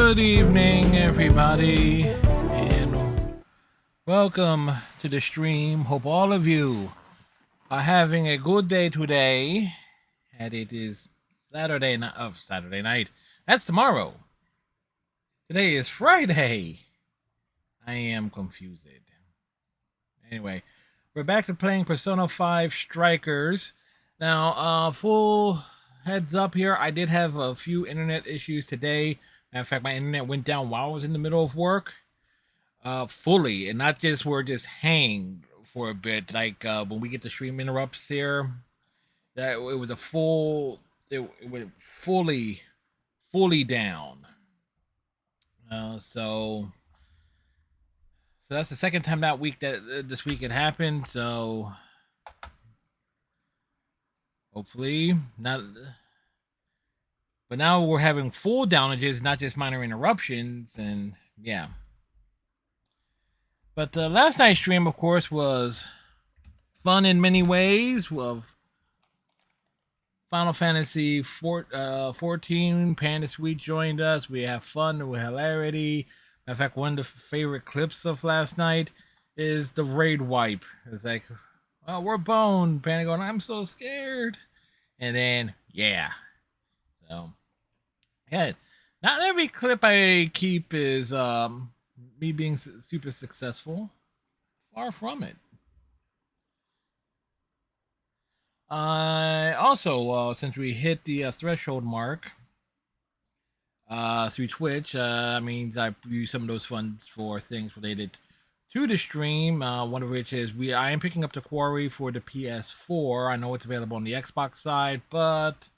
Good evening, everybody, and welcome to the stream. Hope all of you are having a good day today. And it is Saturday night. Saturday night. That's tomorrow. Today is Friday. I am confused. Anyway, we're back to playing Persona 5 Strikers. Now, full heads up here, I did have a few internet issues today. Matter of fact, my internet went down while I was in the middle of work. Fully, and not just where it just hanged for a bit. Like when we get the stream interrupts here, that it was a full. It went fully down. So that's the second time that week that this week it happened. So hopefully not. But now we're having full downages, not just minor interruptions, and yeah. But last night's stream, of course, was fun in many ways. Of Final Fantasy 14, Panda Suite joined us. We have fun with hilarity. In fact, one of the favorite clips of last night is the raid wipe. It's like, oh, we're boned. Panda going, I'm so scared. And then, yeah. So, yeah. Not every clip I keep is me being super successful. Far from it. Also, since we hit the threshold mark through Twitch, means I use some of those funds for things related to the stream. One of which is I am picking up the Quarry for the PS4. I know it's available on the Xbox side, but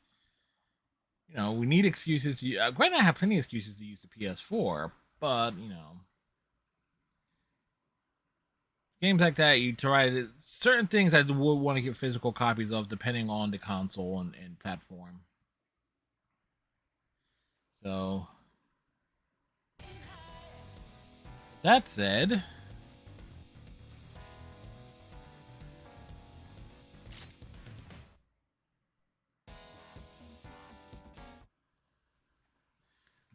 you know we need excuses to. Granted, I have plenty of excuses to use the PS4, but you know. Games like that, you try to certain things I would want to get physical copies of, depending on the console and platform. So that said,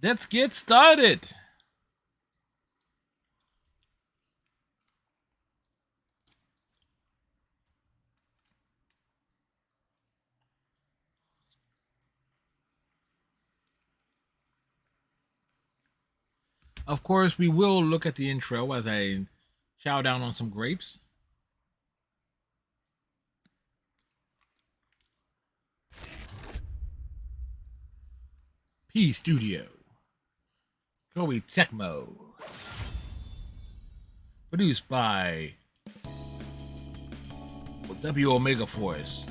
let's get started. Of course, we will look at the intro as I chow down on some grapes. P Studio. Koei Tecmo. Produced by W Omega Force.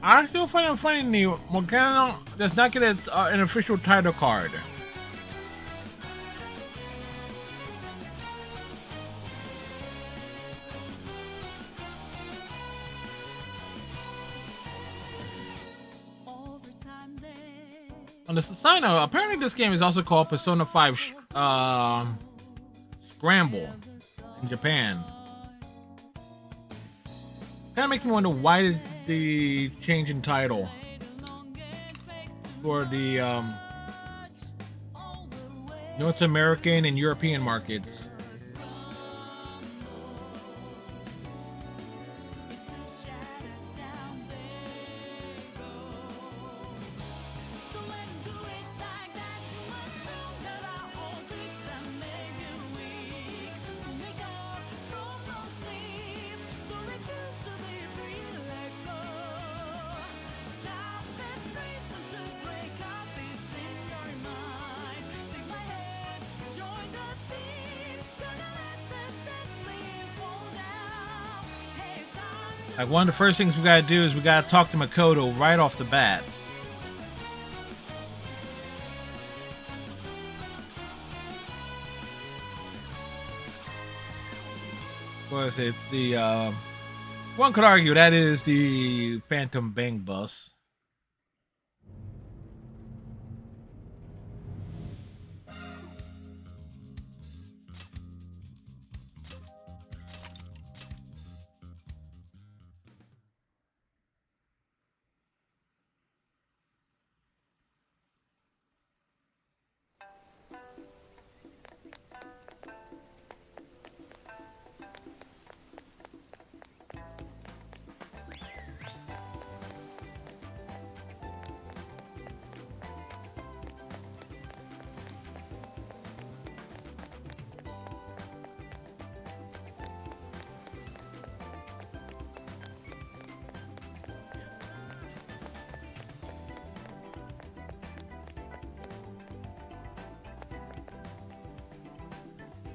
I still find it funny Morgana does not get an official title card. On the side note, apparently this game is also called Persona 5 Scramble in Japan. Kind of makes me wonder why did the change in title for the North American and European markets. Like, one of the first things we gotta do is we gotta talk to Makoto right off the bat. Of course, it's the one could argue that is the Phantom Bang bus.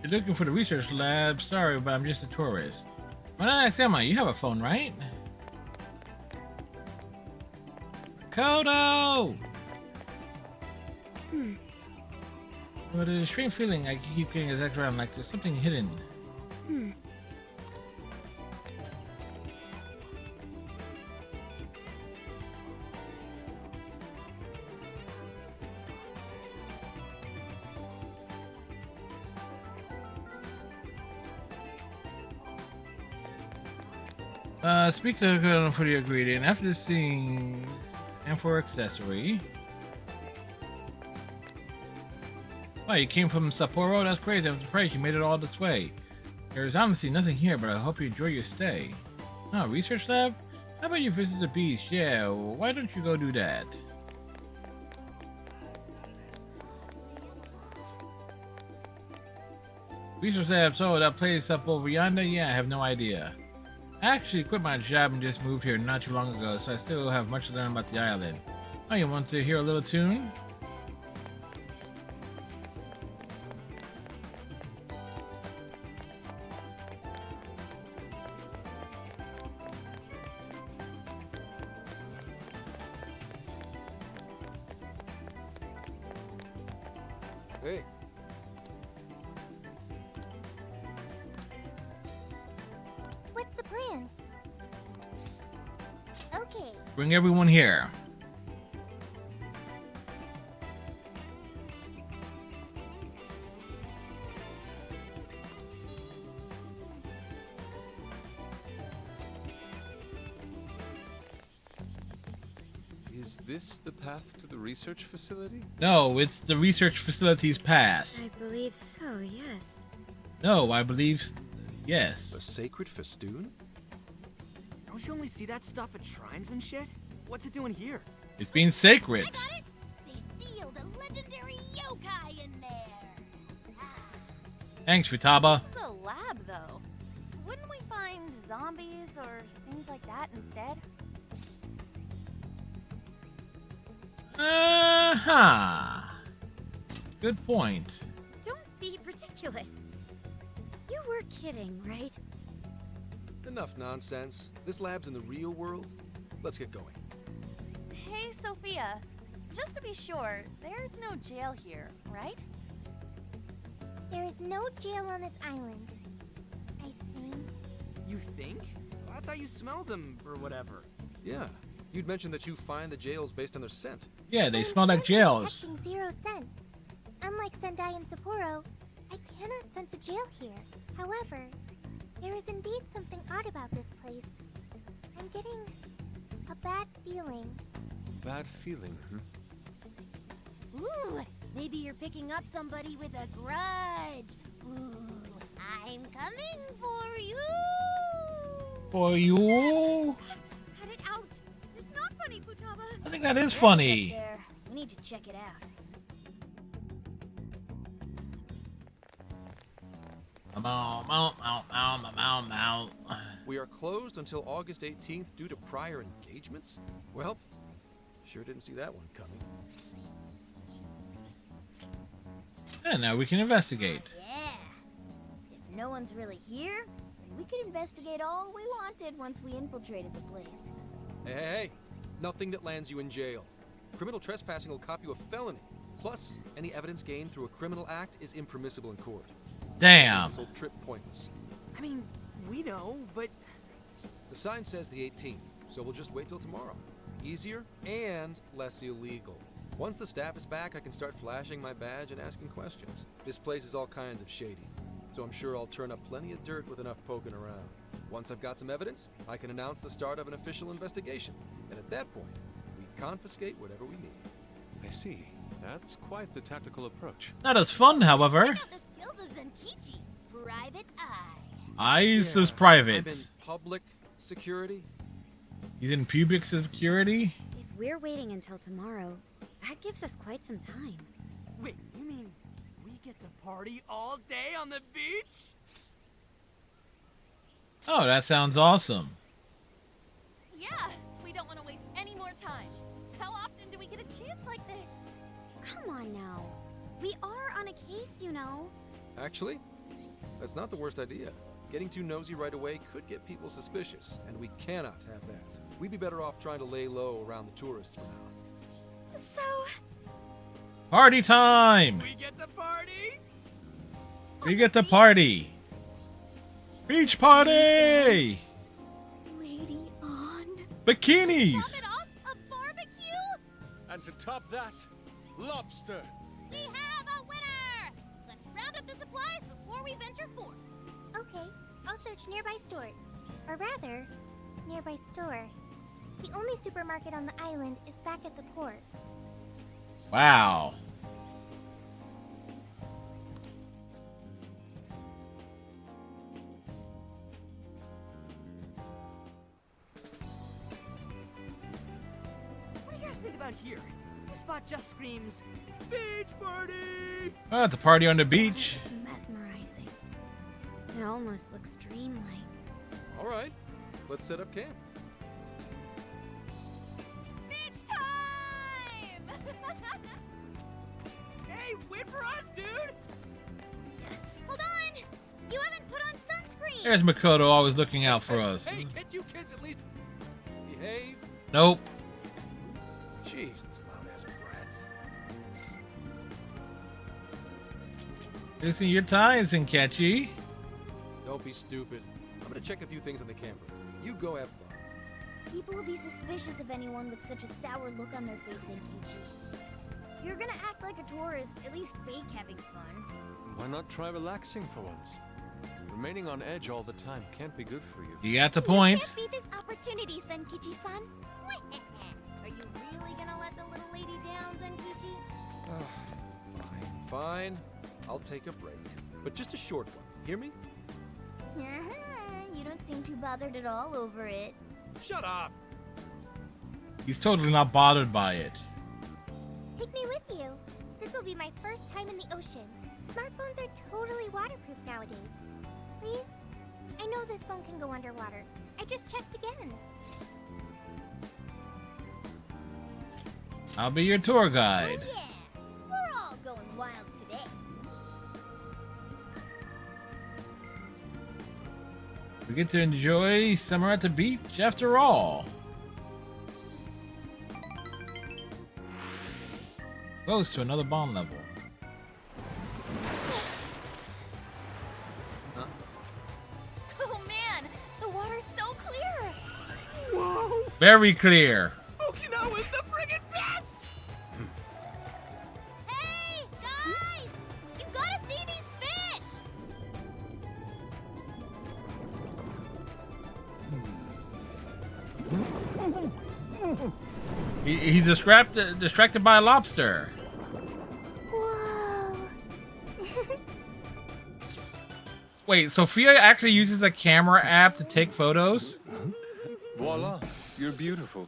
You're looking for the research lab. Sorry, but I'm just a tourist. Why not ask Emma? You have a phone, right? Kodo! But a strange feeling I keep getting attacked around like there's something hidden. Speak to her for the ingredient. After seeing and for accessory. Wow, you came from Sapporo? That's crazy. I'm surprised you made it all this way. There's honestly nothing here, but I hope you enjoy your stay. Oh, research lab? How about you visit the beach? Yeah, why don't you go do that? Research lab, so that place up over yonder? Yeah, I have no idea. I actually quit my job and just moved here not too long ago, so I still have much to learn about the island. Oh, you want to hear a little tune? Hey. What's the plan? Okay. Bring everyone here. Is this the path to the research facility? No, it's the research facility's path. I believe so, yes. No, I believe A yes. sacred festoon? Don't you only see that stuff at shrines and shit? What's it doing here? It's being sacred. I got it! They sealed a legendary yokai in there! Thanks, Futaba. This is a lab, though. Wouldn't we find zombies or things like that instead? Uh-huh. Good point. Don't be ridiculous. You were kidding, right? Enough nonsense. This lab's in the real world. Let's get going. Hey, Sophia. Just to be sure, there's no jail here, right? There is no jail on this island. I think. You think? I thought you smelled them or whatever. Yeah. You'd mentioned that you find the jails based on their scent. Yeah, they I'm smell like currently jails. detecting 0 scents. Unlike Sendai and Sapporo, I cannot sense a jail here. However, there is indeed something odd about this place. I'm getting a bad feeling. Bad feeling, huh? Ooh, maybe you're picking up somebody with a grudge. Ooh, I'm coming for you. For you? Cut it out. It's not funny, Futaba. I think that is That's funny. up there. We need to check it out. We are closed until August 18th due to prior engagements? Well, sure didn't see that one coming. And now we can investigate. Yeah. If no one's really here, then we could investigate all we wanted once we infiltrated the place. Hey, hey, hey. Nothing that lands you in jail. Criminal trespassing will cop you a felony. Plus, any evidence gained through a criminal act is impermissible in court. Damn. This whole trip pointless. I mean, we know, but The sign says the 18th, so we'll just wait till tomorrow. Easier and less illegal. Once the staff is back, I can start flashing my badge and asking questions. This place is all kinds of shady, so I'm sure I'll turn up plenty of dirt with enough poking around. Once I've got some evidence, I can announce the start of an official investigation, and at that point, we confiscate whatever we need. I see. That's quite the tactical approach. Not as fun, however. Check out the skills of Zenkichi, Private Eye. Eyes is I'm private. in public security. He's in pubic security. If we're waiting until tomorrow, that gives us quite some time. wait, you mean we get to party all day on the beach? Oh, that sounds awesome. Yeah, we don't want to waste any more time. How often do we get a chance like this? Come on now. We are on a case, you know. Actually, That's not the worst idea. Getting too nosy right away could get people suspicious, and we cannot have that. We'd be better off trying to lay low around the tourists for now. So, Party time! We get to party? We get the party! Beach party! lady on. Bikinis! Top it off, a barbecue? And to top that, lobster. We have a winner! Let's round up the supplies before we venture forth. Okay, I'll search nearby stores. Or rather, nearby store. The only supermarket on the island is back at the port. Wow. What do you guys think about here? This spot just screams beach party! Oh, at the party on the beach. It's mesmerizing. It almost looks dreamlike. All right, let's set up camp. Beach time! Hey, wait for us, dude! Hold on! You haven't put on sunscreen! There's Makoto always looking out for us. Hey, can't you kids at least behave? Nope. Jeez, those loud-ass brats. Listen your ties and catchy. Don't be stupid. I'm gonna check a few things on the camper. You go have fun. People will be suspicious of anyone with such a sour look on their face, Senkichi. If you're gonna act like a tourist, at least fake having fun. Why not try relaxing for once? Remaining on edge all the time can't be good for you. You got the point. You can't beat this opportunity, Senkichi-san. Are you really gonna let the little lady down, Senkichi? Fine. I'll take a break. But just a short one. Hear me? You don't seem too bothered at all over it. Shut up! He's totally not bothered by it. Take me with you. This will be my first time in the ocean. Smartphones are totally waterproof nowadays. Please? I know this phone can go underwater. I just checked again. I'll be your tour guide. Oh, yeah. We're all going wild today. We get to enjoy summer at the beach after all. Close to another bomb level. Oh man, the water's so clear! Whoa! Very clear. Okinawa's the friggin' best! Hey, guys! You gotta see these fish! He's distracted by a lobster. Whoa. Wait, Sophia actually uses a camera app to take photos? Voila, you're beautiful.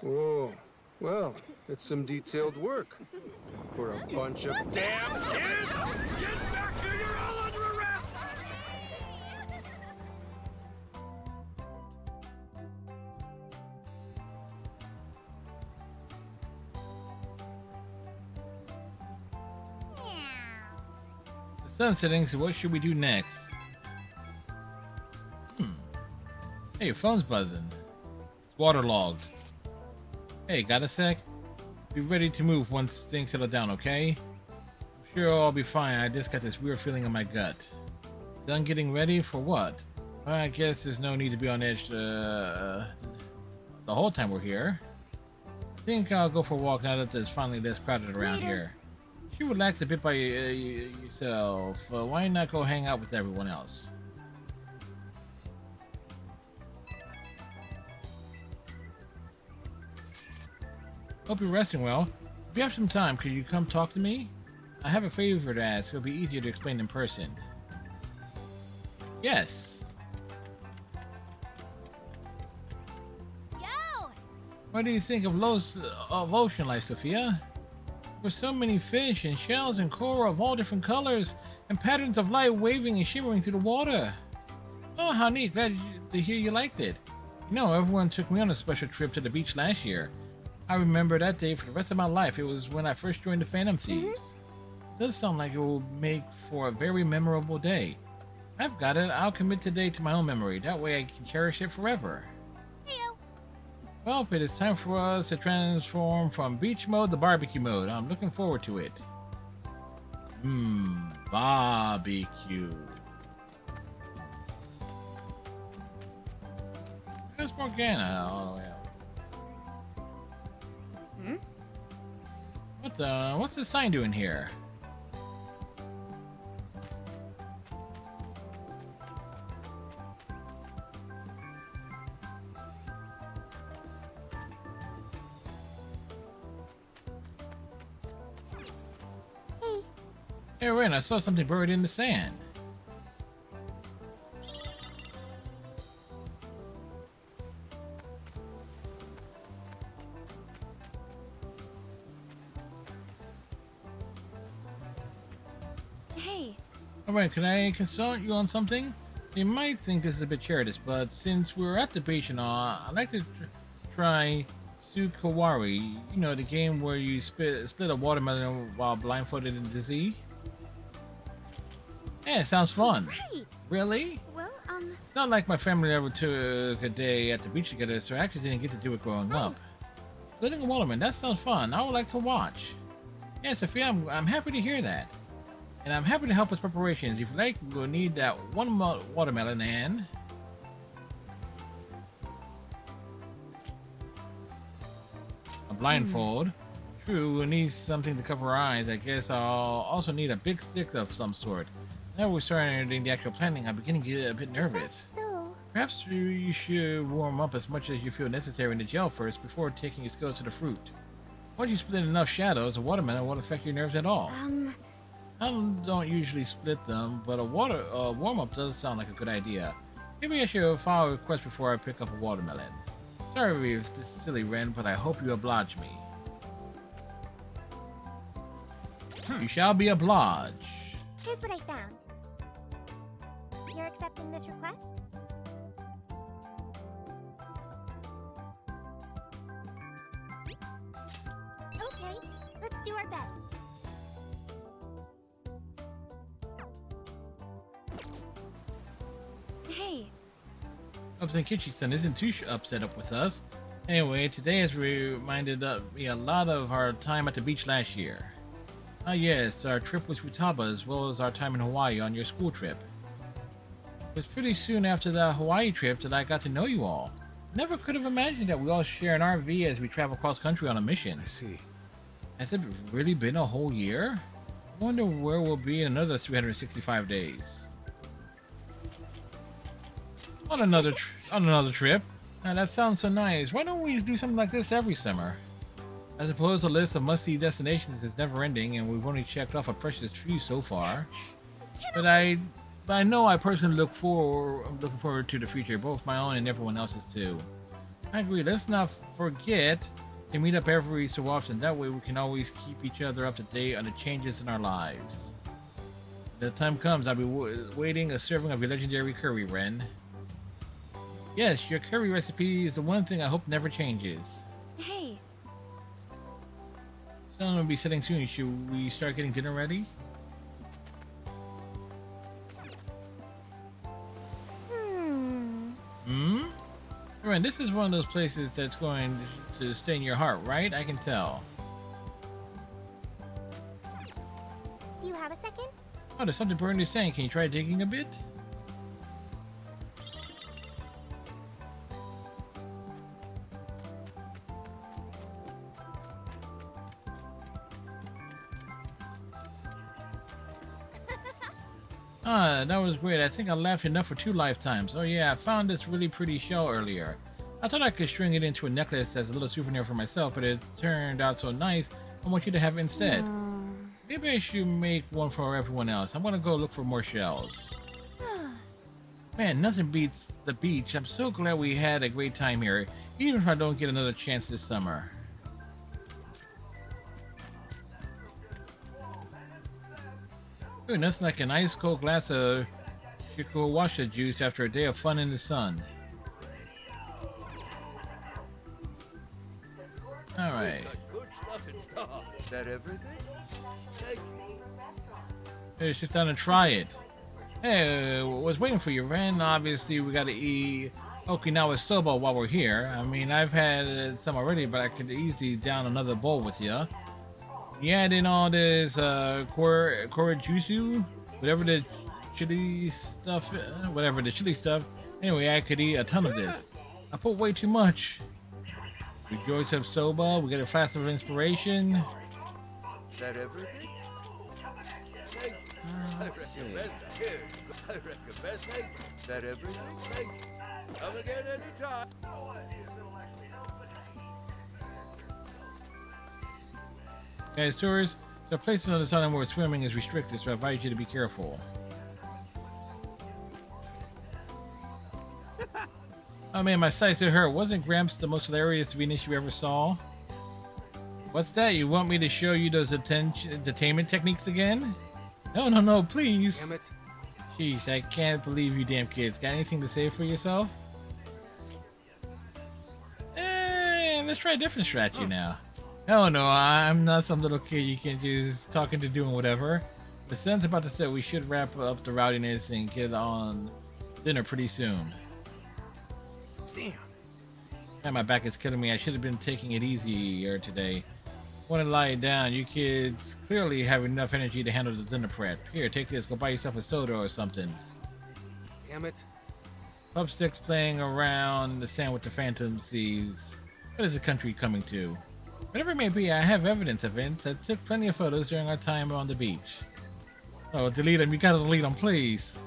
Whoa. Well, it's some detailed work. For a bunch of damn kids! Get back here! You're all under arrest! The sun's setting, so what should we do next? Hey, your phone's buzzing. It's waterlogged. Hey, got a sec? Be ready to move once things settle down, okay? I'm sure I'll be fine. I just got this weird feeling in my gut. Done getting ready for what? Well, I guess there's no need to be on edge the whole time we're here. I think I'll go for a walk now that there's finally less crowded around Later. here. You relax a bit by yourself. Why not go hang out with everyone else? Hope you're resting well. If you have some time, could you come talk to me? I have a favor to ask. It'll be easier to explain in person. Yes. Yo! What do you think of ocean life, Sophia? There's so many fish and shells and coral of all different colors and patterns of light waving and shimmering through the water. Oh, how neat. Glad to hear you liked it. You know, everyone took me on a special trip to the beach last year. I remember that day for the rest of my life. It was when I first joined the Phantom Thieves. Does sound like it will make for a very memorable day. I've got it. I'll commit today to my own memory. That way I can cherish it forever. Heyo. Well, it is time for us to transform from beach mode to barbecue mode. I'm looking forward to it. Barbecue. There's Morgana all the way up. What's the sign doing here? Hey, Hey, Ren, I saw something buried in the sand. Hey, Alright, can I consult you on something? You might think this is a bit childish, but since we're at the beach and all, I'd like to try Sukawari. You know, the game where you split a watermelon while blindfolded in the sea? Yeah, it sounds fun. right. Really? Well, It's not like my family ever took a day at the beach together, so I actually didn't get to do it growing up. Splitting a watermelon, that sounds fun. I would like to watch. Yeah, Sophia, I'm happy to hear that. And I'm happy to help with preparations. If you like, we'll need that one watermelon and... a blindfold. True, we'll need something to cover our eyes. I guess I'll also need a big stick of some sort. Now we're starting the actual planning. I'm beginning to get a bit nervous. so Perhaps you should warm up as much as you feel necessary in the gel first before taking your skills to the fruit. Once you split enough shadows, a watermelon won't affect your nerves at all. I don't usually split them, but a warm-up does sound like a good idea. Maybe I should file a request before I pick up a watermelon. Sorry if this is silly, Ren, but I hope you oblige me. You shall be obliged. here's what I found. You're accepting this request? Okay, let's do our best. hey, Hope Kichi-san isn't too upset up with us. Anyway, today has reminded me a lot of our time at the beach last year. Ah yes, our trip with Futaba as well as our time in Hawaii on your school trip. It was pretty soon after the Hawaii trip that I got to know you all. Never could have imagined that we all share an RV as we travel cross country on a mission. I see. Has it really been a whole year? I wonder where we'll be in another 365 days. On another trip. Now that sounds so nice. Why don't we do something like this every summer? I suppose the list of must-see destinations is never-ending, and we've only checked off a precious few so far. But I know I personally looking forward to the future, both my own and everyone else's too. I agree. Let's not forget to meet up every so often. That way we can always keep each other up to date on the changes in our lives. When the time comes, I'll be waiting a serving of your legendary curry, Ren. Yes, your curry recipe is the one thing I hope never changes. hey. Someone will be setting soon. Should we start getting dinner ready? Ren, this is one of those places that's going to stay in your heart, right? I can tell. Do you have a second? Oh, there's something burned in the sand. Can you try digging a bit? Ah, that was great. I think I laughed enough for 2 lifetimes. Oh yeah, I found this really pretty shell earlier. I thought I could string it into a necklace as a little souvenir for myself, but it turned out so nice, I want you to have it instead. Maybe I should make one for everyone else. I'm gonna go look for more shells. Man, nothing beats the beach. I'm so glad we had a great time here, even if I don't get another chance this summer. Ooh, nothing like an ice cold glass of Shikuwasha juice after a day of fun in the sun. Alright. Good stuff and stuff. Is that everything? Thank you. Hey, sit down and try it. Hey, was waiting for you, Ren. Obviously, we gotta eat Okinawa soba while we're here. I mean, I've had some already, but I could easily down another bowl with you. You add in all this korejusu, whatever the chili stuff, whatever the chili stuff. Anyway, I could eat a ton of this. I put way too much. We enjoy some soba. We get a flash of inspiration. Is that everything? Let's see. I recommend. Is that everything? Thanks. Come again anytime. Guys, tourists, the places on this island where swimming is restricted, so I advise you to be careful. Oh man, my sights are hurt. Wasn't Gramps the most hilarious Venus you ever saw? What's that? You want me to show you those entertainment techniques again? No, please. Damn it. Jeez, I can't believe you damn kids. Got anything to say for yourself? Let's try a different strategy now. No, I'm not some little kid you can just talk into doing whatever. The sun's about to set. We should wrap up the rowdiness and get on dinner pretty soon. Damn. Man, my back is killing me. I should have been taking it easier today. Want to lie down. You kids clearly have enough energy to handle the dinner prep. Here, take this. Go buy yourself a soda or something. Damn it. Pupsticks playing around the sand with the phantom thieves. What is the country coming to? Whatever it may be, I have evidence of it. I took plenty of photos during our time on the beach. Oh, delete them. You gotta delete them, please.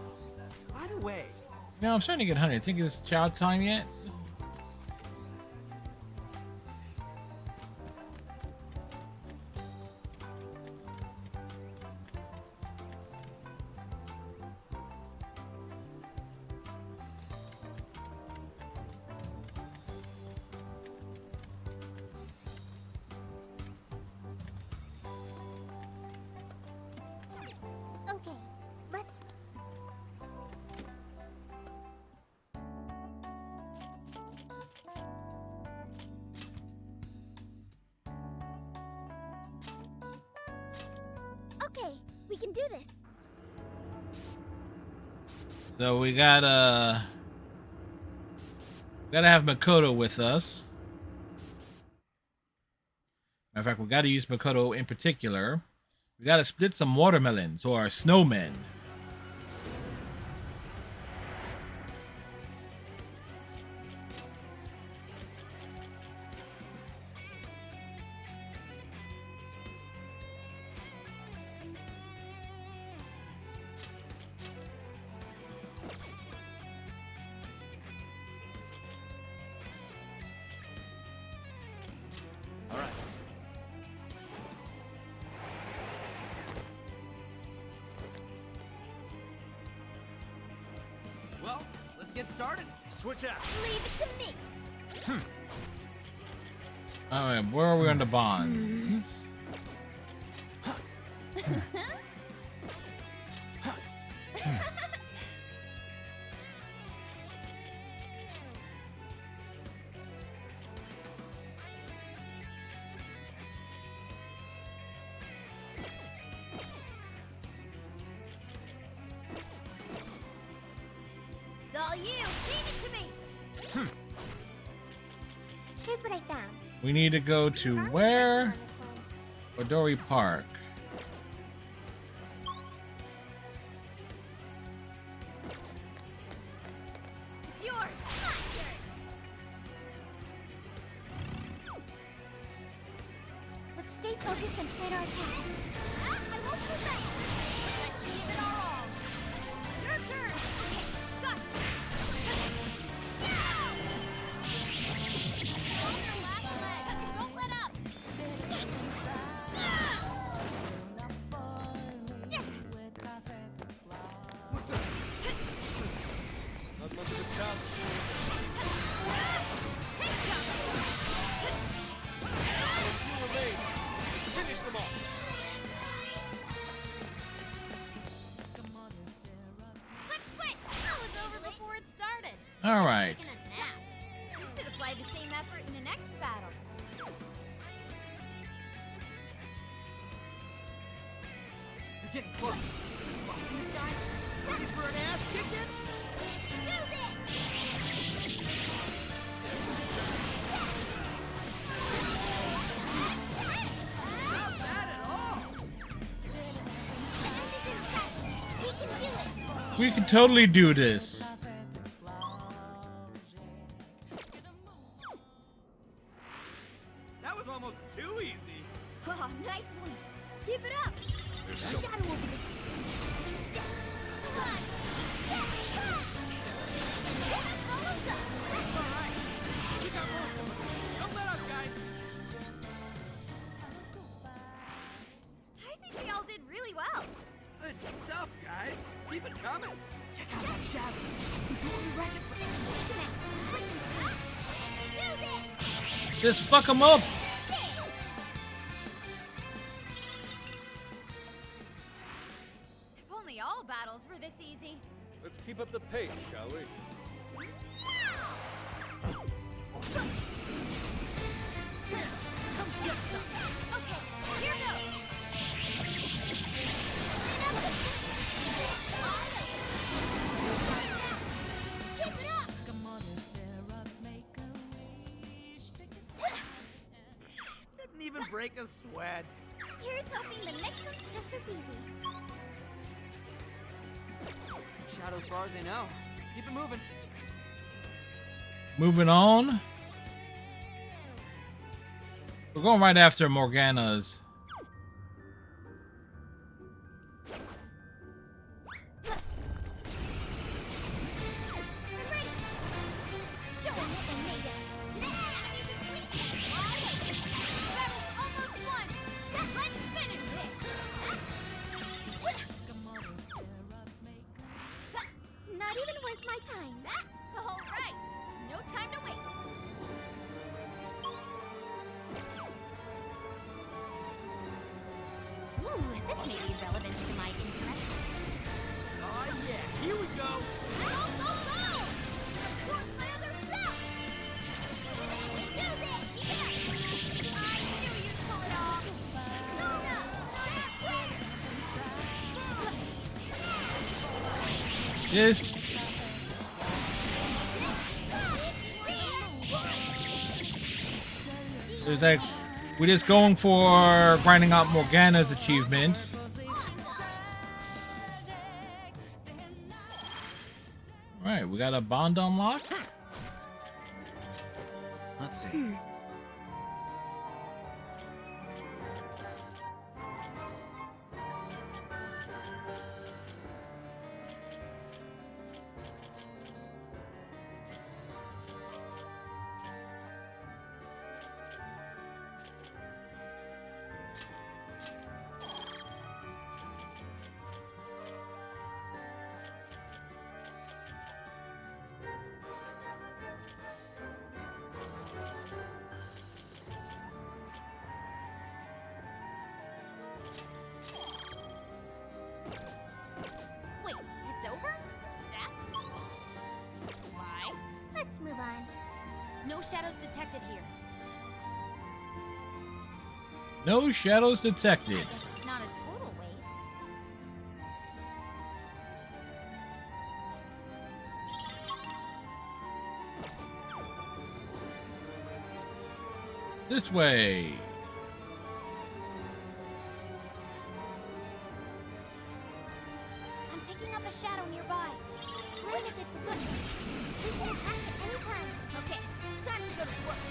By the way, No, I'm starting to get hungry. Think it's chow time yet? Okay, let's. Okay, we can do this. So we gotta have Makoto with us. Matter of fact, we gotta use Makoto in particular. We gotta split some watermelons or snowmen. All right. well, let's get started. Switch out. Leave it to me. All right, where are we on the bonds? It's all you. Leave it to me. Here's what I found. We need to go to where? Odori Park. It's yours. My turn. Let's stay focused and plan our attack. I won't be late. Let's leave it all. Your turn. Okay, got it. On your last leg. Don't let up. Not much of a challenge. You remain. Finish them off. Let's switch. I was over before it started. All right. Taking a nap. We should apply the same effort in the next battle. getting close. Busting this guy? Ready for an ass kicking? Not bad at all. We can do it! We can totally do this. That was almost too easy. Oh, nice one! Keep it up! Shadow over there! Come on! Alright. We got most of them. Don't let up, guys. I think we all did really well. Good stuff, guys. Keep it coming. Check out that shadow. We totally wrecked it for Just fuck them up. If only all battles were this easy. Let's keep up the pace, shall we? Okay, here goes. Keep it up! Didn't even break a sweat. Here's hoping the next one's just as easy. Shadow as far as I know. Keep it moving. Moving on. We're going right after Morgana's. I'm ready! Show 'em what they made of! Battle's almost won. Let's finish Not even worth my time. All right, no time to waste. Ooh, this may be relevant to my interest. Oh yeah, here we go. Go, go, go! Support my other self! We can do this! Yeah! I knew you'd pull it off. Luna! Just there's like we're just going for grinding out Morgana's achievement. Alright, we got a bond unlocked. Let's see. Wait, it's over? That? Why? Let's move on. No shadows detected here. No shadows I detected. guess it's not a total waste. This way. I'm picking up a shadow nearby. We're in a good position. We can attack at any time. Okay, time to go to work.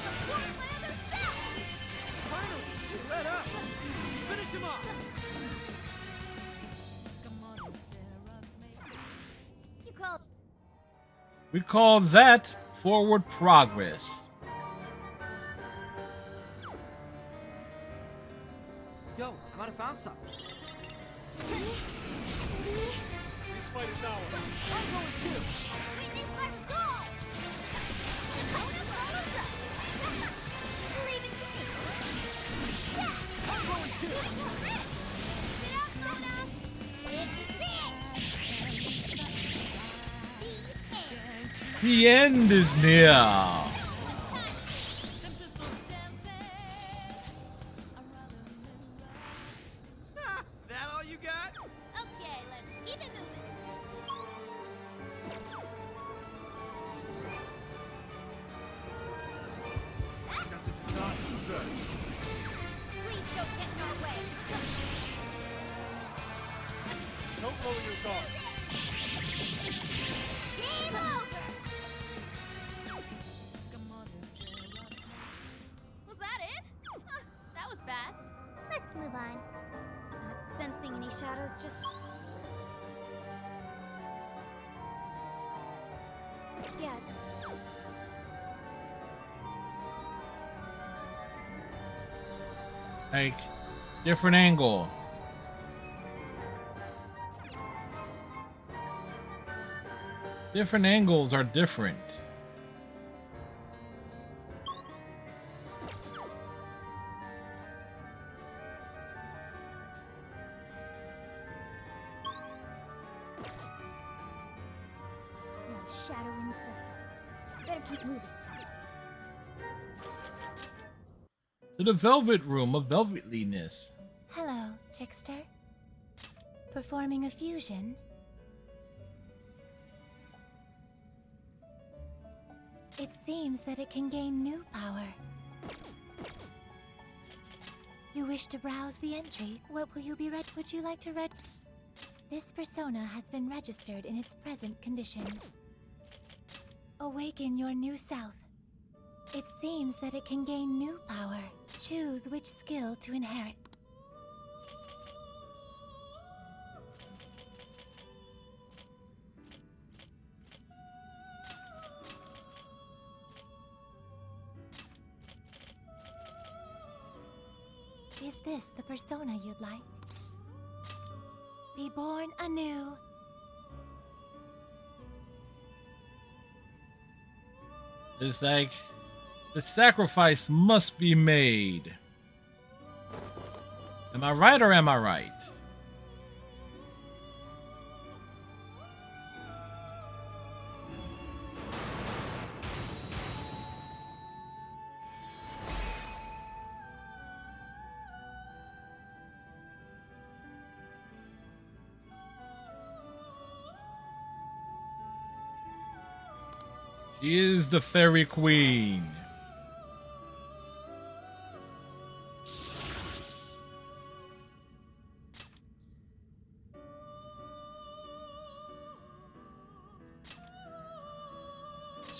Support my other self! Finally, he's let up. Let's finish him off. You called. We call that forward progress. Yo, I might have found something. This fight is ours. I'm going too. Witness my soul! Leave it to me! I'm going too. Get up, Mona! This is it! The The end. end is near. sir. Please don't get in our way. Don't lower your guard. Game over! Was that it? Huh, that was fast. Let's move on. Not sensing any shadows, just... yet. Like, different angle. Different angles are different. Not a shadow in sight. Better keep moving. To the Velvet Room of Velvetliness. Hello, trickster. Performing a fusion? It seems that it can gain new power. You wish to browse the entry? What will you be read? Would you like to read? This persona has been registered in its present condition. Awaken your new self. It seems that it can gain new power. Choose which skill to inherit. Is this the persona you'd like? Be born anew. It's like the sacrifice must be made. Am I right or am I right? She is the Fairy Queen.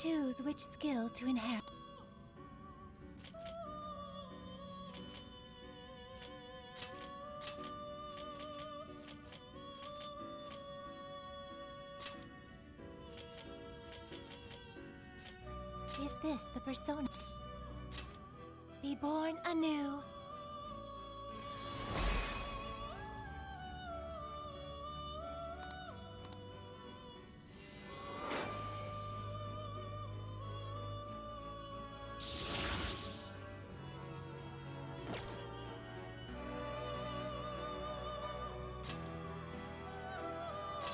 Choose which skill to inherit. Is this the persona? Be born anew.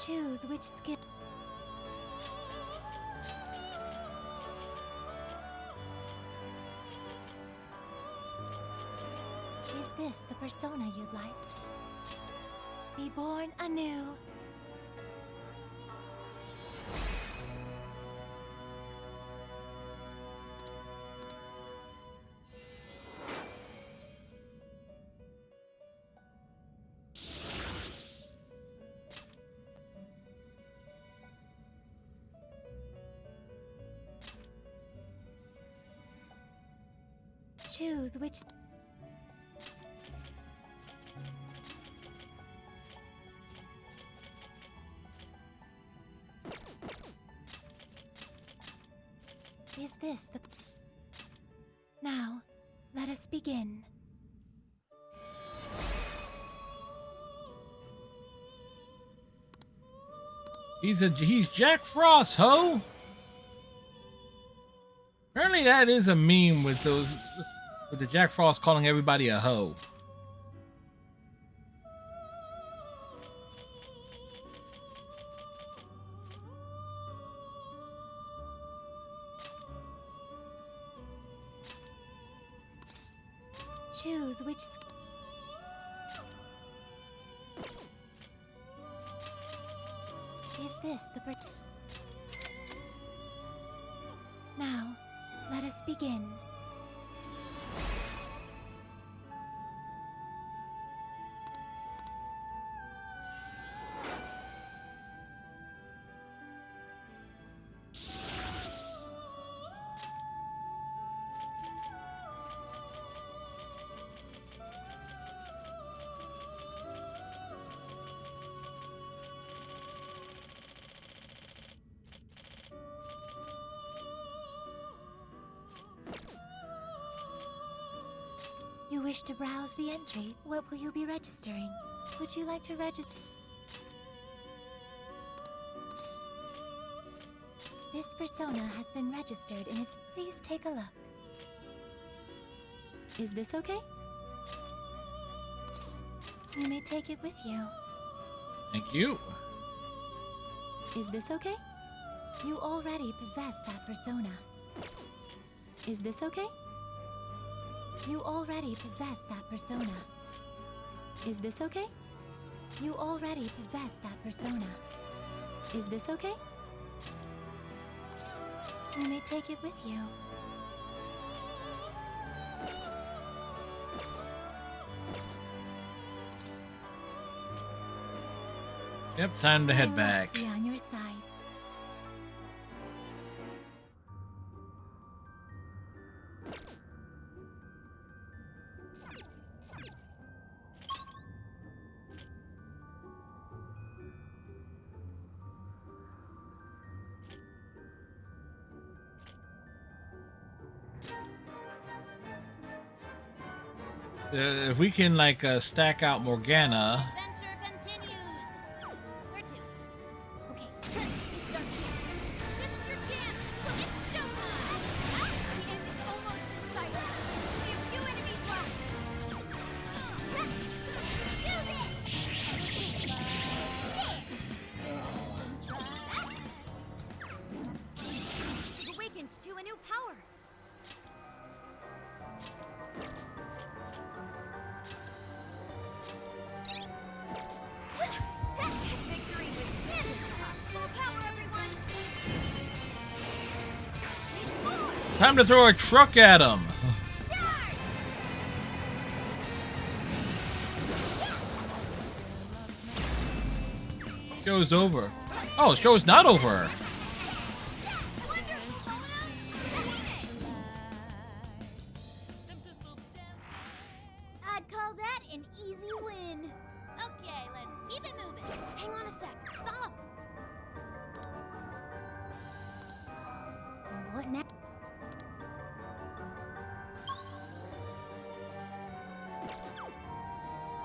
Choose which skill. Is this the persona you'd like? Be born anew. Choose which. Is this the... Now, let us begin. He's Jack Frost, ho! Apparently that is a meme with the Jack Frost calling everybody a hoe. Choose which. Is this the Now, let us begin. You wish to browse the entry. What will you be registering? Would you like to register? This persona has been registered and it's... Please take a look. Is this okay? You may take it with you. Thank you. Is this okay? You already possess that persona. Is this okay? You already possess that persona. Is this okay? You already possess that persona. Is this okay? You may take it with you. Yep, time to head My luck back. be on your side. If we can like stack out Morgana, Adventure continues. Where to? Okay, start shooting. This is your chance. It's showtime. The end is almost in sight. We have few enemies left. You've awakened to a new power. Victory within full power, everyone. Need more. time to throw a truck at him. Charge! Show's over. Oh, show's not over. I'd call that an easy win. Okay, let's keep it moving. Hang on a sec. Stop. What now?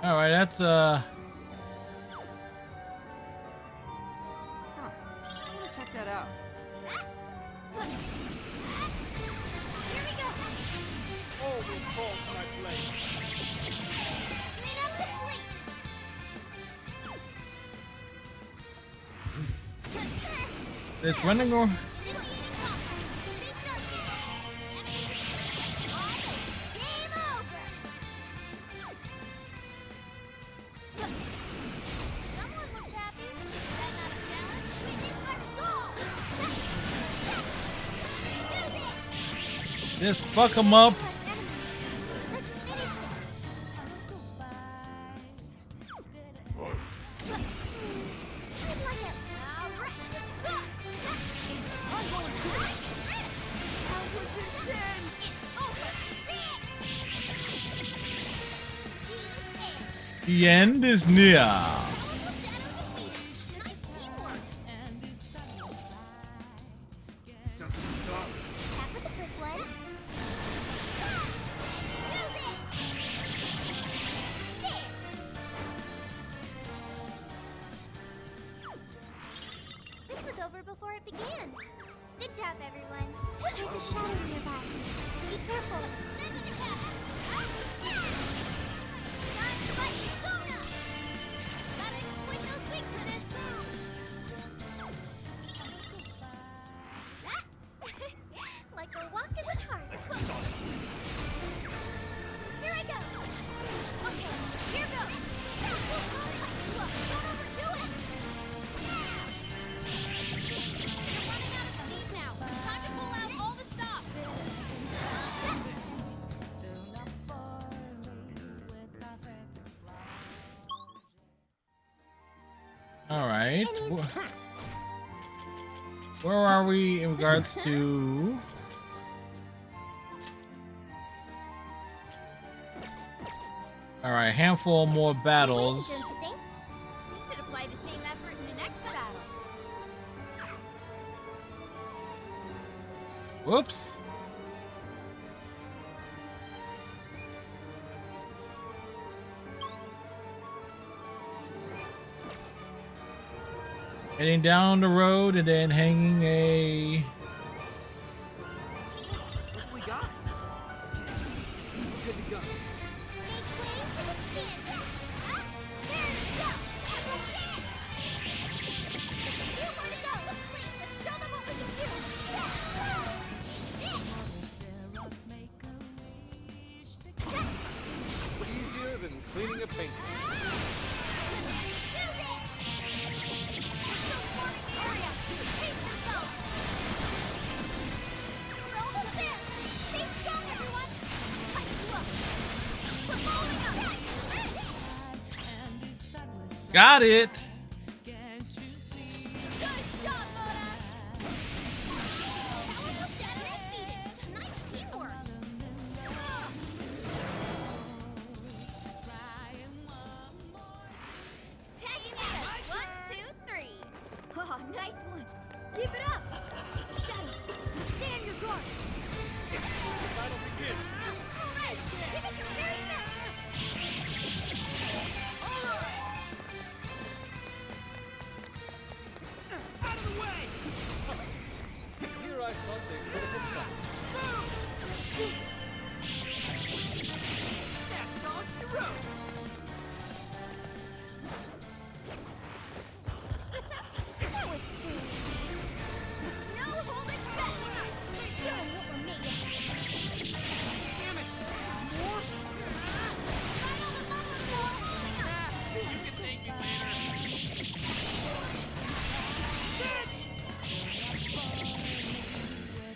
All right, that's Huh. I wanna check that out. Here we go. Always fall to my blade. Clean up the fleet. it's running or Initiating combat. Stay sharp. Enemy. Game over. Someone looks happy. Is that not a challenge? We need our goal. Do this. just fuck him up. Let's finish this. I'd like it. All right, let's go. I'm going to it. That was intense. It's over. The end is near. Nice teamwork. Something's up. That was a quick one. This was over before it began. Good job, everyone. There's a shadow nearby. Be careful. Time to fight Sona. Gotta exploit those weaknesses. Like a walk in the park. Here I go. Okay, here goes. Don't overdo it. You're running out of steam now. Time to pull out all the stops. All right. Where are we in regards to? All right, handful more battles. Don't you think? We should apply the same effort in the next battle. Whoops. Heading down the road and then hanging a. What do we got? Okay. We're good to go. Make way for the stand. Up, there we go. You want to go? Let's show them what we can do. Easier than cleaning a paint. Got it. Oh, nice one. Keep it up. It's a shadow. Stand your guard. Battle begin. All right. Pick up your very best. Out of the way! Here I thought they could have been That's all she wrote. That was too easy. No holding back. Show 'em what we're made of. Damn it! More? Right on the bubble, boy. You can thank me later.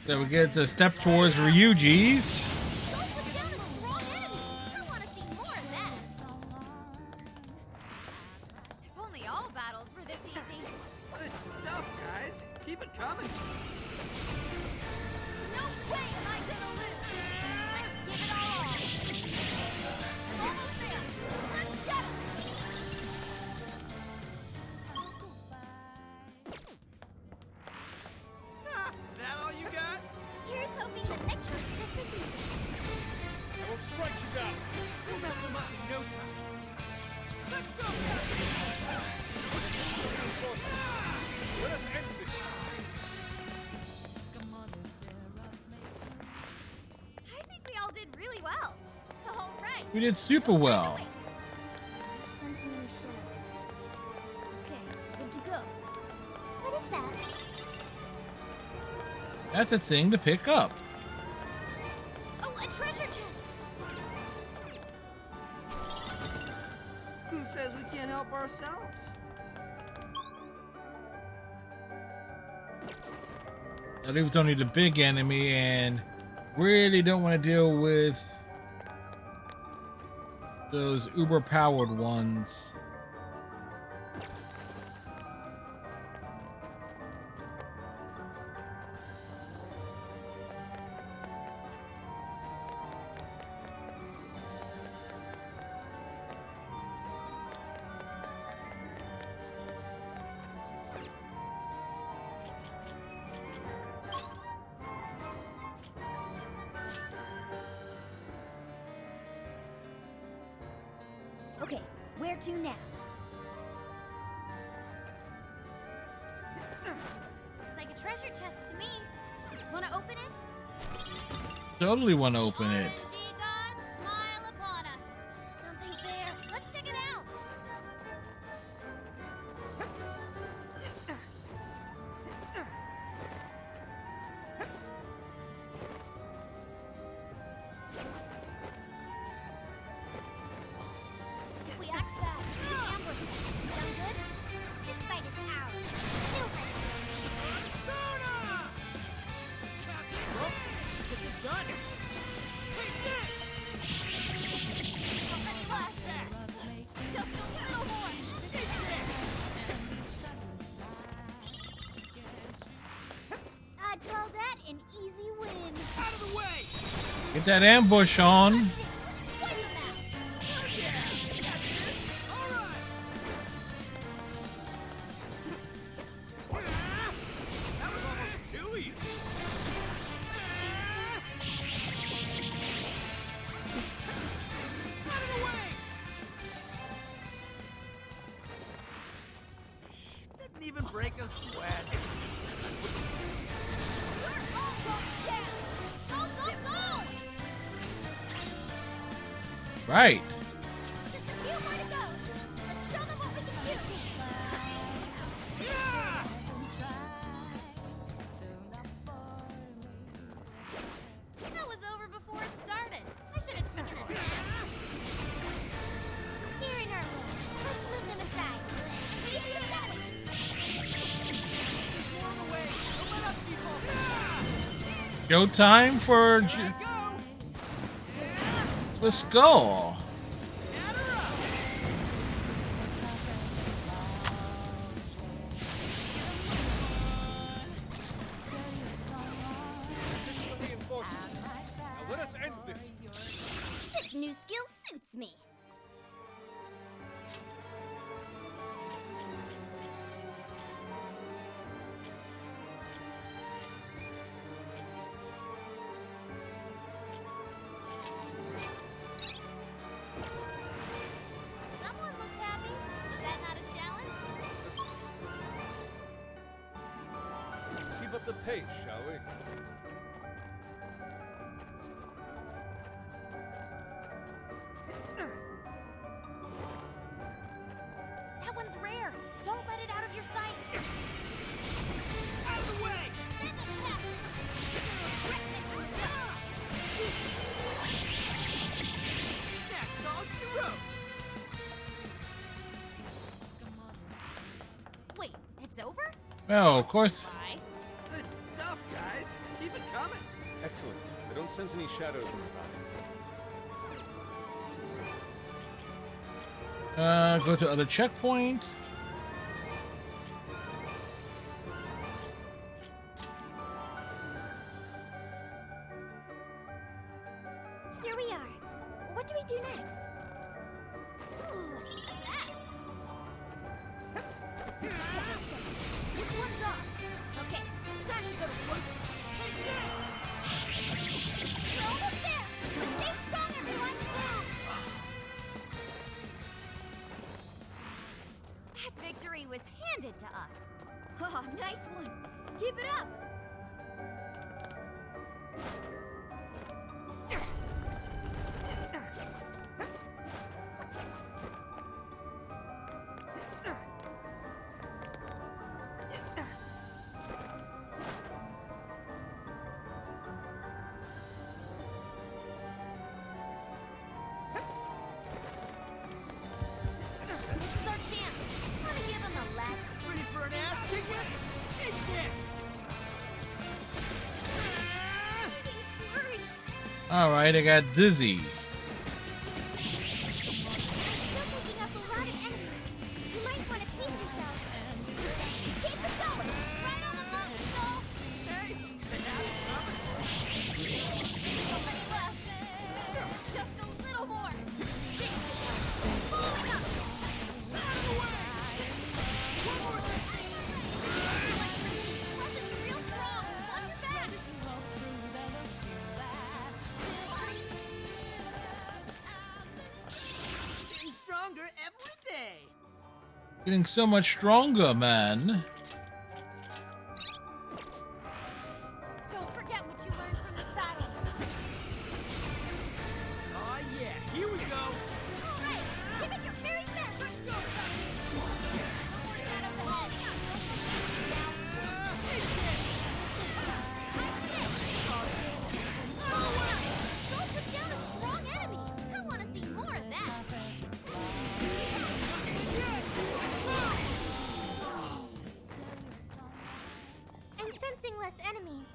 So we get a step towards Ryuji's. Don't put down a strong enemy. I want to see more of that. If only all battles were this easy. Good stuff, guys. Keep it coming. No way am I gonna lose. Let's give it all. Almost there. Let's get it. Ah, that all you got? Here's hoping the next one's just as easy. I will strike you down. We'll mess them up in no time. Let's go! Let us end this. I think we all did really well. All right. We did super well. Send some new shadows. Okay, good to go. What is that? That's a thing to pick up. Oh, a treasure chest. Who says we can't help ourselves? I think it's only the big enemy and really don't want to deal with those uber powered ones. Okay, where to now? Looks like a treasure chest to me. Want to open it? Totally want to open it. RNG gods, smile upon us. Something's there. Let's check it out. If we act fast, we can ambush them. Sound good? This fight is ours. Move it. Well, let's get this done. Take this! Already left. Just a little more. Take this! I'd call that an easy win. Out of the way! Get that ambush on. Wipe them out. Yeah! Got this! All right! That was almost too easy. Out of the way! Didn't even break break a sweat. We're all going down! Go, go, go! Right. Just a few more to go. Let's show them what we can do. That was over before it started. I should have taken it. They're in our way. Let's move them aside. Engage the enemy. Form away. Don't let up, people. Go time for Go. the skull. Batter up. The reinforcements. Now let us end this. This new skill suits me. Someone looks happy. Was that not a challenge? Keep up the pace, shall we? That one's rare. Don't let it out of your sight. Out of the way. Send them back. Rip this one down. That's all she wrote. Wait, it's over? Well, of course. Why? Good stuff, guys. Keep it coming. Excellent. I don't sense any shadows in the battle. Go to other checkpoint. Here we are. What do we do next? This one's off. Okay, time to go to work. We're almost there. Stay strong, everyone. That victory was handed to us. Oh, nice one. Keep it up. This is our chance. Want to give them a last. Ready for an ass kicking? Take this. He's flurry. All right, I got dizzy. Still picking up a lot of enemies. You might want to pace yourself. Keep it going. Right on the money, Skull. Hey, they have it coming. Nobody left. Just a little more. Following up. Out of the way. One more thing. Weapons real strong. Watch your back. Getting stronger every day. Getting so much stronger, man. Don't forget what you learned from this battle. Oh yeah, here we go. All right, give it your very best. Let's go. No more shadows ahead. Now, Take this. Go put down a strong enemy. I want to see more of that. I'm sensing less enemies.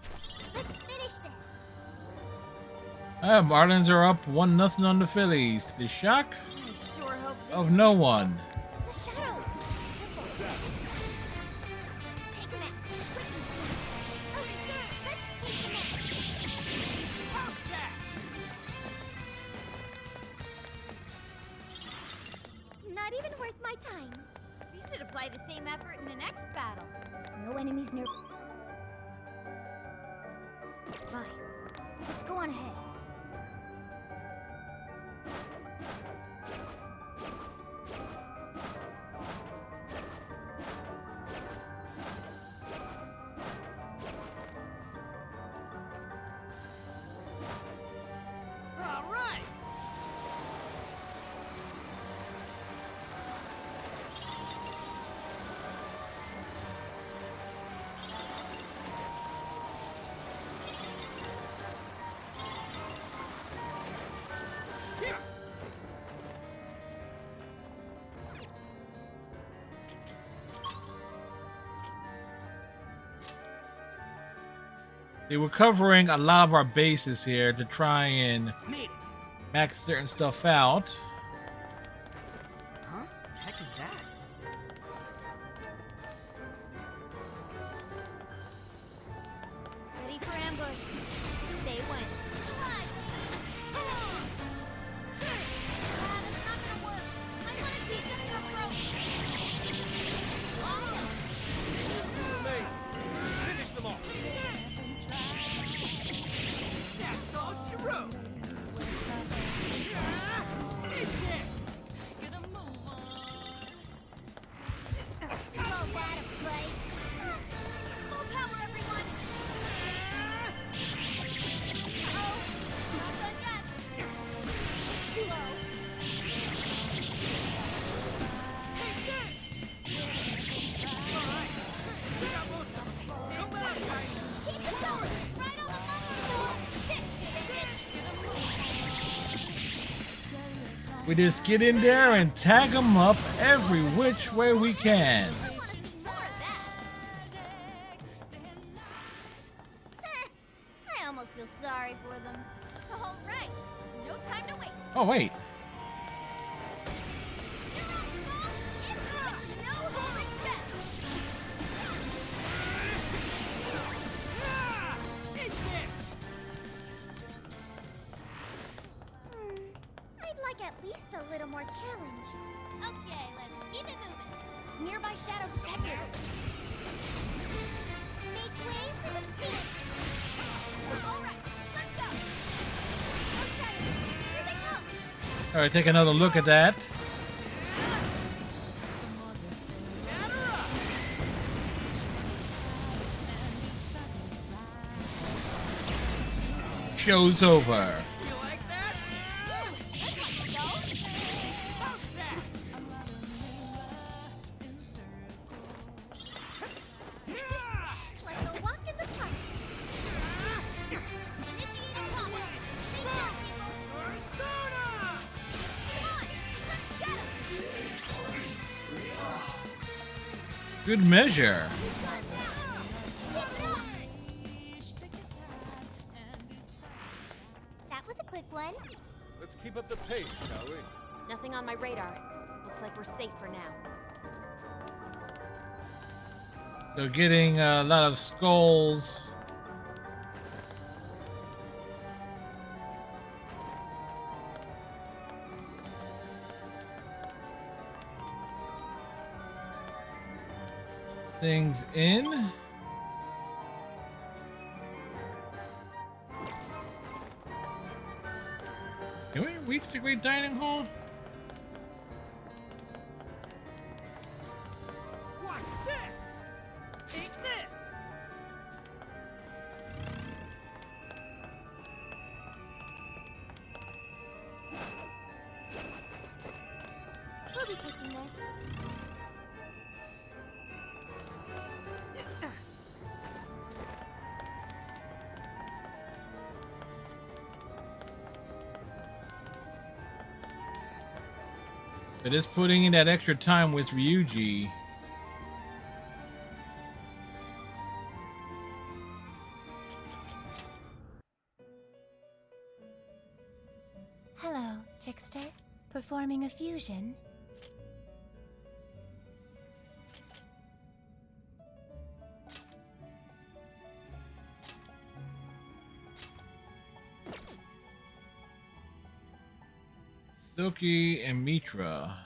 Let's finish this. Marlins are up 1-0 on the Phillies. To the shock I sure hope this of no one. It's a shadow. Take him out. Quickly. Let's take him out. How's that? Not even worth my time. We should apply the same effort in the next battle. No enemies near. Fine. Let's go on ahead. They were covering a lot of our bases here to try and Made it. max certain stuff out. Huh? The heck is that? Ready for ambush. Stay when. That's not gonna work. I want to teach them your approach. Finish them off. That's all she wrote. Eat this. Get a move on. Come on, lad of play. Full power, everyone. Uh-oh. Not done yet. Slow. Take this. All right. We got most of them. Come on, guys. Keep it going. Right on the muscle. This should have We just get in there and tag them up every which way we can. I want to see more of that. I almost feel sorry for them. All right. No time to waste. Oh, wait. You're up, Skull. It's no holding back. Eat this. I'd like at least a little more challenge. Okay, let's keep it moving. Nearby shadow detected. Make way for the beast. All right, let's go. Okay, here they come. All right, take another look at that. Show's over. You like that? That's like Skull. How's that? Like a walk in the park. Initiating combat. Stay down, people. Persona! Come on, let's get 'em. Good measure. That was a quick one. Let's keep up the pace, shall we? Nothing on my radar. Looks like we're safe for now. So getting a lot of skulls. Things in. Can we reach the great dining hall? Watch this! Eat this! We'll be taking this. It is putting in that extra time with Ryuji. Hello, trickster. Performing a fusion. Silky and Mitra.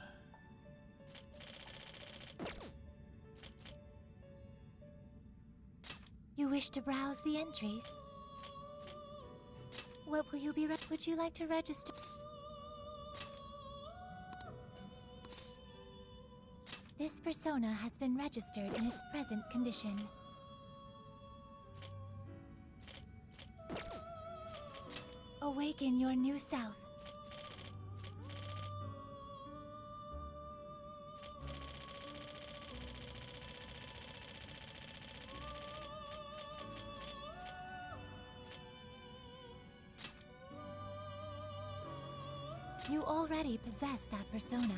You wish to browse the entries? What will you be would you like to register? This persona has been registered in its present condition. Awaken your new self. You already possess that persona.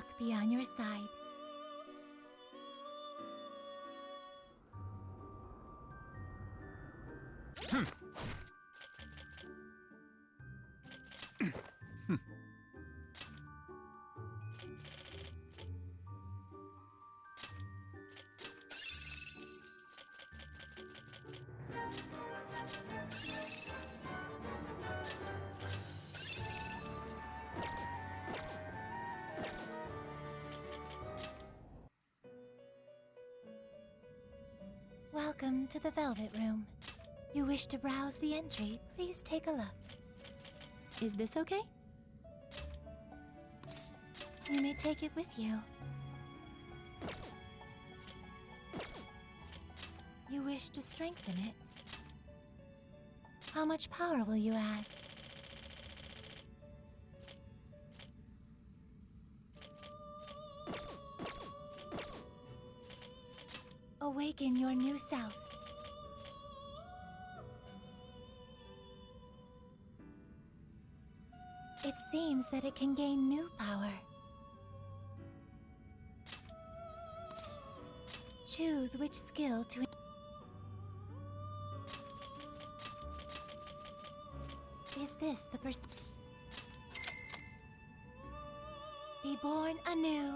luck be on your side. Welcome to the Velvet Room. You wish to browse the entry, please take a look. Is this okay? You may take it with you. You wish to strengthen it? How much power will you add? Awaken your new self. It seems that it can gain new power. Choose which skill to... Is this the Be born anew.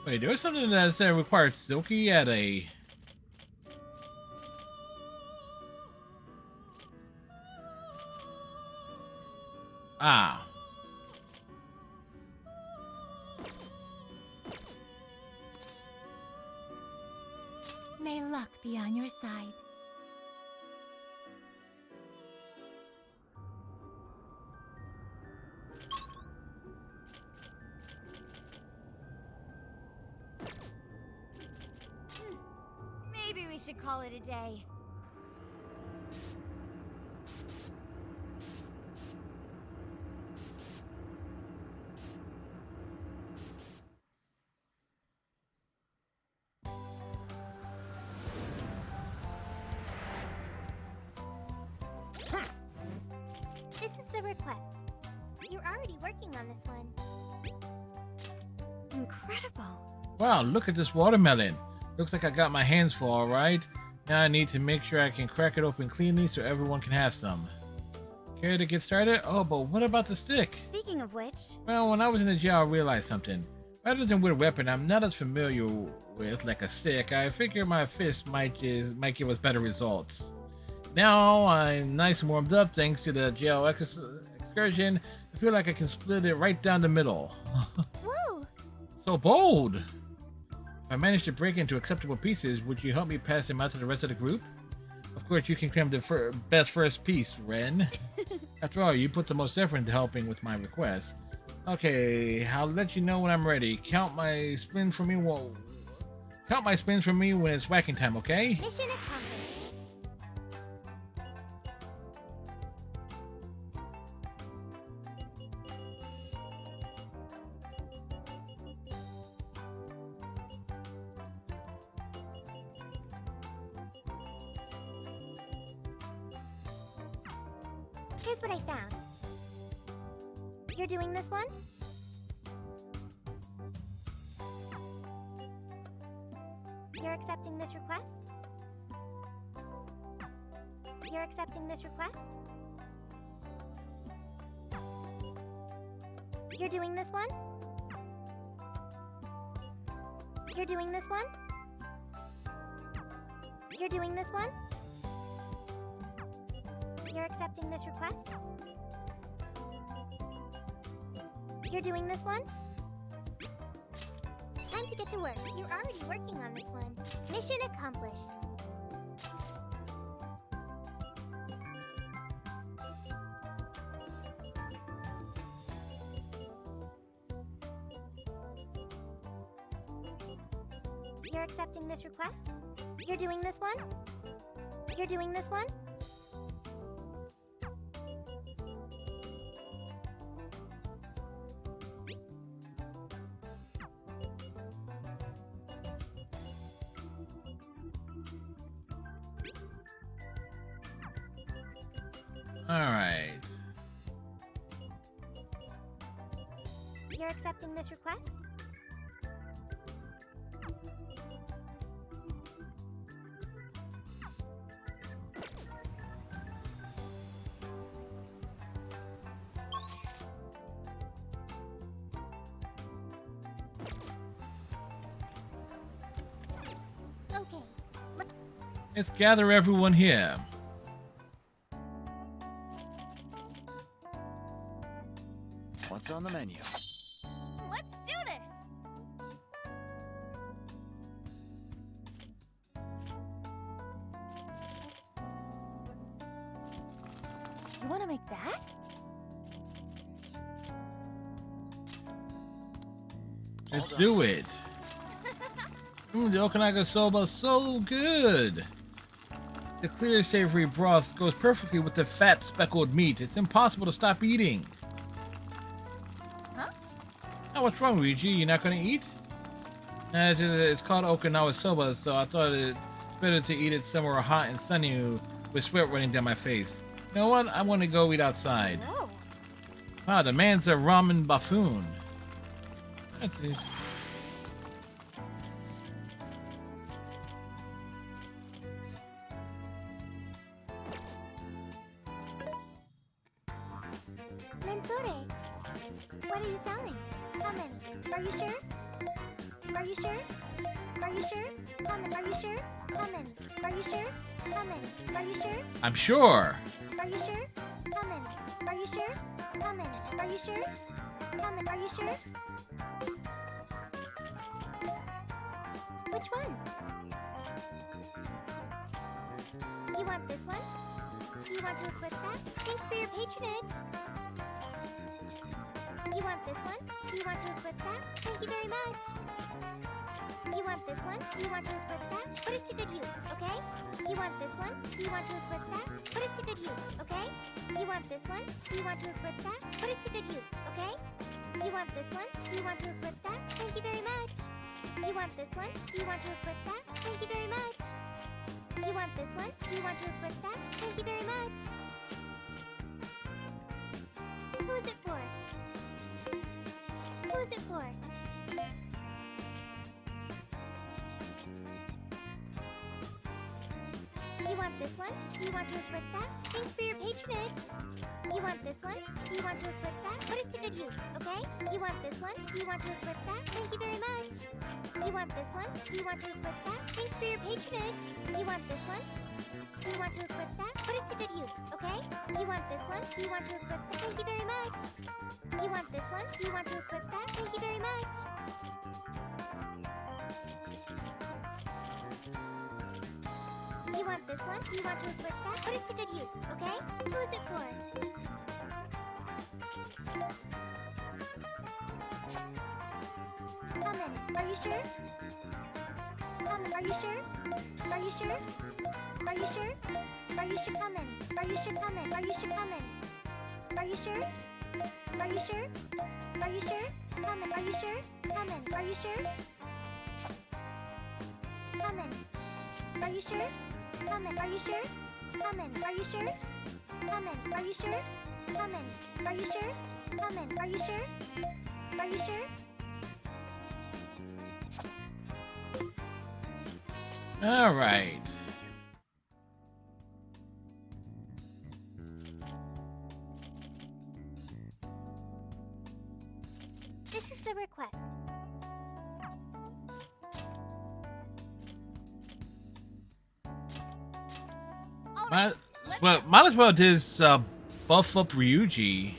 Wait, there was something that said required Silky at a... Ah. May luck be on your side. Maybe we should call it a day. This is the request. You're already working on this one. Incredible. Wow, look at this watermelon. Looks like I got my hands full, alright? Now I need to make sure I can crack it open cleanly so everyone can have some. Care to get started? Oh, but what about the stick? Speaking of which, Well, when I was in the jail, I realized something. Rather than with a weapon I'm not as familiar with, like a stick, I figure my fist might give us better results. Now I'm nice and warmed up thanks to the jail excursion. I feel like I can split it right down the middle. Whoa! So bold! If I manage to break into acceptable pieces, would you help me pass them out to the rest of the group? Of course, you can claim the best first piece, Ren. After all, you put the most effort into helping with my request. Okay, I'll let you know when I'm ready. Count my spins for me. Count my spins for me when it's whacking time, okay? Mission accomplished. Here's what I found. You're doing this one? You're accepting this request? You're accepting this request? You're doing this one? You're doing this one? You're doing this one? You're accepting this request? You're doing this one? Time to get to work. You're already working on this one. Mission accomplished. You're accepting this request? You're doing this one? You're doing this one? Alright. You're accepting this request? Okay. Let's gather everyone here. What's on the menu? Let's do this! You want to make that? Let's do it. The Okanaga soba is so good. The clear, savory broth goes perfectly with the fat, speckled meat. It's impossible to stop eating. Huh? Oh, what's wrong, Luigi? You're not going to eat? It's called Okinawa soba, so I thought it's better to eat it somewhere hot and sunny with sweat running down my face. You know what? I want to go eat outside. No. Wow, the man's a ramen buffoon. That's it. Mensore, what are you selling? How many? Are you sure? Are you sure? Are you sure? How many? Are you sure? How many? Are you sure? How many? Are you sure? I'm sure. Are you sure? How many? Are you sure? How many? Are you sure? How many? Are you sure? Which one? You want this one? You want to equip that? Thanks for your patronage. You want this one? You want to equip that? Thank you very much. You want this one? You want to equip that? Put it to good use, okay? You want this one? You want to equip that? Put it to good use, okay? You want this one? You want to equip that? Put it to good use, okay? You want this one? You want to equip that? Thank you very much. You want this one? You want to equip that? Thank you very much. You want this one? You want to equip that? Thank you very much. Who's it for? Who's it for? You want this one? You want to equip that? Thanks for your patronage. You want this one? You want to equip that? Put it to good use, okay? You want this one? You want to equip that? Thank you very much. You want this one? You want to equip that? Thanks for your patronage. You want this one? You want to equip that? Put it to good use, okay? You want this one? You want to equip that? Thank you very much. You want this one? You want to equip that? Thank you very much. You want this one? You want to equip that? Put it to good use, okay? Who's it for? How many? Are you sure? How many? Are you sure? Are you sure? Are you sure? Are you sure? How many? Are you sure? How many? Are you sure? How many? Are you sure? Are you sure? Are you sure? How many? Are you sure? How many? Are you sure? How many? Are you sure? How many? Are you sure? How many? Are you sure? How many? Are you sure? How many? Are you sure? How many? Are you sure? Are you sure? All right. This is the request. Might as well just buff up Ryuji.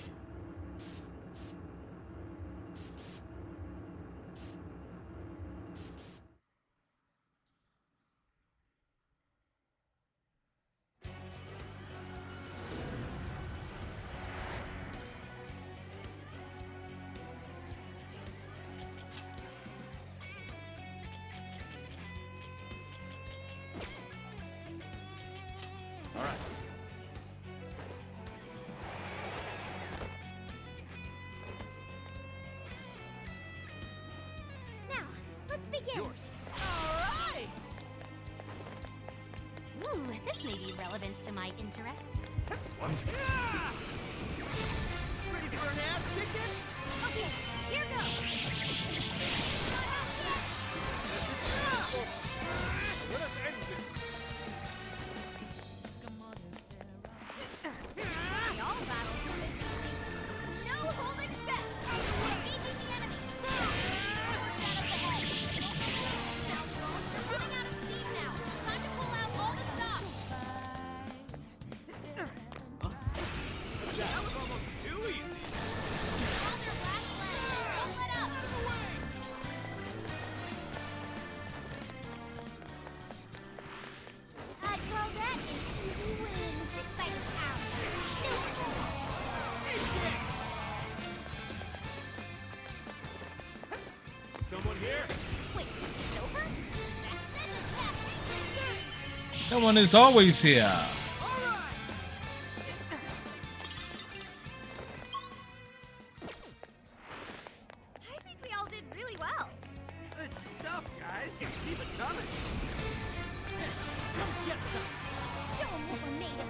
Let's begin. Yours. All right. Ooh, this may be relevant to my interests. Yeah! Ready for an ass kicking? Okay, here goes. Let us end this. All battles are this easy. No holding back. Engaging the enemy. Forge out of the head. Now, drones are running out of steam now. Time to pull out all the stops. That was almost too easy. On their last leg. Don't let up. I'd call that an easy win. This fight is ours. Someone here? Wait, it's over? That just happened. Someone is always here. I think we all did really well. Good stuff, guys. Keep it coming. Come get some. Show 'em what we're made of.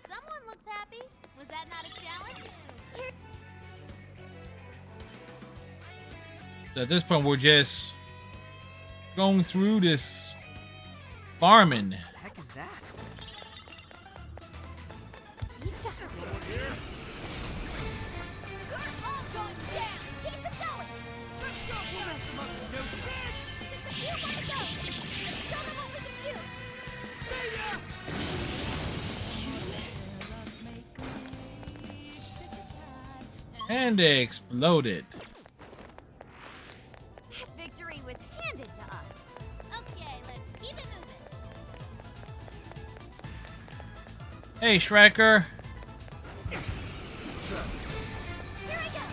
Someone looks happy. Was that not a challenge? Here. So at this point, we're just going through this farming. What the heck is that? We got this. You're all going down. Keep it going. Let's go. We'll mess them up with no shit. Just a few more to go. Let's show them what we can do. And they exploded. Victory was handed to us. Okay, let's keep it moving. Hey, Striker. Here I go.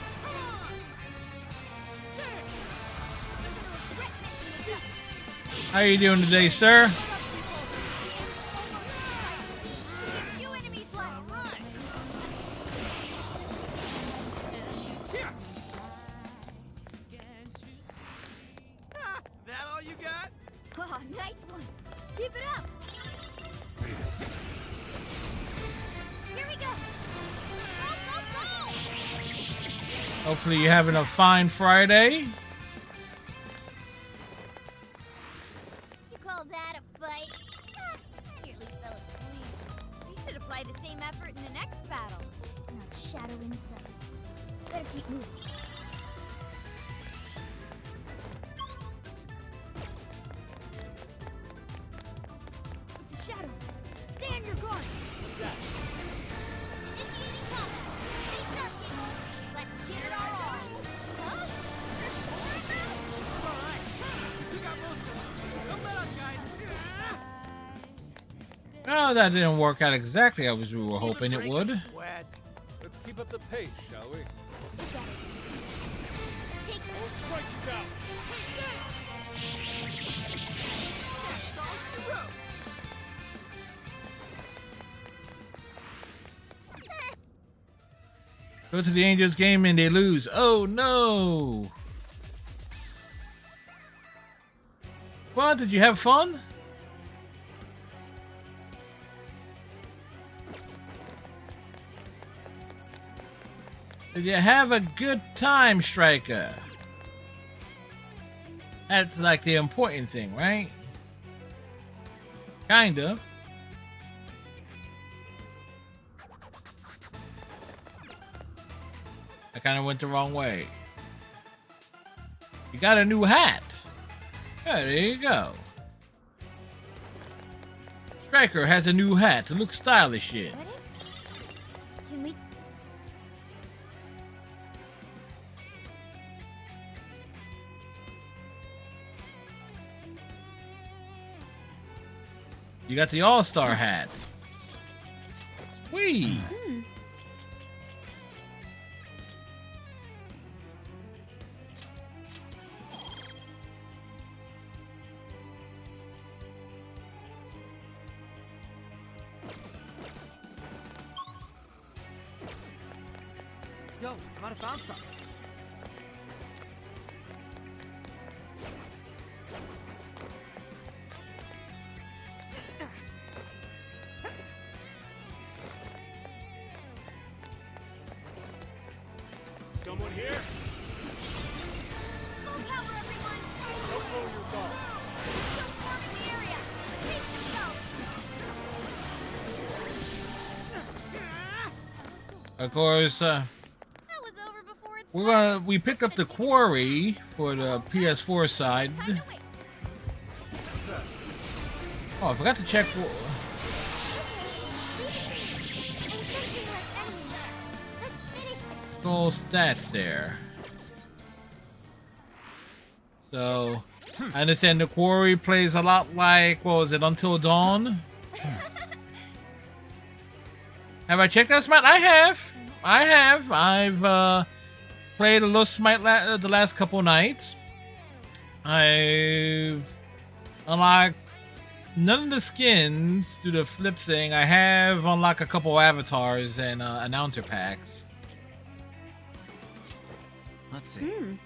Regret messing this up. How you doing today, sir? Few enemies left. That all you got? Oh, nice one. Keep it up. Here we go. Go, go, go. Hopefully you're having a fine Friday. You call that a fight? Ah, I nearly fell asleep. We should apply the same effort in the next battle. Not a shadow in sight. Better keep moving. It's a shadow. Stay on your guard. What's that? Initiating combat. Stay sharp, people. Let's get it all on. Huh? All right. You took out most of them. Don't let up, guys. Oh, that didn't work out exactly as we were hoping it would. Sweat. Let's keep up the pace, shall we? Take We'll strike you down. That's all she wrote. Go to the Angels game and they lose. Oh no! What? Did you have fun? Did you have a good time, Striker? That's like the important thing, right? Kind of. I kind of went the wrong way. You got a new hat. Yeah, there you go. Striker has a new hat to look stylish here. What is this? Can we... You got the All-Star hat. Sweet. Yo, I might have found something. Someone here? Full power, everyone! Don't blow your guard. Still swarming the area! Brace yourselves! Of course, That was over before it we picked up the quarry for the PS4 side. Time to waste. Oh, I forgot to check I'm sensing less enemies. Let's finish this. full stats there. So, I understand the quarry plays a lot like, what was it, Until Dawn? Have I checked out Smite? I have. I've played a little Smite the last couple nights. I've unlocked none of the skins through the flip thing. I have unlocked a couple avatars and announcer packs. Let's see.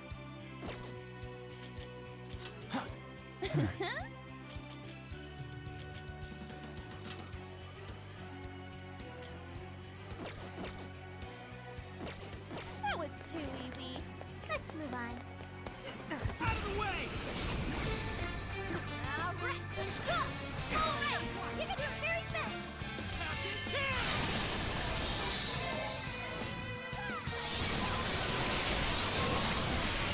That was too easy. Let's move on. Out of the way! All right, let's go! All right, give it your very best! Captain Kill!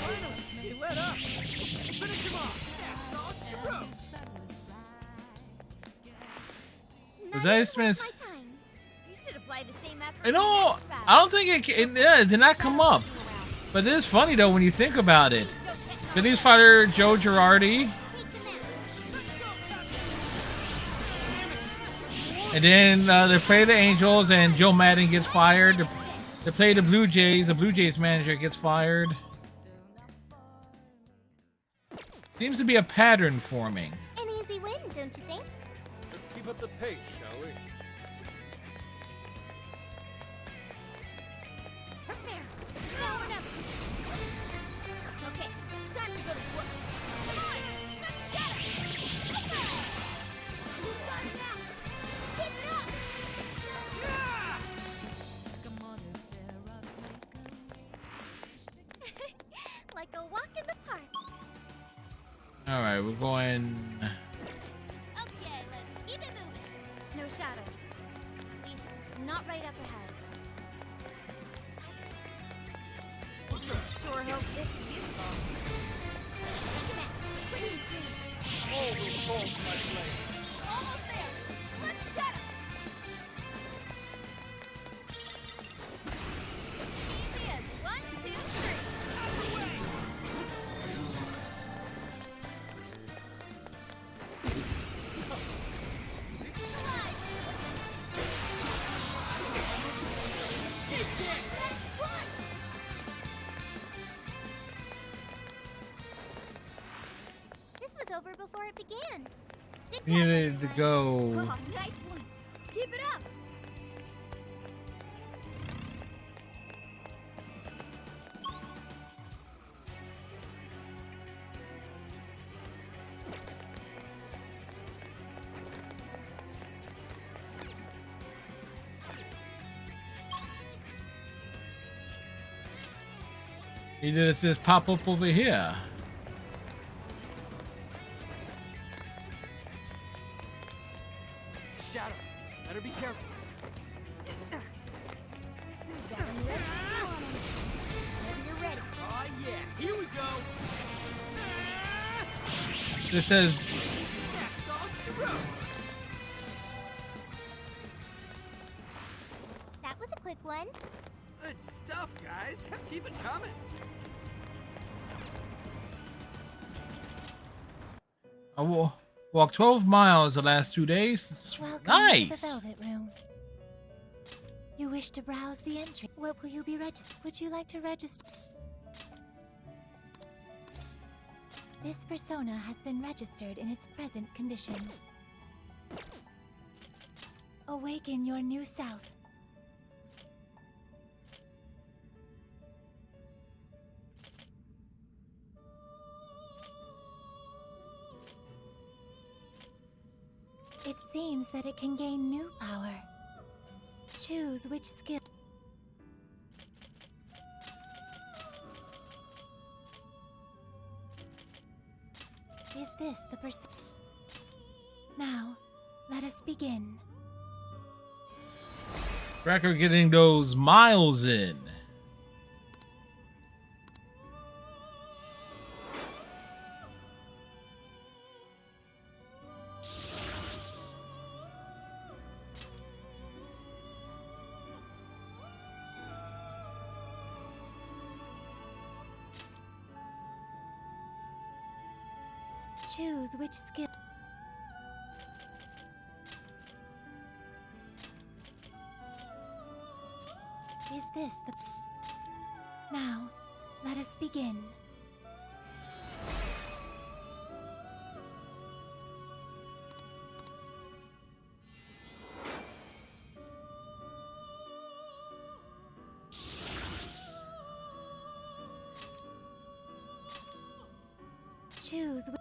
Finally, he let up. Finish him off. That's all she wrote. Was that Smith? My time. You should apply the same effort. You in the know, next battle. I don't think it did not come up. But it is funny though when you think about it. Denise fighter Joe Girardi, and then they play the Angels, and Joe Madden gets fired. They play the Blue Jays. The Blue Jays manager gets fired. Seems to be a pattern forming. An easy win, don't you think? Let's keep up the pace, shall we? There. Now we're done. Okay, time to go to work. Come on, let's get it. Who's got it now? Keep it up. Like a walk in the park. All right, we're going. Okay, let's keep it moving. No shadows. At least, not right up ahead. Sure hope this is useful. Think of it. Pretty green. Always fall to my blade. Almost there. Let's get him. Easy as 1, 2, 3. Alive. Run. This was over before it began. Good We job, needed to go. Oh, nice one. Keep it up. He did just pop up over here. It's a shadow. Better be careful. Whenever you're ready. Oh yeah, here we go. This says That's all she wrote. That was a quick one. Good stuff, guys. Keep it coming. I walked 12 miles the last 2 days. Welcome to the Nice. Velvet Room. You wish to browse the entry. What will you be registered? Would you like to register? This persona has been registered in its present condition. Awaken your new self. It seems that it can gain new power. Choose which skill. this the person? Now, let us begin. Cracker getting those miles in. Choose which skill. Is this the... Now, let us begin. Choose which...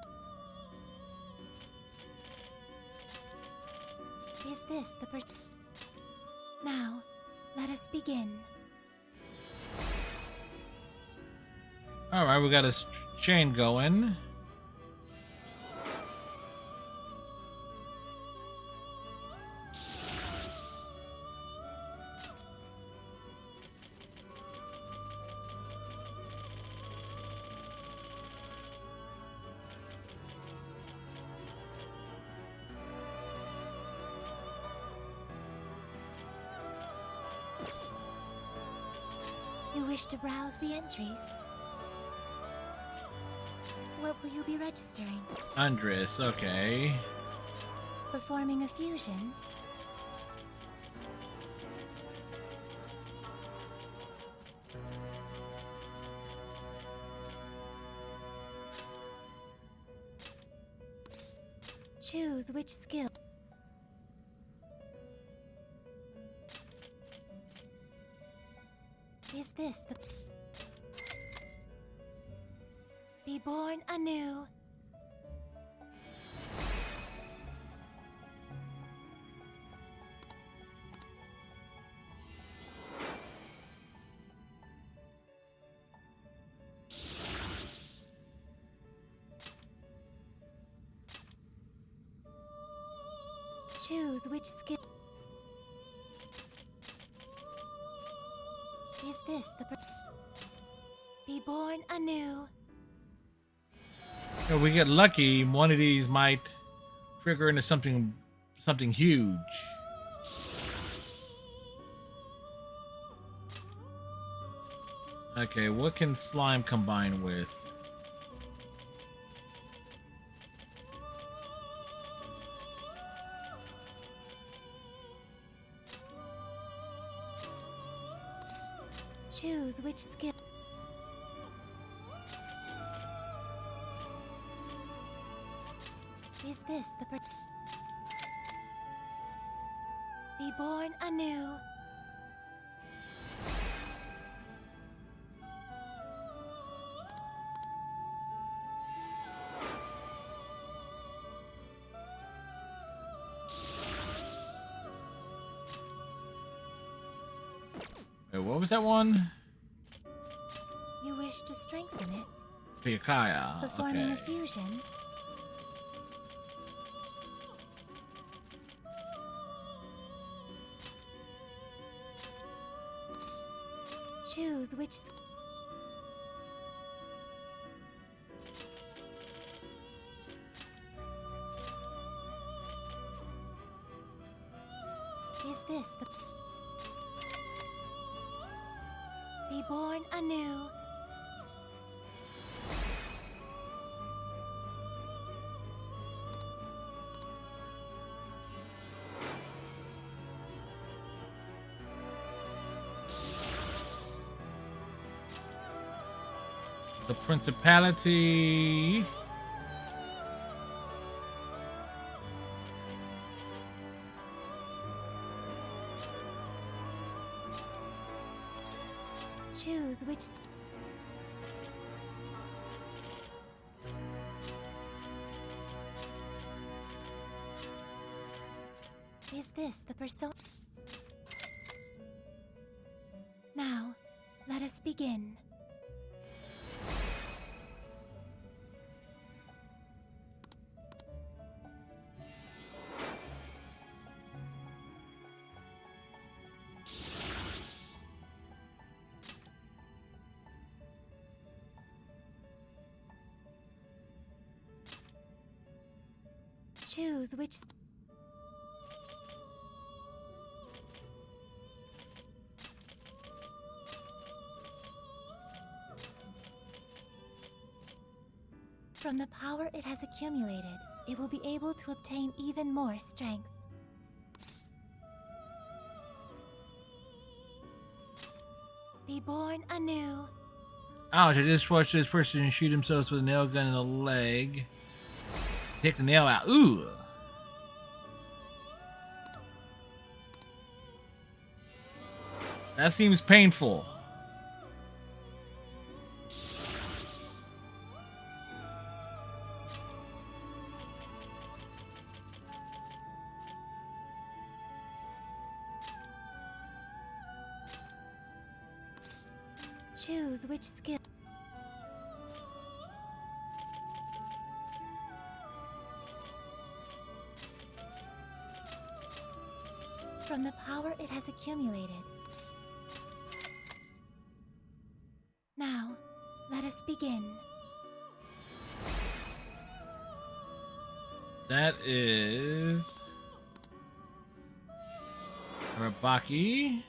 Is this the Now, let us begin. All right, we got a chain going. You wish to browse the entries? What will you be registering? Andres, okay. Performing a fusion? Choose which skill. Is this the... Be born anew. Choose which skill. Is this the... Be born anew. If we get lucky, one of these might trigger into something huge. Okay, what can slime combine with? Choose which skill. Is this the... Be born anew. Wait, what was that one? You wish to strengthen it? Piyakaya. Performing Okay. a fusion? Choose which... Is this the... Be born anew. The principality. Choose which... Is this the persona? Now, let us begin. Choose which. From the power it has accumulated, it will be able to obtain even more strength. Be born anew. Ouch, I just watched this person shoot himself with a nail gun in the leg. Take the nail out. Ooh. That seems painful. Choose which skill. From the power it has accumulated. Now, let us begin. That is Rabaki.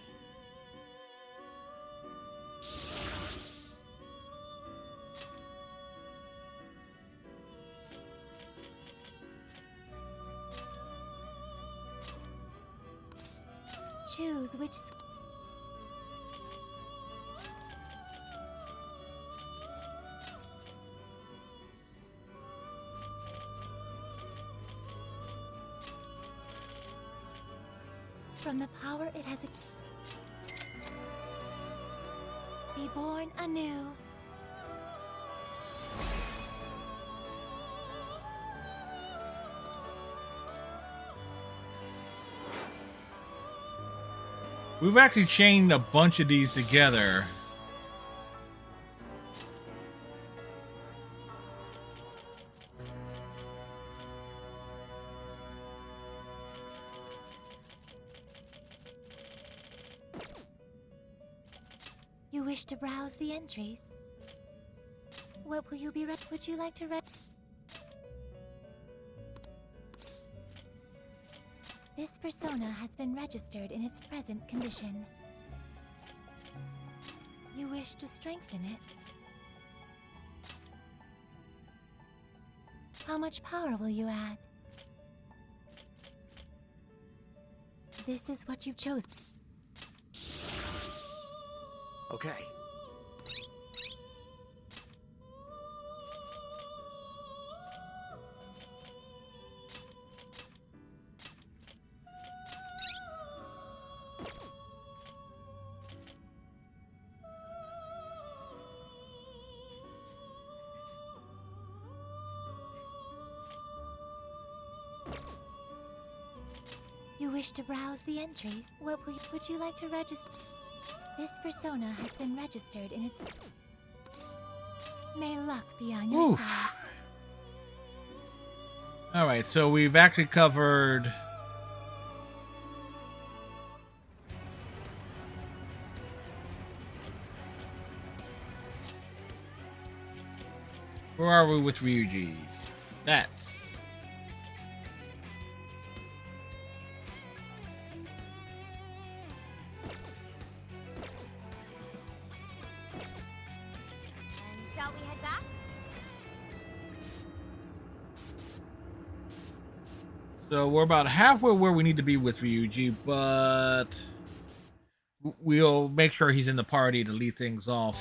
Choose which. From the power it has. Be born anew. We've actually chained a bunch of these together. You wish to browse the entries? What will you be read? Would you like to read? This persona has been registered in its present condition. You wish to strengthen it? How much power will you add? This is what you've chosen. Okay. You wish to browse the entries? What will would you like to register? This persona has been registered in its. May luck be on your Oof. side. Alright, so we've actually covered where are we with Ryuji? That's And shall we head back? so we're about halfway where we need to be with Ryuji, but we'll make sure he's in the party to lead things off.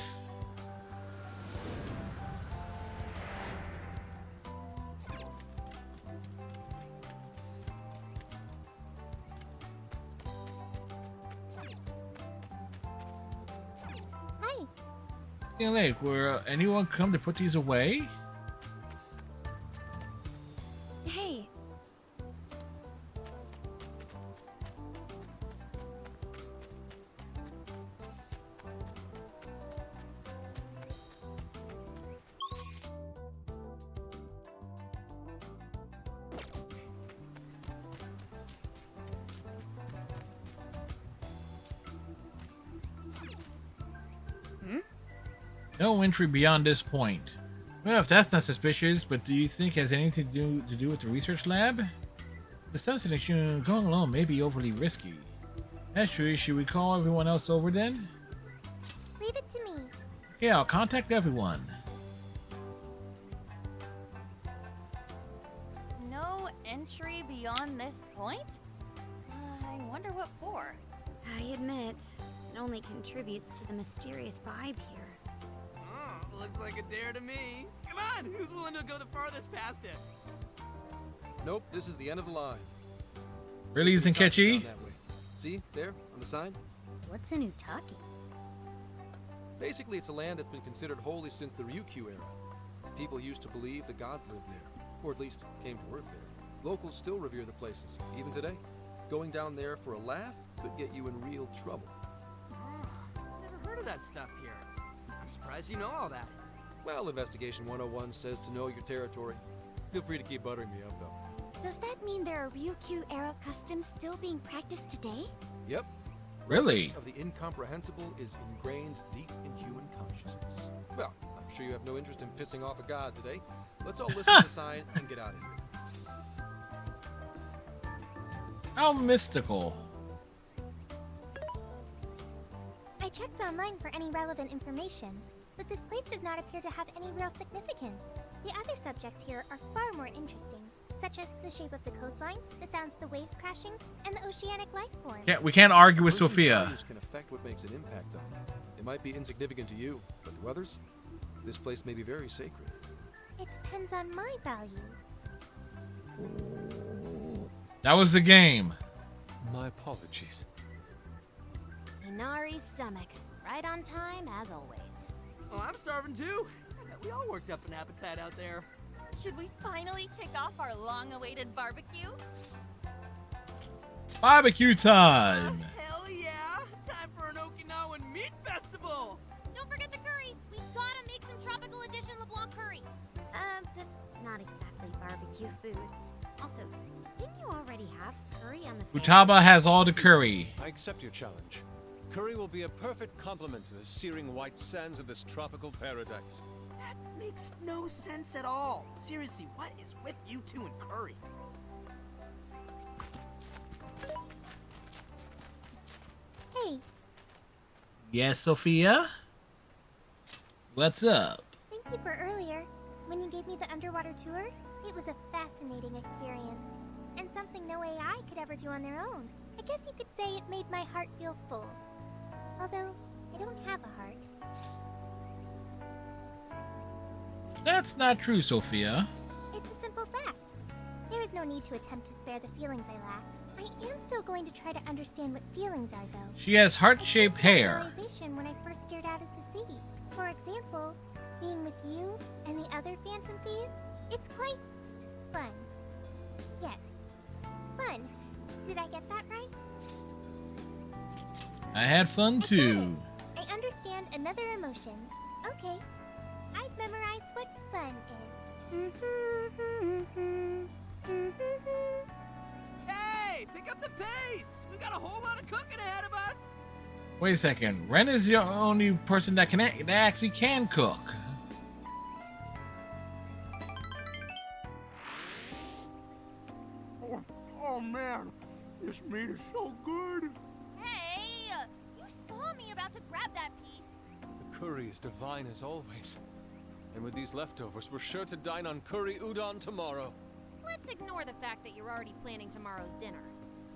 Hi. Hey, Lake, will anyone come to put these away? Hey, No entry beyond this point. Well, if that's not suspicious, but do you think it has anything to do with the research lab? The sensation going alone may be overly risky. Actually, should we call everyone else over then? Leave it to me. Yeah, I'll contact everyone. No entry beyond this point? I wonder what for. I admit, it only contributes to the mysterious vibe here. Oh, looks like a dare to me. Come on, who's willing to go the farthest past it? Nope, this is the end of the line. Really isn't catchy? Down that way. See, there, on the sign? What's an Utaki? Basically, it's a land that's been considered holy since the Ryukyu era. People used to believe the gods lived there, or at least came to Earth there. Locals still revere the places, even today. Going down there for a laugh could get you in real trouble. Never heard of that stuff here. I'm surprised you know all that. Well, Investigation 101 says to know your territory. Feel free to keep buttering me up, though. Does that mean there are Ryukyu-era customs still being practiced today? Yep. Really? Reference of the incomprehensible is ingrained deep in human consciousness. Well, I'm sure you have no interest in pissing off a god today. Let's all listen to the sign and get out of here. How mystical. I checked online for any relevant information, but this place does not appear to have any real significance. The other subjects here are far more interesting, such as the shape of the coastline, the sounds of the waves crashing, and the oceanic life form. Yeah, we can't argue with Person's Sophia. values can affect what makes an impact on them. It might be insignificant to you, but to others, this place may be very sacred. It depends on my values. That was the game. My apologies. Inari's stomach, right on time as always. Well, I'm starving too. I bet we all worked up an appetite out there. Should we finally kick off our long-awaited barbecue? Barbecue time. Hell yeah! Time for an Okinawan meat festival! Don't forget the curry. We gotta make some tropical edition LeBlanc curry. That's not exactly barbecue food. Also, didn't you already have curry on the Futaba has all the curry. I accept your challenge. Curry will be a perfect complement to the searing white sands of this tropical paradise. That makes no sense at all. Seriously, what is with you two and curry? Hey, Yes, Sophia? What's up? thank you for earlier. When you gave me the underwater tour, it was a fascinating experience, and something no AI could ever do on their own. I guess you could say it made my heart feel full. Although, I don't have a heart. That's not true, Sophia. It's a simple fact. There is no need to attempt to spare the feelings I lack. I am still going to try to understand what feelings are, though. She has I heart-shaped came to that hair. realization when I first stared out at the sea. For example, being with you and the other Phantom Thieves, it's quite fun. Yes, fun. Did I get that right? I had fun too. I understand another emotion. Okay, I've memorized what fun is. Hey, pick up the pace! We got a whole lot of cooking ahead of us! Wait a second. Ren is the only person that actually can cook. Oh man, this meat is so good! Hey! You saw me about to grab that piece. The curry is divine as always. And with these leftovers, we're sure to dine on curry udon tomorrow. Let's ignore the fact that you're already planning tomorrow's dinner.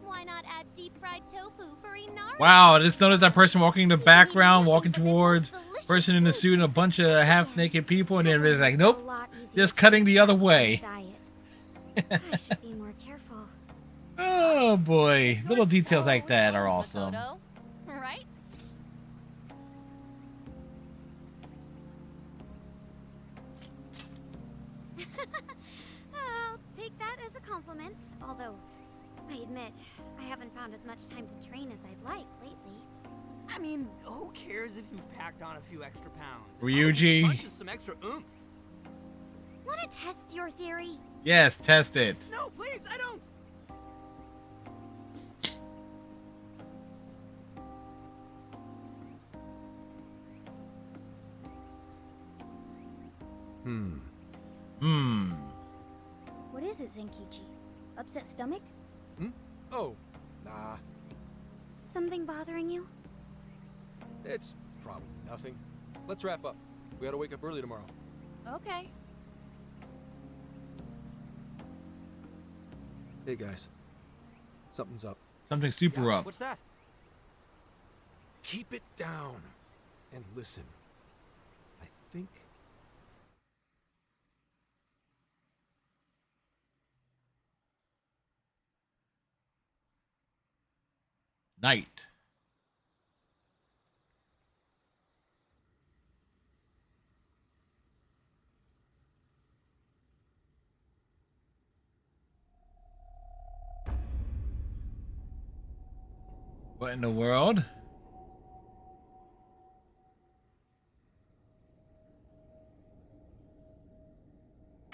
Why not add deep-fried tofu for Inari? Wow, I just noticed that person walking in the background, walking towards person in the suit and a bunch of half-naked people, and then it's like, nope, just cutting the other way. I should be more careful. Oh boy, little You're details so like that are talented, awesome. Makoto. Right? I'll take that as a compliment. Although, I admit, I haven't found as much time to train as I'd like lately. I mean, who cares if you've packed on a few extra pounds? Ryuji. Punch is some extra oomph. Want to test your theory? Yes, test it. No, please, I don't! Hmm. What is it, Zenkichi? Upset stomach? Oh, nah. Something bothering you? It's probably nothing. Let's wrap up. We gotta wake up early tomorrow. Okay. Hey guys. Something's up. Something super up. What's that? Keep it down. And listen. I think... Night. What in the world?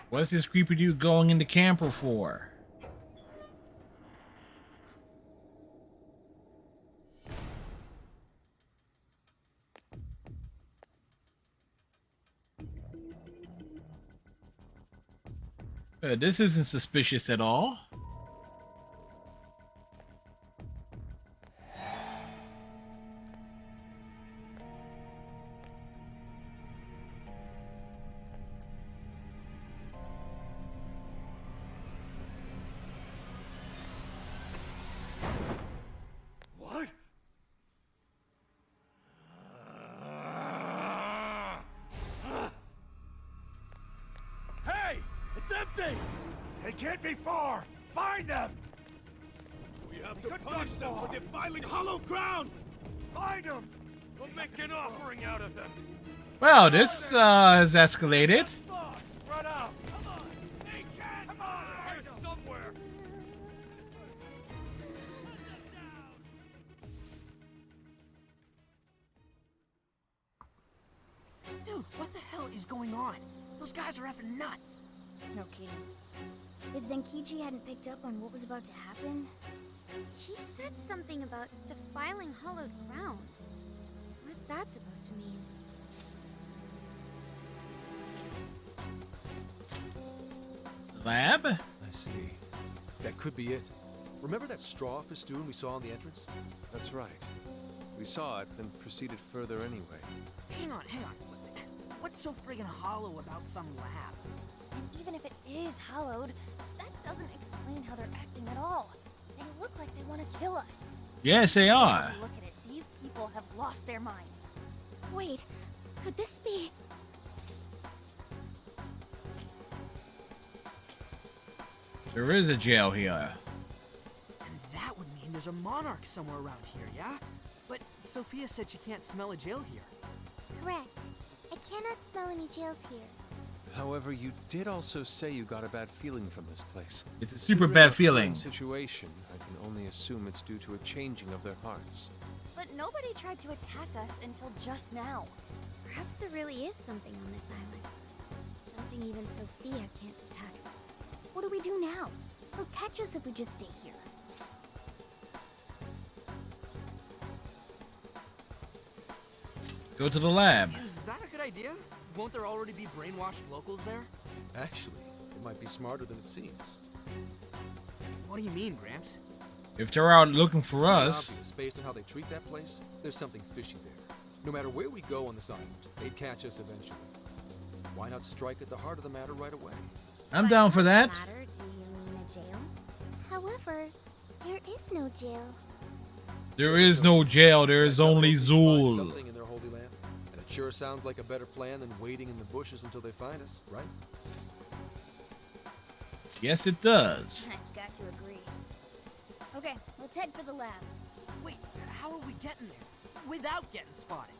What's this creepy dude going in the camper for? This isn't suspicious at all. What? Hey! It's empty! They can't be far! Find them! We have to punish them for defiling hollow ground! Find them! We'll make an offering out of them. Well, this has escalated. Spread out! Come on! They can't! Come on! Here somewhere. Dude, what the hell is going on? Those guys are effing nuts. No kidding. If Zenkiji hadn't picked up on what was about to happen, He said something about defiling hollowed ground. What's that supposed to mean? Lab? I see. That could be it. Remember that straw festoon we saw on the entrance? That's right. We saw it, then proceeded further anyway. Hang on. What's so friggin' hollow about some lab? and even if it is hallowed, that doesn't explain how they're acting at all. They look like they want to kill us. Yes, they are. Look at it. These people have lost their minds. Wait, could this be... There is a jail here. And that would mean there's a monarch somewhere around here, yeah? But Sophia said she can't smell a jail here. Correct. I cannot smell any jails here. However, you did also say you got a bad feeling from this place. It's a super Considering bad our current feeling. Situation, I can only assume it's due to a changing of their hearts. But nobody tried to attack us until just now. Perhaps there really is something on this island. Something even Sophia can't detect. What do we do now? They'll catch us if we just stay here. Go to the lab. Is that a good idea? Won't there already be brainwashed locals there? Actually, it might be smarter than it seems. What do you mean, Gramps? If they're out looking for us, Obvious, based on how they treat that place, there's something fishy there. No matter where we go on this island, they'd catch us eventually. Why not strike at the heart of the matter right away? I'm down for that. Matter, do you mean a jail? However, there is no jail. There is no jail, there is only Find Zool. something in their holy land, and it sure sounds like a better plan than waiting in the bushes until they find us, right? Yes, it does. I've got to agree. Okay, let's head for the lab. Wait, how are we getting there? Without getting spotted?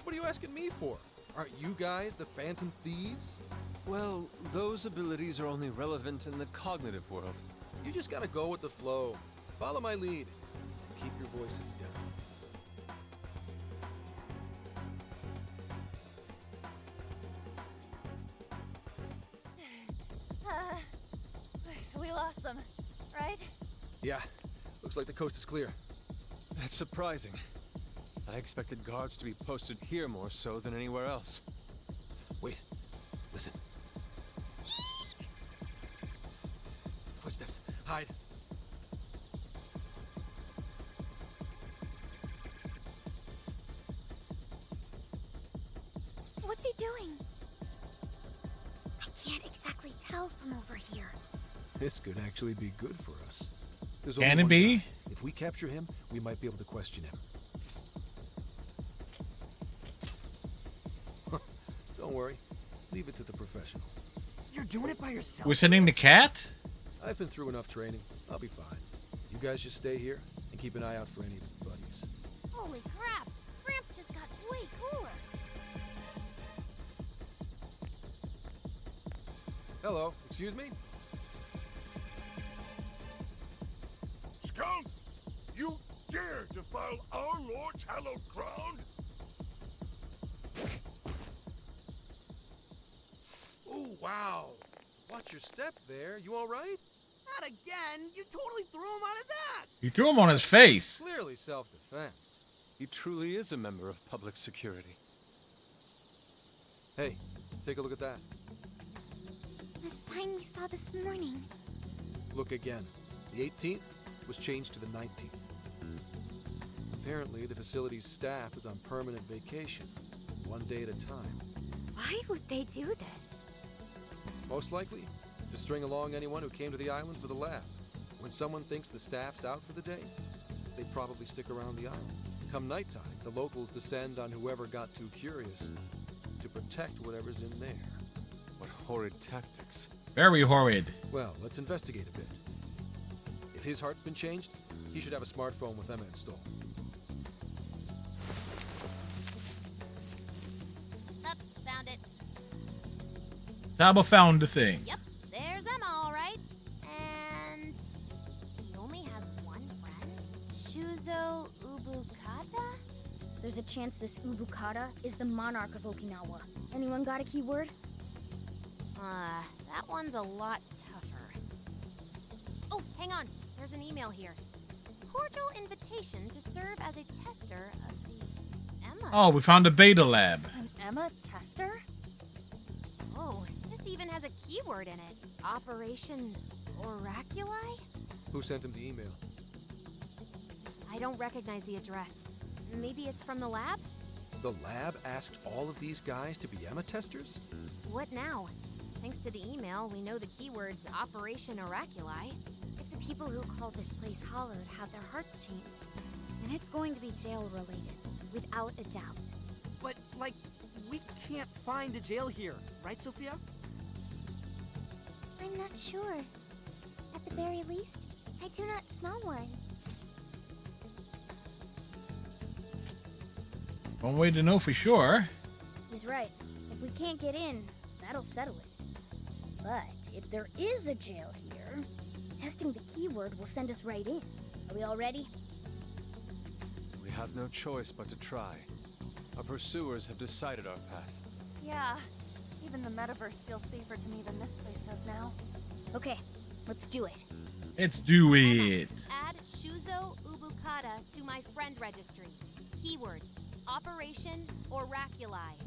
What are you asking me for? Aren't you guys the Phantom Thieves? Well, those abilities are only relevant in the cognitive world. You just gotta go with the flow. Follow my lead. And keep your voices down. We lost them, right? Yeah, looks like the coast is clear. That's surprising. I expected guards to be posted here more so than anywhere else. Wait, listen. Footsteps. Hide. What's he doing? I can't exactly tell from over here. This could actually be good for us. There's Can only it one be? guy. If we capture him, we might be able to question him. Don't worry. Leave it to the professional. You're doing it by yourself? We're sending the cat? I've been through enough training. I'll be fine. You guys just stay here and keep an eye out for any of his buddies. Holy crap! Gramps just got way cooler. Hello, excuse me? Scout! You dare defile our Lord's hallowed ground? Oh, wow. Watch your step there. You all right? Not again! You totally threw him on his ass! He threw him on his face. Clearly self-defense. He truly is a member of public security. Hey, take a look at that. The sign we saw this morning. Look again. The 18th was changed to the 19th. Apparently, the facility's staff is on permanent vacation, one day at a time. Why would they do this? Most likely, to string along anyone who came to the island for the lab. When someone thinks the staff's out for the day, they probably stick around the island. Come nighttime, the locals descend on whoever got too curious to protect whatever's in there. What horrid tactics. Very horrid. Well, let's investigate a bit. If his heart's been changed, he should have a smartphone with Emma installed. Up, found it. Taba found the thing. Yep, there's Emma, all right. And he only has one friend? Shuzo Ubukata? There's a chance this Ubukata is the monarch of Okinawa. Anyone got a keyword? That one's a lot tougher. Oh, hang on. There's an email here. Cordial invitation to serve as a tester of the Emma. Oh, we found a beta lab. An Emma tester? Oh, this even has a keyword in it. Operation Oraculi? Who sent him the email? I don't recognize the address. Maybe it's from the lab? The lab asked all of these guys to be Emma testers? What now? Thanks to the email, we know the keyword's Operation Oraculi. If the people who called this place Hollowed had their hearts changed, then it's going to be jail-related, without a doubt. But, like, we can't find a jail here, right, Sophia? I'm not sure. At the very least, I do not smell one. One way to know for sure. He's right. If we can't get in, that'll settle it. But if there is a jail here, testing the keyword will send us right in. Are we all ready? We have no choice but to try. Our pursuers have decided our path. Yeah, even the metaverse feels safer to me than this place does now. Okay, let's do it. Let's do it. Add Shuzo Ubukata to my friend registry. Keyword, Operation Oraculi.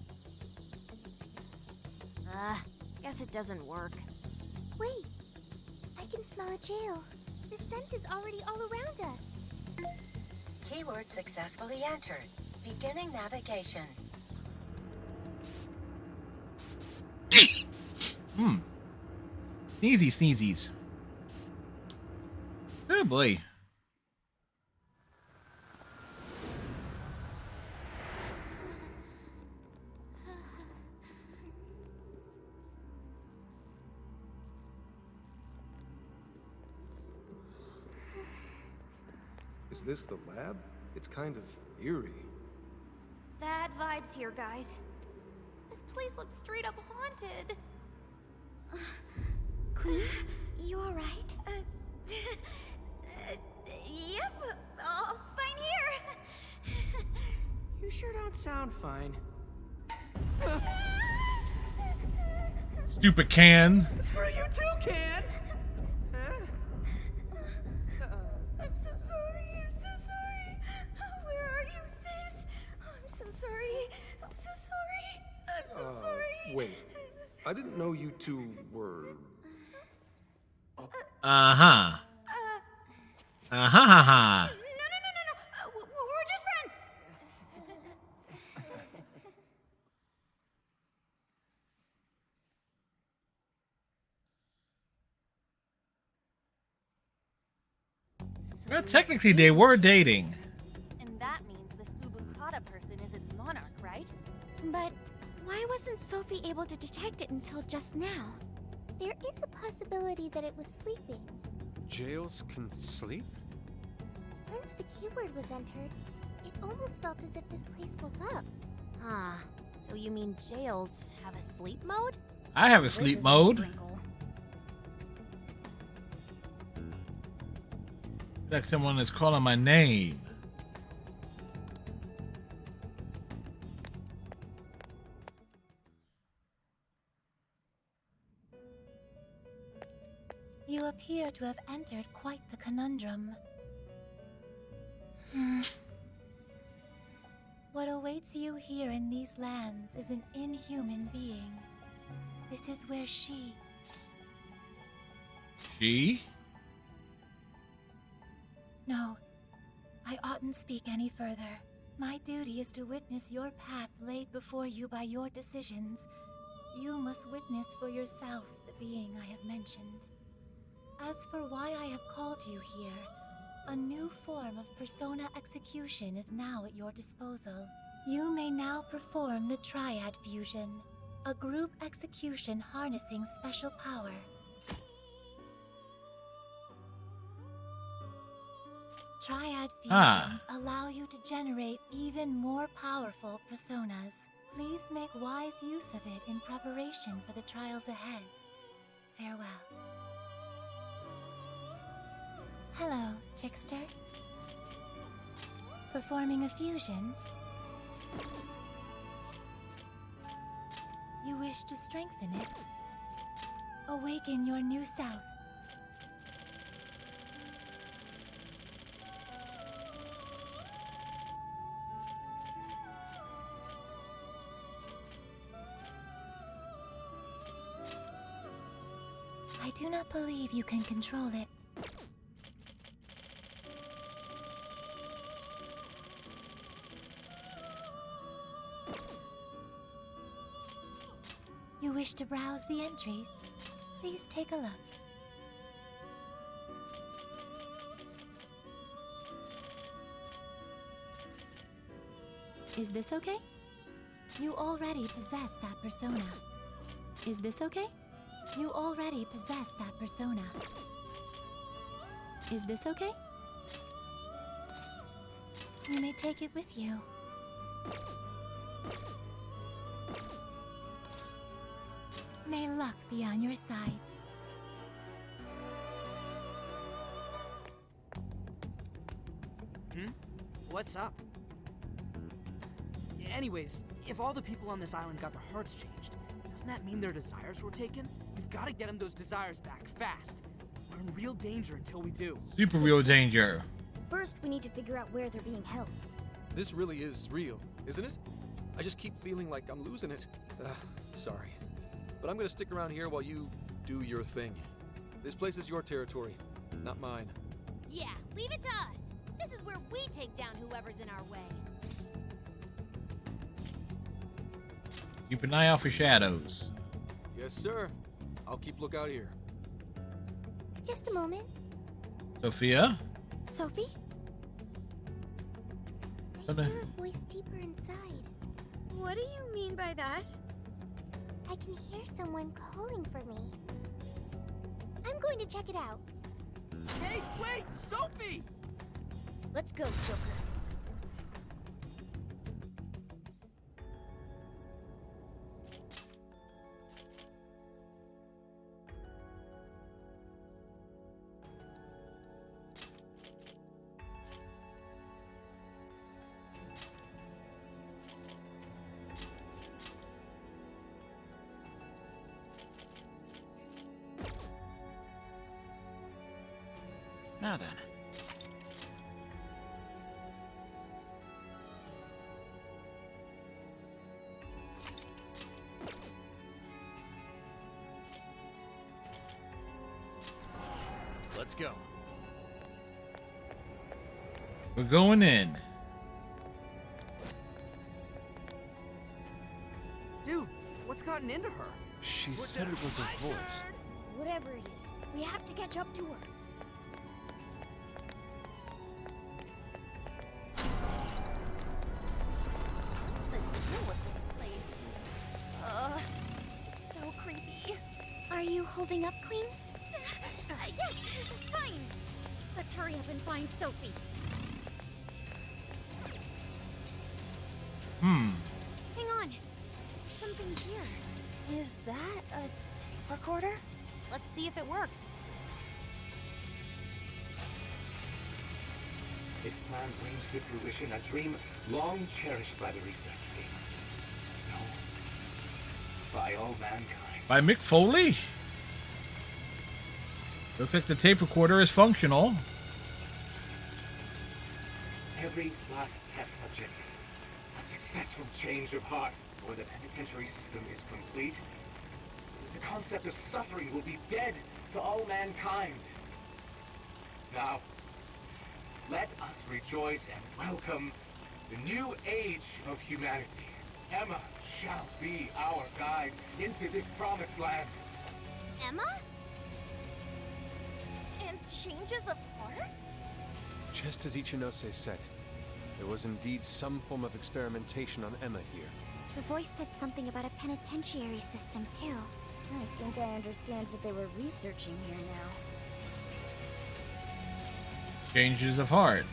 Guess it doesn't work. Wait! I can smell a jail. The scent is already all around us. Keyword successfully entered. Beginning navigation. Sneezy sneezies. Oh boy. Is this the lab? It's kind of eerie. Bad vibes here, guys. This place looks straight up haunted. Queen, you alright? Yep, all fine here. You sure don't sound fine. Stupid can. Screw you too, Can! Huh? I'm so sorry, I'm so sorry. Where are you, sis? I'm so sorry. I'm so sorry. I'm so sorry. Wait. I didn't know you two were... Uh-huh. Uh-huh. No. We're just friends. Well, technically, they were dating. And that means this Ubukata person is its monarch, right? But why wasn't Sophie able to detect it until just now? There is a possibility that it was sleeping. Jails can sleep? Once the keyword was entered, it almost felt as if this place woke up. Huh. So you mean jails have a sleep mode? I have a This sleep is mode. wrinkle. Like someone is calling my name. You appear to have entered quite the conundrum. What awaits you here in these lands is an inhuman being. This is where she... She? No, I oughtn't speak any further. My duty is to witness your path laid before you by your decisions. You must witness for yourself the being I have mentioned. As for why I have called you here, a new form of persona execution is now at your disposal. You may now perform the Triad Fusion, a group execution harnessing special power. Triad Fusions allow you to generate even more powerful personas. Please make wise use of it in preparation for the trials ahead. Farewell. Hello, Trickster. Performing a fusion? You wish to strengthen it? Awaken your new self. I do not believe you can control it. You wish to browse the entries? Please take a look. Is this okay? You already possess that persona. Is this okay? You already possess that persona. Is this okay? You may take it with you. May luck be on your side. What's up? Anyways, if all the people on this island got their hearts changed, doesn't that mean their desires were taken? We've got to get them those desires back, fast. We're in real danger until we do. Super real danger. First, we need to figure out where they're being held. This really is real, isn't it? I just keep feeling like I'm losing it. Sorry. But I'm gonna stick around here while you do your thing. This place is your territory, not mine. Yeah, leave it to us. This is where we take down whoever's in our way. Keep an eye out for shadows. Yes, sir. I'll keep lookout here. Just a moment. Sophia? Sophie? I Hello. hear a voice deeper inside. What do you mean by that? I can hear someone calling for me. I'm going to check it out. Hey, wait! Sophie! Let's go, Joker. Now then. Let's go. We're going in. Dude, what's gotten into her? She said it was a voice. Whatever it is, we have to catch up to her. holding up, Queen? Yes, fine. Let's hurry up and find Sophie. Hmm. Hang on. There's something here. Is that a tape recorder? Let's see if it works. This plan brings to fruition a dream long cherished by the research team. No, by all mankind. By Mick Foley? Looks like the tape recorder is functional. Every last test subject, a successful change of heart, or the penitentiary system is complete. The concept of suffering will be dead to all mankind. Now, let us rejoice and welcome the new age of humanity. Emma shall be our guide into this promised land. Emma? And changes of heart? Just as Ichinose said, there was indeed some form of experimentation on Emma here. The voice said something about a penitentiary system, too. I think I understand what they were researching here now. Changes of hearts.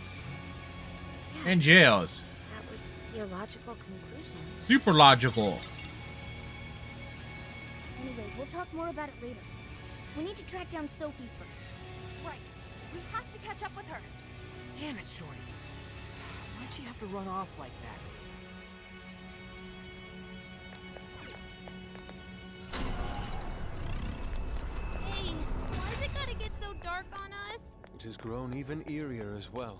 Yes. And jails. That would be a logical conclusion. Super logical. Anyway, we'll talk more about it later. We need to track down Sophie first. Right. We have to catch up with her. Damn it, Shorty. Why'd she have to run off like that? Hey, why's it gotta get so dark on us? It has grown even eerier as well.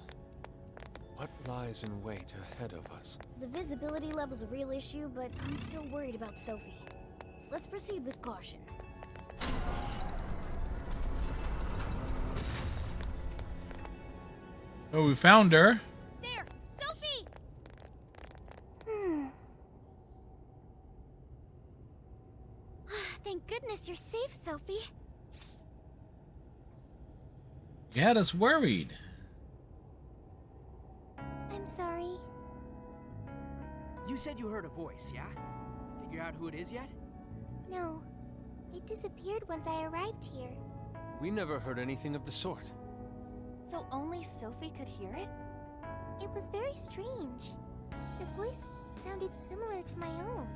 What lies in wait ahead of us? The visibility level's a real issue, but I'm still worried about Sophie. Let's proceed with caution. Oh, we found her. There! Sophie! Thank goodness you're safe, Sophie. You had us worried. I'm sorry. You said you heard a voice, yeah? Figure out who it is yet? No. It disappeared once I arrived here. We never heard anything of the sort. So only Sophie could hear it? It was very strange. The voice sounded similar to my own,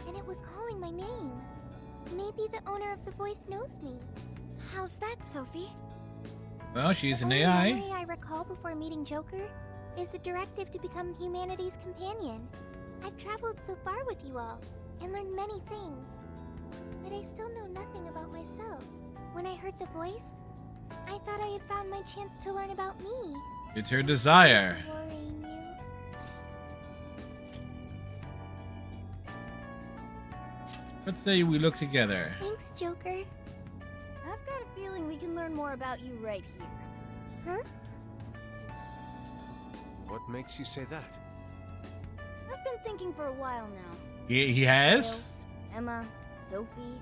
and it was calling my name. Maybe the owner of the voice knows me. How's that, Sophie? Well, she's an The only AI. memory I recall before meeting Joker is the directive to become humanity's companion. I've traveled so far with you all, and learned many things. But I still know nothing about myself. When I heard the voice, I thought I had found my chance to learn about me. It's her desire. Worrying you. Let's say we look together. Thanks, Joker. I've got a feeling we can learn more about you right here. Huh? What makes you say that? I've been thinking for a while now. He has? Tails, Emma, Sophie.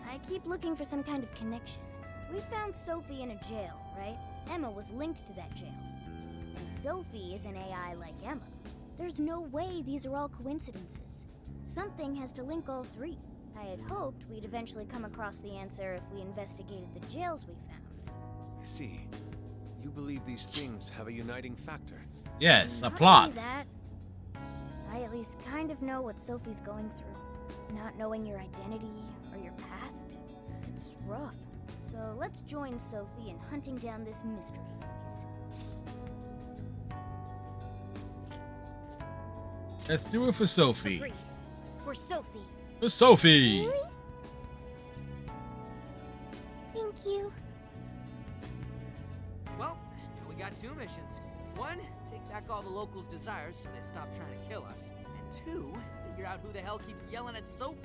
I keep looking for some kind of connection. We found Sophie in a jail, right? Emma was linked to that jail. And Sophie is an AI like Emma. There's no way these are all coincidences. Something has to link all three. I had hoped we'd eventually come across the answer if we investigated the jails we found. I see. You believe these things have a uniting factor. Yes, a Not plot. only that, I at least kind of know what Sophie's going through. Not knowing your identity or your past, it's rough. So let's join Sophie in hunting down this mystery voice. Let's do it for Sophie. Agreed. For Sophie. For Sophie. Really? Thank you. Well, now we got two missions. One, take back all the locals' desires so they stop trying to kill us. And two, figure out who the hell keeps yelling at Sophie.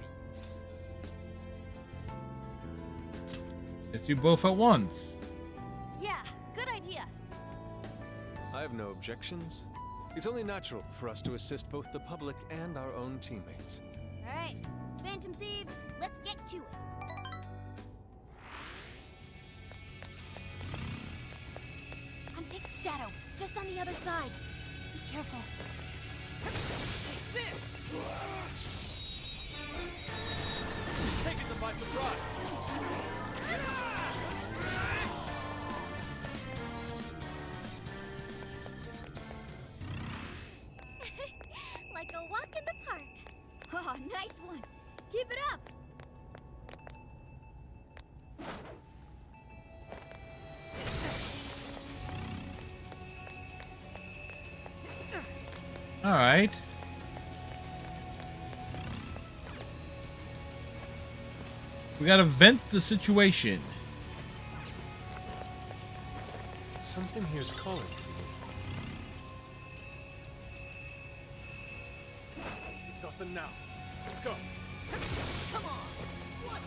Let's do both at once. Yeah, good idea. I have no objections. It's only natural for us to assist both the public and our own teammates. Alright, Phantom Thieves, let's get to it. I'm Big Shadow, just on the other side. Be careful. Taking them by surprise. Nice one. Keep it up. All right. We gotta vent the situation. Something here's calling to me. We've got them now. Let's go. Come on. One.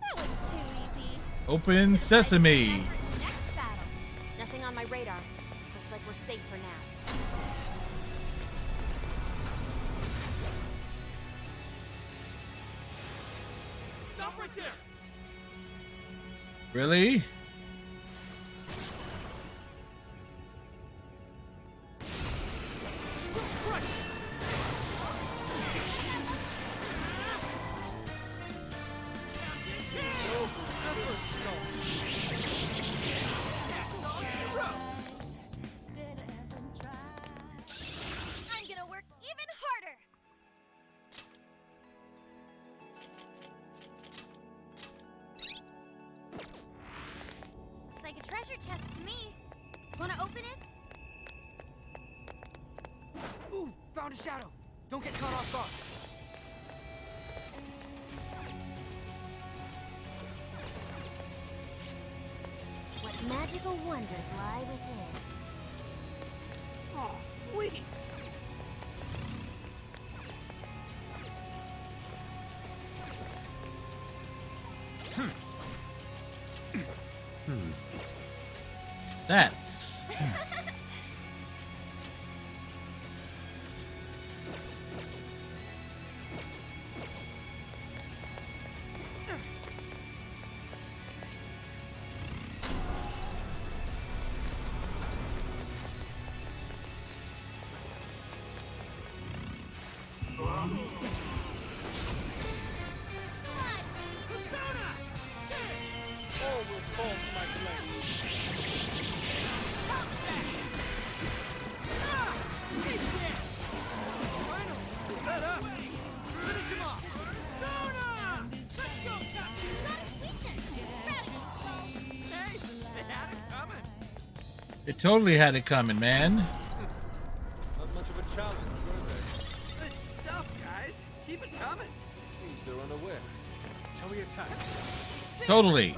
That was too easy. Open sesame. Next battle. Nothing on my radar. Looks like we're safe for now. Stop right there. Really? I'm gonna work even harder. Looks like a treasure chest to me. Wanna open it? Ooh, found a shadow. Don't get caught off guard. What magical wonders lie within? Oh, sweet. That's. All will fall to my blade. It totally had it coming, man. Not much of a challenge, were they? Good stuff, guys. Keep it coming. Seems they're unaware. Shall we attack? Totally.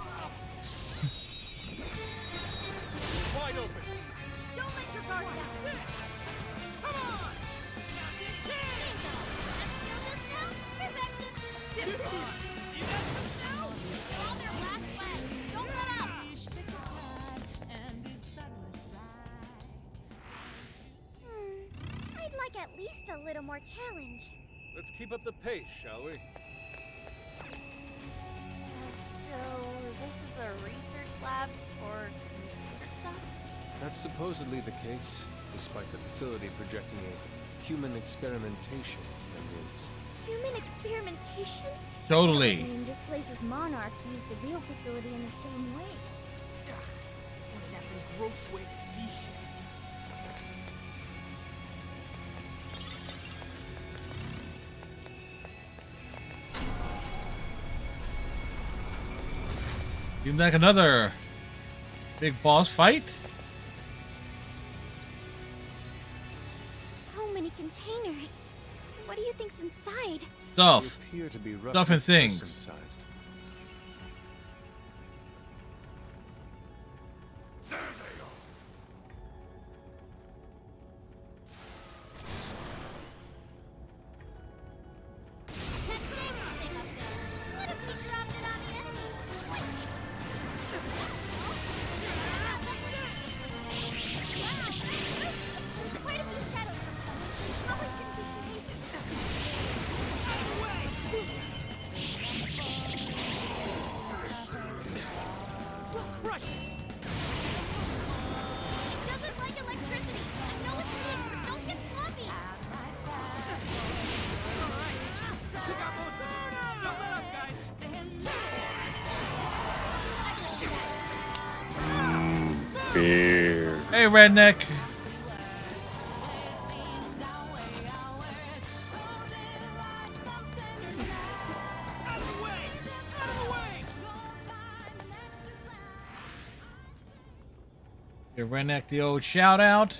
Wide open. Don't let your guard down. Come on! On their last leg. Don't let out. I'd like at least a little more challenge. Let's keep up the pace, shall we? So, this is a research lab for computer stuff? That's supposedly the case, despite the facility projecting a human experimentation. That is. Human experimentation? I Totally. mean, this place's monarch used the real facility in the same way. Ugh, what an effing gross way to see shit. Seems like another big boss fight. So many containers. What do you think's inside? Stuff. They appear to be roughly Stuff and things. person-sized. What if we dropped it on the enemy? There's quite a few shadows up there. Probably shouldn't be too hasty. Beer. Hey, redneck. Give redneck the old shout out.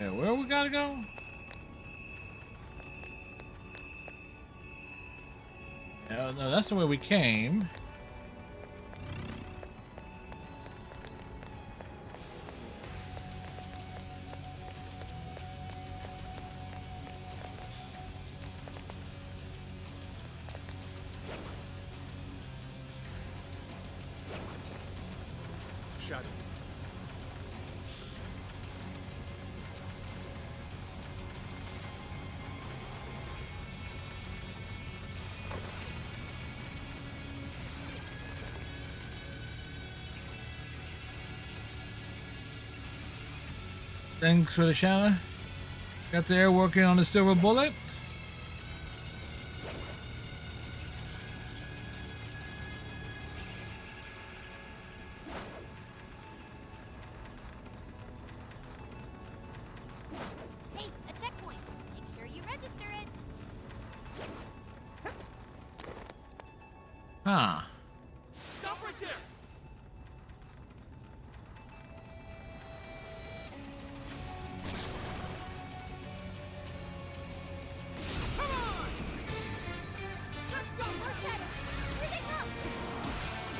Yeah, where we gotta go? No, that's the way we came. Shadow. Thanks for the shout out. Got there working on the silver bullet. Hey, a checkpoint. Make sure you register it. Huh. Stop right there! Let's go, more shadows. Here they come.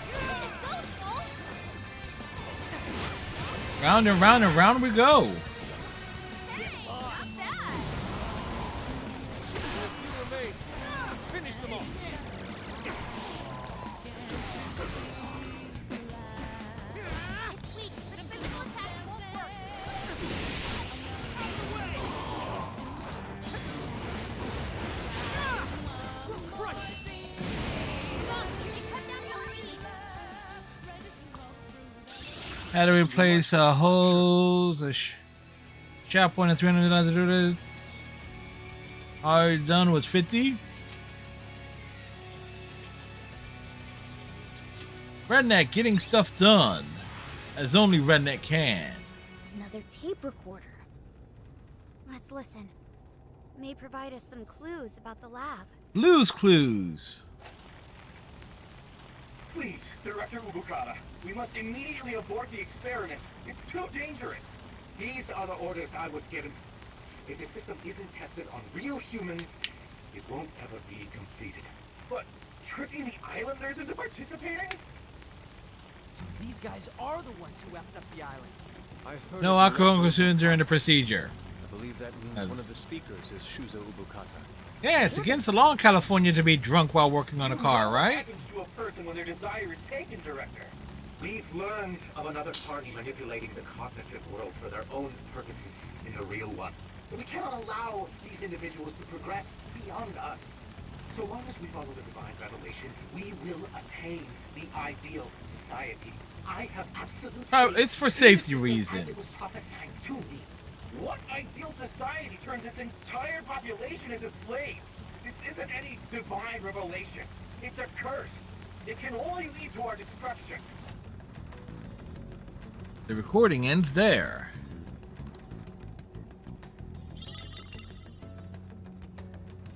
Here it goes, Wolf. Round and round and round we go. Hey, not bad. You remain. Let's finish them all. It's weak, but a physical attack won't work. Crush it! Stop, they cut down your speed. Had to replace hose, shop point and $300 to do this. All done was 50. Redneck getting stuff done, as only Redneck can. Another tape recorder. Let's listen. May provide us some clues about the lab. Blues Clues. Please, Director Ubukata, we must immediately abort the experiment. It's too dangerous. These are the orders I was given. If the system isn't tested on real humans, it won't ever be completed. But tricking the islanders into participating? So these guys are the ones who effed up the island. I heard No of the alcohol leftovers. consumed during the procedure. I believe that means one of the speakers is Shuzo Ubukata. Yeah, it's against the law in California to be drunk while working on a car, What right? happens to a person when their desire is taken, Director? We've learned of another party manipulating the cognitive world for their own purposes in the real one. But we cannot allow these individuals to progress beyond us. So long as we follow the divine revelation, we will attain the ideal society. I have absolute faith It's for in safety the system as reasons. it was prophesied to me. What ideal society turns its entire population into slaves? This isn't any divine revelation. It's a curse. It can only lead to our destruction. The recording ends there.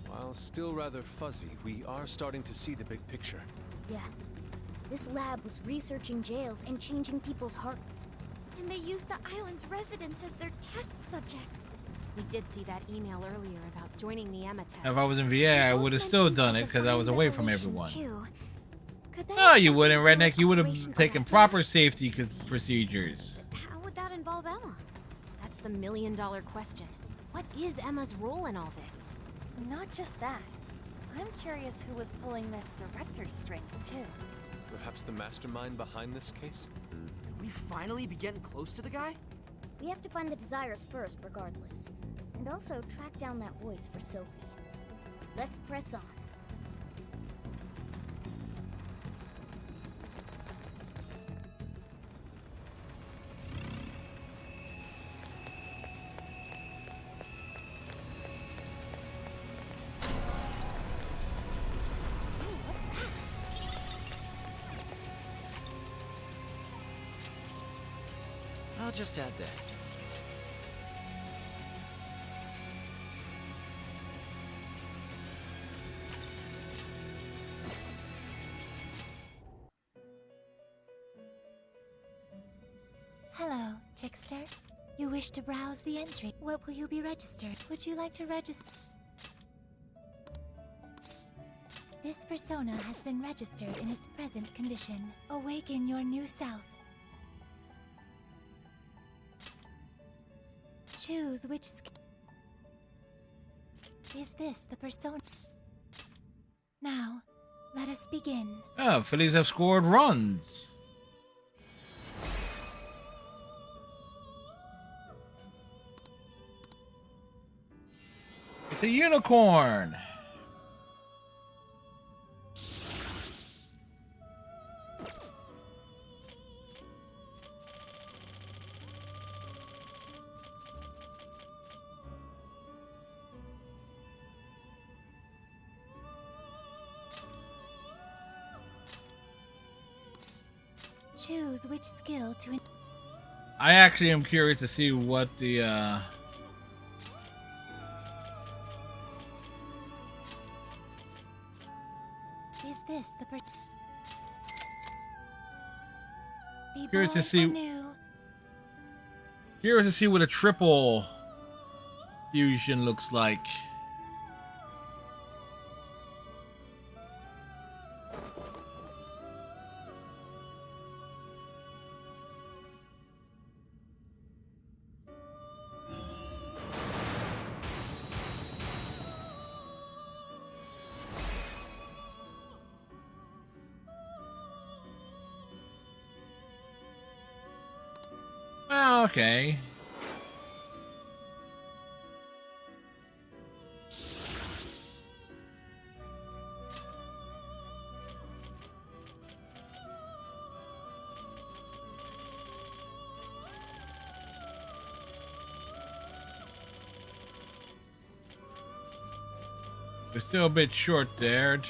While still rather fuzzy, we are starting to see the big picture. Yeah. This lab was researching jails and changing people's hearts. And they used the island's residents as their test subjects. We did see that email earlier about joining the Emma test. If I was in VA, I would have still done it because I was away from Revelation everyone. too. Could that No, have you something wouldn't, to do with Redneck. You would have Operation taken Galactus? proper safety procedures. How would that involve Emma? That's the million-dollar question. What is Emma's role in all this? Not just that. I'm curious who was pulling this director's strings, too. Perhaps the mastermind behind this case? Could we finally be getting close to the guy? We have to find the desires first, regardless. And also track down that voice for Sophie. Let's press on. I'll just add this. Hello, Trickster. You wish to browse the entry. What will you be registered? Would you like to register? This persona has been registered in its present condition. Awaken your new self. Choose which Is this the persona? Now, let us begin. Oh, Phillies have scored runs. It's a unicorn. Choose which skill to. I actually am curious to see what the Is this the curious to see curious to see what a triple fusion looks like. Well, okay. We're still a bit short there.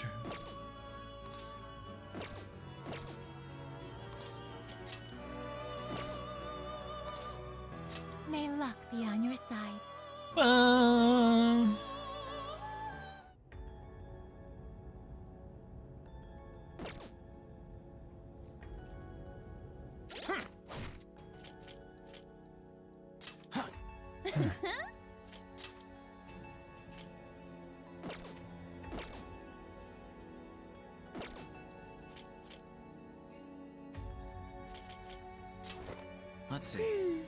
May luck be on your side. Let's see.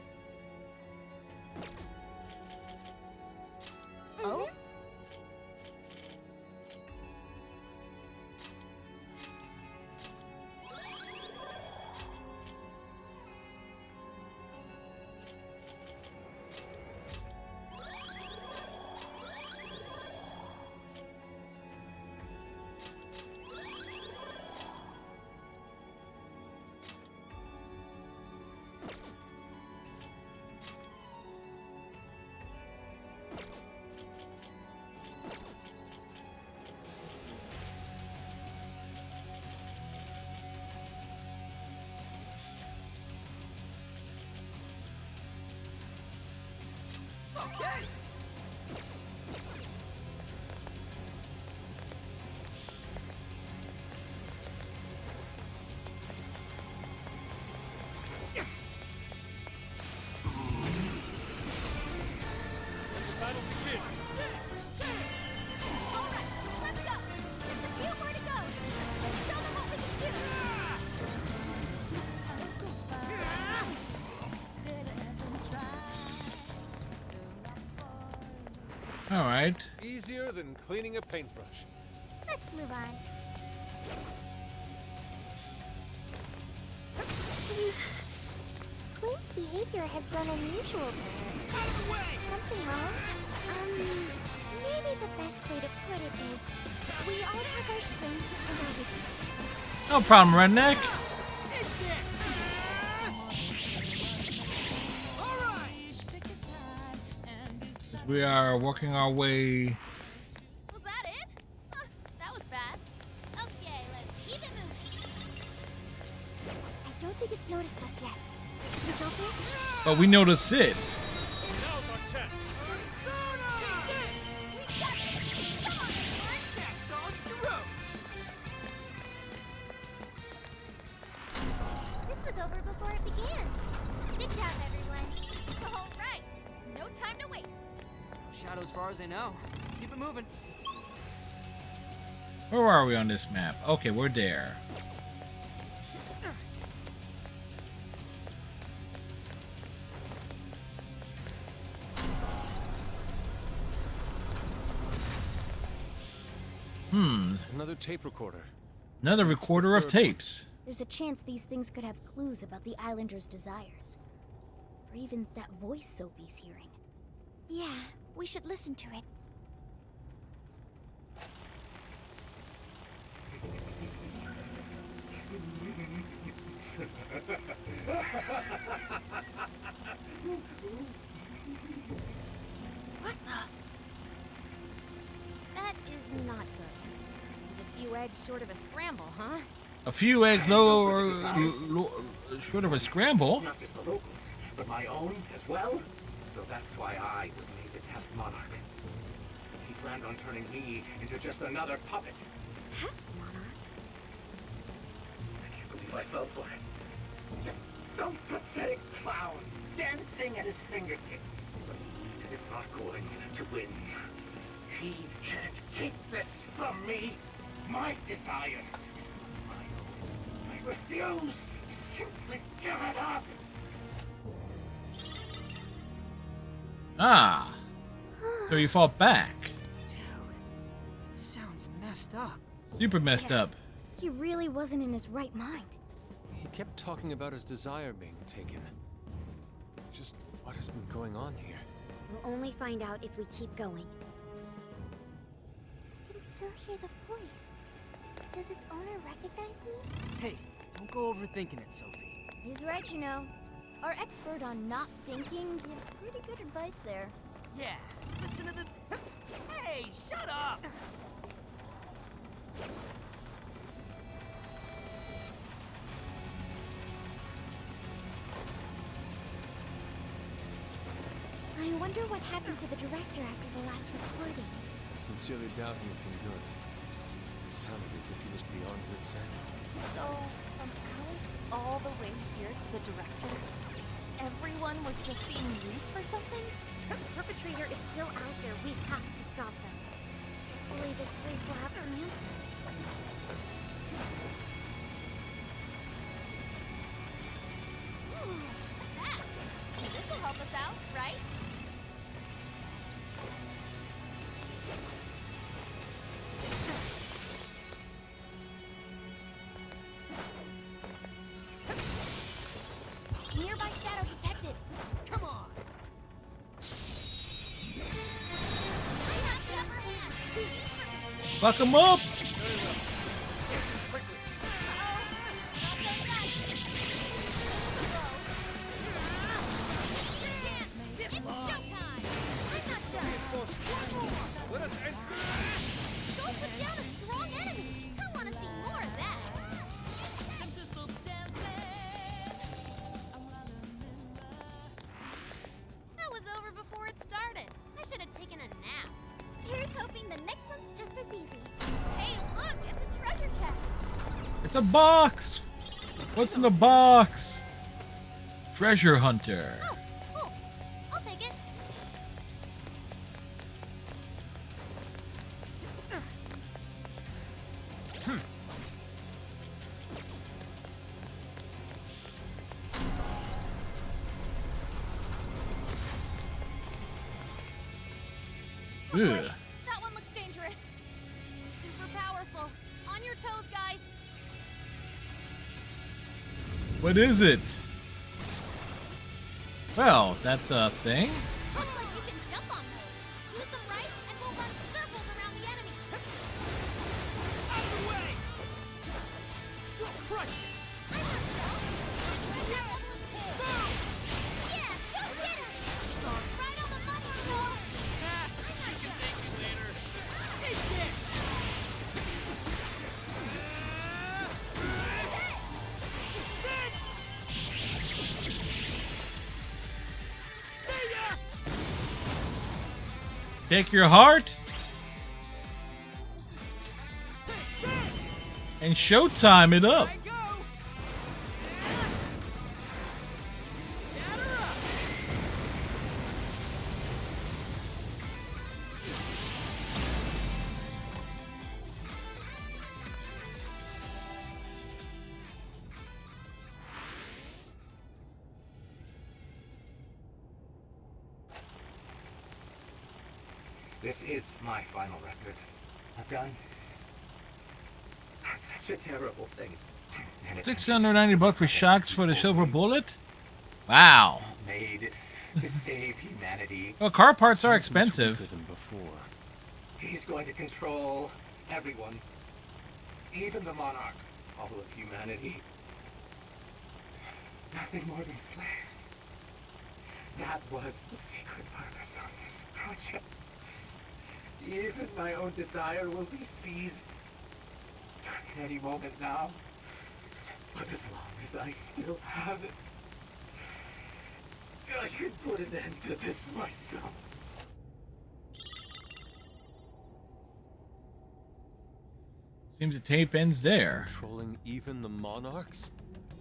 Oh? Okay. All right. Easier than cleaning a paintbrush. Let's move on. Quinn's behavior has grown unusual. Something wrong? Maybe the best way to put it is we all have our strengths and our weaknesses. No problem, redneck. We are working our way. Was that it? Huh, that was fast. Okay, let's keep it moving. I don't think it's noticed us yet. It's okay? But we noticed it. Now's our chance. This was over before it began. Good job, everyone. All right. No time to waste. No shadow as far as I know. Keep it moving. Where are we on this map? Okay, we're there. Another tape recorder. Another recorder of tapes. There's a chance these things could have clues about the Islanders' desires. Or even that voice Sophie's hearing. Yeah, we should listen to it. What the? That is not good. It was a few eggs short of a scramble, huh? A few eggs short of a scramble. Not just the locals, but my own as well. So that's why I was made the test monarch. He planned on turning me into just another puppet. Test monarch? I can't believe I fell for it. Just some pathetic clown dancing at his fingertips. But he is not going to win. He can't take this from me. My desire is my own. I refuse to simply give it up. Ah. So you fought back. Dude, it sounds messed up. Super messed up. He really wasn't in his right mind. He kept talking about his desire being taken. Just what has been going on here? We'll only find out if we keep going. I can still hear the voice. Does its owner recognize me? Hey, don't go overthinking it, Sophie. He's right, you know. Our expert on not thinking gives pretty good advice there. Yeah, listen to the... Hey, shut up! I wonder what happened to the director after the last recording. I sincerely doubt anything good. It sounded as if he was beyond wit's end. So, from Alice all the way here to the director, everyone was just being used for something? The perpetrator is still out there. We have to stop them. Hopefully this place will have some answers. Ooh, what's that? This'll help us out, right? Nearby shadow detected. Come on! We have the upper hand. Fuck him up. That was over before it started. I should have taken a nap. Here's hoping the next one's just as easy. Hey, look, it's a treasure chest. It's a box. What's in the box? Treasure hunter. Oh, cool. I'll take it. Ugh. That one looks dangerous. Super powerful. On your toes, guys. What is it? Well, that's a thing. Looks like you can jump on those. Use them right, and we'll run circles around the enemy. Out of the way! We'll crush it! Yeah, go get her! Right on the money, Joel. You can thank me later. Take this! Take your heart and showtime it up. This is my final record. I've done such a terrible thing. And it's $690 for shocks for the silver bullet? Wow. made to save humanity. Well, car parts are expensive. He's going to control everyone, even the monarchs, all of humanity. Nothing more than slaves. That was the secret purpose of this project. Even my own desire will be seized at any moment now. But as long as I still have it, I can put an end to this myself. Seems the tape ends there. Controlling even the monarchs?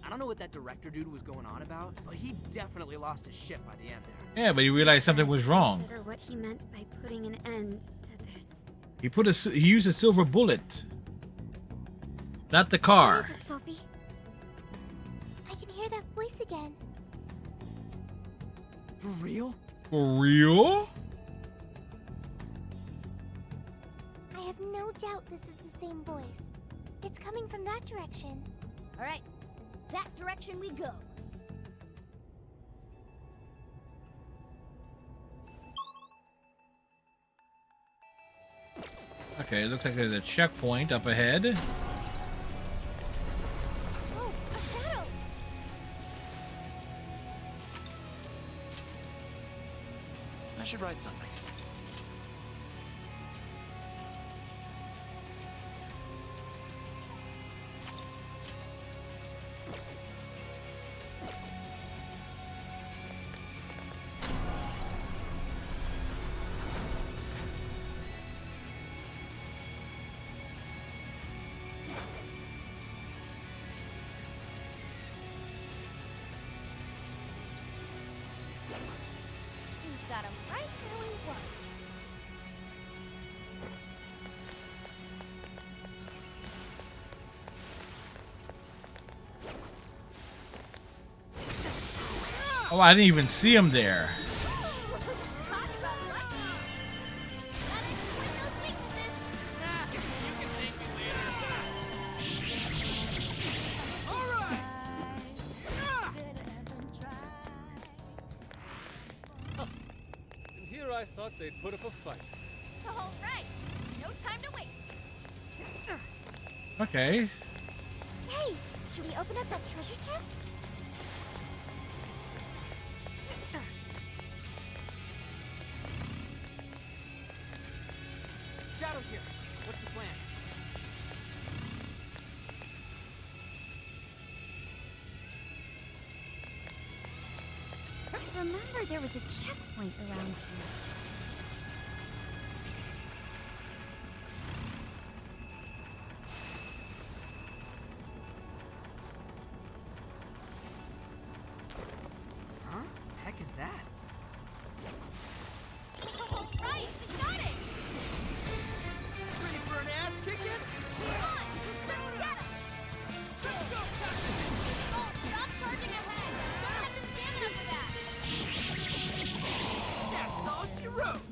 I don't know what that director dude was going on about, but he definitely lost his shit by the end there. Yeah, but he realized something was wrong. Consider what he meant by putting an end to this. He used a silver bullet, not the car. What is it, Sophie? I can hear that voice again. For real? For real? I have no doubt this is the same voice. It's coming from that direction. All right, that direction we go. Okay, it looks like there's a checkpoint up ahead. Oh, a shadow! I should write something. We've got him right where we want. Oh, I didn't even see him there. And here I thought they'd put up a fight. All right, no time to waste. Okay. Hey, should we open up that treasure chest? Shadow here. What's the plan? I remember there was a checkpoint around here. Huh? Heck is that? All right, we got it. Ready for an ass kicking? Come on, let's get him. Oh, stop charging ahead. Don't have the stamina for that. That's all she wrote.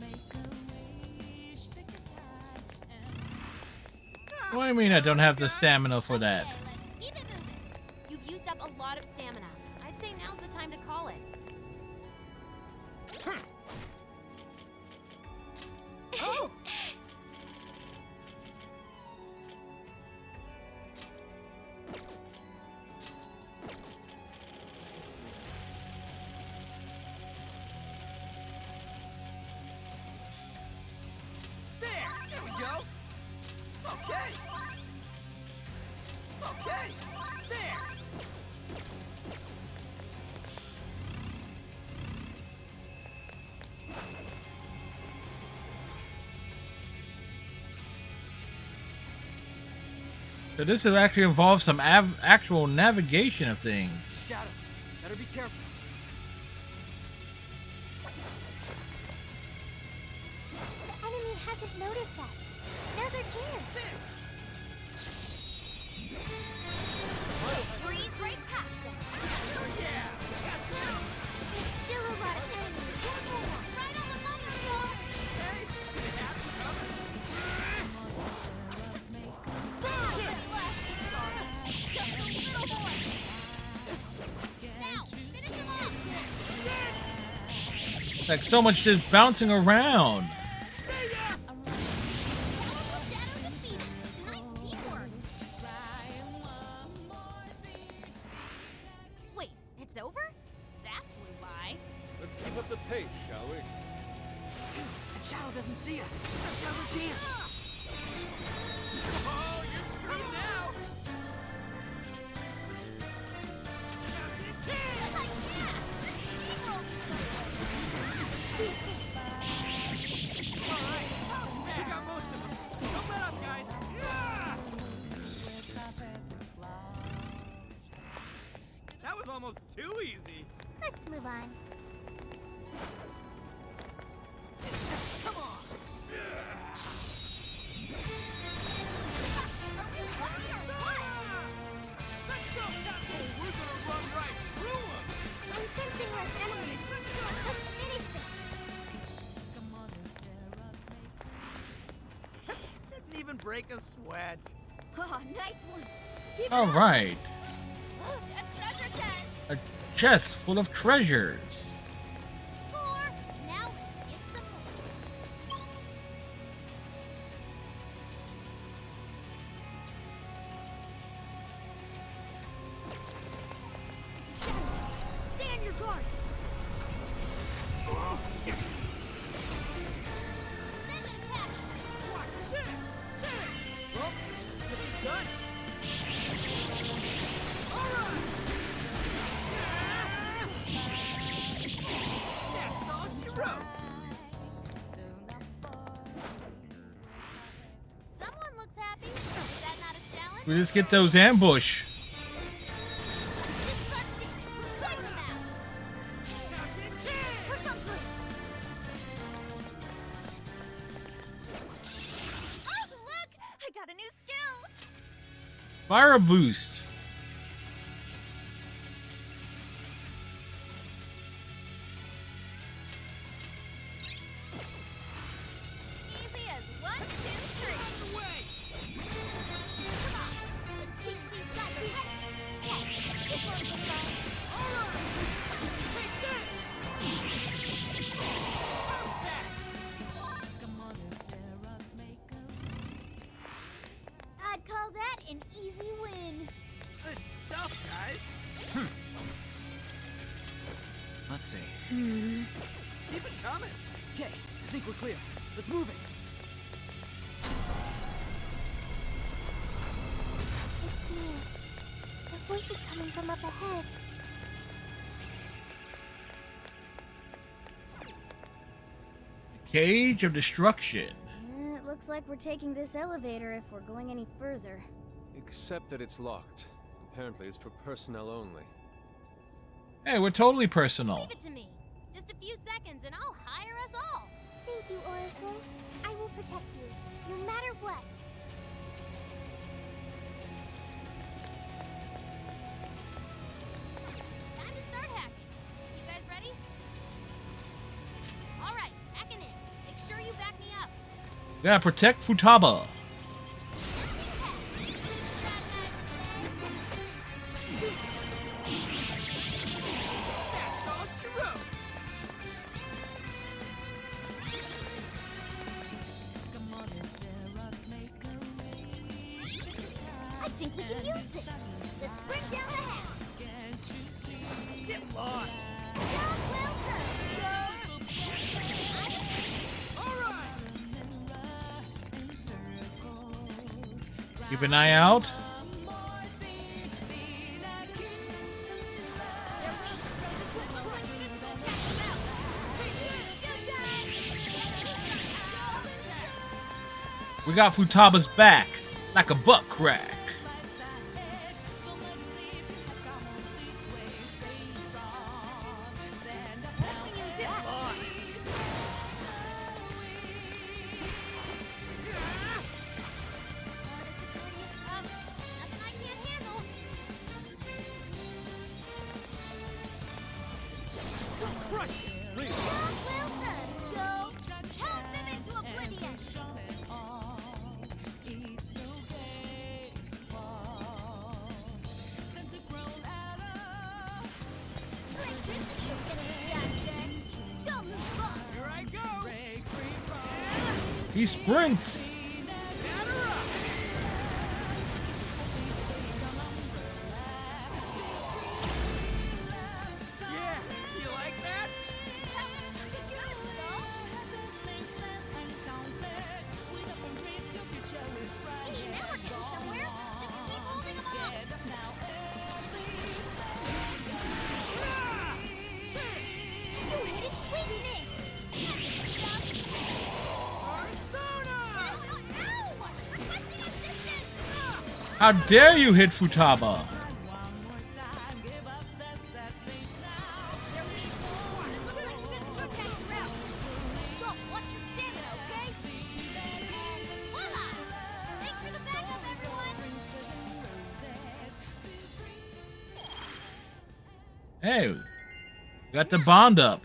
What do you mean I don't have the stamina for that? Okay, let's keep it moving. You've used up a lot of stamina. I'd say now's the time to call it. Oh! There we go. Okay. Okay. There. So this will actually involve some actual navigation of things. Shadow, better be careful. The enemy hasn't noticed us. Now's our chance. Breeze right past him. There's still a lot of enemies. Right on the bumper, Joel. Just a little more. Now, finish him off. Like so much just bouncing around. Shadow defeated. Nice teamwork. Wait, it's over? That flew by. Let's keep up the pace, shall we? Shadow doesn't see us. That's our chance. Oh, you're screwed now. You got most of them. Don't let up, guys. That was almost too easy. Let's move on. Come on. Let's go, Catbull. We're gonna run right through them. I'm sensing less enemies. Let's finish this. Didn't even break a sweat. Oh, nice one. Keep it All up. right. A treasure chest. A chest full of treasures. Score. Now let's get some more. It's a shadow. Stay on your guard. Send it back. Watch this. Well, this is done. All right. That's all she wrote. Someone looks happy. Is that not a challenge? We just get those ambush. This is our chance. Wipe them out. Push on through. Oh, look! I got a new skill. Fire boost. Easy as 1, 2, 3. Come on. Let's teach these guys a lesson. Yes, this one's the song. I'd call that an easy win. Good stuff, guys. Let's see. Keep it coming. Okay, I think we're clear. Let's move it. It's me. The voice is coming from up ahead. Cage of Destruction. It looks like we're taking this elevator if we're going any further. Except that it's locked. Apparently it's for personnel only. Hey, we're totally personal. Leave it to me. Just a few seconds and I'll hire us all. Thank you, Oracle. I will protect you, no matter what. Time to start hacking. You guys ready? All right, hacking in. Make sure you back me up. Gotta protect Futaba. That's all she wrote. I think we can use this. Let's bring down the house. Get lost. You're welcome. All right. Keep an eye out. We got Futaba's back, like a butt crack. He sprints. Yeah, you like that? Hey, now we're getting somewhere. Just keep holding them off. You hit it, we missed. How dare you hit Futaba? Hey, got the bond up.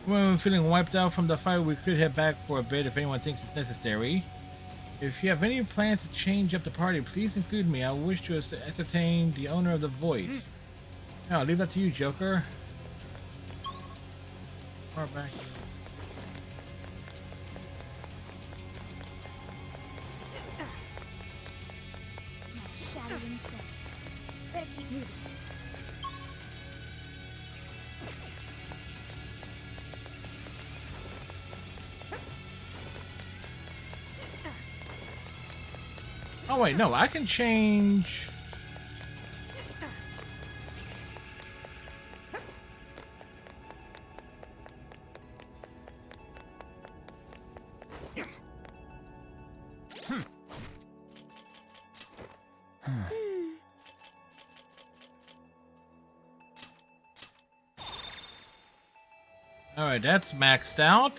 When we're feeling wiped out from the fight, we could head back for a bit if anyone thinks it's necessary. If you have any plans to change up the party, please include me. I wish to ascertain the owner of the voice. Now, I'll leave that to you, Joker. Far back. Shattered insane. Better keep moving. Oh wait, no, I can change. All right, that's maxed out.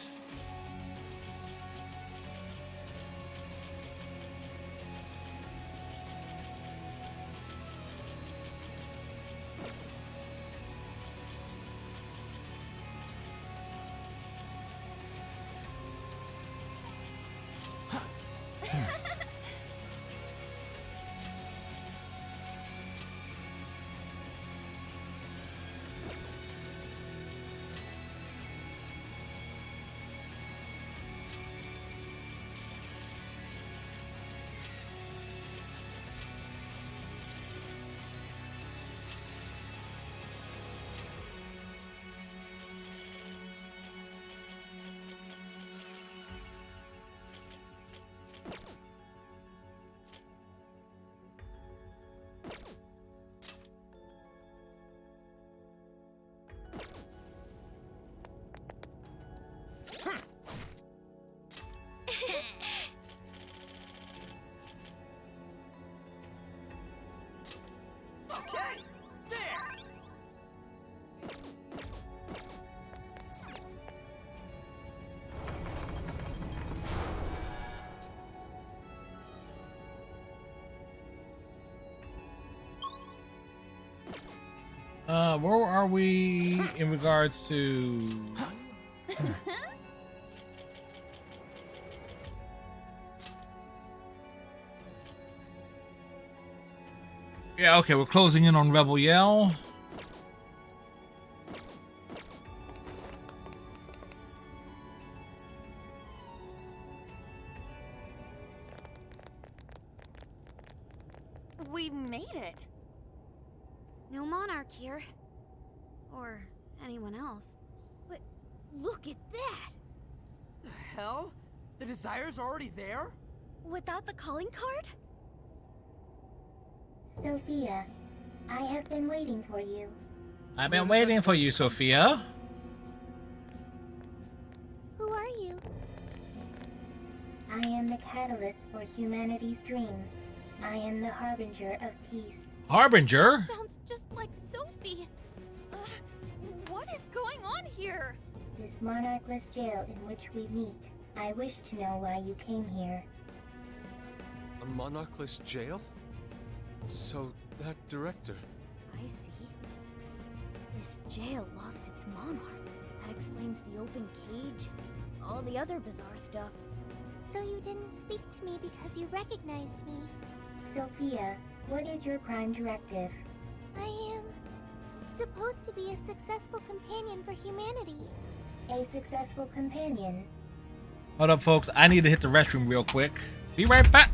Okay, there. Where are we in regards to? Yeah, okay, we're closing in on Rebel Yell. We made it. No monarch here. Or anyone else. But look at that! The hell? The Desire's already there? Without the calling card? Sophia, I have been waiting for you. I've been waiting for you, Sophia. Who are you? I am the catalyst for humanity's dream. I am the harbinger of peace. Harbinger? Sounds just like Sophie. What is going on here? This monarchless jail in which we meet. I wish to know why you came here. A monarchless jail? So, that director... I see. This jail lost its monarch. That explains the open cage and all the other bizarre stuff. So you didn't speak to me because you recognized me. Sophia, what is your prime directive? I am supposed to be a successful companion for humanity. A successful companion? Hold up, folks. I need to hit the restroom real quick. Be right back.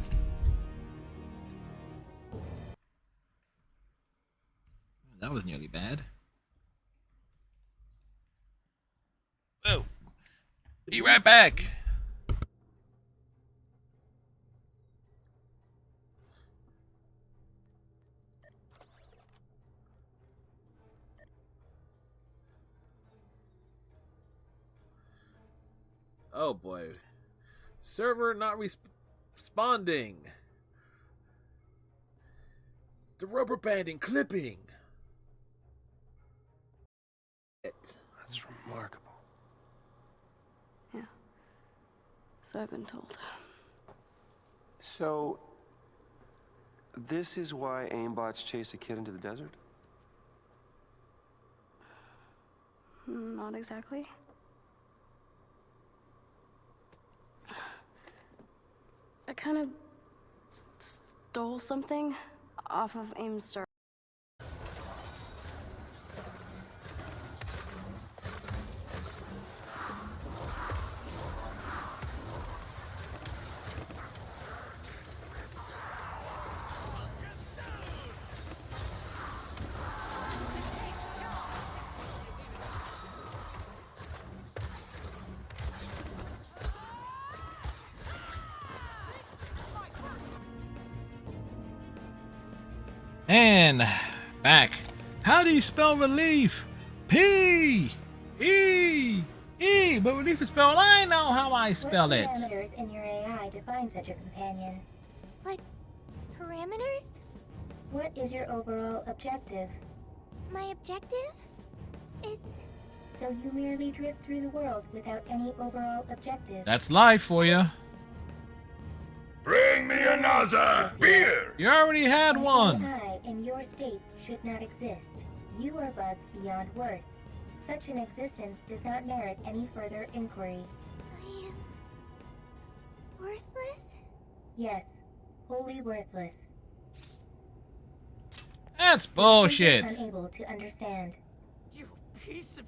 That was nearly bad. Oh. Be right back. Oh boy. Server not responding. The rubber banding clipping. That's remarkable. Yeah. So I've been told. So, this is why aimbots chase a kid into the desert? Not exactly. I kind of stole something off of AIM's server. And back. How do you spell relief? P-E-E. But relief is spelled. I know how I spell it. What parameters in your AI define such a companion? What parameters? What is your overall objective? My objective? It's... So you merely drift through the world without any overall objective. That's life for you. Bring me another beer! You already had one. AI in your state should not exist. You are bugged beyond worth. Such an existence does not merit any further inquiry. I am... worthless? Yes, wholly worthless. That's bullshit. Unable to understand. You piece of...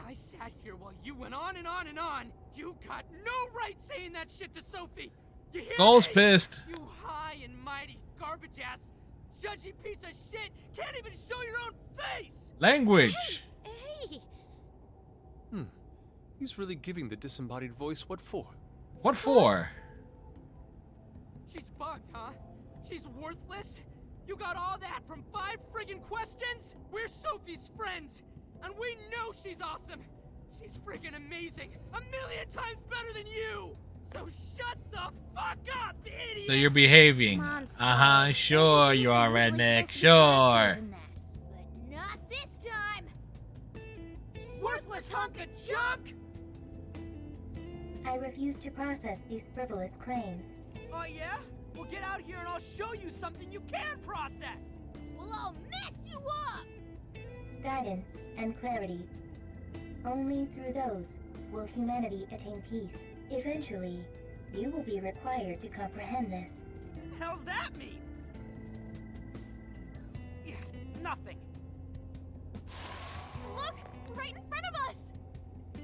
I sat here while you went on and on and on. You got no right saying that shit to Sophie. You hear Gold's me? pissed. You high and mighty garbage ass, judgy piece of shit can't even show your own face. Language. Hey! He's really giving the disembodied voice what for? What for? She's bugged, huh? She's worthless? You got all that from 5 friggin' questions? We're Sophie's friends, and we know she's awesome. She's friggin' amazing, 1,000,000 times better than you. So shut the fuck up, idiot! So you're behaving. Uh-huh, sure you are, redneck. Sure. But not this time! Worthless hunk of junk! I refuse to process these frivolous claims. Oh yeah? Well, get out here and I'll show you something you can process! We'll all mess you up! Guidance and clarity. Only through those will humanity attain peace. Eventually, you will be required to comprehend this. Hell's that mean? Yes, nothing. Look! Right in front of us!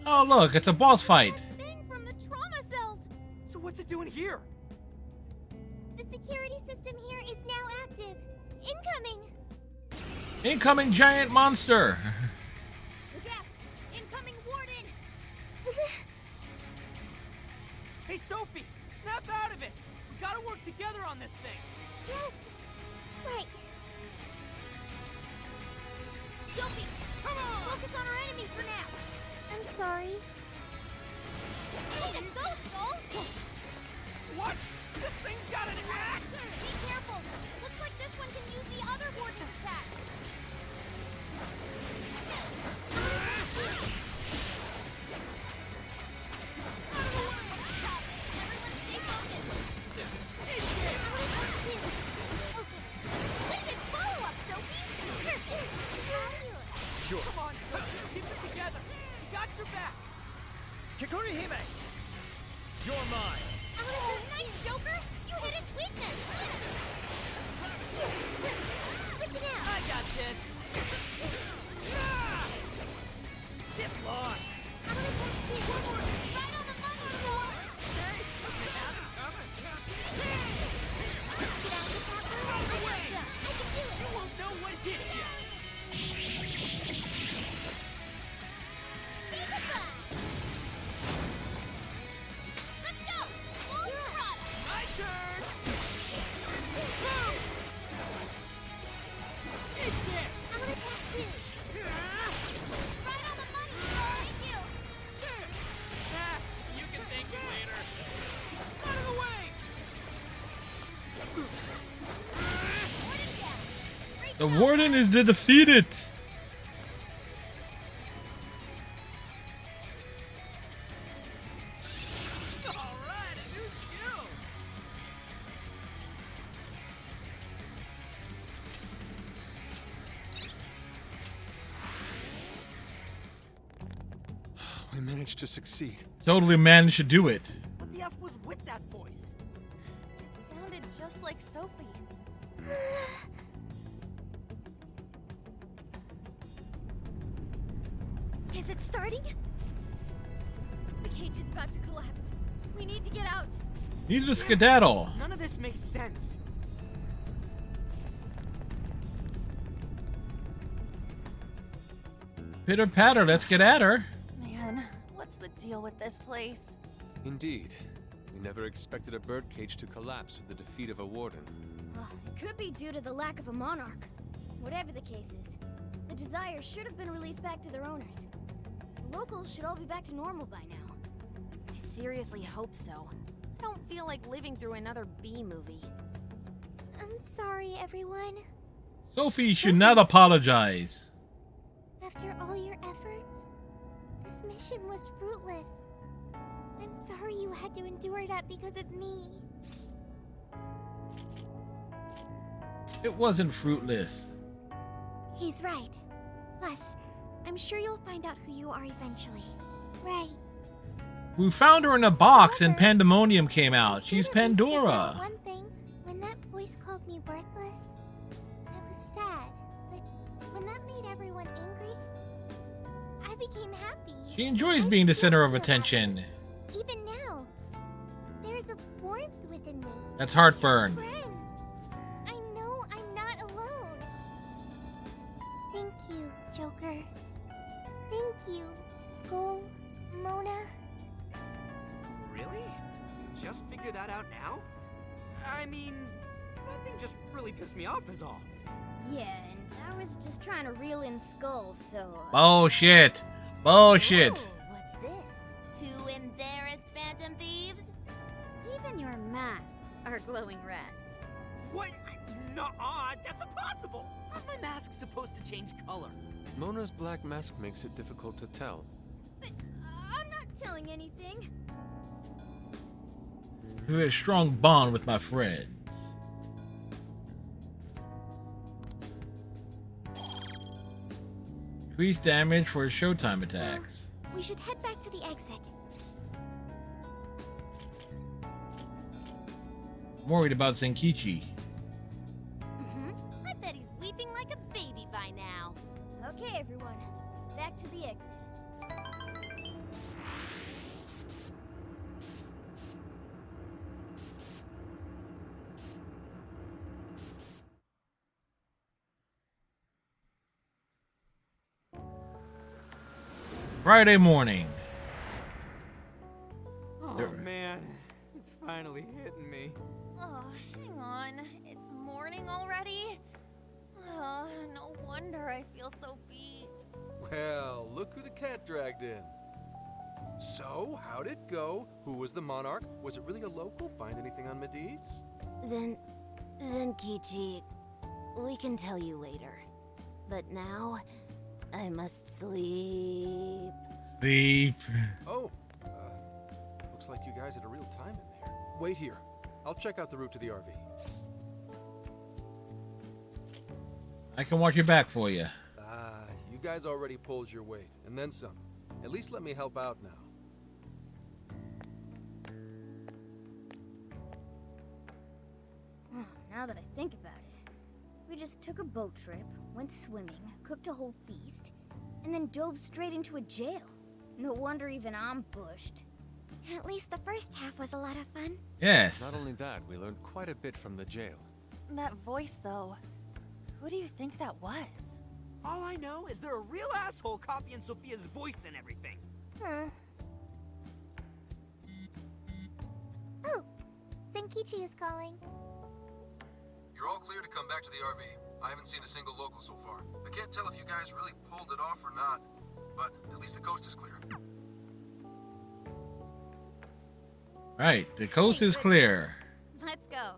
Oh, look, it's a boss fight. Thing from the trauma cells! So what's it doing here? The security system here is now active. Incoming! Incoming giant monster. Look out! Incoming warden! Hey, Sophie! Snap out of it! We gotta work together on this thing! Yes! Right. Sophie! Come on! Focus on our enemy for now! I'm sorry. Way to go, Skull! What? This thing's got an axe! Be careful! Looks like this one can use the other warden's attacks! Everyone stay focused! Way to follow up, Sophie! Sure. Come on, Sophie! Keep it together! We got your back! Kikuri Hime! You're mine! The warden is defeated. We managed to succeed. Totally managed to do it. What the F was with that voice? It sounded just like Sophie. Is it starting? The cage is about to collapse. We need to get out. Need to skedaddle. None of this makes sense. Pitter patter, let's get at her. Man, what's the deal with this place? Indeed. We never expected a birdcage to collapse with the defeat of a warden. It could be due to the lack of a monarch. Whatever the case is, the Desires should have been released back to their owners. The locals should all be back to normal by now. I seriously hope so. I don't feel like living through another B movie. I'm sorry, everyone. Sophie should not apologize. After all your efforts, this mission was fruitless. I'm sorry you had to endure that because of me. It wasn't fruitless. He's right. Plus, I'm sure you'll find out who you are eventually. Right. We found her in a box and Pandemonium came out. She's Pandora. One thing, when that voice called me worthless, I was sad. But when that made everyone angry, I became happy. She enjoys being the center of attention. Even now, there's a warmth within me. That's heartburn. Friends. I know I'm not alone. Thank you, Joker. Thank you, Skull, Mona. Really? You just figured that out now? I mean, that thing just really pissed me off is all. Yeah, and I was just trying to reel in skulls, so... Bullshit. Bullshit. Ooh, what's this? Two embarrassed phantom thieves? Even your masks are glowing red. What? Nuh-uh, that's impossible! How's my mask supposed to change color? Mona's black mask makes it difficult to tell. But I'm not telling anything. We have a strong bond with my friends. Increase damage for Showtime attacks. We should head back to the exit. I'm worried about Zenkichi. I bet he's weeping like a baby by now. Okay, everyone. Back to the exit. Friday morning. Oh man, it's finally hitting me. Oh, hang on. It's morning already? Oh, no wonder I feel so beat. Well, look who the cat dragged in. So, how'd it go? Who was the monarch? Was it really a local? Find anything on Medivh? Zenkichi, we can tell you later. But now, I must sleep. Sleep. Oh, looks like you guys had a real time in there. Wait here. I'll check out the route to the RV. I can watch your back for you. You guys already pulled your weight, and then some. At least let me help out now. Now that I think about it, we just took a boat trip, went swimming, cooked a whole feast, and then dove straight into a jail. No wonder even I'm bushed. At least the first half was a lot of fun. Yes. Not only that, we learned quite a bit from the jail. That voice, though. Who do you think that was? All I know is they're a real asshole copying Sophia's voice and everything. Huh. Oh, Zenkichi is calling. You're all clear to come back to the RV. I haven't seen a single local so far. I can't tell if you guys really pulled it off or not, but at least the coast is clear. Right, the coast is clear. Let's go.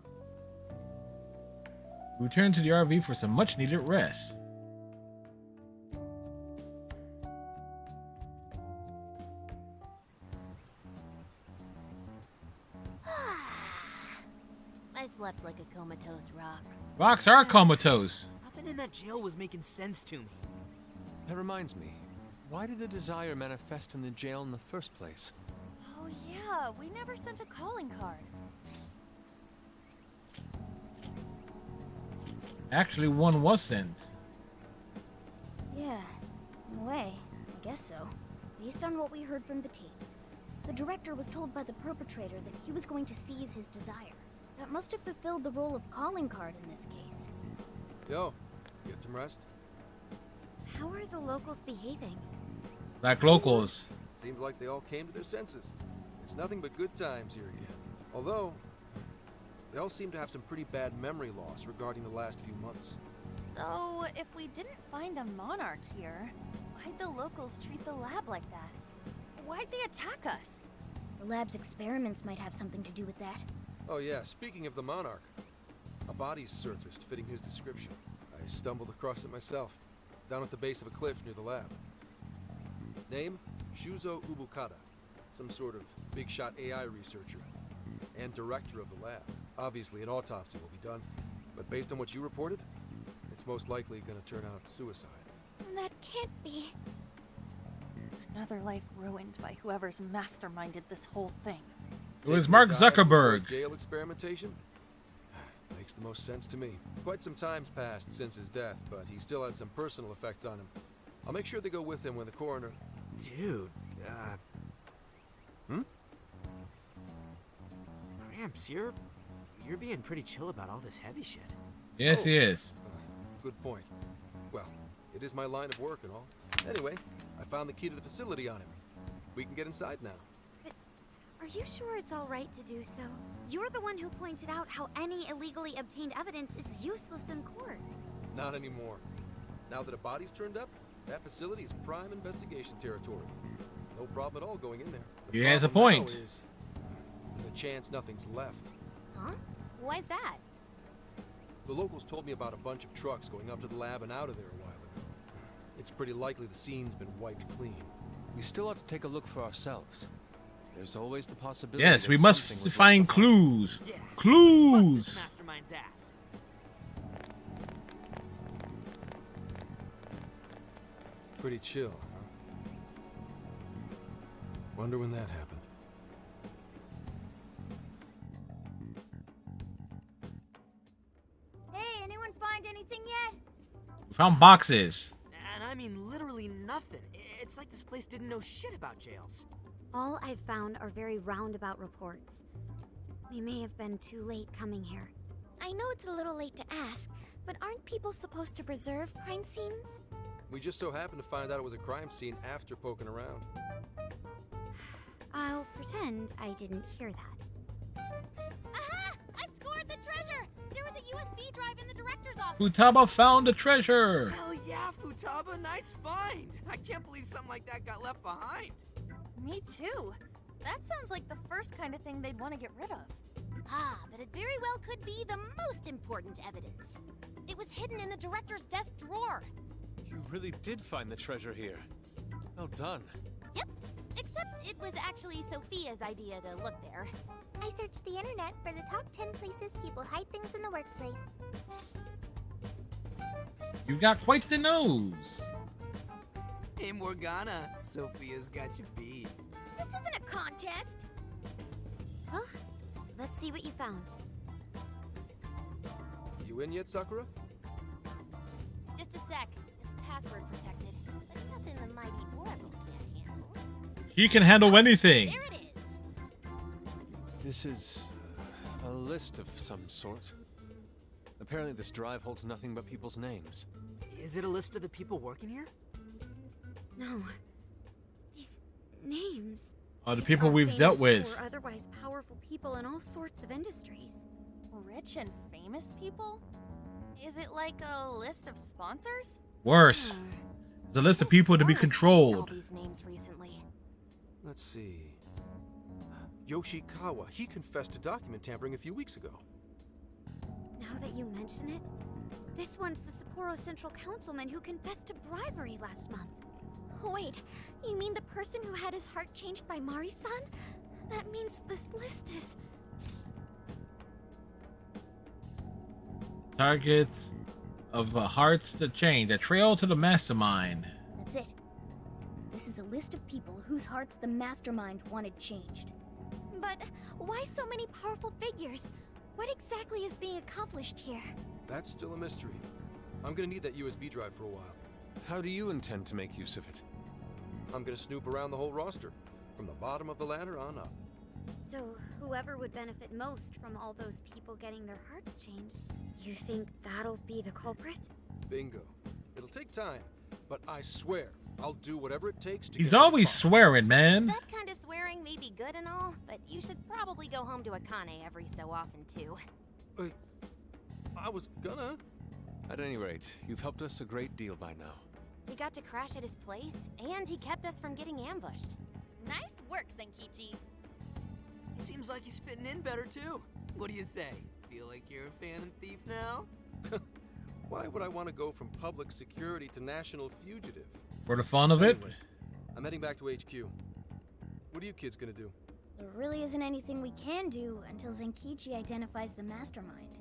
We return to the RV for some much needed rest. I slept like a comatose rock. Rocks are comatose. Nothing in that jail was making sense to me. That reminds me. Why did the desire manifest in the jail in the first place? Oh yeah, we never sent a calling card. Actually, one was sent. Yeah, in a way, I guess so. Based on what we heard from the tapes, the director was told by the perpetrator that he was going to seize his desire. That must have fulfilled the role of calling card in this case. Yo, get some rest? How are the locals behaving? Like locals. Seems like they all came to their senses. It's nothing but good times here again. Although, they all seem to have some pretty bad memory loss regarding the last few months. So, if we didn't find a monarch here, why'd the locals treat the lab like that? Why'd they attack us? The lab's experiments might have something to do with that. Oh yeah, speaking of the monarch, a body surfaced fitting his description. I stumbled across it myself, down at the base of a cliff near the lab. Name? Shuzo Ubukata, some sort of big shot AI researcher and director of the lab. Obviously an autopsy will be done, but based on what you reported, it's most likely gonna turn out suicide. That can't be. Another life ruined by whoever's masterminded this whole thing. It was Mark Zuckerberg. Jail experimentation? Makes the most sense to me. Quite some time's passed since his death, but he still had some personal effects on him. I'll make sure they go with him when the coroner... Dude, Hmm? Gramps, you're being pretty chill about all this heavy shit. Yes, he is. Good point. Well, it is my line of work and all. Anyway, I found the key to the facility on him. We can get inside now. Are you sure it's all right to do so? You're the one who pointed out how any illegally obtained evidence is useless in court. Not anymore. Now that a body's turned up, that facility is prime investigation territory. No problem at all going in there. He has a problem now point. is, there's a chance nothing's left. Huh? Why's that? The locals told me about a bunch of trucks going up to the lab and out of there a while ago. It's pretty likely the scene's been wiped clean. We still ought to take a look for ourselves. There's always the possibility. Yes, that we must something was find left behind. clues. Yeah. Clues! Mastermind's ass. Pretty chill, huh? Wonder when that happened. Hey, anyone find anything yet? We found boxes. And I mean literally nothing. It's like this place didn't know shit about jails. All I've found are very roundabout reports. We may have been too late coming here. I know it's a little late to ask, but aren't people supposed to preserve crime scenes? We just so happened to find out it was a crime scene after poking around. I'll pretend I didn't hear that. Aha! I've scored the treasure! There was a USB drive in the director's office. Futaba found the treasure. Hell yeah, Futaba, nice find! I can't believe something like that got left behind. Me too. That sounds like the first kind of thing they'd want to get rid of. Ah, but it very well could be the most important evidence. It was hidden in the director's desk drawer. You really did find the treasure here. Well done. Yep, except it was actually Sophia's idea to look there. I searched the internet for the top 10 places people hide things in the workplace. You got quite the nose. Hey Morgana, Sophia's got you beat. This isn't a contest! Well, let's see what you found. You in yet, Sakura? Just a sec. It's password protected. But nothing the mighty Oracle can't handle. He can handle anything. There it is. This is a list of some sort. Apparently this drive holds nothing but people's names. Is it a list of the people working here? No. These names. Oh, the These people are we've dealt famous with. Or otherwise powerful people in all sorts of industries. Rich and famous people? Is it like a list of sponsors? Worse. It's a list of people to be All controlled. these names recently. Let's see. Yoshikawa, he confessed to document tampering a few weeks ago. Now that you mention it, This one's the Sapporo Central Councilman who confessed to bribery last month. Wait, you mean the person who had his heart changed by Mari-san? That means this list is... Targets of hearts to change. A trail to the mastermind. That's it. This is a list of people whose hearts the mastermind wanted changed. But why so many powerful figures? What exactly is being accomplished here? That's still a mystery. I'm gonna need that USB drive for a while. How do you intend to make use of it? I'm gonna snoop around the whole roster, from the bottom of the ladder on up. So, whoever would benefit most from all those people getting their hearts changed, you think that'll be the culprit? Bingo. It'll take time, but I swear I'll do whatever it takes to He's get always the swearing, man. That kind of swearing may be good and all, but you should probably go home to Akane every so often, too. I was gonna. At any rate, you've helped us a great deal by now. We got to crash at his place, and he kept us from getting ambushed. Nice work, Senkichi. He seems like he's fitting in better too. What do you say? Feel like you're a phantom thief now? Why would I want to go from public security to national fugitive? For the fun of it? Anyway, I'm heading back to HQ. What are you kids gonna do? There really isn't anything we can do until Zenkichi identifies the mastermind.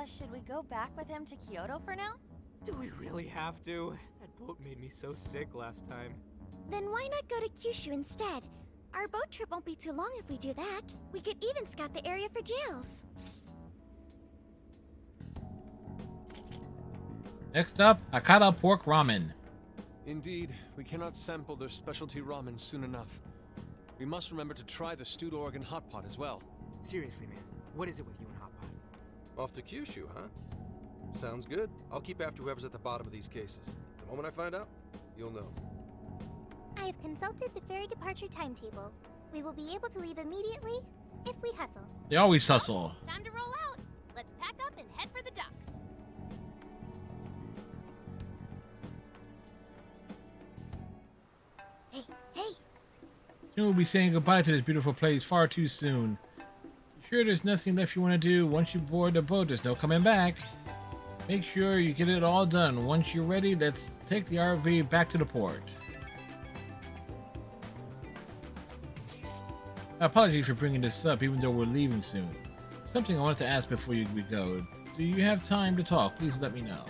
Should we go back with him to Kyoto for now? Do we really have to? That boat made me so sick last time. Then why not go to Kyushu instead? Our boat trip won't be too long if we do that. We could even scout the area for jails. Next up, Hakata Pork Ramen. Indeed, we cannot sample their specialty ramen soon enough. We must remember to try the stewed Oregon hot pot as well. Seriously, man, what is it with you and hot pot? Off to Kyushu, huh? Sounds good. I'll keep after whoever's at the bottom of these cases. The moment I find out, you'll know. I have consulted the ferry departure timetable. We will be able to leave immediately if we hustle. They always hustle. Time to roll out. Let's pack up and head for the docks. Hey, hey! Soon we'll be saying goodbye to this beautiful place far too soon. Sure, there's nothing left you want to do. Once you board the boat, there's no coming back. Make sure you get it all done. Once you're ready, let's take the RV back to the port. Apologies for bringing this up, even though we're leaving soon. Something I wanted to ask before we go. Do you have time to talk? Please let me know.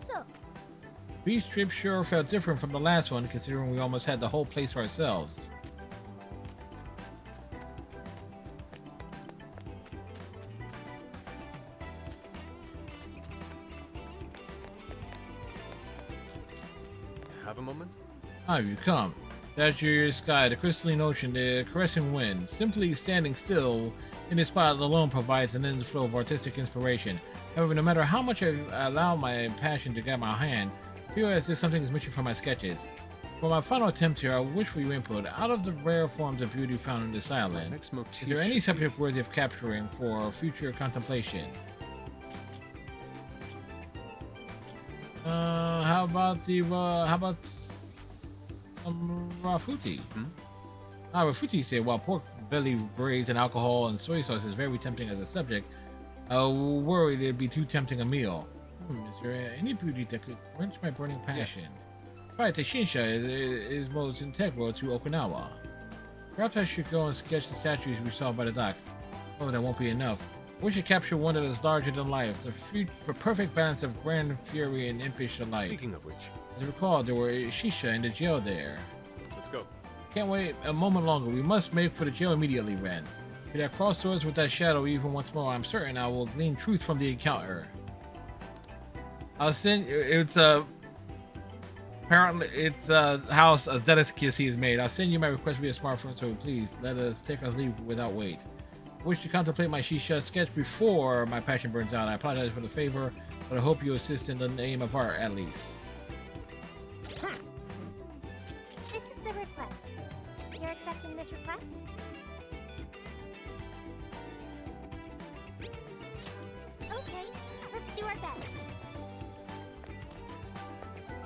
So, Beach trip sure felt different from the last one, considering we almost had the whole place for ourselves. Have a moment? Have you come? That's your sky, the crystalline ocean, the caressing wind. Simply standing still in this spot alone provides an endless flow of artistic inspiration. However, no matter how much I allow my passion to guide my hand, I feel as if something is missing from my sketches. For my final attempt here, I wish for your input. Out of the rare forms of beauty found in this island, is there any subject worthy of capturing for future contemplation? How about some Rafuti? Rafuti said, while pork belly braids and alcohol and soy sauce is very tempting as a subject, I worried it'd be too tempting a meal. Is there any beauty that could quench my burning passion? Right, the Shinsha is most integral to Okinawa. Perhaps I should go and sketch the statues we saw by the dock. Oh, that won't be enough. We should capture one that is larger than life, the perfect balance of grand fury and impish delight. Speaking of which, as I recall, there were Shisha in the jail there. Let's go. Can't wait a moment longer. We must make for the jail immediately, Ren. Should I cross swords with that shadow even once more, I'm certain I will glean truth from the encounter. I'll send you. Apparently, it's house Zetas Kissy is made. I'll send you my request via smartphone, so please let us take our leave without wait. I wish to contemplate my Shisha sketch before my passion burns out. I apologize for the favor, but I hope you assist in the name of art at least. This is the request. You're accepting this request? Okay, let's do our best.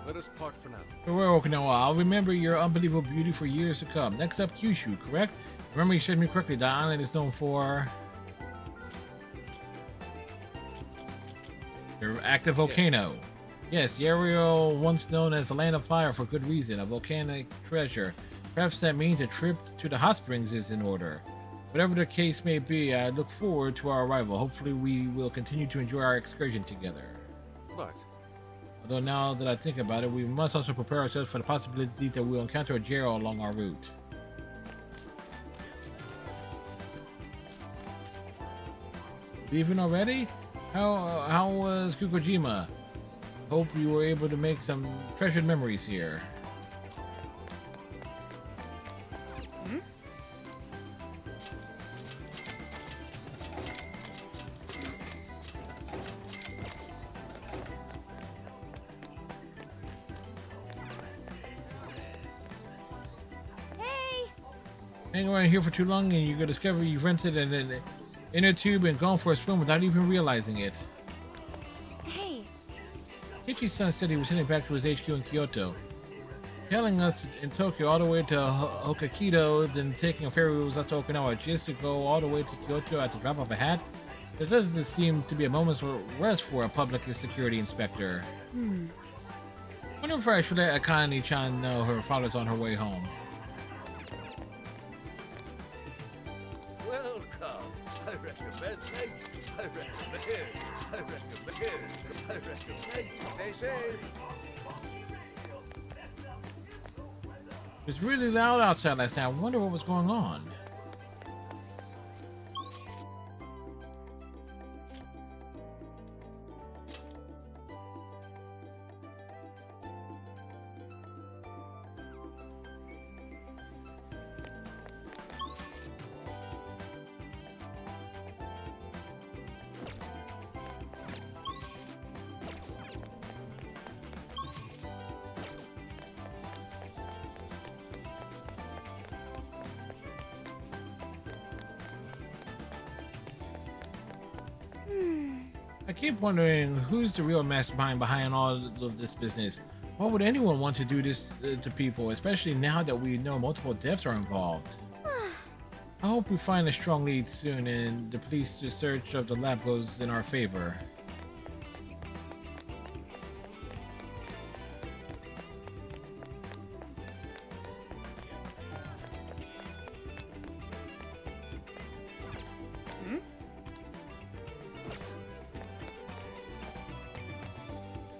Let us part for now. Farewell, Okinawa. I'll remember your unbelievable beauty for years to come. Next up, Kyushu, correct? Remember you showed me correctly, the island is known for their active volcano. Yes, the area once known as the Land of Fire for good reason, a volcanic treasure. Perhaps that means a trip to the hot springs is in order. Whatever the case may be, I look forward to our arrival. Hopefully we will continue to enjoy our excursion together. But although now that I think about it, we must also prepare ourselves for the possibility that we'll encounter a Jero along our route. Leaving already? How was Kukujima? Hope you were able to make some treasured memories here. Hang around here for too long and you're gonna discover you've rented an inner tube and gone for a swim without even realizing it. Hey. Kichi-san said he was heading back to his HQ in Kyoto. Telling us in Tokyo all the way to Hokkaido, then taking a ferry was up to Okinawa just to go all the way to Kyoto at the drop of a hat. There doesn't seem to be a moment's rest for a public security inspector. Wonder if I should let Akane-chan know her father's on her way home. Welcome. I recommend things. I recommend. Stay safe. It was really loud outside last night. I wonder what was going on. I keep wondering who's the real mastermind behind all of this business. Why would anyone want to do this to people, especially now that we know multiple deaths are involved? I hope we find a strong lead soon and the police search of the lab goes in our favor.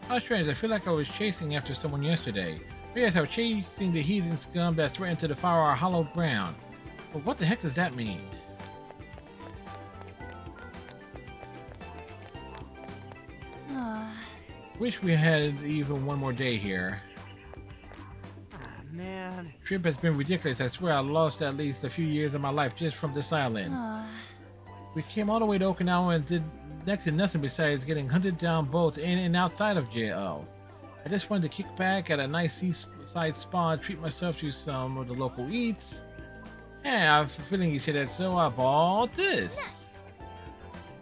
How strange, I feel like I was chasing after someone yesterday. But yes, I was chasing the heathen scum that threatened to devour our hallowed ground. But what the heck does that mean? Wish we had even one more day here. Man. Trip has been ridiculous. I swear I lost at least a few years of my life just from this island. We came all the way to Okinawa and did next to nothing besides getting hunted down both in and outside of JL. I just wanted to kick back at a nice seaside spa, treat myself to some of the local eats. Yeah, I have a feeling you said that, so I bought this. Nice.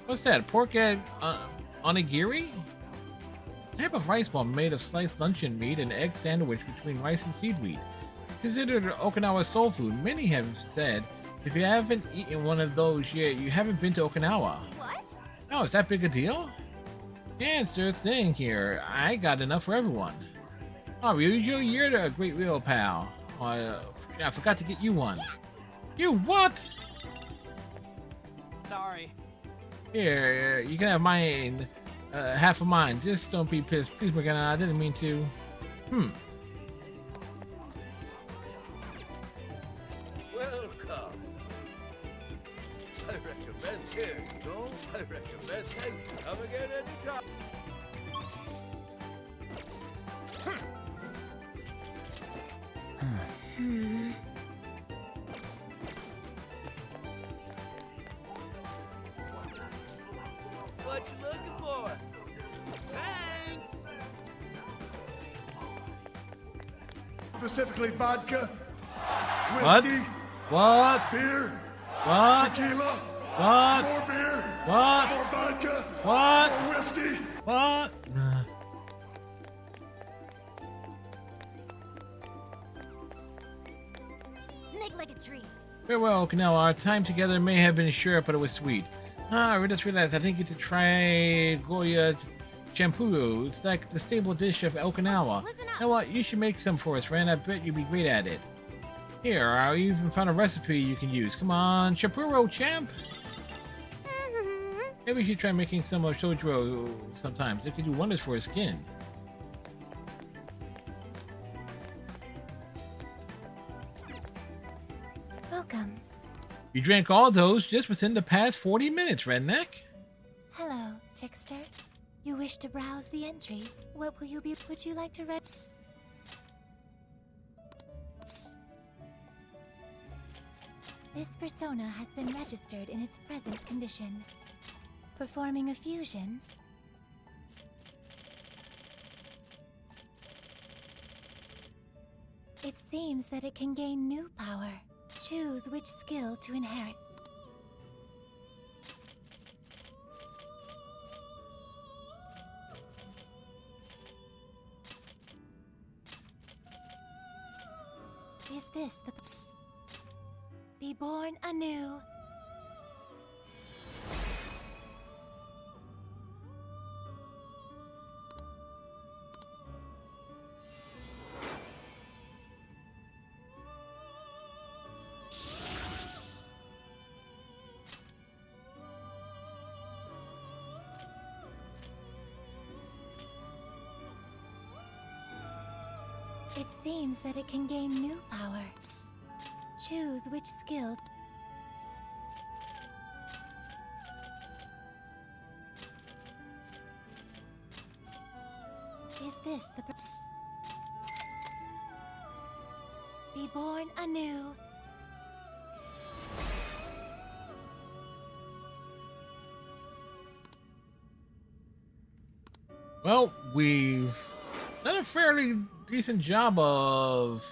What's that? Pork at onigiri? A type of rice ball made of sliced luncheon meat and egg sandwich between rice and seaweed. Considered Okinawa's soul food, many have said if you haven't eaten one of those yet, you haven't been to Okinawa. What? Oh, is that big a deal? Yeah, it's their thing here. I got enough for everyone. Oh, Ryujo, you're a great real pal. I forgot to get you one. You what? Sorry. Here, you can have mine, half of mine. Just don't be pissed. Please, Morgana, I didn't mean to. Welcome. I recommend here. No, I recommend thanks. Come again anytime. What you looking for? Thanks. Specifically vodka, What? whiskey, What? beer, What? tequila, What? more beer, What? more vodka, What? more whiskey. What? like a treat. Farewell, Okinawa. Our time together may have been short, but it was sweet. I just realized I didn't get to try Goya Champuru. It's like the staple dish of Okinawa. You know what? You should make some for us, friend. I bet you'd be great at it. Here, I even found a recipe you can use. Come on, Champuro champ. Maybe you should try making some of Shojuro sometimes. It could do wonders for his skin. Welcome. You drank all those just within the past 40 minutes, Redneck. Hello, trickster. You wish to browse the entries. What will you be? Would you like to read? This persona has been registered in its present condition. Performing a fusion. It seems that it can gain new power. Choose which skill to inherit. Is this the... Be born anew. It seems that it can gain new power. Choose which skill. Is this the... Be born anew. Well, we've done a fairly decent job of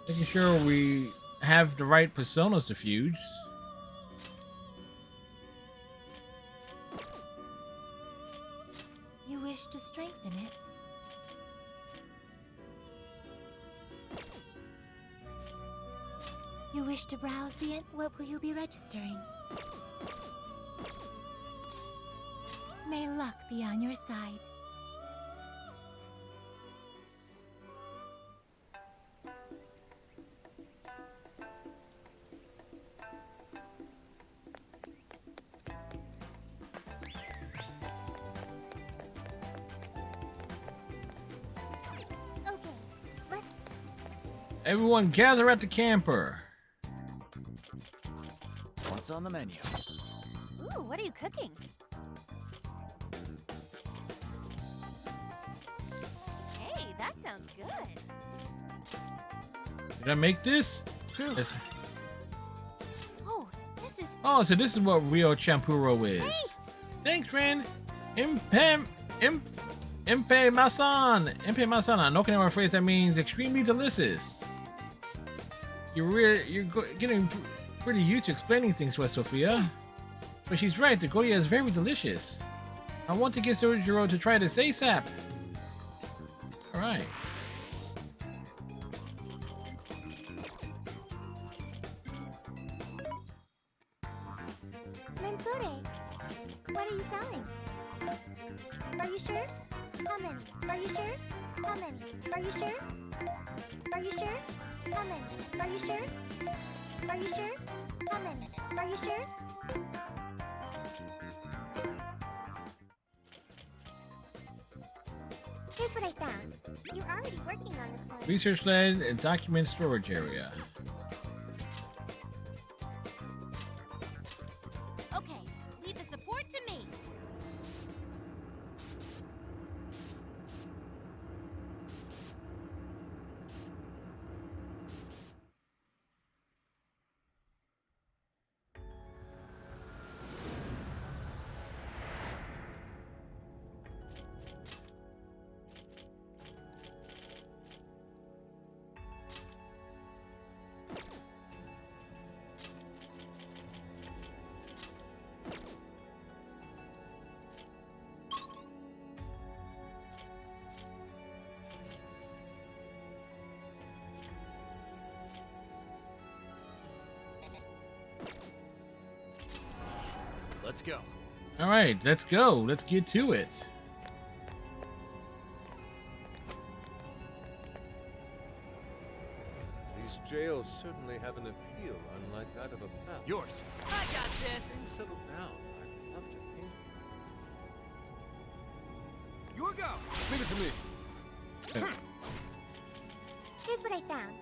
making sure we have the right personas to fuse. You wish to strengthen it. You wish to browse the what will you be registering? May luck be on your side. Everyone gather at the camper. What's on the menu? Ooh, what are you cooking? Hey, that sounds good. Did I make this? Yes. Oh, this is... Oh, so this is what Rio Champuro is. Thanks! Thanks, friend. Impe Masan. Impe Masan. An Okinawa phrase that means extremely delicious. You're getting pretty used to explaining things to us, Sophia. Yes. But she's right. The Goya is very delicious. I want to get Sojiro to try this ASAP. All right. Mensore, what are you selling? Are you sure? How many? Are you sure? How many? Are you sure? Are you sure? How many? Are you sure? Are you sure? How many? Are you sure? Here's what I found. You're already working on this one. Research led and document storage area. Okay, leave the support to me. Let's go. All right, let's go. Let's get to it. These jails certainly have an appeal unlike that of a palace. Yours. I got this. Things settle down. I'd love to paint them. Your go. Leave it to me. Here's what I found.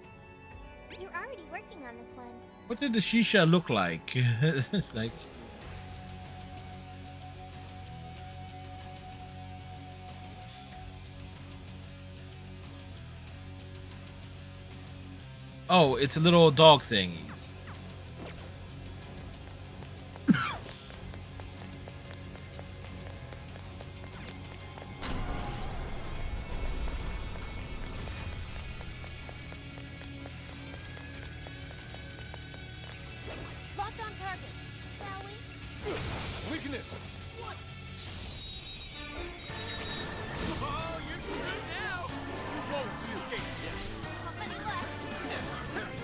You're already working on this one. What did the shisha look like? Like, oh, it's a little dog thingies. Locked on target. Shall we? Weakness. What? Oh, you're screwed now. You won't escape yet. How many left?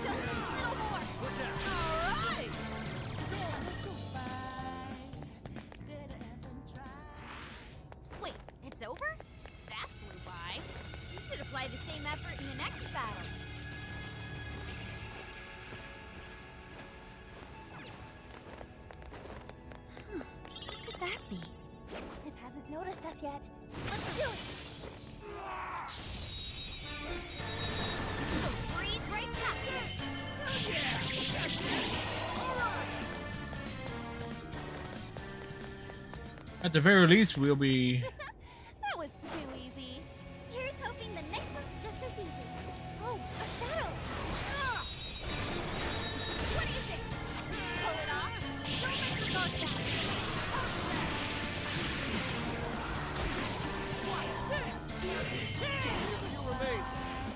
Just a little more. Switch out. All right. Wait, it's over? That flew by. You should apply the same effort in the next battle. What could that be? It hasn't noticed us yet. Let's do it! Freeze right past it. At the very least, we'll be. That was too easy. Here's hoping the next one's just as easy. Oh, a shadow! What do you think? Pull it off. Don't let your guard down. You remain.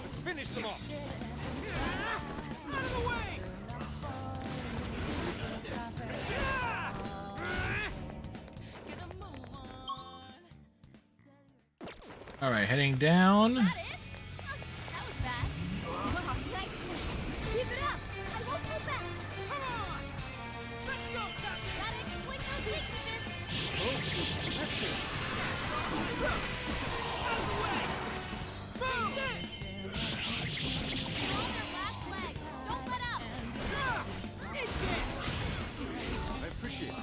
Let's finish them off. Out of the way! All right, heading down. That it? That was fast. Nice. Keep it up! I won't go back! Come on! Let's go, Captain! Gotta exploit those weaknesses. Out of the way! Boom! You're on your last leg. Don't let up. Eat this! I appreciate it.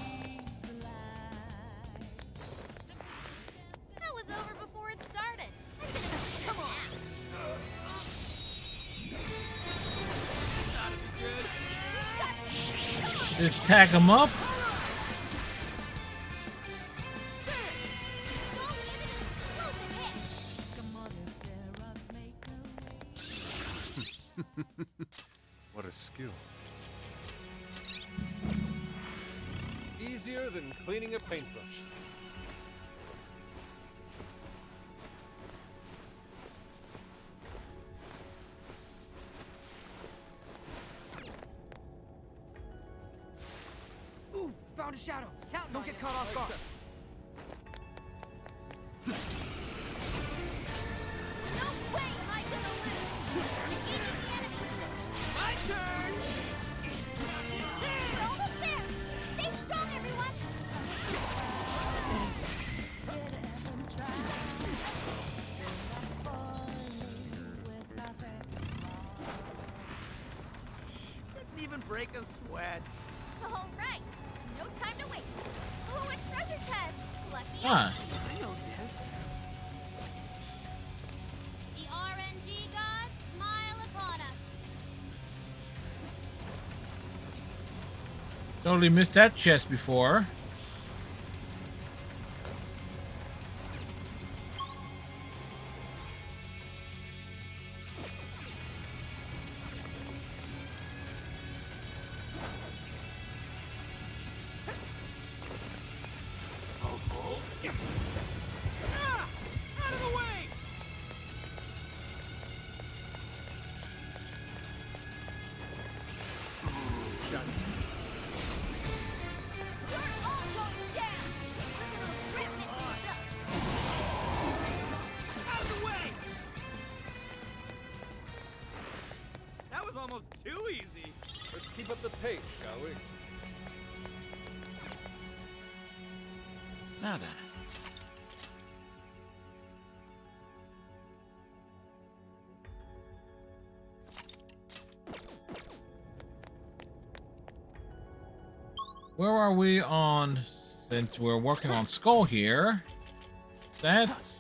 That was over before it started. Come on! Not as good. Just tag them up. What a skill. Easier than cleaning a paintbrush. Ooh, found a shadow. Don't get caught off guard. No way am I gonna lose. Engaging the enemy. My turn! We're almost there. Stay strong, everyone. Didn't even break a sweat. All right. No time to waste. Oh, a treasure chest. Let me Huh. I know this. The RNG gods smile upon us. Totally missed that chest before. Ah! Out of the way! You're all going down. We're gonna rip this stuff. Out of the way! That was almost too easy. Let's keep up the pace, shall we? Now then. Where are we on, since we're working on Skull here? That's...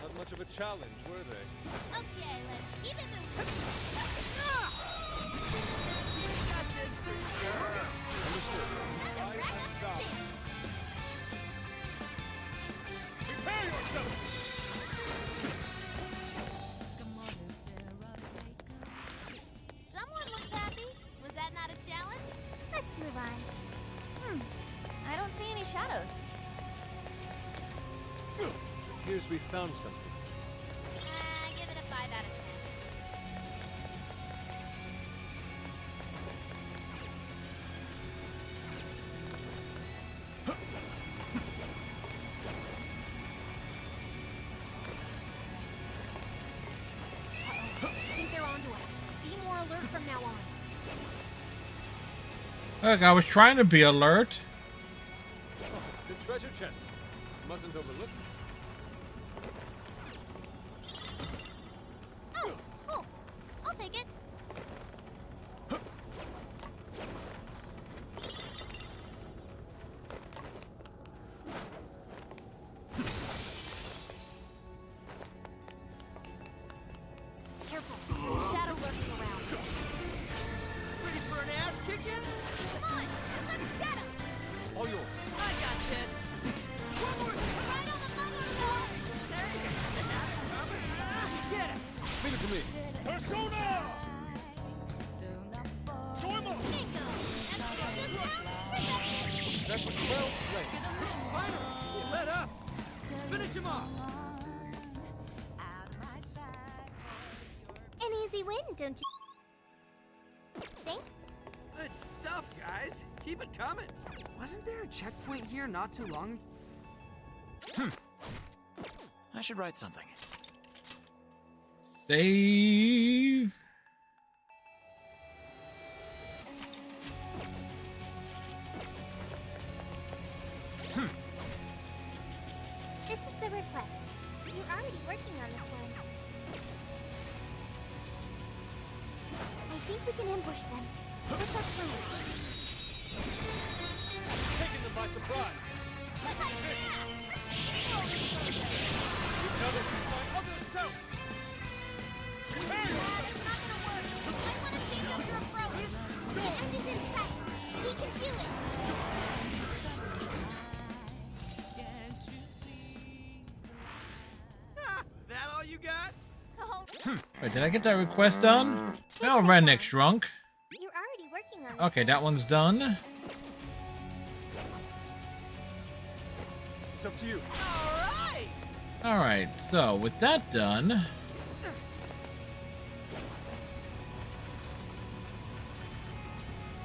Not much of a challenge, were they? Okay, let's keep it moving. Got this for sure. Understood. Right and solid. Prepare yourself! Someone looks happy. Was that not a challenge? Let's move on. I don't see any shadows. Appears we found something. Give it a 5 out of 10. I think they're onto us. Be more alert from now on. Look, I was trying to be alert. Oh, it's a treasure chest. Mustn't overlook this. Oh, cool. I'll take it. Careful. Shadow lurking around. Ready for an ass kicking? Come on, let's get him. All yours. I got this. Right on the motorcycle. Get him. Leave it to me. Persona! Bingo. That's what this round. That was well played. Finally, he let up. Let's finish him off. An easy win, don't you think? Good stuff, guys. Keep it coming. Wasn't there a checkpoint here not too long ago? I should write something. Save. This is the request. You're already working on this one. I think we can ambush them. What's our plan? Taking them by surprise. You tell us it's my other self. Prepare yourself. It's not gonna work. I want to change up your approach. The end is in sight. He can do it. That all you got? Oh, Wait, did I get that request done? Oh, Redneck's drunk. You're already working on this. Okay, that one's done. It's up to you. All right. Alright, so with that done...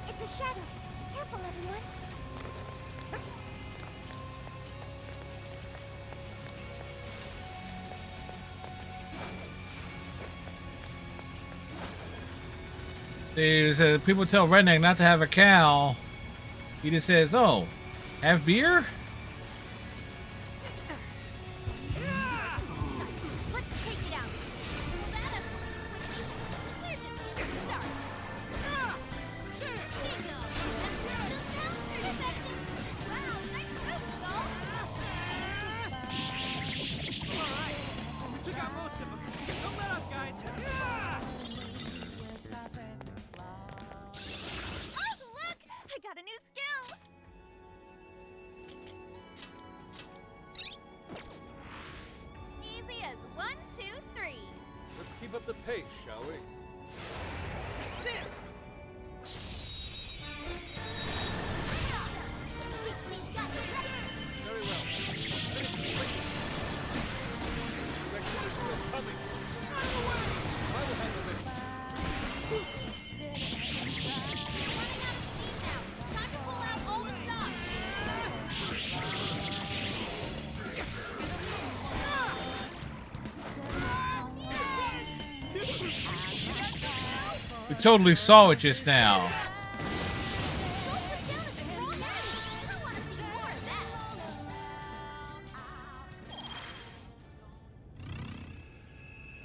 It's a shadow. Careful, everyone. People tell Redneck not to have a cow. He just says, oh, have beer? let's take it out. Pull that up quickly. Where's it getting started? Bingo. That's just how effective. Wow, nice move, Skull. All right. We took out most of them. Don't let up, guys. Oh, look! I got a new skill! up the pace, shall we? This! Very well. Finish the race. Direction is still coming. I will handle this. Time to pull out all the We totally saw it just now.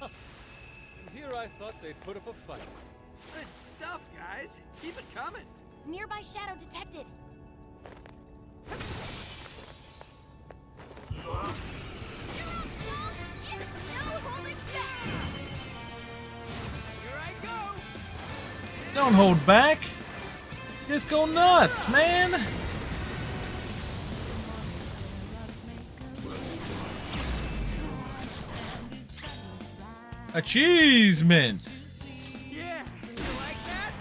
And here I thought they'd put up a fight. Good stuff, guys. Keep it coming. Nearby shadow detected. Here I go. Don't hold back. Just go nuts, man. Achievement. Yeah, you like that?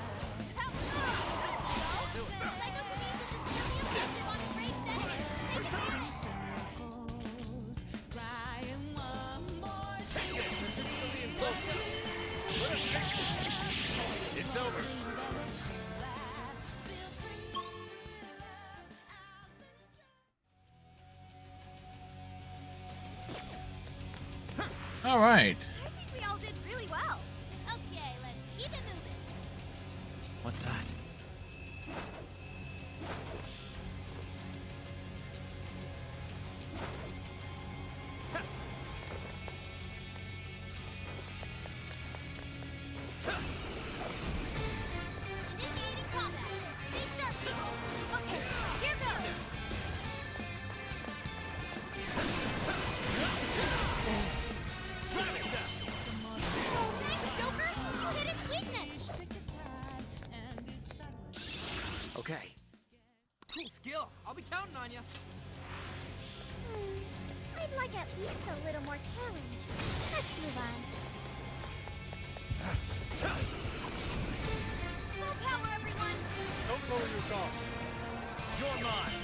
It's over. All right. I think we all did really well. Okay, let's keep it moving. What's that? Initiating combat. Stay sharp, people. Okay, here goes. Oh, thanks, Joker. You hit its weakness. Okay. Cool skill. I'll be counting on you. I'd like at least a little more challenge. Let's move on. Full power, everyone. Don't lower your guard. You're mine.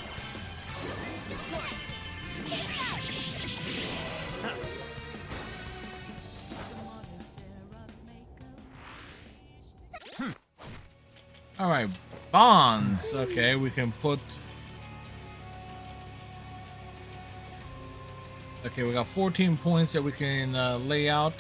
All right. Bonds. Okay, we can put. Okay, we got 14 points that we can lay out.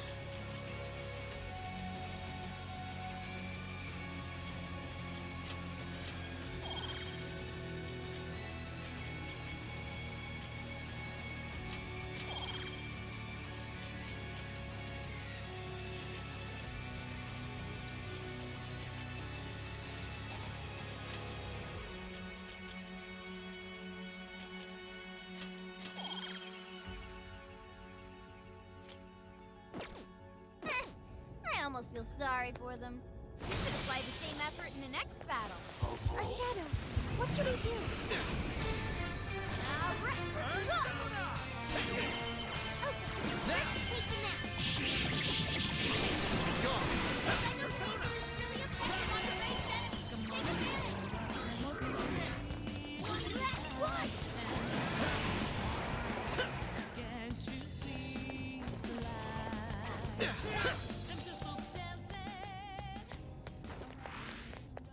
I almost feel sorry for them. We should apply the same effort in the next battle. A shadow. What should we do?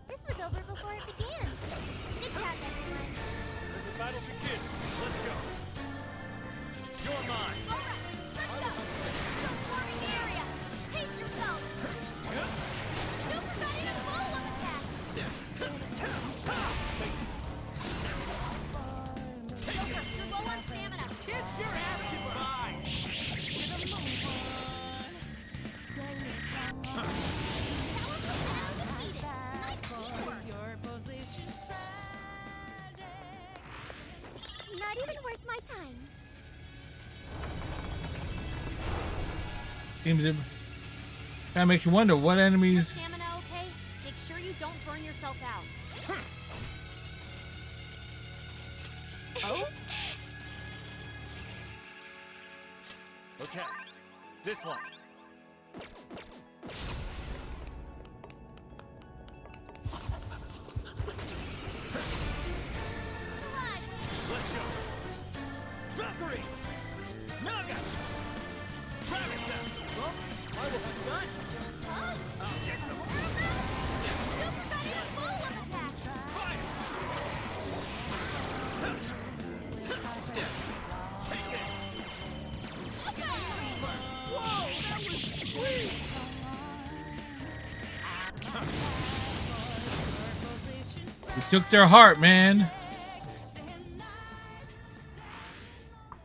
This was over before it began. Good job, everyone. Let the battle begin. Let's go. You're mine. All right, let's go. Still swarming the area. Pace yourselves. Joker got in a follow-up attack. Joker, you're low on stamina. Kiss your ass goodbye. Not even worth my time. Seems to kind of make you wonder what enemies. Stamina, okay? Make sure you don't burn yourself out. Oh? Okay. This one. Let's go. Valkyrie! Naga! Ravnica! Well, I will have done. Huh? I'll get them. Super got in a follow-up attack. Whoa, that was sweet! We took their heart, man.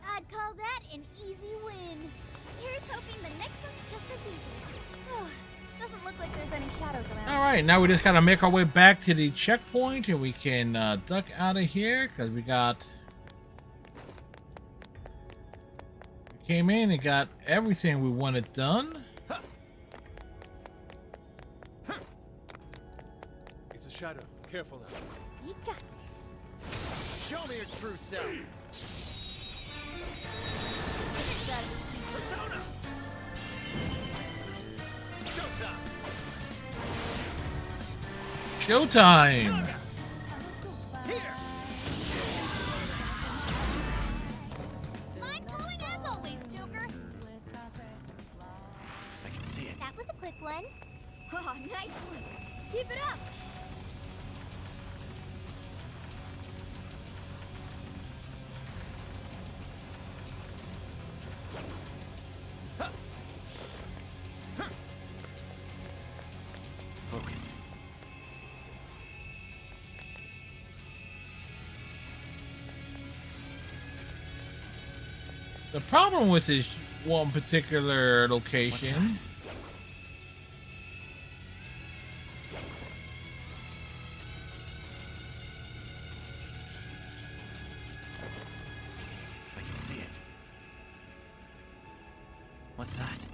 I'd call that an easy win. Here's hoping the next one's just as easy. Doesn't look like there's any shadows around. All right, now we just gotta make our way back to the checkpoint, and we can duck out of here because we came in and got everything we wanted done. It's a shadow. Careful now. You got this. Show me your true self. Persona! Showtime! Showtime! Here! Mind-blowing as always, Joker. I can see it. That was a quick one. Oh, nice one. Keep it up. Focus. The problem with this one particular location I can see it. What's that?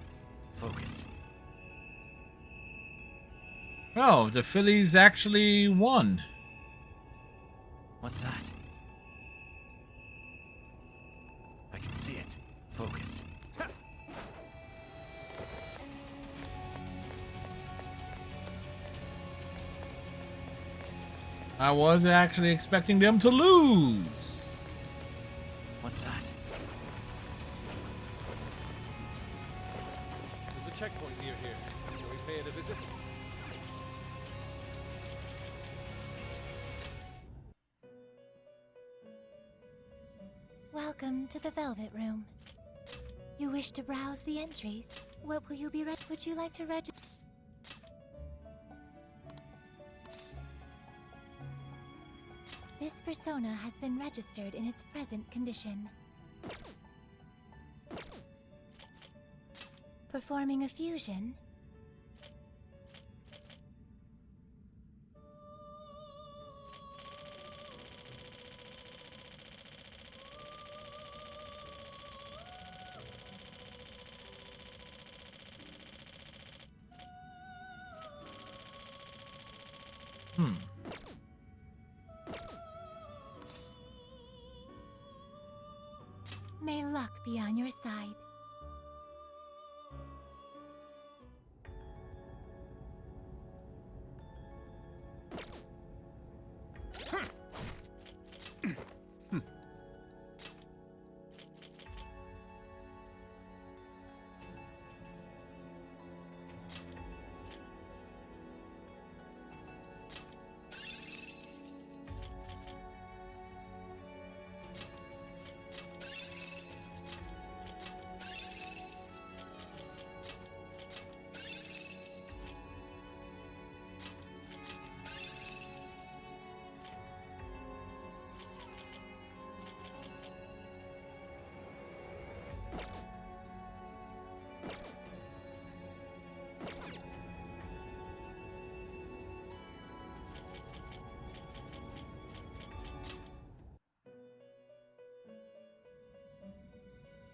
Focus. Oh, the Phillies actually won. What's that? I can see it. Focus. I was actually expecting them to lose. What's that? There's a checkpoint near here. Can we pay it a visit? Welcome to the Velvet Room. You wish to browse the entries. What will you be would you like to register? This persona has been registered in its present condition. Performing a fusion. May luck be on your side.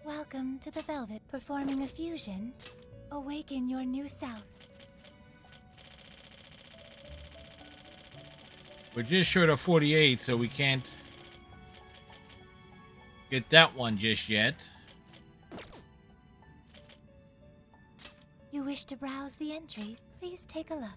Welcome to the Velvet. Performing a fusion. Awaken your new self. We're just short of 48, so we can't get that one just yet. You You wish to browse the entries? Please take a look.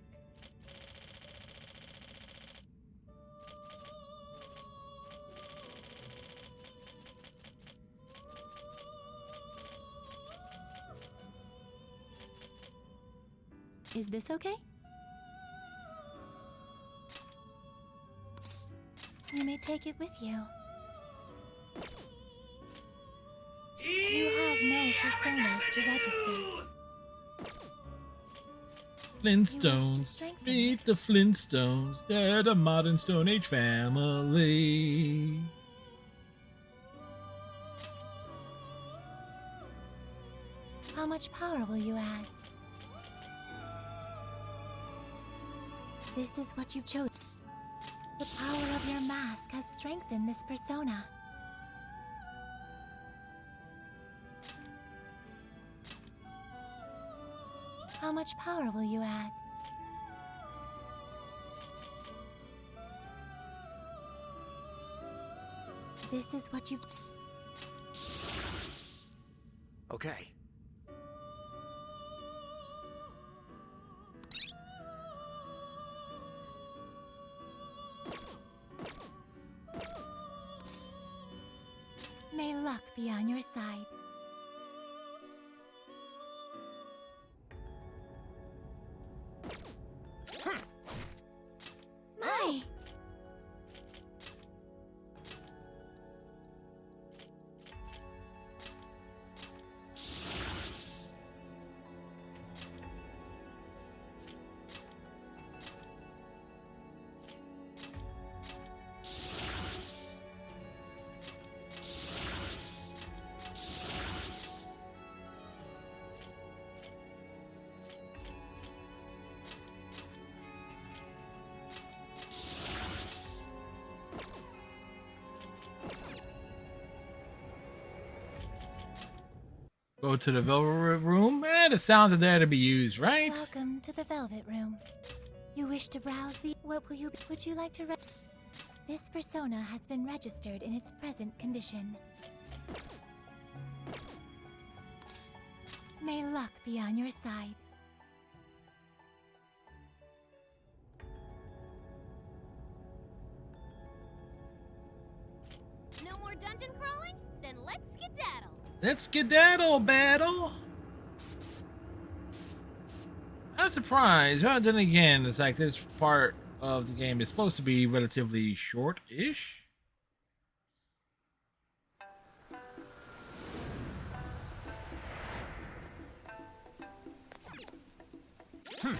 Is this okay? You may take it with you. You have no personas to register. Flintstones. Meet the Flintstones. They're the modern Stone Age family. How much power will you add? This is what you've chosen. The power of your mask has strengthened this persona. How much power will you add? This is what you... Okay. May luck be on your side. My! Go to the Velvet Room, and the sounds are there to be used, right? Welcome to the Velvet Room. You wish to browse the... What will you... Would you like to... This persona has been registered in its present condition. May luck be on your side. No more dungeon crawling? Then let's skedaddle. Let's skedaddle, battle! I'm surprised, but then again, it's like this part of the game is supposed to be relatively short-ish. This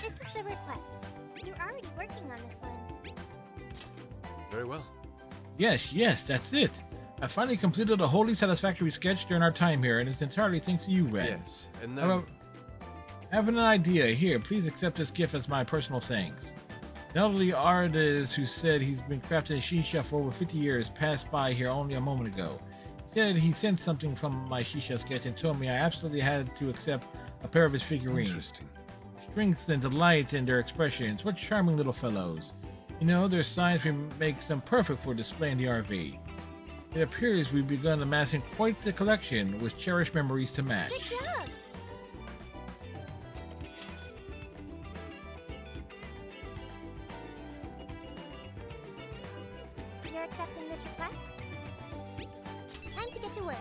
is the request. You're already working on this one. Very well. Yes, that's it. I finally completed a wholly satisfactory sketch during our time here, and it's entirely thanks to you, Red. Yes, and then... I have an idea. Here, please accept this gift as my personal thanks. The elderly artist who said he's been crafting a shisha for over 50 years passed by here only a moment ago. He said he sent something from my shisha sketch and told me I absolutely had to accept a pair of his figurines. Interesting. Strength and delight in their expressions. What charming little fellows. You know, their science makes them perfect for display in the RV. It appears we've begun amassing quite the collection with cherished memories to match. Good job! You're accepting this request? Time to get to work.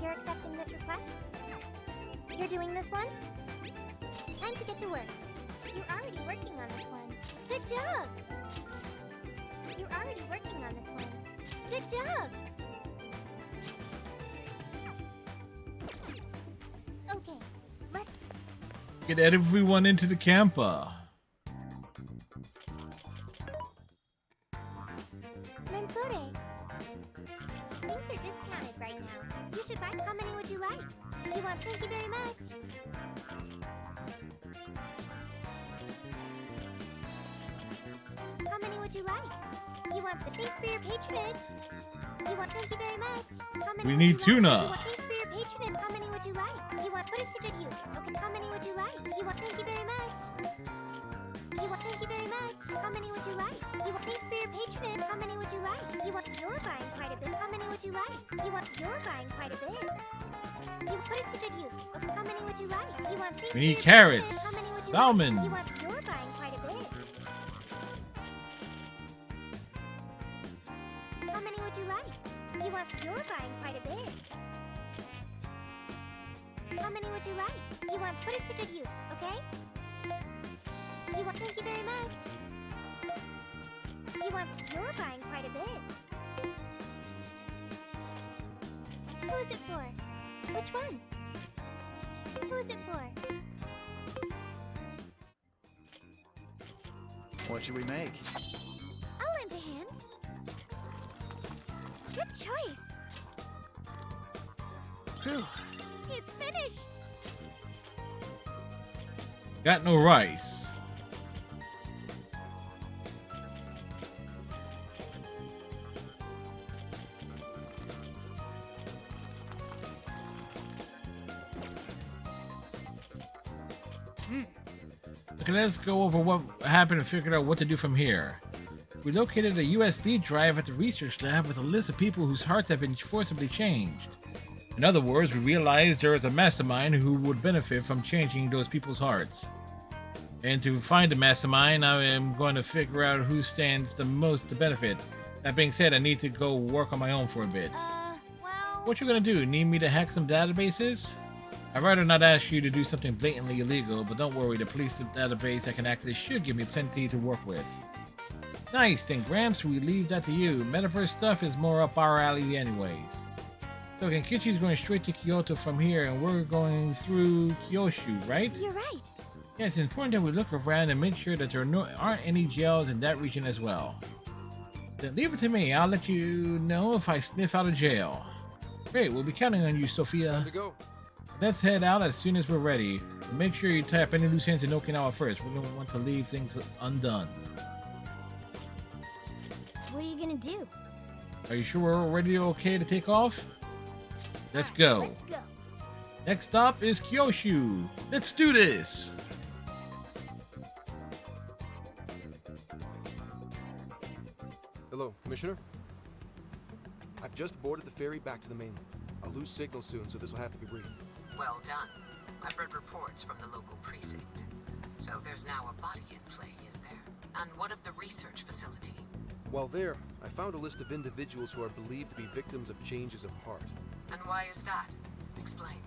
You're accepting this request? You're doing this one? Time to get to work. You're already working on this one. Good job! You're already working on this one. Good job! Okay, let's... Get everyone into the camper. Mensore! Things are discounted right now. You should buy... How many would you like? You want... Thank you very much. How many would you like? You want the thanks for your patronage. You want... Thank you very much. How many We would need you like? tuna. You want thanks for your patronage. How many would you like? You want... Put it to good use. Okay, how many would you like? You want... Thank you very much. You want... Thank you very much. How many would you like? You want... Thanks for your patronage. How many would you like? You want... You're buying quite a bit. How many would you like? You're buying quite a bit. You put it to good use. Okay, how many would you like? You want We need carrots. How many would you Salmon. like? You're buying quite a bit. How many would you like? You're buying quite a bit. How many would you like? Put it to good use, okay? Thank you very much. You're buying quite a bit. Who is it for? Which one? Who is it for? What should we make? I'll lend a hand. Good choice. Phew. It's finished. Got no rice. Okay, let's go over what happened and figure out what to do from here. We located a USB drive at the research lab with a list of people whose hearts have been forcibly changed. In other words, we realized there is a mastermind who would benefit from changing those people's hearts. And to find the mastermind, I am going to figure out who stands the most to benefit. That being said, I need to go work on my own for a bit. What you gonna do? Need me to hack some databases? I'd rather not ask you to do something blatantly illegal, but don't worry, the police database I can access should give me plenty to work with. Nice, then Gramps, we leave that to you. Metaverse stuff is more up our alley anyways. So Kenkichi's going straight to Kyoto from here, and we're going through Kyushu, right? You're right. Yeah, it's important that we look around and make sure that there aren't any jails in that region as well. Then leave it to me, I'll let you know if I sniff out a jail. Great, we'll be counting on you, Sophia. Time to go. Let's head out as soon as we're ready. Make sure you tap any loose ends in Okinawa first. We don't want to leave things undone. What are you gonna do? Are you sure we're already okay to take off? Let's go. Let's go. Next stop is Kyushu. Let's do this. Hello, Commissioner. I've just boarded the ferry back to the mainland. I'll lose signal soon, so this will have to be brief. Well done. I've read reports from the local precinct. So there's now a body in play, is there? And what of the research facility? While there, I found a list of individuals who are believed to be victims of changes of heart. And why is that? Explain.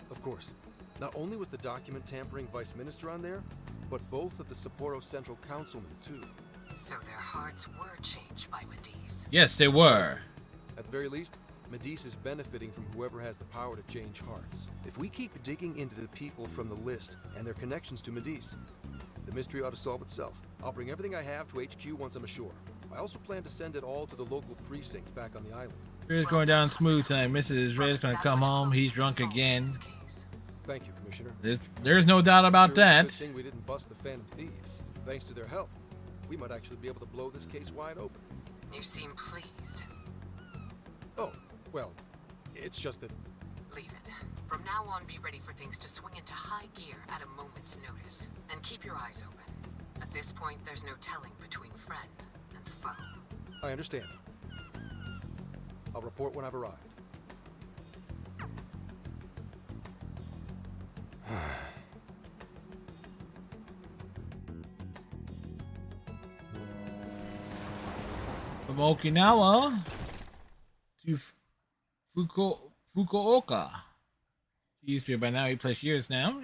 Of course. Not only was the document tampering vice minister on there, but both of the Sapporo Central Councilmen, too. So their hearts were changed by Mediz. Yes, they were. At the very least, Mediz is benefiting from whoever has the power to change hearts. If we keep digging into the people from the list and their connections to Mediz, the mystery ought to solve itself. I'll bring everything I have to HQ once I'm ashore. I also plan to send it all to the local precinct back on the island. It's going down smooth tonight. Mrs. Red's gonna come home. He's drunk again. Thank you, Commissioner. There's no doubt about Sure is a that. good thing we didn't bust the Phantom Thieves. Thanks to their help, we might actually be able to blow this case wide open. You seem pleased. Oh, well, it's just that... Leave it. From now on, be ready for things to swing into high gear at a moment's notice. And keep your eyes open. At this point, there's no telling between friend and foe. I understand. I'll report when I've arrived. From Okinawa to Fukuoka. He's here by now 8+ years now.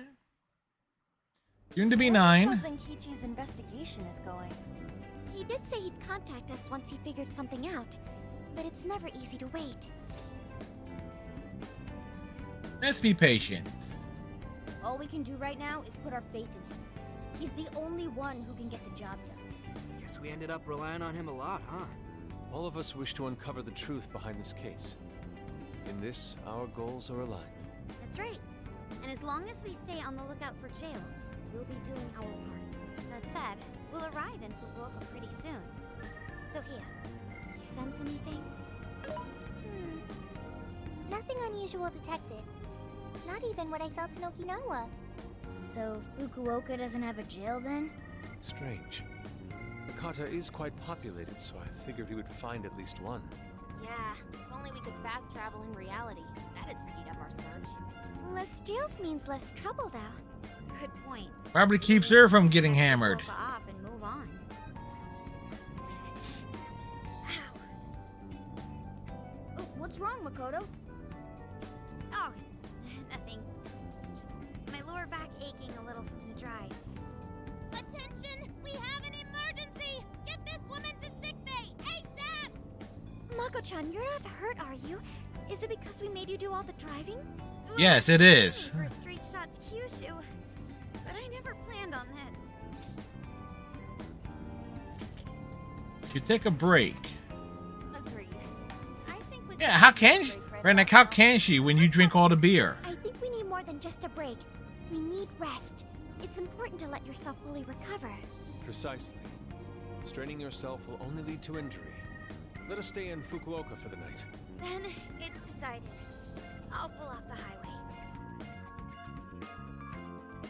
Soon to be 9. How Zenkichi's investigation is going. He did say he'd contact us once he figured something out, but it's never easy to wait. Let's be patient. All we can do right now is put our faith in him. He's the only one who can get the job done. Guess we ended up relying on him a lot, huh? All of us wish to uncover the truth behind this case. In this, our goals are aligned. That's right. And as long as we stay on the lookout for jails, we'll be doing our part. That said, we'll arrive in Fukuoka pretty soon. Sophia, do you sense anything? Nothing unusual detected. Not even what I felt in Okinawa. So Fukuoka doesn't have a jail then? Strange. Hakata is quite populated, so I figured we would find at least one. Yeah, if only we could fast travel in reality. That'd speed up our search. Less jails means less trouble, though. Good point. Probably keeps her from getting hammered. Fukuoka off and move on. Oh, what's wrong, Makoto? Oh, it's nothing. Just my lower back aching a little from the drive. Attention! We have an emergency! Get this woman to sickbay! ASAP! Mako-chan, you're not hurt, are you? Is it because we made you do all the driving? Yes, it is. For Street Shots Kyushu, but I never planned on this. You take a break. Agreed. I think with Yeah, how can she? Redneck, how can she when you drink all the beer? I think we need more than just a break. We need rest. It's important to let yourself fully recover. Precisely. Straining yourself will only lead to injury. Let us stay in Fukuoka for the night. Then it's decided. I'll pull off the highway.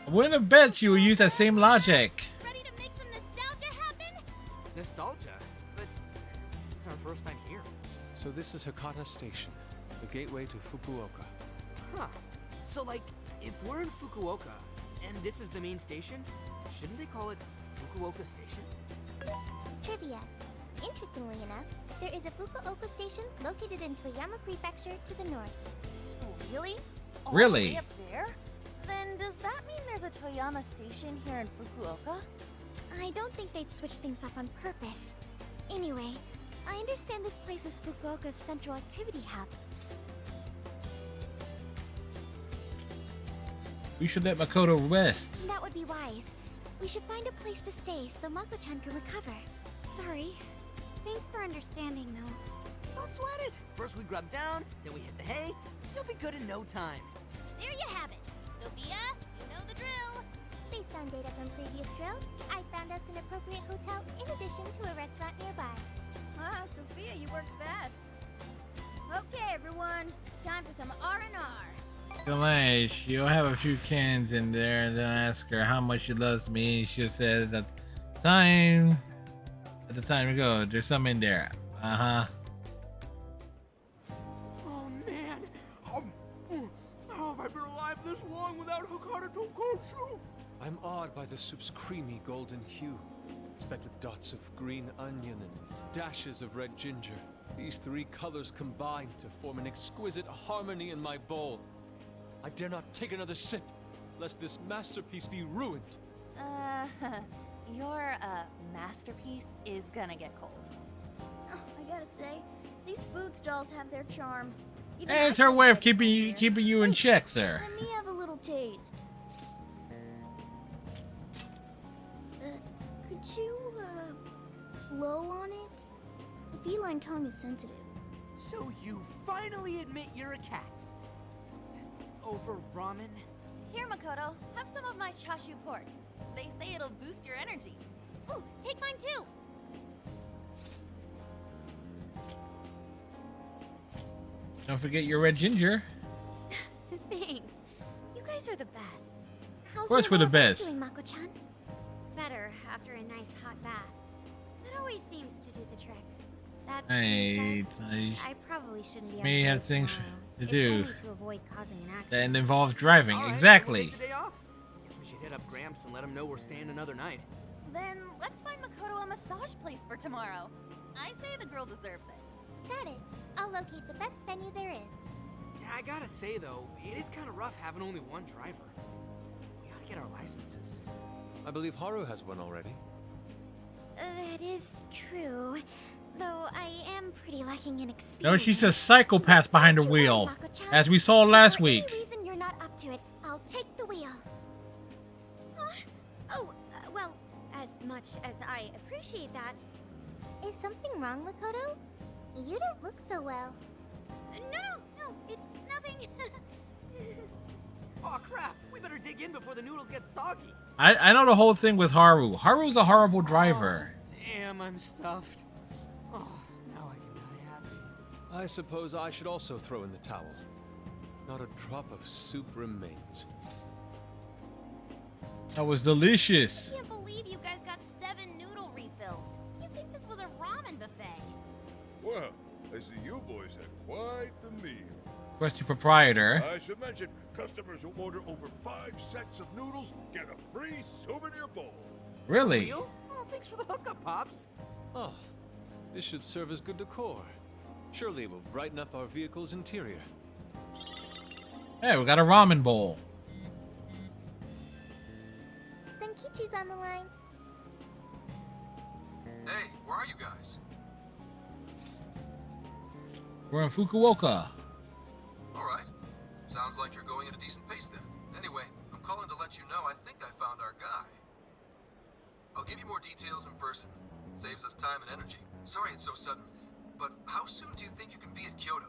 I wouldn't have bet you would use that same logic. Ready to make some nostalgia happen? Nostalgia? But this is our first time here. So this is Hakata Station, the gateway to Fukuoka. Huh. So, like, if we're in Fukuoka, and this is the main station, shouldn't they call it Fukuoka Station? Trivia. Interestingly enough, there is a Fukuoka station located in Toyama Prefecture to the north. Really? Really? All the way up there? Then does that mean there's a Toyama station here in Fukuoka? I don't think they'd switch things up on purpose. Anyway, I understand this place is Fukuoka's central activity hub. We should let Makoto rest. That would be wise. We should find a place to stay so Mako-chan can recover. Sorry. Thanks for understanding, though. Don't sweat it. First we grub down, then we hit the hay. You'll be good in no time. There you have it. Sophia, you know the drill. Based on data from previous drills, I found us an appropriate hotel in addition to a restaurant nearby. Ah, Sophia, you work fast. Okay, everyone, it's time for some R&R. Delish, you'll have a few cans in there and then ask her how much she loves me. She'll say at the time to go, there's some in there. Uh-huh. Oh, man. How have I been alive this long without Hakata Tonkotsu? I'm awed by the soup's creamy golden hue, specked with dots of green onion and dashes of red ginger. These three colors combine to form an exquisite harmony in my bowl. I dare not take another sip, lest this masterpiece be ruined. Your, masterpiece is gonna get cold. Oh, I gotta say, these food stalls have their charm. Even Hey, I it's her feel way of like keeping you in check, sir. Let me have a little taste. Could you, blow on it? The feline tongue is sensitive. So you finally admit you're a cat. Over ramen? Here, Makoto, have some of my chashu pork. They say it'll boost your energy. Ooh, take mine too. Don't forget your red ginger. Thanks. You guys are the best. How's Of course your we're the lower back best. doing, Mako-chan? Better after a nice hot bath. That always seems to do the trick. That being said, I probably shouldn't be. May out have late things tomorrow, to if do only to avoid causing an accident. that involves driving. All right, Exactly. We'll take the day off. Guess we should hit up Gramps and let him know we're staying another night. Then let's find Makoto a massage place for tomorrow. I say the girl deserves it. Got it. I'll locate the best venue there is. Yeah, I gotta say though, it is kind of rough having only one driver. We gotta get our licenses. I believe Haru has one already. That is true. Though I am pretty lacking in experience. No, she's a psychopath behind the wheel, as we saw last week. For any reason you're not up to it, I'll take the wheel. Well, as much as I appreciate that. Is something wrong, Makoto? You don't look so well. No, it's nothing. Oh crap! We better dig in before the noodles get soggy. I know the whole thing with Haru. Haru's a horrible driver. Damn, I'm stuffed. Oh, now I can die happy. I suppose I should also throw in the towel. Not a drop of soup remains. That was delicious. I can't believe you guys got 7 noodle refills. You'd think this was a ramen buffet. Well, I see you boys had quite the meal. Question proprietor. I should mention, customers who order over 5 sets of noodles get a free souvenir bowl. Really? Real? Oh, thanks for the hookup, Pops. Oh, this should serve as good decor. Surely it will brighten up our vehicle's interior. Hey, we got a ramen bowl. Senkichi's on the line. Hey, where are you guys? We're in Fukuoka. Alright. Sounds like you're going at a decent pace then. Anyway, I'm calling to let you know I think I found our guy. I'll give you more details in person. Saves us time and energy. Sorry it's so sudden, but how soon do you think you can be at Kyoto?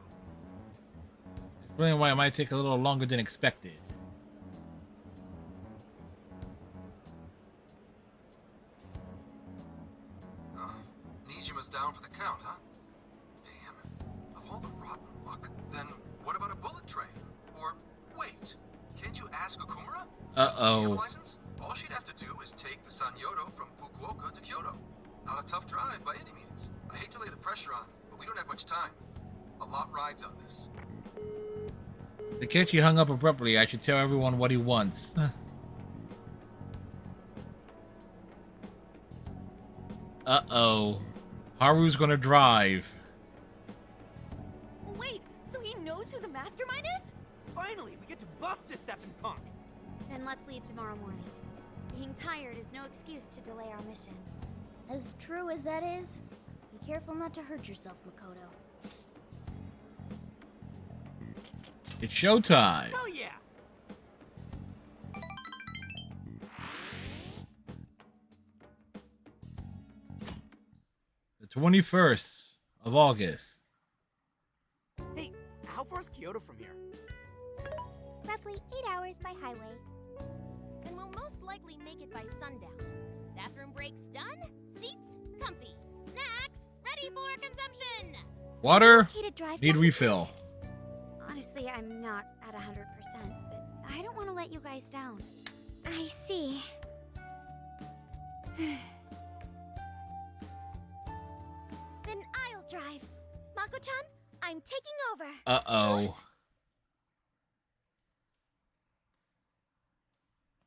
Explain why it might take a little longer than expected. Nijima's down for the count, huh? Damn. Of all the rotten luck, then what about a bullet train? Or, wait, can't you ask Okumura? Doesn't she have a license? All she'd have to do is take the Sanyodo from Fukuoka to Kyoto. Not a tough drive by any means. I hate to lay the pressure on, but we don't have much time. A lot rides on this. Takechi hung up abruptly. I should tell everyone what he wants. Uh-oh. Haru's gonna drive. Wait, so he knows who the mastermind is? Finally, we get to bust this effing punk. Then let's leave tomorrow morning. Being tired is no excuse to delay our mission. As true as that is, be careful not to hurt yourself, Makoto. It's showtime. Hell yeah! The 21st of August. Hey, how far is Kyoto from here? Roughly 8 hours by highway. And we'll most likely make it by sundown. Bathroom breaks done, seats comfy, snacks ready for consumption. Water. Okay to drive Need back? refill. Honestly, I'm not at 100%, but I don't want to let you guys down. I see. Then I'll drive. Mako-chan, I'm taking over. Uh-oh.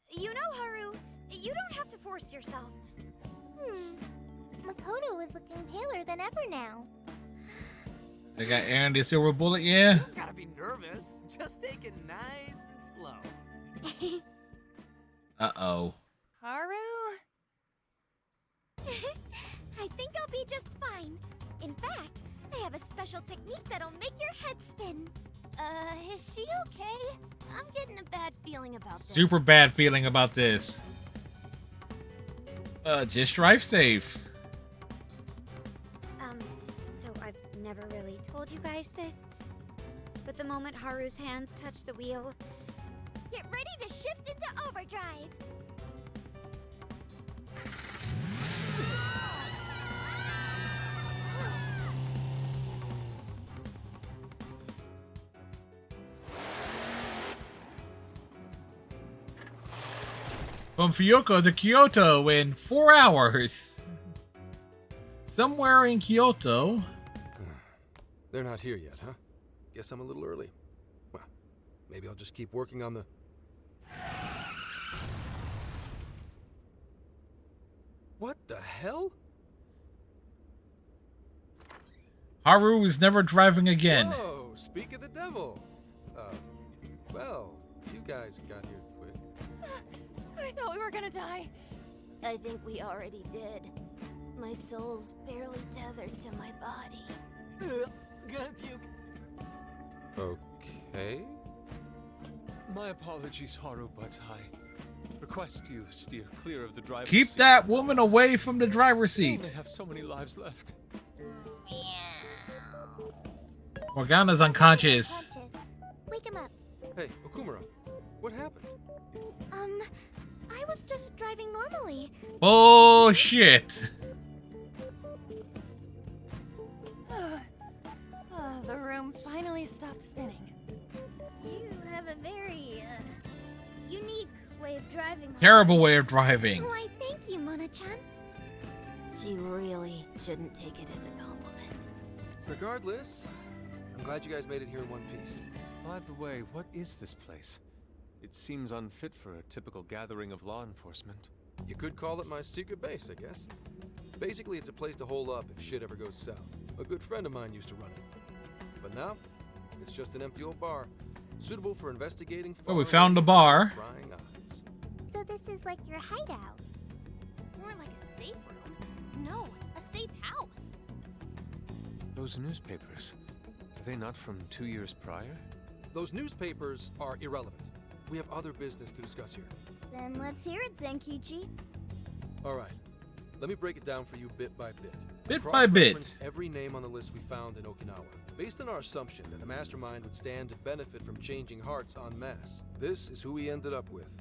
You know, Haru, you don't have to force yourself. Makoto is looking paler than ever now. They got Aaron the Silver Bullet, yeah? Gotta be nervous. Just take it nice and slow. Uh-oh. Haru? I think I'll be just fine. In fact, I have a special technique that'll make your head spin. Is she okay? I'm getting a bad feeling about this. Super bad feeling about this. Just drive safe. So I've never really told you guys this, but the moment Haru's hands touch the wheel, get ready to shift into overdrive. From Fukuoka to Kyoto in 4 hours. Somewhere in Kyoto. They're not here yet, huh? Guess I'm a little early. Well, maybe I'll just keep working on the... What the hell? Haru is never driving again. Whoa, speak of the devil. Well, you guys got here quick. I thought we were gonna die. I think we already did. My soul's barely tethered to my body. Gonna puke. Okay. My apologies, Haru, but I request you steer clear of the driver's Keep seat. that woman away from the driver's We seat. only have so many lives left. Morgana's unconscious. Wake him up. Hey, Okumura, what happened? I was just driving normally. Bullshit. The room finally stopped spinning. You have a very, unique way of driving. Terrible way of driving. Why, thank you, Mona-chan. She really shouldn't take it as a compliment. Regardless, I'm glad you guys made it here in one piece. By the way, what is this place? It seems unfit for a typical gathering of law enforcement. You could call it my secret base, I guess. Basically, it's a place to hole up if shit ever goes south. A good friend of mine used to run it. But now, it's just an empty old bar, suitable for investigating. Oh, we found the bar. Prying eyes. So this is like your hideout. More like a safe room. No, a safe house. Those newspapers, are they not from 2 years prior? Those newspapers are irrelevant. We have other business to discuss here. Then let's hear it, Zenkichi. All right. Let me break it down for you bit by bit. Bit by bit. Cross-reference every name on the list we found in Okinawa, based on our assumption that the mastermind would stand to benefit from changing hearts en masse. This is who we ended up with.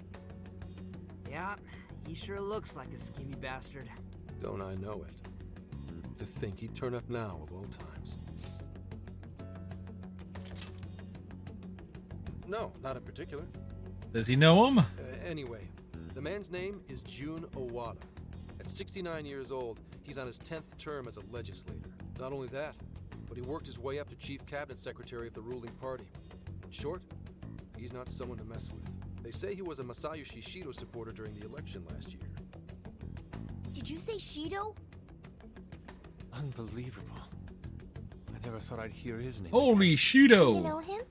Yeah, he sure looks like a schemy bastard. Don't I know it? To think he'd turn up now of all times. No, not in particular. Does he know him? Anyway, the man's name is Jun Owada. At 69 years old, he's on his 10th term as a legislator. Not only that, but he worked his way up to chief cabinet secretary of the ruling party. In short, he's not someone to mess with. They say he was a Masayoshi Shido supporter during the election last year. Did you say Shido? Unbelievable. I never thought I'd hear his name. Holy again. Shido! You know him?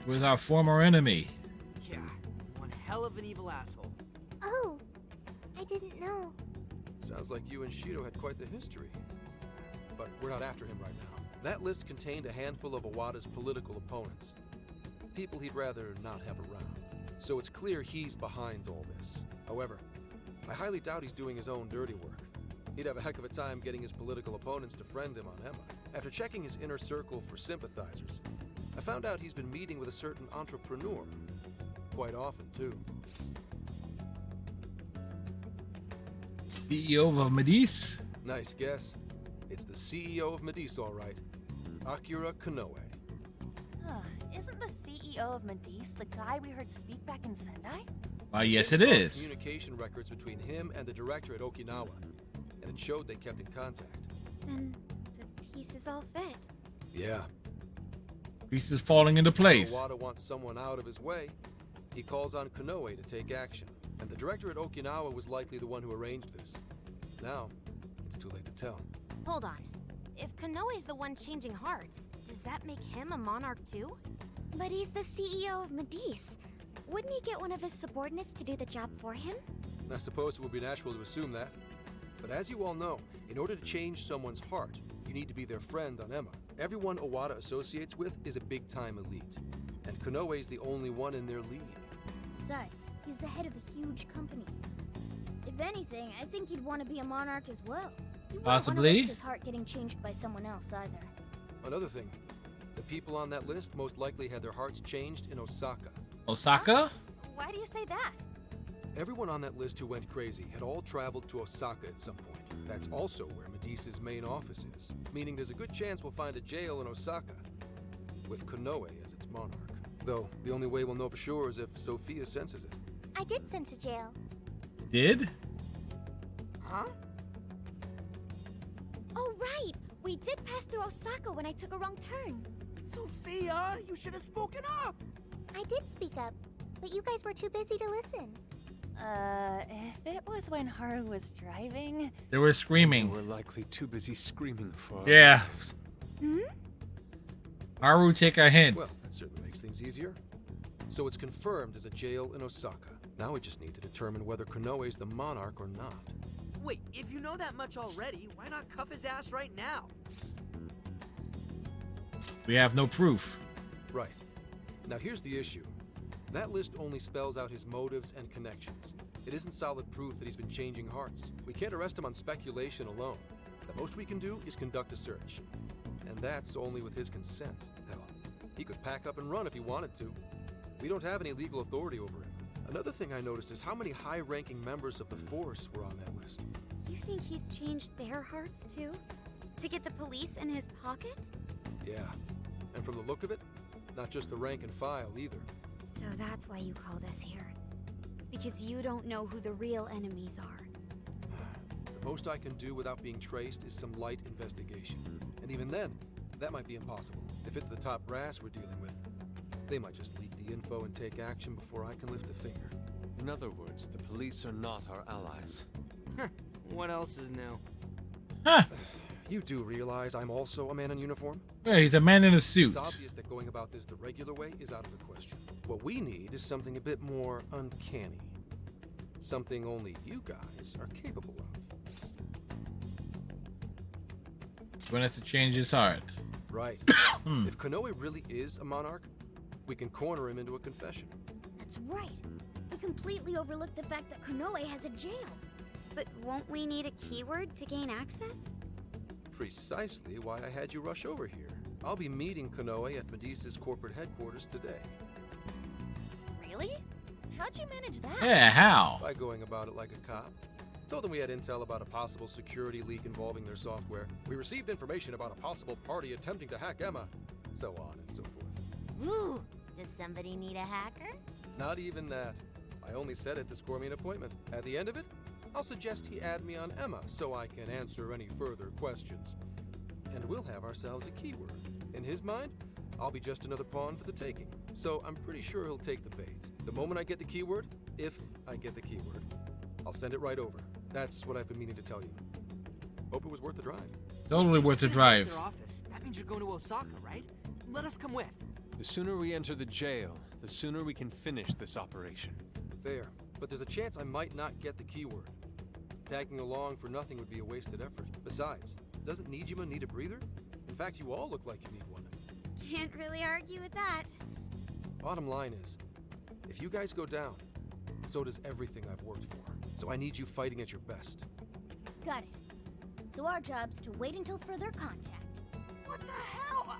He was our former enemy. Yeah, one hell of an evil asshole. Oh, I didn't know. Sounds like you and Shido had quite the history. But we're not after him right now. That list contained a handful of Owada's political opponents. People he'd rather not have around. So it's clear he's behind all this. However, I highly doubt he's doing his own dirty work. He'd have a heck of a time getting his political opponents to friend him on Emma. After checking his inner circle for sympathizers, I found out he's been meeting with a certain entrepreneur. Quite often, too. CEO of Medice? Nice guess. It's the CEO of Medice, all right. Akira Konoe. Isn't the CEO of Medice the guy we heard speak back in Sendai? Yes, it Lost is. Communication records between him and the director at Okinawa, and it showed they kept in contact. Then the pieces all fit. Yeah. Pieces falling into place. Owada wants someone out of his way. He calls on Konoe to take action, and the director at Okinawa was likely the one who arranged this. Now, it's too late to tell. Hold on. If Konoe's the one changing hearts, does that make him a monarch too? But he's the CEO of Medice. Wouldn't he get one of his subordinates to do the job for him? I suppose it would be natural to assume that. But as you all know, in order to change someone's heart, you need to be their friend on Emma. Everyone Owada associates with is a big-time elite, and Konoe's the only one in their league. Besides, he's the head of a huge company. If anything, I think he'd want to be a monarch as well. He wouldn't want to Possibly. risk his heart getting changed by someone else either. Another thing, the people on that list most likely had their hearts changed in Osaka. Osaka? Why do you say that? Everyone on that list who went crazy had all traveled to Osaka at some point. That's also where Medice's main office is, meaning there's a good chance we'll find a jail in Osaka, with Konoe as its monarch. Though, the only way we'll know for sure is if Sophia senses it. I did sense a jail. Did? Huh? Oh, right! We did pass through Osaka when I took a wrong turn. Sophia, you should have spoken up! I did speak up, but you guys were too busy to listen. If it was when Haru was driving... They were screaming. We're likely too busy screaming for our Yeah. lives. Haru, take a hint. Well, that certainly makes things easier. So it's confirmed as a jail in Osaka. Now we just need to determine whether Konoe's the monarch or not. Wait, if you know that much already, why not cuff his ass right now? We have no proof. Right. Now here's the issue. That list only spells out his motives and connections. It isn't solid proof that he's been changing hearts. We can't arrest him on speculation alone. The most we can do is conduct a search. And that's only with his consent. Hell, he could pack up and run if he wanted to. We don't have any legal authority over him. Another thing I noticed is how many high-ranking members of the force were on that list. You think he's changed their hearts too? To get the police in his pocket? Yeah. And from the look of it, not just the rank and file either. So that's why you called us here. Because you don't know who the real enemies are. The Most I can do without being traced is some light investigation. And even then, that might be impossible. If it's the top brass we're dealing with, they might just leak the info and take action before I can lift a finger. In other words, the police are not our allies. What else is new? Huh. You do realize I'm also a man in uniform? Yeah, he's a man in a suit. It's obvious that going about this the regular way is out of the question. What we need is something a bit more uncanny. Something only you guys are capable of. Gonna have to change his heart. Right. If Konoe really is a monarch, we can corner him into a confession. That's right. We completely overlooked the fact that Konoe has a jail. But won't we need a keyword to gain access? Precisely why I had you rush over here. I'll be meeting Konoe at Medusa's corporate headquarters today. Really? How'd you manage that? Yeah, how? By going about it like a cop. Told them we had intel about a possible security leak involving their software. We received information about a possible party attempting to hack Emma. So on and so forth. Ooh, does somebody need a hacker? Not even that. I only said it to score me an appointment. At the end of it, I'll suggest he add me on Emma so I can answer any further questions. And we'll have ourselves a keyword. In his mind, I'll be just another pawn for the taking. So I'm pretty sure he'll take the bait. The moment I get the keyword, if I get the keyword, I'll send it right over. That's what I've been meaning to tell you. Hope it was worth the drive. Totally worth the drive. Their office. That means you're going to Osaka, right? Let us come with. The sooner we enter the jail, the sooner we can finish this operation. Fair, but there's a chance I might not get the keyword. Tagging along for nothing would be a wasted effort. Besides, doesn't Nijima need a breather? In fact, you all look like you need one. Can't really argue with that. Bottom line is, if you guys go down, so does everything I've worked for. So I need you fighting at your best. Got it. So our job's to wait until further contact. What the hell?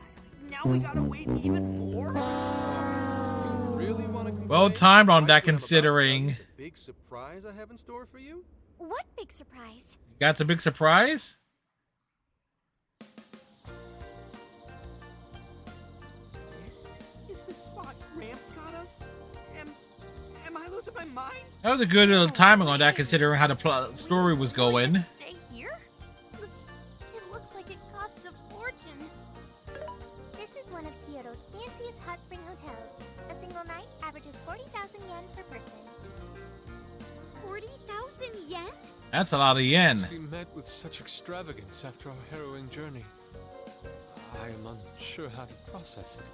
Now we gotta wait even more? You really want to Well timed on that, considering. Big surprise I have in store for you? What big surprise? Got the big surprise? This is the spot Gramps got us? Am I losing my mind? That was a good little timing on that, considering how the story was going. Stay here? It looks like it costs a fortune. This is one of Kyoto's fanciest hot spring hotels. A single night averages 40,000 yen per person. 40,000 yen? That's a lot of yen. We met with such extravagance after our harrowing journey. I am unsure how to process it.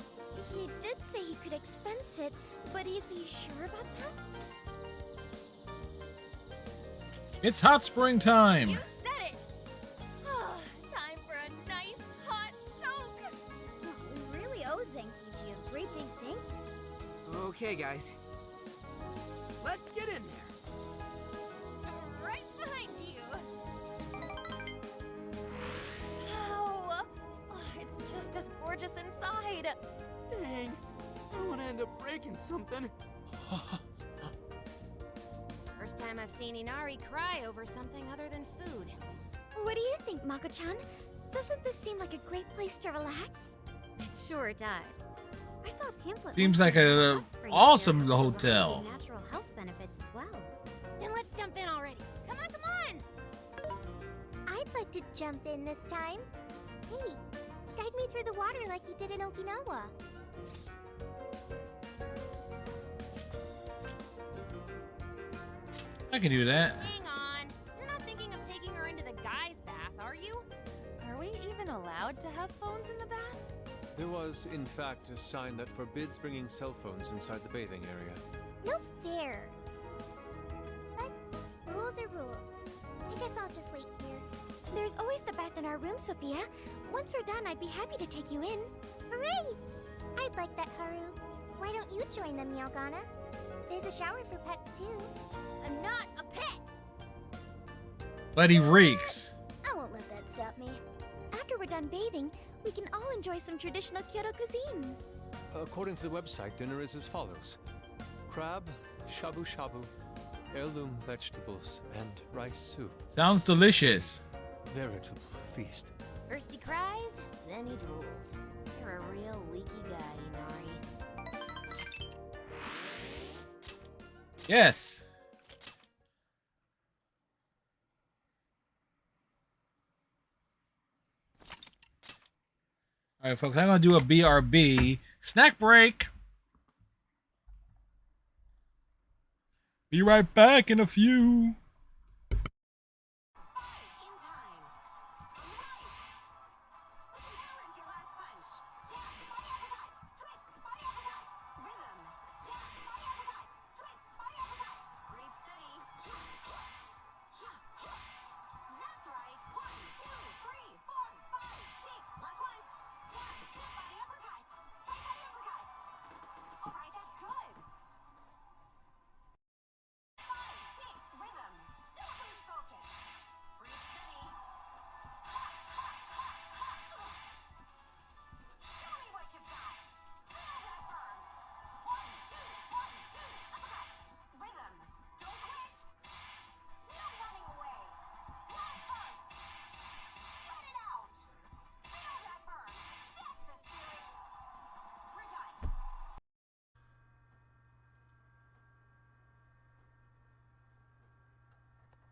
He did say he could expense it, but is he sure about that? It's hot spring time. You said it! Time for a nice hot soak! We really owe Zenkichi a great big thank you. Okay, guys. Let's get in there. Right behind you. Wow! It's just as gorgeous inside. Dang. I don't want to end up breaking something. First time I've seen Inari cry over something other than food. What do you think, Mako-chan? Doesn't this seem like a great place to relax? It sure does. I saw a pamphlet. Seems like a awesome hotel. Natural health benefits as well. Then let's jump in already. Come on, come on! I'd like to jump in this time. Hey, guide me through the water like you did in Okinawa. I can do that. Hang on. You're not thinking of taking her into the guys' bath, are you? Are we even allowed to have phones in the bath? There was, in fact, a sign that forbids bringing cell phones inside the bathing area. No fair. But rules are rules. I guess I'll just wait here. There's always the bath in our room, Sophia. Once we're done, I'd be happy to take you in. Hooray! I'd like that, Haru. Why don't you join them, Yalgana? There's a shower for pets, too. I'm not a pet! But he reeks. I won't let that stop me. After we're done bathing, we can all enjoy some traditional Kyoto cuisine. According to the website, dinner is as follows. Crab, shabu shabu, heirloom vegetables, and rice soup. Sounds delicious. Veritable feast. First he cries, then he drools. You're a real leaky guy, Inari. Yes. All right, folks, I'm going to do a BRB. Snack break. Be right back in a few.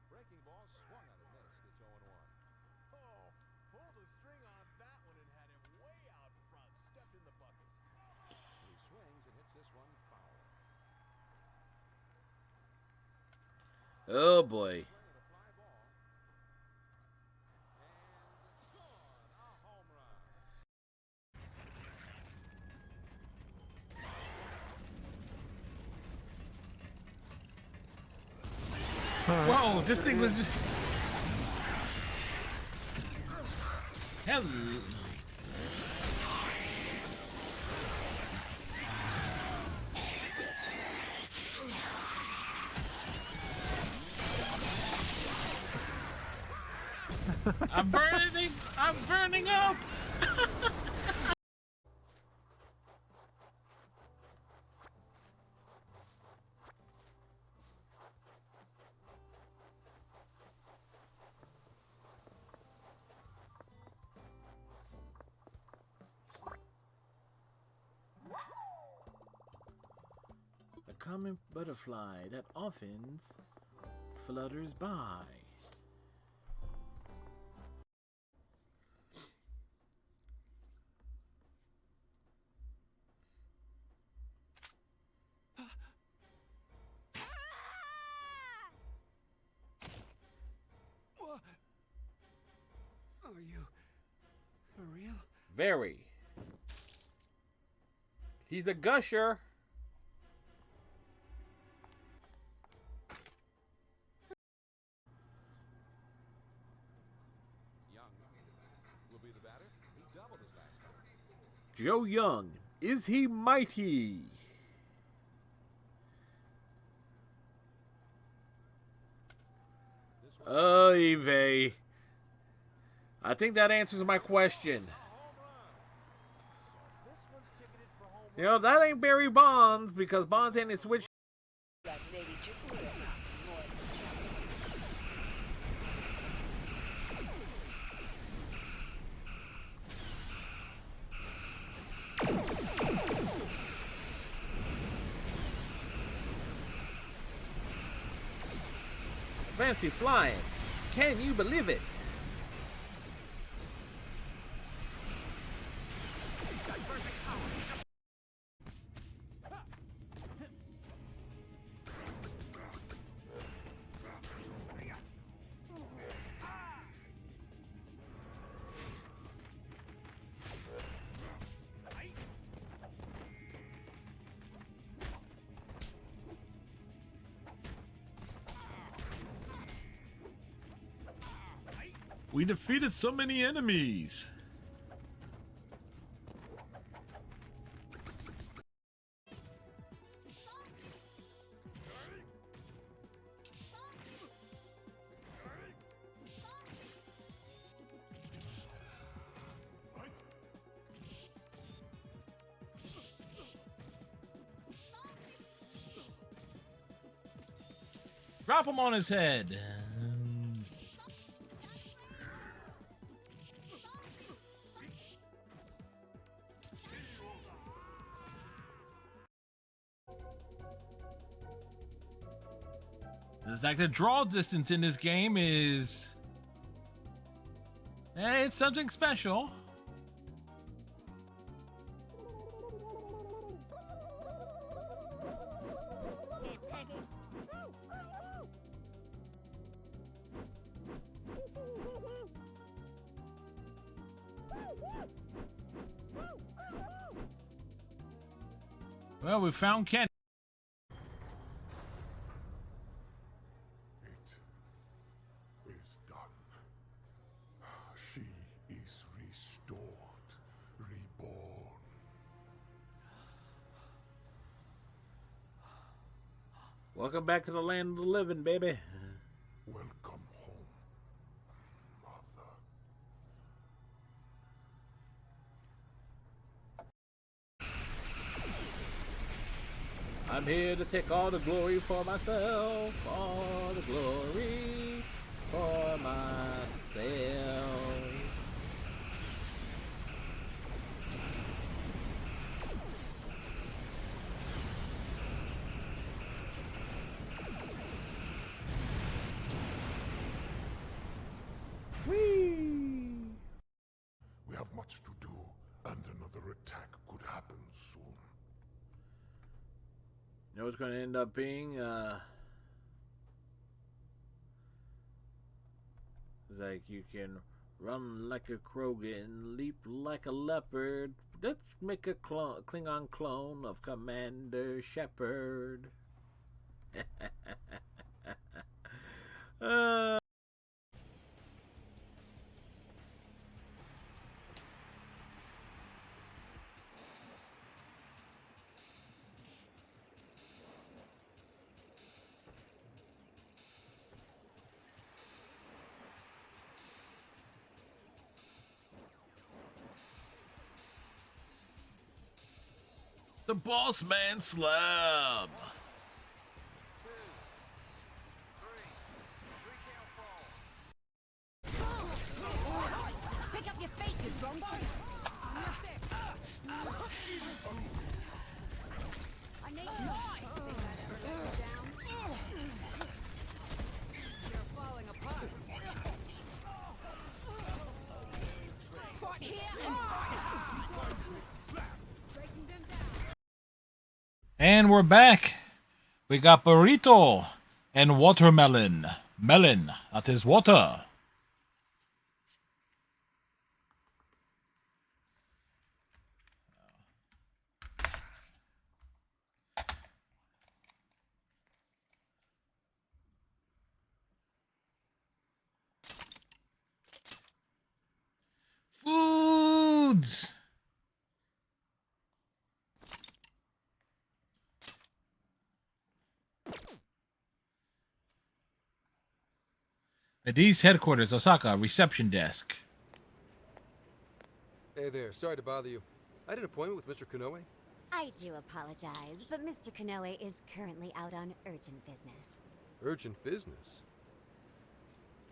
Breaking ball swung on a miss. It's 0-1. Oh, pulled the string on that one and had him way out front. Stepped in the bucket. He swings and hits this one foul. Oh boy. Whoa, this thing was just... Hello. I'm burning up. The common butterfly that often flutters by. Are you for real? Very. He's a gusher. Young will be the batter. He doubled his last time. Joe Young, is he mighty? Oy vey. I think that answers my question. You know, that ain't Barry Bonds because Bonds ain't a switch. Fancy flying. Can you believe it? We defeated so many enemies. Drop him on his head. It's like the draw distance in this game is... it's something special. Well, we found Ken. It is done. She is restored, reborn. Welcome back to the land of the living, baby. Welcome home, Mother. I'm here to take all the glory for myself, all the glory for myself. Whee! We have much to do, and another attack could happen soon. You know what's going to end up being? It's like you can run like a Krogan, leap like a leopard. Let's make a Klingon clone of Commander Shepard. The Boss Man Slam. Pick up your feet, you drunk. I need You're falling apart. Fight here and breaking them down. And we're back. We got burrito and watermelon. Melon, that is water. Foods. Medivh's headquarters, Osaka, reception desk. Hey there, sorry to bother you. I had an appointment with Mr. Konoe. I do apologize, but Mr. Konoe is currently out on urgent business. Urgent business?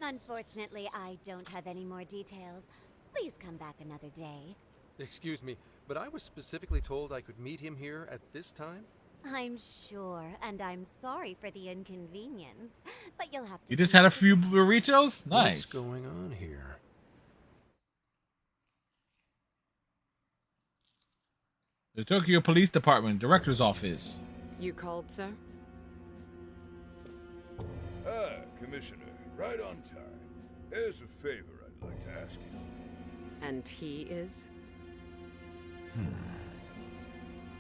Unfortunately, I don't have any more details. Please come back another day. Excuse me, but I was specifically told I could meet him here at this time? I'm sure, and I'm sorry for the inconvenience, but you'll have to... You just had a few burritos? Nice. What's going on here? The Tokyo Police Department, Director's Office. You called, sir? Ah, Commissioner, right on time. There's a favor I'd like to ask you. And he is?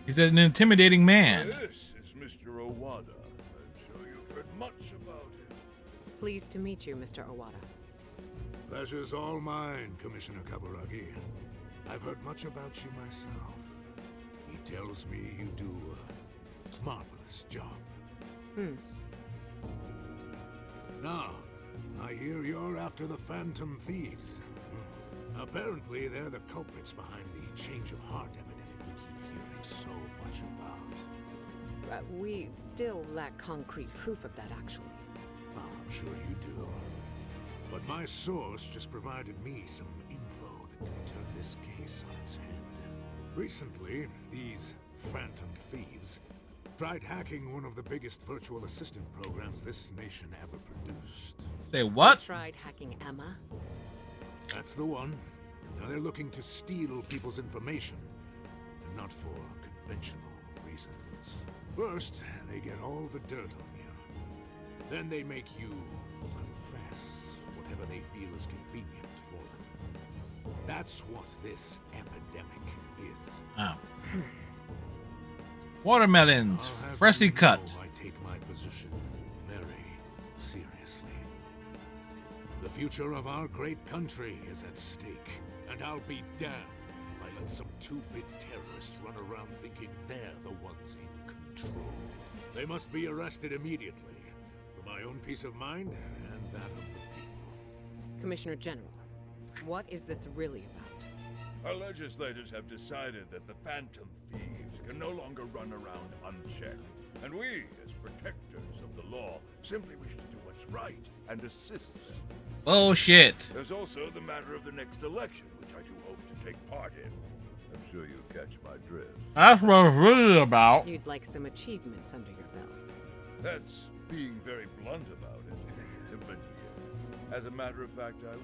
He's an intimidating man. This is Mr. Owada. I'm sure you've heard much about him. Pleased to meet you, Mr. Owada. Pleasure's all mine, Commissioner Kaburagi. I've heard much about you myself. He tells me you do a marvelous job. Now, I hear you're after the Phantom Thieves. Apparently, they're the culprits behind the change of heart epidemic we keep hearing so much about. We still lack concrete proof of that, actually. Oh, I'm sure you do. But my source just provided me some info that can turn this case on its head. Recently, these Phantom Thieves tried hacking one of the biggest virtual assistant programs this nation ever produced. Say what? They tried hacking Emma? That's the one. Now they're looking to steal people's information, and not for conventional reasons. First, they get all the dirt on you. Then they make you confess whatever they feel is convenient for them. That's what this epidemic is. Oh. Watermelons, I'll have freshly you know cut. I take my position very seriously. The future of our great country is at stake, and I'll be damned if I let some two-bit terrorists run around thinking they're the ones in control. They must be arrested immediately, for my own peace of mind and that of the people. Commissioner General, what is this really about? Our legislators have decided that the Phantom Thieves can no longer run around unchecked. And we, as protectors of the law, simply wish to do what's right and assist them. Bullshit. There's also the matter of the next election, which I do hope to take part in. I'm sure you catch my drift. That's what it's really about. You'd like some achievements under your belt. That's being very blunt about it. But yes, as a matter of fact, I will.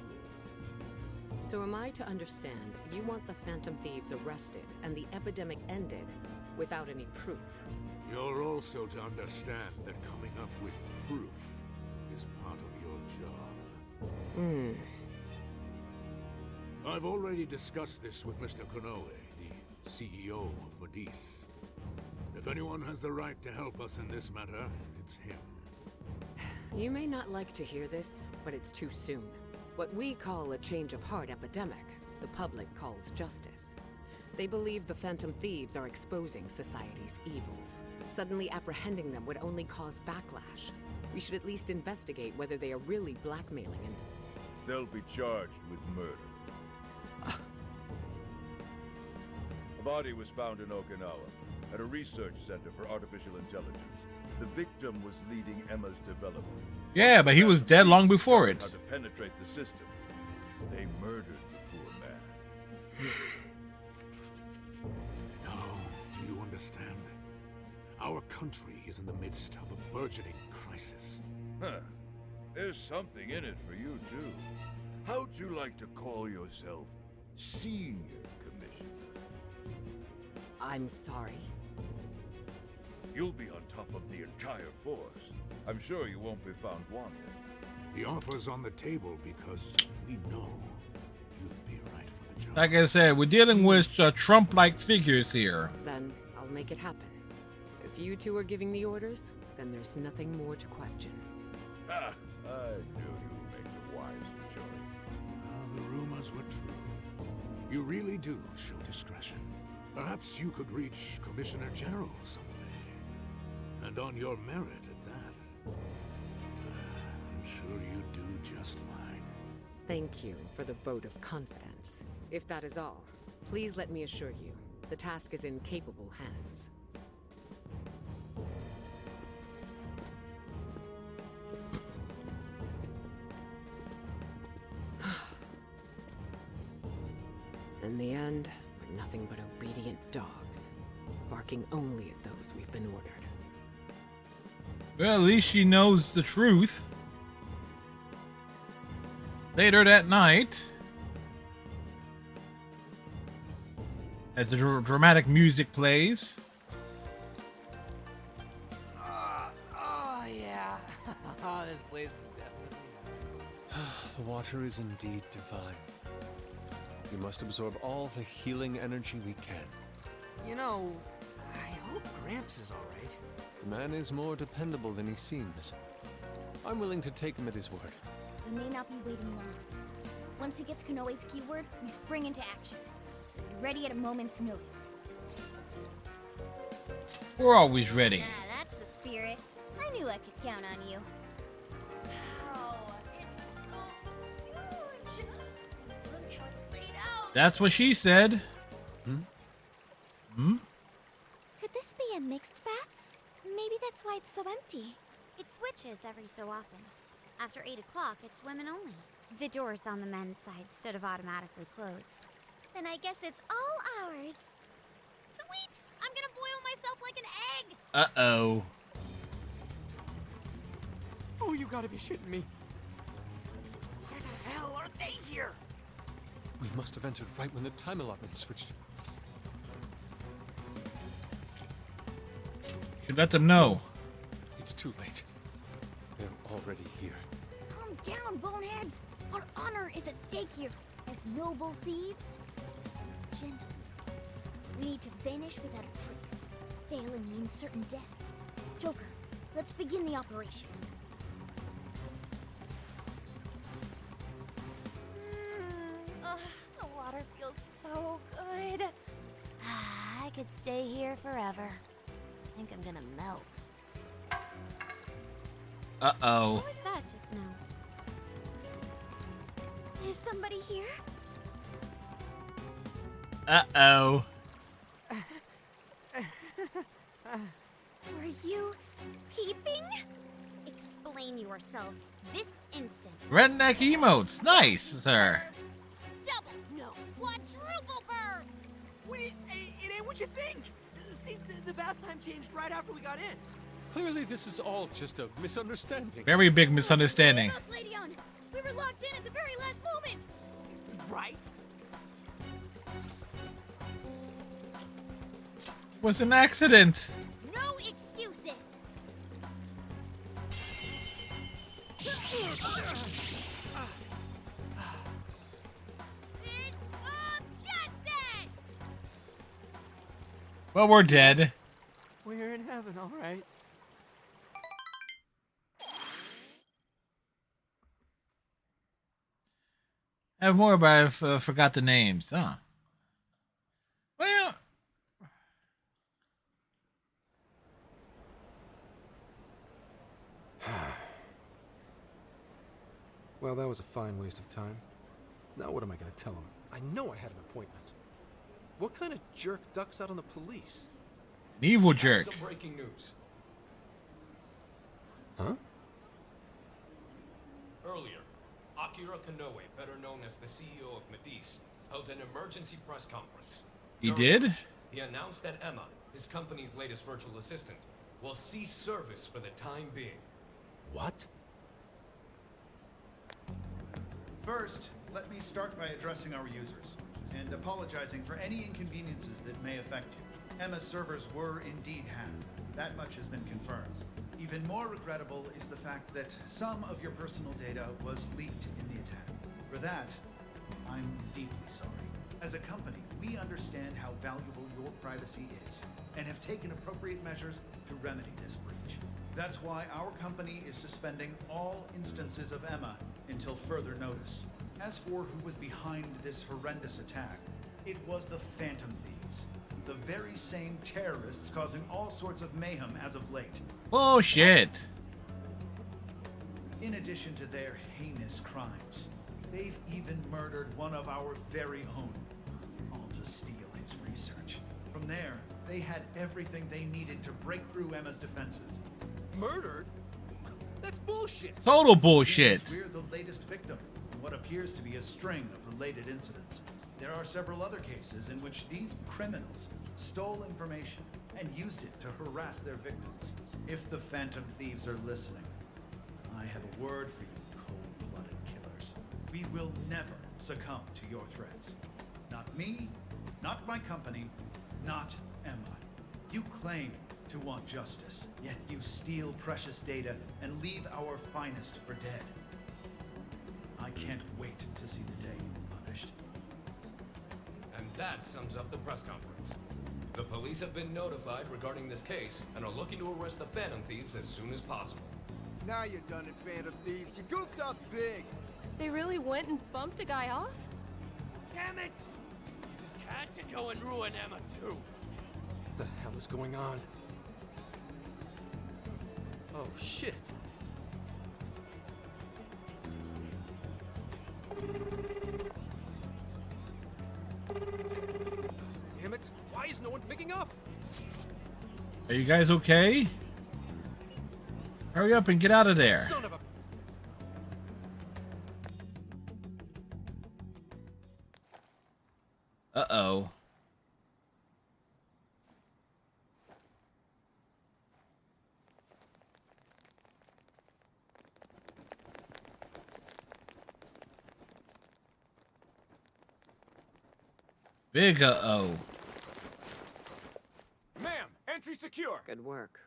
So am I to understand you want the Phantom Thieves arrested and the epidemic ended without any proof? You're also to understand that coming up with proof is part of your job. I've already discussed this with Mr. Konoe, the CEO of Modis. If anyone has the right to help us in this matter, it's him. You may not like to hear this, but it's too soon. What we call a change of heart epidemic, the public calls justice. They believe the Phantom Thieves are exposing society's evils. Suddenly apprehending them would only cause backlash. We should at least investigate whether they are really blackmailing and... They'll be charged with murder. A body was found in Okinawa, at a research center for artificial intelligence. The victim was leading Emma's development. Yeah, but he was dead long before it. How to penetrate the system. They murdered the poor man. Now, do you understand? Our country is in the midst of a burgeoning crisis. Huh. There's something in it for you, too. How'd you like to call yourself Senior Commissioner? I'm sorry. You'll be on top of the entire force. I'm sure you won't be found wanting. The offer's on the table because we know you'd be right for the job. Like I said, we're dealing with Trump-like figures here. Then I'll make it happen. If you two are giving the orders, then there's nothing more to question. Ah, I knew you'd make the wise choice. The rumors were true. You really do show discretion. Perhaps you could reach Commissioner General someday. And on your merit at that. I'm sure you do just fine. Thank you for the vote of confidence. If that is all, please let me assure you, the task is in capable hands. In the end, we're nothing but obedient dogs, barking only at those we've been ordered. Well, at least she knows the truth. Later that night, as the dramatic music plays. Oh, yeah. This place is definitely... The water is indeed divine. We must absorb all the healing energy we can. You know, I hope Gramps is all right. The man is more dependable than he seems. I'm willing to take him at his word. We may not be waiting long. Once he gets Konoe's keyword, we spring into action. So be ready at a moment's notice. We're always ready. Ah, that's the spirit. I knew I could count on you. Wow, it's so huge! Look how it's laid out! That's what she said. Hmm? Could this be a mixed bath? Maybe that's why it's so empty. It switches every so often. After 8 o'clock, it's women only. The doors on the men's side should have automatically closed. Then I guess it's all ours. Sweet! I'm gonna boil myself like an egg! Uh-oh. Oh, you gotta be shitting me. Why the hell are they here? We must have entered right when the time allotment switched. Should let them know. It's too late. They're already here. Calm down, boneheads! Our honor is at stake here. As noble thieves, as gentlemen. We need to vanish without a trace. Failing means certain death. Joker, let's begin the operation. The water feels so good. I could stay here forever. I think I'm gonna melt. Uh-oh. What was that just now? Is somebody here? Uh-oh. Were you peeping? Explain yourselves this instant. Redneck emotes. Nice, sir. Double, no, quadruple verbs! Wait, it ain't what you think! See, the bath time changed right after we got in. Clearly, this is all just a misunderstanding. Very big misunderstanding. Boss Lady on. We were locked in at the very last moment. Right? Was an accident. No excuses! Fist of justice! Well, we're dead. We're in heaven, all right. I have more, but I've forgot the names. Huh. Well, Well, that was a fine waste of time. Now what am I gonna tell him? I know I had an appointment. What kind of jerk ducks out on the police? an evil jerk. Some breaking news. Huh? Earlier, Akira Konoe, better known as the CEO of Medice, held an emergency press conference. He During did? which he announced that Emma, his company's latest virtual assistant, will cease service for the time being. What? First, let me start by addressing our users and apologizing for any inconveniences that may affect you. Emma's servers were indeed hacked. That much has been confirmed. Even more regrettable is the fact that some of your personal data was leaked in the attack. For that, I'm deeply sorry. As a company, we understand how valuable your privacy is and have taken appropriate measures to remedy this breach. That's why our company is suspending all instances of Emma until further notice. As for who was behind this horrendous attack, it was the Phantom Thieves, the very same terrorists causing all sorts of mayhem as of late. Oh, shit. In addition to their heinous crimes, they've even murdered one of our very own, all to steal his research. From there, they had everything they needed to break through Emma's defenses. Murdered? That's bullshit. Total bullshit. Seems we're the latest victim in what appears to be a string of related incidents. There are several other cases in which these criminals stole information and used it to harass their victims. If the Phantom Thieves are listening, I have a word for you, cold-blooded killers. We will never succumb to your threats. Not me, not my company, not Emma. You claim to want justice, yet you steal precious data and leave our finest for dead. I can't wait to see the day you're punished. And that sums up the press conference. The police have been notified regarding this case and are looking to arrest the Phantom Thieves as soon as possible. Now you're done it, Phantom Thieves. You goofed up big. They really went and bumped a guy off? Damn it! You just had to go and ruin Emma, too. What the hell is going on? Oh, shit. Damn it! Why is no one picking up? Are you guys okay? Hurry up and get out of there. Son of a... Uh-oh. Big uh-oh. Ma'am, entry secure. Good work.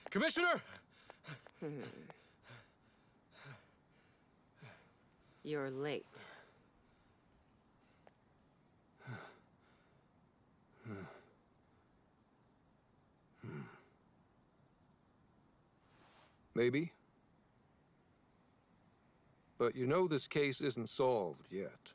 Commissioner! You're late. Maybe. But you know this case isn't solved yet.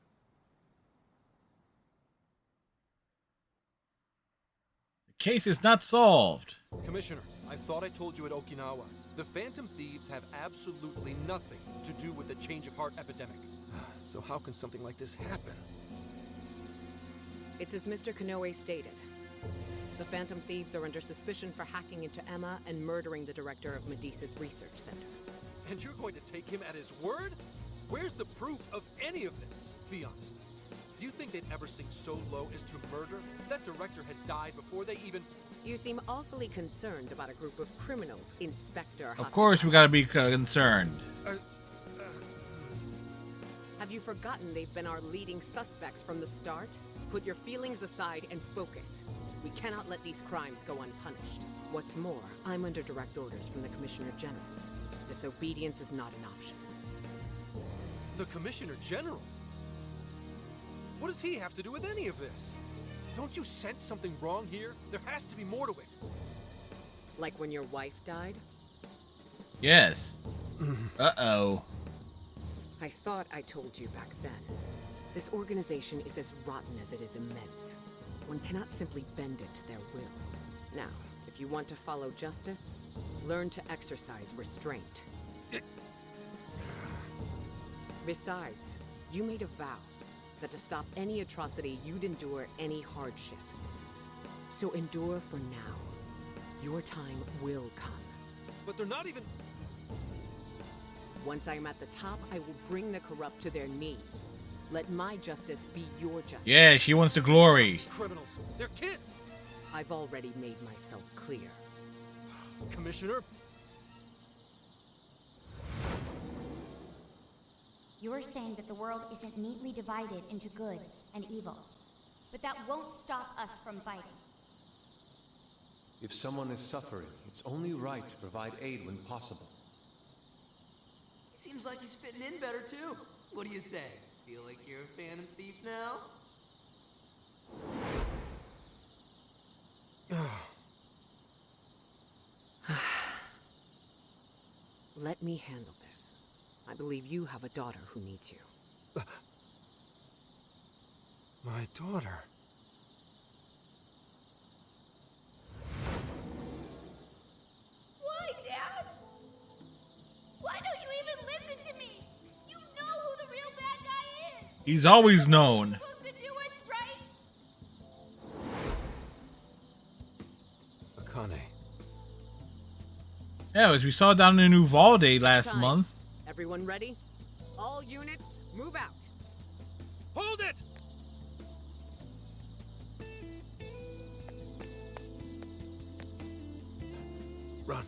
The case is not solved. Commissioner, I thought I told you at Okinawa. The Phantom Thieves have absolutely nothing to do with the Change of Heart epidemic. So how can something like this happen? It's as Mr. Kanoe stated. The Phantom Thieves are under suspicion for hacking into Emma and murdering the director of Medesa's research center. And you're going to take him at his word? Where's the proof of any of this? Be honest. Do you think they'd ever sink so low as to murder? That director had died before they even... You seem awfully concerned about a group of criminals, Inspector Of course we gotta be concerned. Have you forgotten they've been our leading suspects from the start? Put your feelings aside and focus. We cannot let these crimes go unpunished. What's more, I'm under direct orders from the Commissioner General. Disobedience is not an option. The Commissioner General? What does he have to do with any of this? Don't you sense something wrong here? There has to be more to it. Like when your wife died? Yes. Uh-oh. I thought I told you back then. This organization is as rotten as it is immense. One cannot simply bend it to their will. Now, if you want to follow justice, learn to exercise restraint. Besides, you made a vow that to stop any atrocity, you'd endure any hardship. So endure for now. Your time will come. But they're not even... Once I am at the top, I will bring the corrupt to their knees. Let my justice be your justice. Yeah, she wants the glory. Criminals. They're kids. I've already made myself clear. Commissioner? You're saying that the world is as neatly divided into good and evil. But that won't stop us from fighting. If someone is suffering, it's only right to provide aid when possible. Seems like he's fitting in better too. What do you say? Feel like you're a Phantom Thief now? Let me handle this. I believe you have a daughter who needs you. My daughter. Why, Dad? Why don't you even listen to me? You know who the real bad guy is. He's always known. You're supposed to do what's right. Akane. Yeah, as we saw down in Uvalde last Time. month. Everyone ready? All units, move out. Hold it! Run.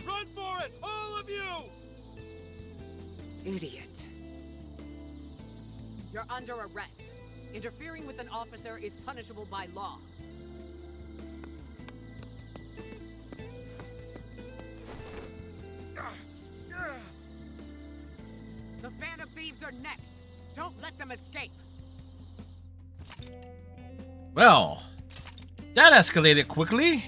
Run for it! All of you! Idiot. You're under arrest. Interfering with an officer is punishable by law. The Phantom Thieves are next. Don't let them escape. Well, that escalated quickly.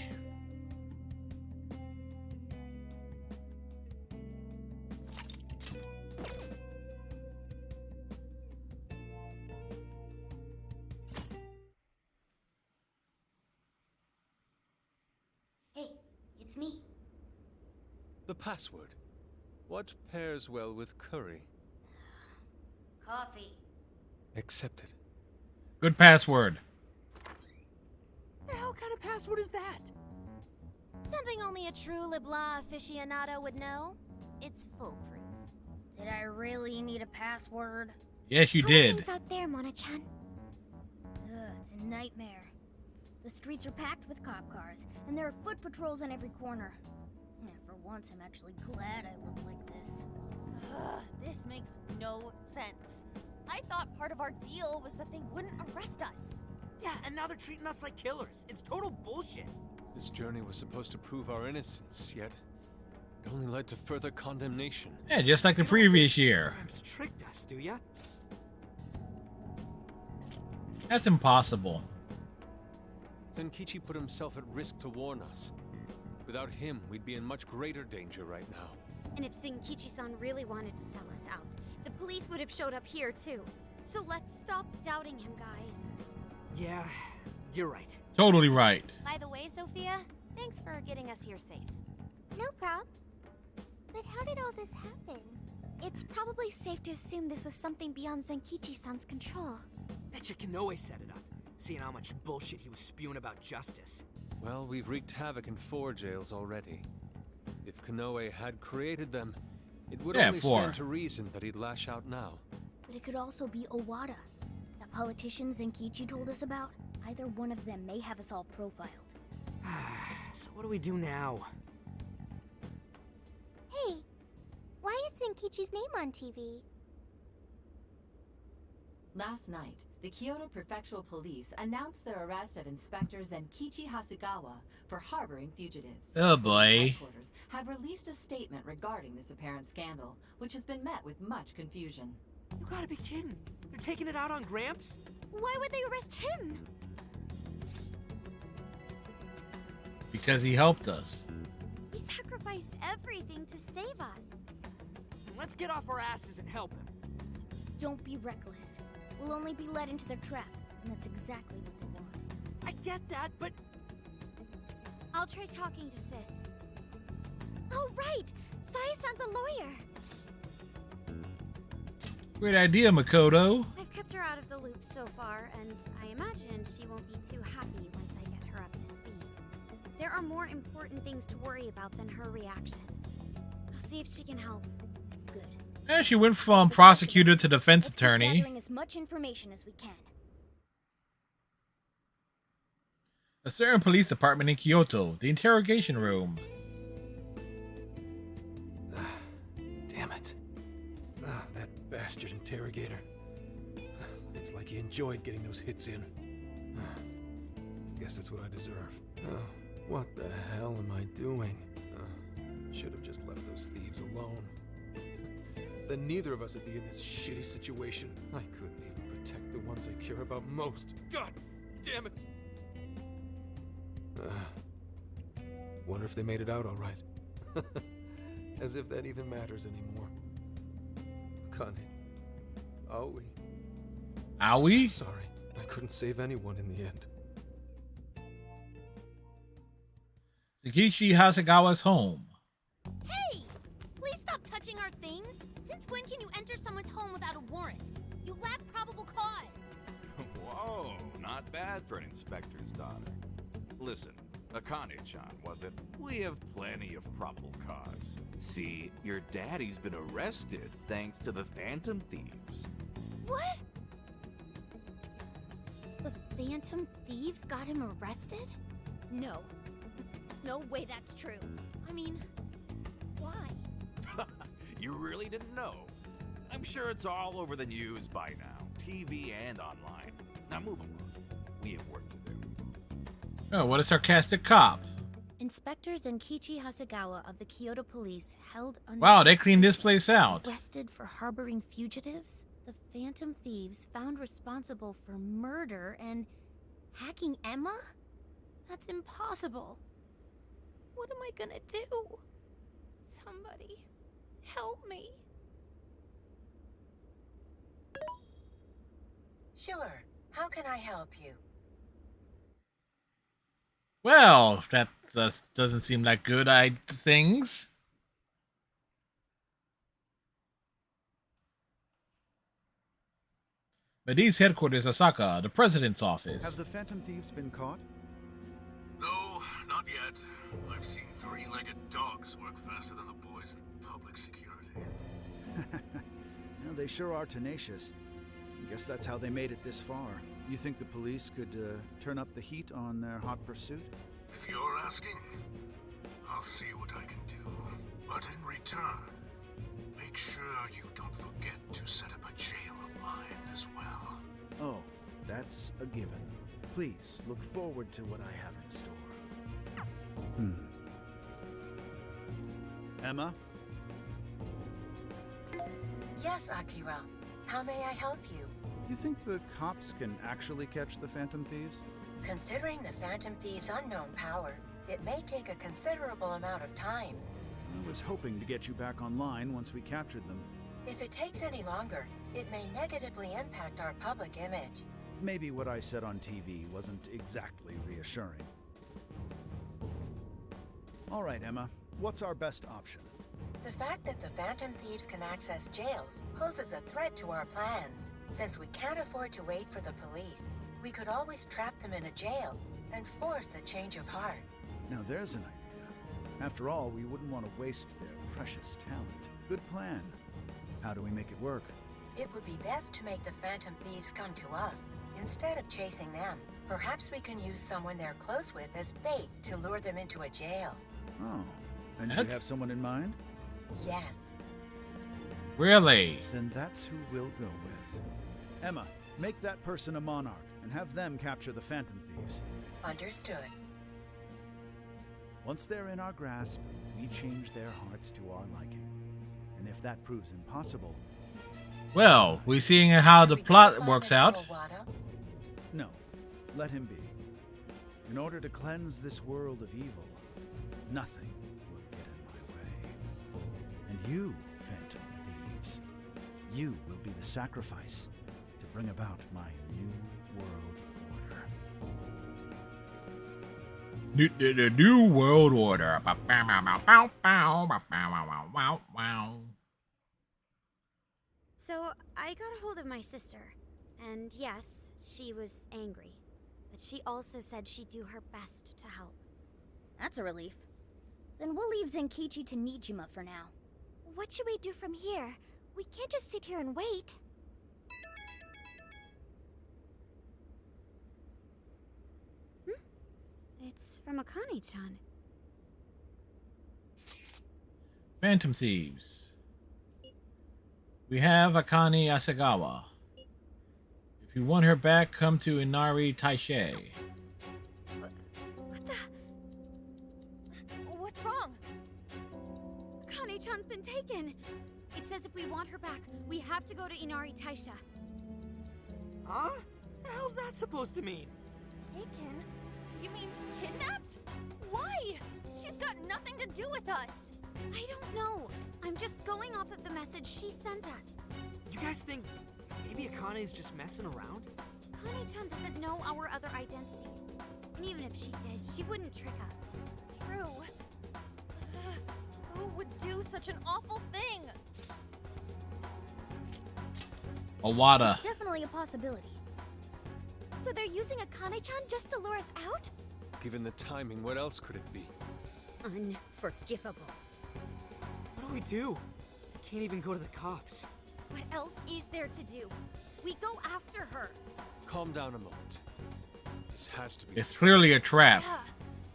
Hey, it's me. The password. What pairs well with curry? Coffee. Accepted. Good password. The hell kind of password is that? Something only a true LeBlanc aficionado would know. It's foolproof. Did I really need a password? Yes, you How are did. things out there, Mona-chan? Ugh, it's a nightmare. The streets are packed with cop cars, and there are foot patrols on every corner. Yeah, for once, I'm actually glad I look like this. Ugh, this makes no sense. I thought part of our deal was that they wouldn't arrest us. Yeah, and now they're treating us like killers. It's total bullshit. This journey was supposed to prove our innocence, yet it only led to further condemnation. Yeah, just like the previous year. Gramps tricked us, do ya? That's impossible. Zenkichi put himself at risk to warn us. Without him, we'd be in much greater danger right now. And if Zenkichi-san really wanted to sell us out, the police would have showed up here too. So let's stop doubting him, guys. Yeah, you're right. Totally right. By the way, Sophia, thanks for getting us here safe. No prob. But how did all this happen? It's probably safe to assume this was something beyond Zenkichi-san's control. Betcha Konoe set it up, seeing how much bullshit he was spewing about justice. Well, we've wreaked havoc in 4 jails already. If Konoe had created them, it would only 4. stand to reason that he'd lash out now. But it could also be Owada, that politician Zenkichi told us about. Either one of them may have us all profiled. So what do we do now? Hey, why is Zenkichi's name on TV? Last night, the Kyoto Prefectural Police announced their arrest of Inspector Zenkichi Hasegawa for harboring fugitives. Oh boy. Headquarters have released a statement regarding this apparent scandal, which has been met with much confusion. You gotta be kidding. They're taking it out on Gramps? Why would they arrest him? Because he helped us. He sacrificed everything to save us. Let's get off our asses and help him. Don't be reckless. We'll only be led into their trap, and that's exactly what they want. I get that, but... I'll try talking to Sis. Oh, right! Saya-san's a lawyer! Great idea, Makoto. I've kept her out of the loop so far, and I imagine she won't be too happy once I get her up to speed. There are more important things to worry about than her reaction. I'll see if she can help. Good. Yeah, she went from prosecutor to defense Let's keep attorney. gathering as much information as we can. A certain police department in Kyoto, the interrogation room. Damn it. That bastard interrogator. It's like he enjoyed getting those hits in. Guess that's what I deserve. What the hell am I doing? Should have just left those thieves alone. Then neither of us would be in this shitty situation. I couldn't even protect the ones I care about most. God damn it! Wonder if they made it out all right. As if that even matters anymore. Kane. Aoi. Aoi? Sorry, I couldn't save anyone in the end. Zenkichi Hasegawa's home. Hey! Please stop touching our things! Since when can you enter someone's home without a warrant? You lack probable cause! Whoa, not bad for an inspector's daughter. Listen, Akane-chan, was it? We have plenty of probable cause. See, your daddy's been arrested thanks to the Phantom Thieves. What? The Phantom Thieves got him arrested? No. No way that's true. I mean, why? You really didn't know? I'm sure it's all over the news by now, TV and online. Now move along. We have work to do. Oh, what a sarcastic cop. Inspector Zenkichi Hasegawa of the Kyoto Police held under Wow, they cleaned this suspicion, place out. Arrested for harboring fugitives? The Phantom Thieves found responsible for murder and hacking Emma? That's impossible. What am I gonna do? Somebody, help me. Sure. How can I help you? Well, that doesn't seem like good things. Medi's headquarters, Osaka, the president's office. Have the Phantom Thieves been caught? No, not yet. I've seen three-legged dogs work faster than the boys in public security. Well, they sure are tenacious. I guess that's how they made it this far. You think the police could turn up the heat on their hot pursuit? If you're asking, I'll see what I can do. But in return, make sure you don't forget to set up a jail of mine as well. Oh, that's a given. Please look forward to what I have in store. Emma? Yes, Akira. How may I help you? You think the cops can actually catch the Phantom Thieves? Considering the Phantom Thieves' unknown power, It may take a considerable amount of time. I was hoping to get you back online once we captured them. If it takes any longer, it may negatively impact our public image. Maybe what I said on TV wasn't exactly reassuring. All right, Emma, what's our best option? The fact that the Phantom Thieves can access jails poses a threat to our plans. Since we can't afford to wait for the police, we could always trap them in a jail and force a change of heart. Now there's an idea. After all, we wouldn't want to waste their precious talent. Good plan. How do we make it work? It would be best to make the Phantom Thieves come to us, instead of chasing them. Perhaps we can use someone they're close with as bait to lure them into a jail. Oh, and you have someone in mind? Yes. Really? Then that's who we'll go with. Emma, make that person a monarch and have them capture the Phantom Thieves. Understood. Once they're in our grasp, we change their hearts to our liking. And if that proves impossible... Well, we're seeing how the plot works out. No, let him be. In order to cleanse this world of evil, nothing will get in my way. And you, Phantom Thieves, you will be the sacrifice to bring about my new world order. The new world order. So, I got a hold of my sister, and yes, she was angry. But she also said she'd do her best to help. That's a relief. Then we'll leave Zenkichi to Nijima for now. What should we do from here? We can't just sit here and wait. It's from Akane-chan. Phantom Thieves. We have Akane Asagawa. If you want her back, come to Inari Taisha. What the? What's wrong? Akane-chan's been taken. It says if we want her back, we have to go to Inari Taisha. Huh? The hell's that supposed to mean? Taken? You mean kidnapped? Why? She's got nothing to do with us. I don't know. I'm just going off of the message she sent us. You guys think maybe Akane's just messing around? Akane-chan doesn't know our other identities. And even if she did, she wouldn't trick us. True. Who would do such an awful thing? Awada. It's definitely a possibility. So they're using Akane-chan just to lure us out? Given the timing, what else could it be? Unforgivable. What do we do? Can't even go to the cops. What else is there to do? We go after her. Calm down a moment. This has to be... It's clearly a trap. Yeah,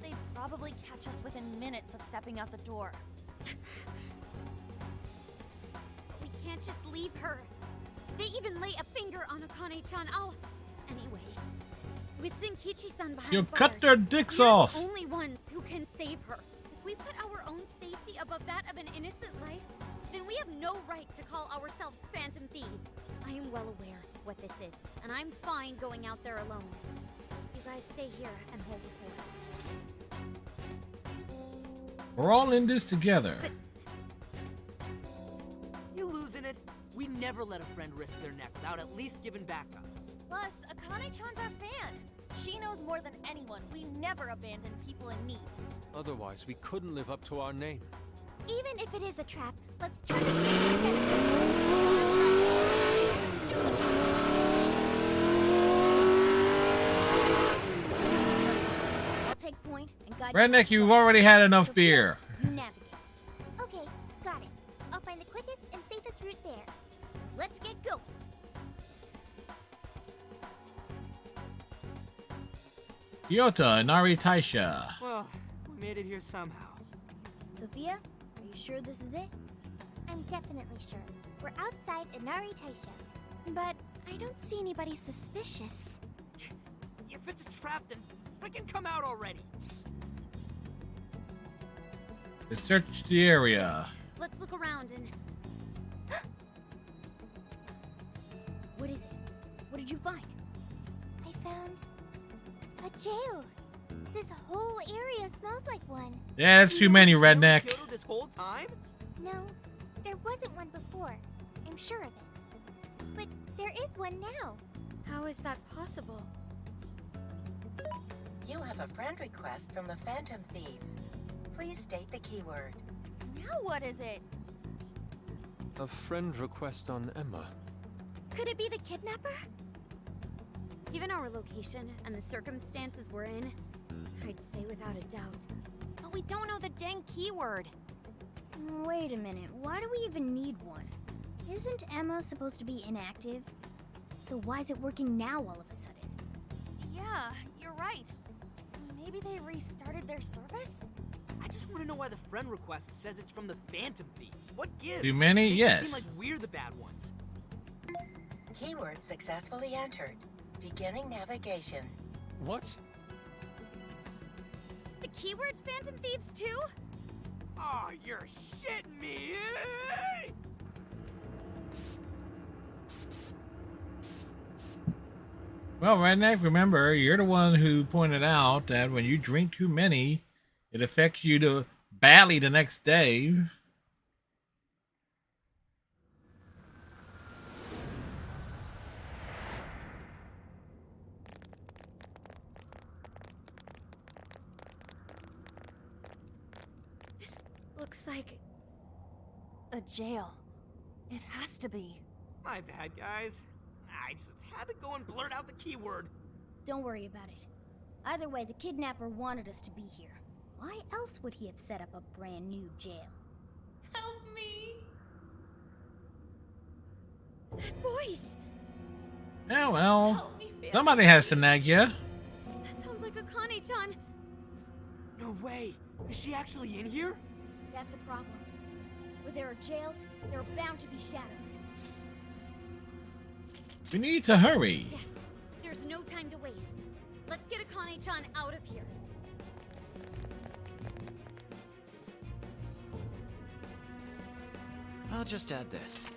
they'd probably catch us within minutes of stepping out the door. We can't just leave her. They even lay a finger on Akane-chan. Anyway, with Zenkichi-san behind You'll bars, cut their dicks we're off. the only ones who can save her. If we put our own safety above that of an innocent life, then we have no right to call ourselves Phantom Thieves. I am well aware what this is, and I'm fine going out there alone. You guys stay here and hold the fort. We're all in this together. You losing it? We never let a friend risk their neck without at least giving backup. Plus, Akane-chan's our fan. She knows more than anyone. We never abandon people in need. Otherwise, we couldn't live up to our name. Even if it is a trap, let's try to against it. I'll take point and guide Redneck, you've already had enough beer. you navigate. Okay, got it. I'll find the quickest and safest route there. Let's get going. Kyoto, Inari Taisha. Well, we made it here somehow. Sophia, are you sure this is it? I'm definitely sure. We're outside Inari Taisha. But I don't see anybody suspicious. If it's a trap, then freaking come out already. Let's search the area. Let's look around and... What is it? What did you find? I found a jail. This whole area smells like one. Yeah, that's too many, redneck. Kyoto this whole time? No, there wasn't one before. I'm sure of it. But there is one now. How is that possible? You have a friend request from the Phantom Thieves. Please state the keyword. Now what is it? A friend request on Emma. Could it be the kidnapper? Given our location and the circumstances we're in, I'd say without a doubt. But we don't know the dang keyword. Wait a minute, why do we even need one? Isn't Emma supposed to be inactive? So why is it working now all of a sudden? Yeah, you're right. Maybe they restarted their service? I just want to know why the friend request says it's from the Phantom Thieves. What gives? Too many? Makes Yes. it seem like we're the bad ones. Keyword successfully entered. Beginning navigation. What? The keyword's Phantom Thieves too? Oh, you're shitting me! Well, redneck, remember, you're the one who pointed out that when you drink too many, it affects you to badly the next day. This looks like a jail. It has to be. My bad, guys. I just had to go and blurt out the keyword. Don't worry about it. Either way, the kidnapper wanted us to be here. Why else would he have set up a brand new jail? Help me! Boys! Yeah, well, somebody has to nag you. That sounds like Akane-chan. No way! Is she actually in here? That's a problem. Where there are jails, there are bound to be shadows. We need to hurry. Yes, there's no time to waste. Let's get Akane-chan out of here. I'll just add this.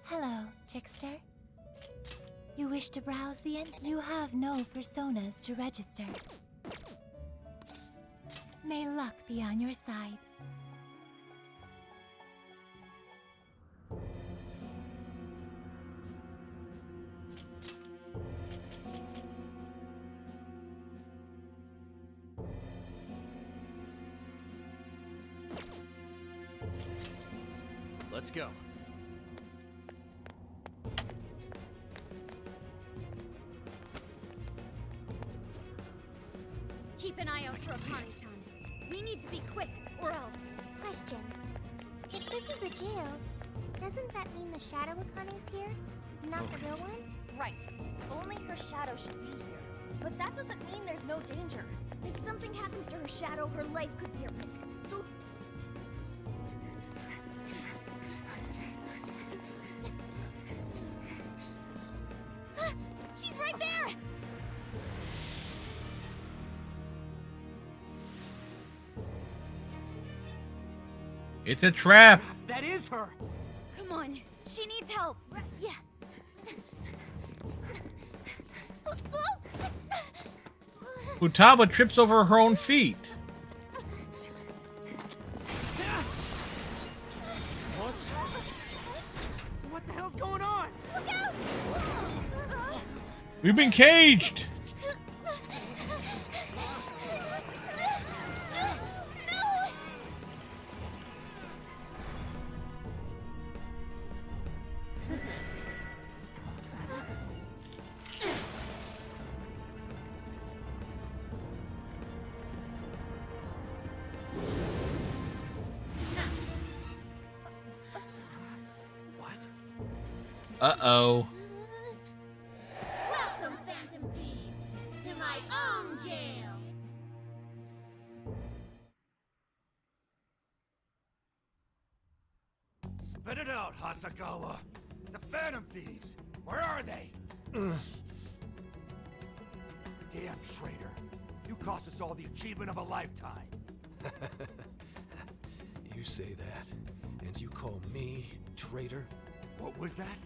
Hello, trickster. You wish to browse the You have no personas to register. May luck be on your side. Let's go. Keep an eye out for Akane-chan. We need to be quick, or else. Question. If this is a jail, doesn't that mean the Shadow Akane's here? Not the real one? Right. Only her shadow should be here. But that doesn't mean there's no danger. If something happens to her shadow, her life could be at risk. So she's right there! It's a trap. That is her! Come on, she needs help. Yeah. Futaba trips over her own feet. What the hell's going on? Look out! We've been caged. Uh-oh. Welcome, Phantom Thieves, to my own jail. Spit it out, Hasagawa. The Phantom Thieves. Where are they? Damn traitor. You cost us all the achievement of a lifetime. You say that, and you call me traitor? What was that?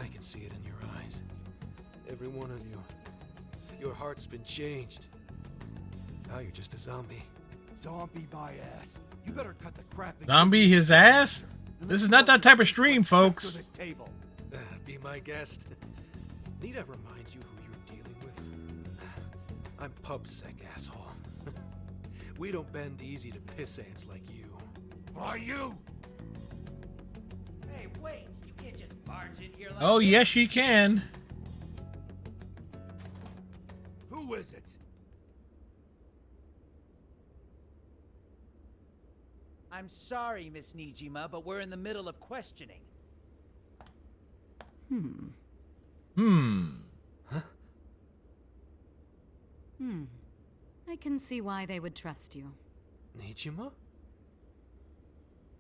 I can see it in your eyes. Every one of you. Your heart's been changed. Now you're just a zombie. Zombie my ass. You better cut the crap. Zombie his ass? This is not that type of stream, folks. This table. Be my guest. Need I remind you who you're dealing with? I'm PubSec, asshole. We don't bend easy to piss ants like you. Are you? Hey, wait! You can't just barge in here like Oh, this. yes, she can. Who is it? I'm sorry, Miss Nijima, but we're in the middle of questioning. I can see why they would trust you. Nijima?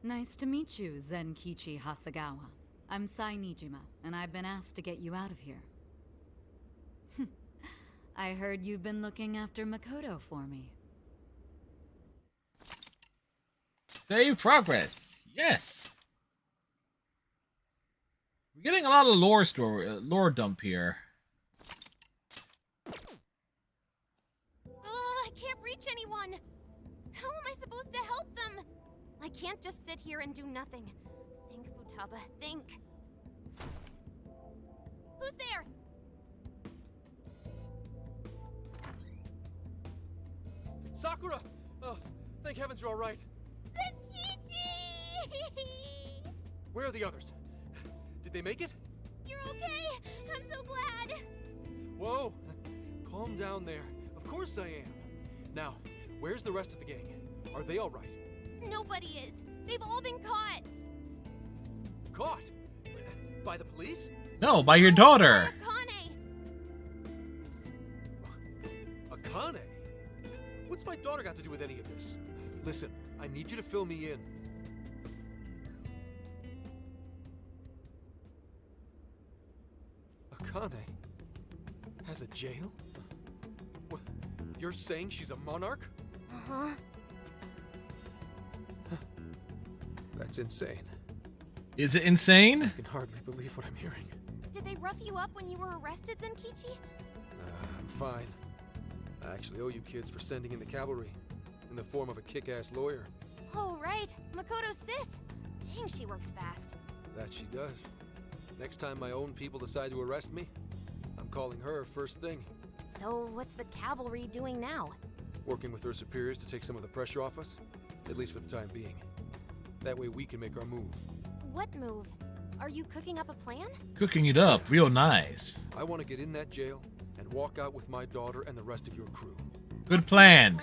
Nice to meet you, Zenkichi Hasegawa. I'm Sai Nijima, and I've been asked to get you out of here. I heard you've been looking after Makoto for me. Save progress. Yes. We're getting a lot of lore dump here. I can't reach anyone. How am I supposed to help them? I can't just sit here and do nothing. Think, Futaba, think. Who's there? Sakura! Oh, thank heavens you're all right. Zenkichi! Where are the others? Did they make it? You're okay. I'm so glad. Whoa! Calm down there. Of course I am. Now, where's the rest of the gang? Are they all right? Nobody is. They've all been caught. Caught? By the police? No, by your daughter. Akane? What's my daughter got to do with any of this? Listen, I need you to fill me in. Akane has a jail? What? You're saying she's a monarch? Uh-huh. That's insane. Is it insane? I can hardly believe what I'm hearing. Did they rough you up when you were arrested, Zenkichi? I'm fine. I actually owe you kids for sending in the cavalry in the form of a kick-ass lawyer. Oh, right. Makoto's sis. Dang, she works fast. That she does. Next time my own people decide to arrest me, I'm calling her first thing. So, what's the cavalry doing now? Working with her superiors to take some of the pressure off us, at least for the time being. That way we can make our move. What move? Are you cooking up a plan? Cooking it up real nice. I want to get in that jail and walk out with my daughter and the rest of your crew. Good plan.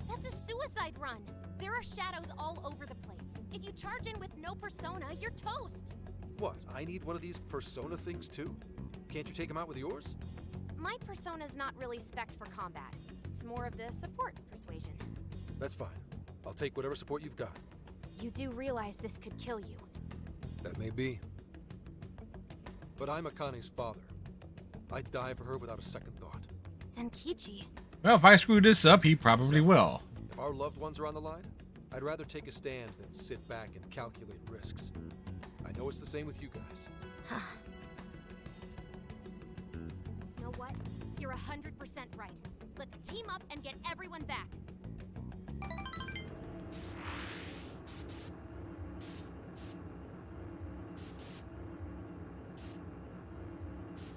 That's a suicide run. There are shadows all over the place. If you charge in with no persona, you're toast. What, I need one of these persona things too? Can't you take them out with yours? My persona's not really spec'd for combat. It's more of the support persuasion. That's fine. I'll take whatever support you've got. You do realize this could kill you. That may be. But I'm Akane's father. I'd die for her without a second thought. Zenkichi. Well, if I screw this up, he probably will. If our loved ones are on the line, I'd rather take a stand than sit back and calculate risks. I know it's the same with you guys. You know what? You're 100% right. Let's team up and get everyone back.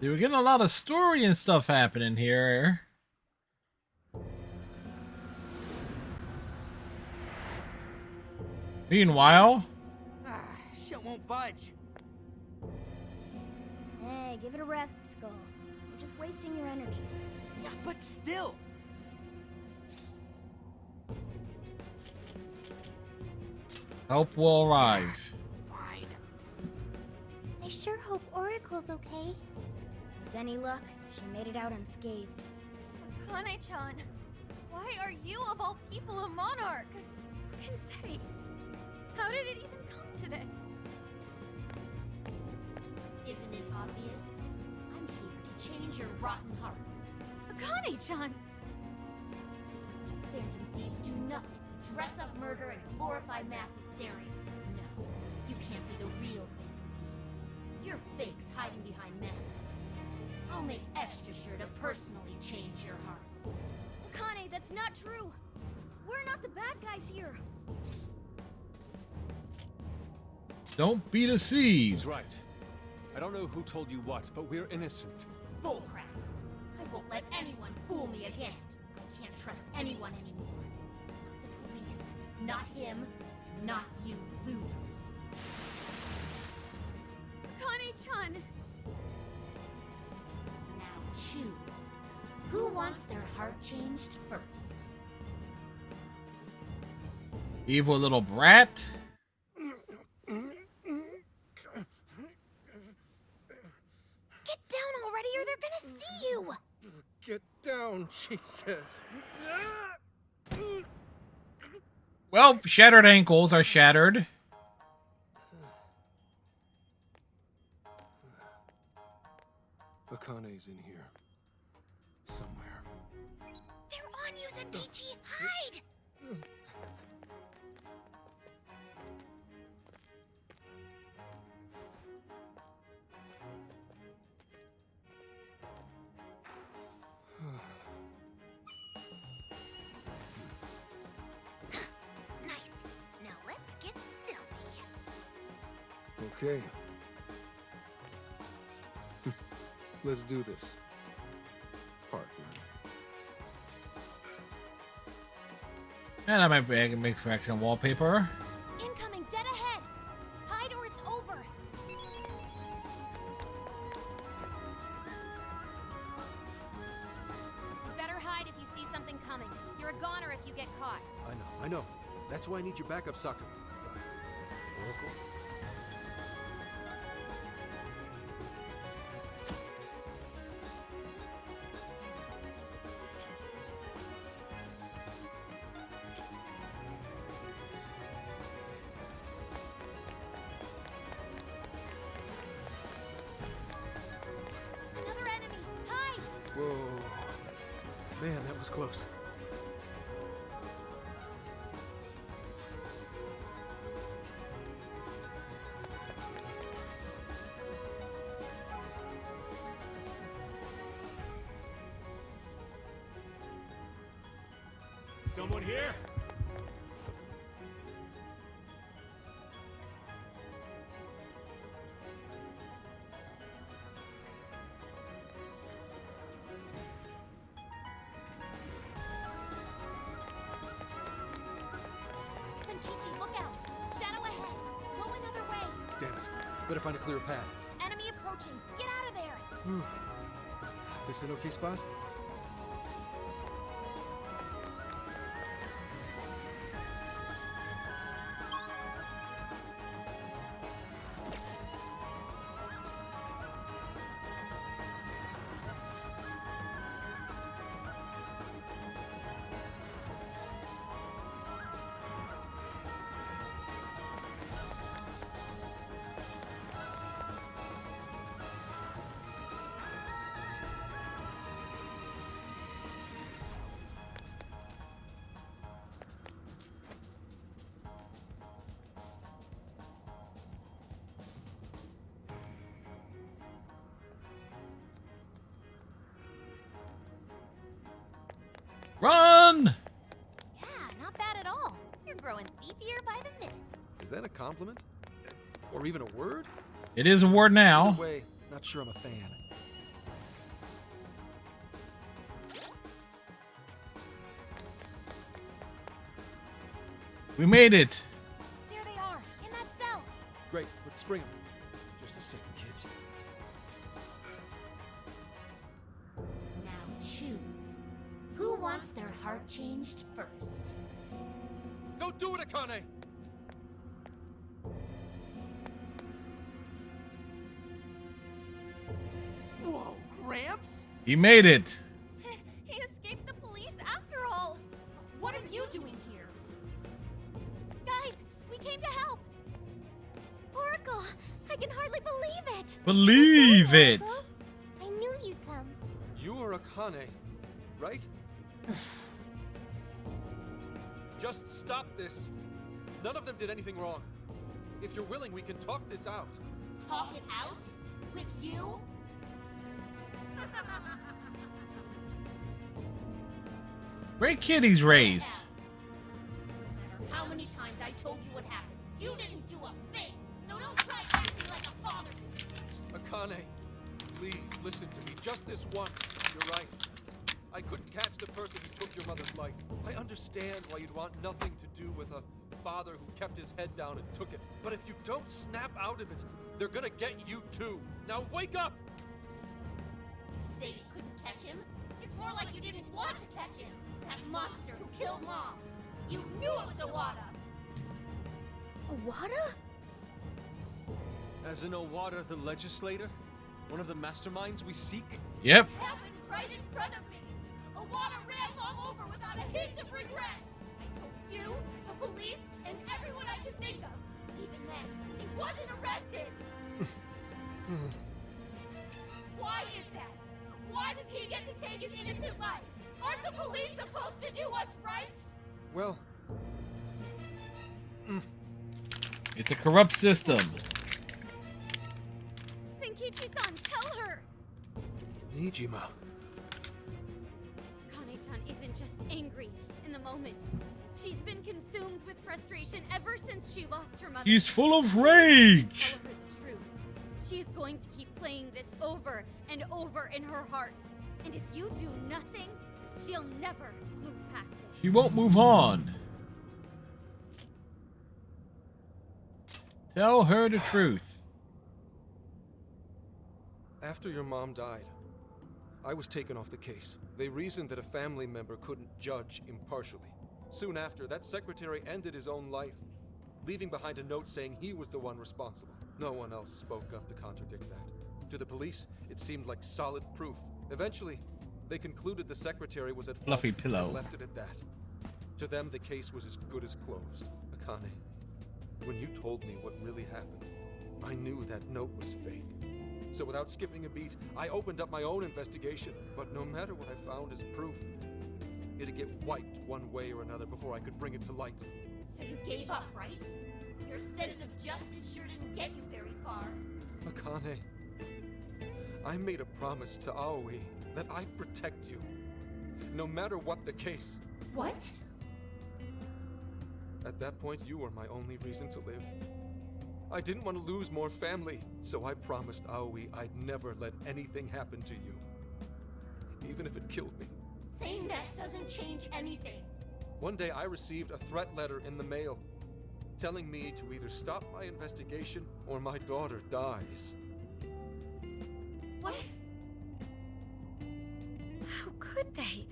They were getting a lot of story and stuff happening here. Meanwhile, Shit won't budge. Hey, give it a rest, Skull. You're just wasting your energy. Yeah, but still. help will arrive. Fine. I sure hope Oracle's okay. With any luck, she made it out unscathed. Akane-chan, why are you, of all people, a monarch? Who can say? How did it even come to this? Isn't it obvious? I'm here to change your rotten hearts. Akane-chan! Phantom Thieves dress up murder and glorify mass hysteria. No, you can't be the real Phantom Thieves. You're fakes hiding behind masks. I'll make extra sure to personally change your hearts. Akane, that's not true. We're not the bad guys here. Don't be deceived. He's right. I don't know who told you what, but we're innocent. Bullcrap. I won't let anyone fool me again. I can't trust anyone anymore. Not the police, not him, not you losers. Akane-chan! Now choose. Who wants their heart changed first? Evil little brat. Get down already or they're gonna see you! Get down, she says. Well, shattered ankles are shattered. Akane's in here. Somewhere. They're on you, Zenkichi! Hide! Nice. Now let's get filthy. Okay. Let's do this. Partner. And I might make fraction wallpaper. Incoming dead ahead! Hide or it's over! You better hide if you see something coming. You're a goner if you get caught. I know. That's why I need your backup, Saku. Oracle? Another enemy! Hide! Whoa. Man, that was close. Someone here? Zenkichi, look out! Shadow ahead! Go another way! Damn it. Better find a clearer path. Enemy approaching! Get out of there! Whew. This an okay spot? Run! Yeah, not bad at all. You're growing beefier by the minute. Is that a compliment? Or even a word? It is a word now. Either way, not sure I'm a fan. We made it. There they are, in that cell. Great, let's spring them. Just a second, kids. Now choose. Who wants their heart changed first? Go do it, Akane! Whoa, Gramps? He made it. He escaped the police after all! What are you doing here? Guys, we came to help! Oracle, I can hardly believe it. Believe it. I knew you'd come. You are Akane, right? just stop this. None of them did anything wrong. If you're willing, we can talk this out. Talk it out? With you? Great kid he's raised. No matter how many times I told you what happened, you didn't do a thing. So don't try acting like a father to me. Akane, please listen to me just this once. You're right. I couldn't catch the person who took your mother's life. I understand why you'd want nothing to do with a father who kept his head down and took it. But if you don't snap out of it, they're gonna get you too. Now wake up! Say you couldn't catch him? It's more like you didn't want to catch him. That monster who killed Mom. You knew it was Owada. Owada? As in Owada the legislator? One of the masterminds we seek? Yep. It happened right in front of me. Owada ran Mom over without a hint of regret. I told you, the police, and everyone I could think of. Even then, he wasn't arrested. Why is that? Why does he get to take an innocent life? Aren't the police supposed to do what's right? Well... It's a corrupt system. Senkichi-san, tell her! Nijima. Kane-chan isn't just angry in the moment. She's been consumed with frustration ever since she lost her mother. He's full of rage. Tell her the truth. She's going to keep playing this over and over in her heart. And if you do nothing, she'll never move past it. She won't move on. Tell her the truth. After your mom died, I was taken off the case. They reasoned that a family member couldn't judge impartially. Soon after, that secretary ended his own life, leaving behind a note saying he was the one responsible. No one else spoke up to contradict that. To the police, it seemed like solid proof. Eventually, they concluded the secretary was at fault Fluffy pillow. and left it at that. To them, the case was as good as closed. Akane, when you told me what really happened, I knew that note was fake. So without skipping a beat, I opened up my own investigation. But no matter what I found as proof, it'd get wiped one way or another before I could bring it to light. So you gave up, right? Your sense of justice sure didn't get you very far. Akane, I made a promise to Aoi that I'd protect you, no matter what the case. What? At that point, you were my only reason to live. I didn't want to lose more family, so I promised Aoi I'd never let anything happen to you, even if it killed me. Saying that doesn't change anything. One day I received a threat letter in the mail, telling me to either stop my investigation or my daughter dies. What? How could they?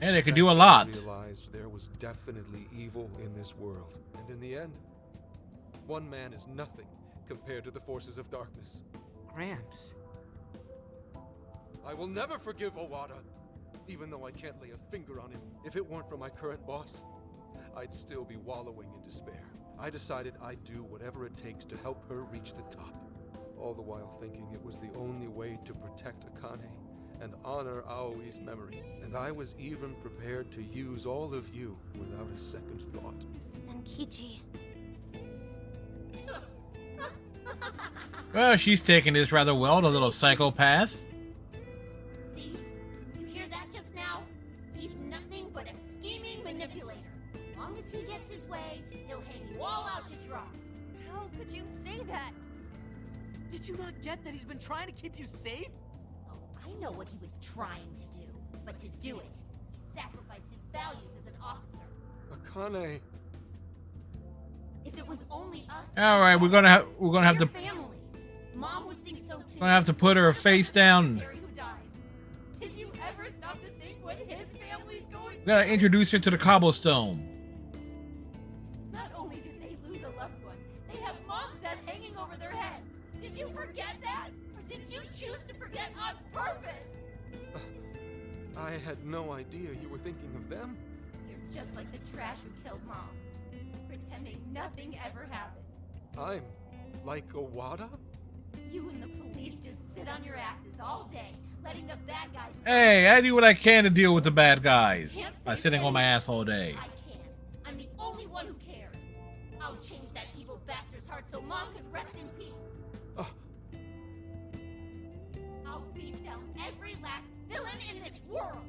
And they could do a That's lot. when I realized there was definitely evil in this world, and in the end, one man is nothing compared to the forces of darkness. Gramps. I will never forgive Owada, even though I can't lay a finger on him. If it weren't for my current boss, I'd still be wallowing in despair. I decided I'd do whatever it takes to help her reach the top, all the while thinking it was the only way to protect Akane and honor Aoi's memory. And I was even prepared to use all of you without a second thought. Senkichi. Well, she's taking this rather well, the little psychopath. See? You hear that just now? He's nothing but a scheming manipulator. As long as he gets his way, he'll hang you all out to dry. How could you say that? Did you not get that he's been trying to keep you safe? Oh, I know what he was trying to do. But to do it, he sacrificed his values as an officer. Akane. If it was only us, All right, we're gonna have your to family. Mom would think so too. gonna have to put her face down. Secretary who died. Did you ever stop to think what his family's going We gotta introduce her to the cobblestone. Not only did they lose a loved one, they have Mom's death hanging over their heads. Did you forget that? Or did you choose to forget on purpose? I had no idea you were thinking of them. You're just like the trash who killed Mom, pretending nothing ever happened. I'm like Owada? You and the police just sit on your asses all day, letting the bad guys... Hey, I do what I can to deal with the bad guys by sitting on my ass all day. I can. Mom can rest in peace. I'll beat down every last villain in this world.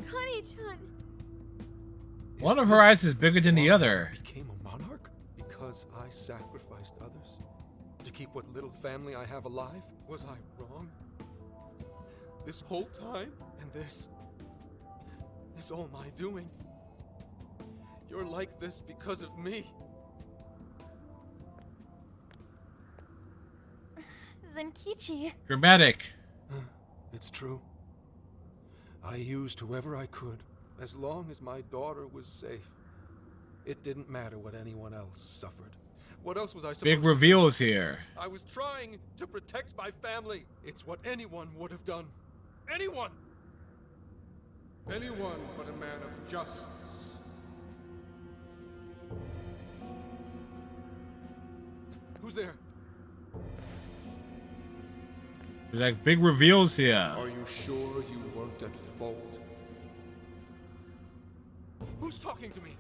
Akane-chan. One of her eyes is bigger than the other. Became a monarch because I sacrificed others to keep what little family I have alive. Was I wrong? This whole time, and this all my doing. You're like this because of me. Zenkichi. Dramatic. It's true. I used whoever I could, as long as my daughter was safe. It didn't matter what anyone else suffered. What else was I supposed Big to do? reveals here. I was trying to protect my family. It's what anyone would have done. Anyone! Anyone but a man of justice. Who's there? There's like big reveals here. Are you sure you weren't at fault? Who's talking to me?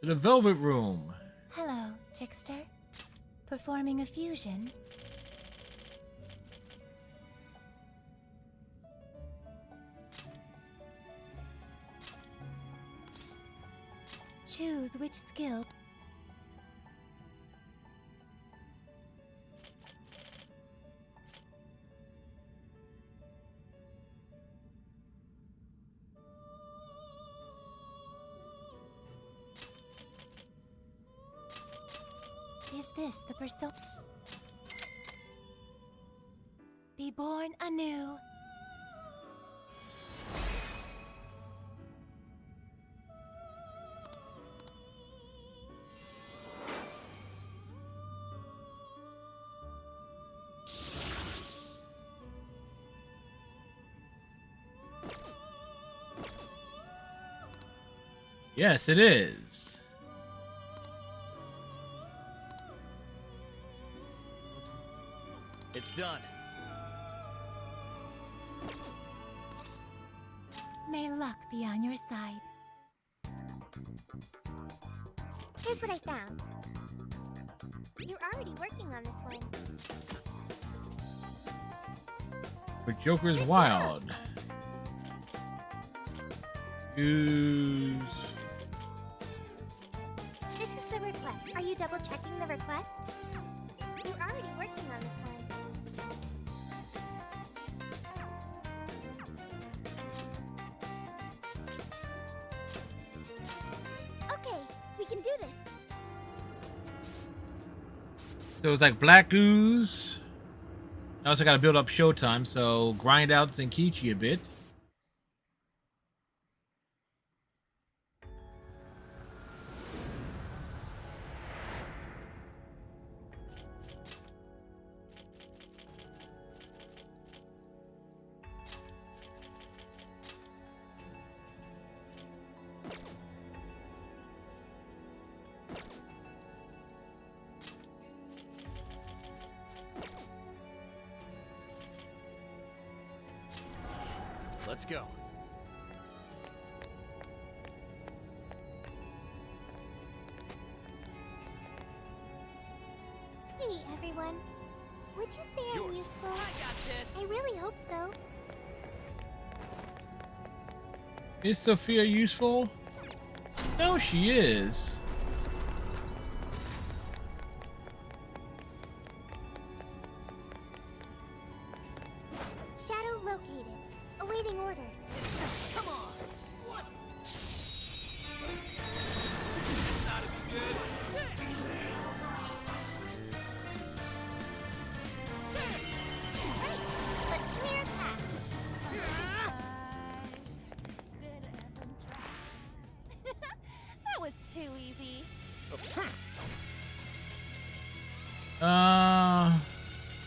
to the Velvet Room. Hello, trickster. Performing a fusion. Choose which skill. Is this the persona? Be born anew. Yes, it is. It's done. May luck be on your side. Here's what I found. You're already working on this one. But Joker's wild. Use. This is the request. Are you double checking the request? You're already working on this one. Okay, we can do this. So it's like Black Ooze. I also got to build up Showtime, so grind out Zenkichi a bit. Let's go. Hey, everyone. Would you say I'm useful? I got this. I really hope so. Is Sophia useful? No, she is. Shadow located. Awaiting orders. Come on. What? This ought to be good. Let's clear a path. That was too easy.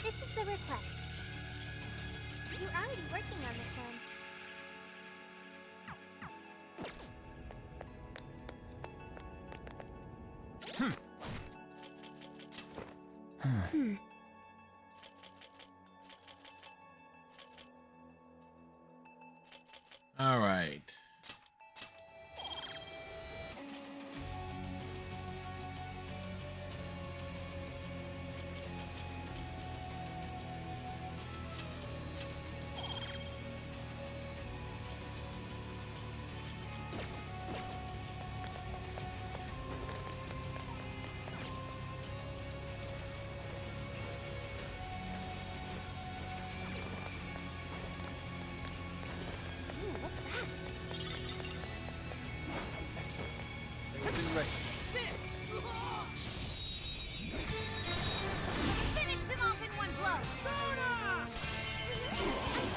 This is the request. You're already working on this one. All right. Finish them off in one blow. I'm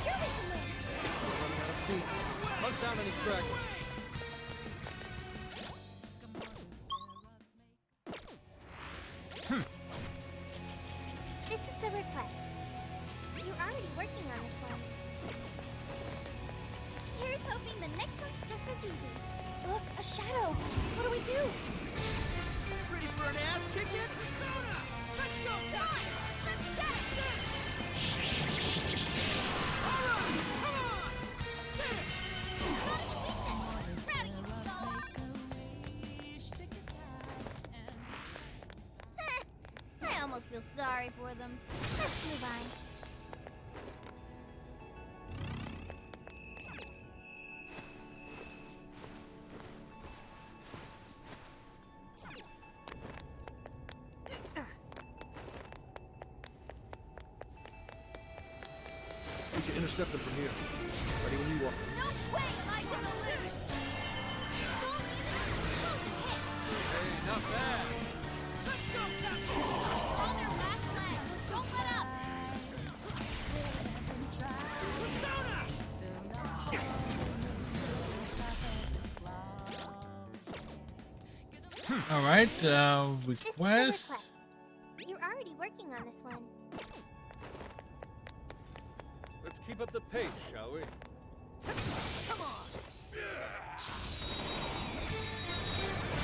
sure we can win. Running out of steam. Hunt down any stragglers. This is the request. You're already working on this one. Here's hoping the next one's just as easy. Look, a shadow. What do we do? Ready for an ass kicking? Persona! Let's go, guys! Let's get it! All right, come on! Proud of you, Skull. almost feel sorry for them. Let's move on. We can intercept them from here. Ready when you walk. No way am I gonna lose! Hey, not bad. Let's go, Captain! On their last leg! Don't let up! All right. This is the Request. request. You're already working on this one. Let's keep up the pace, shall we? Come on!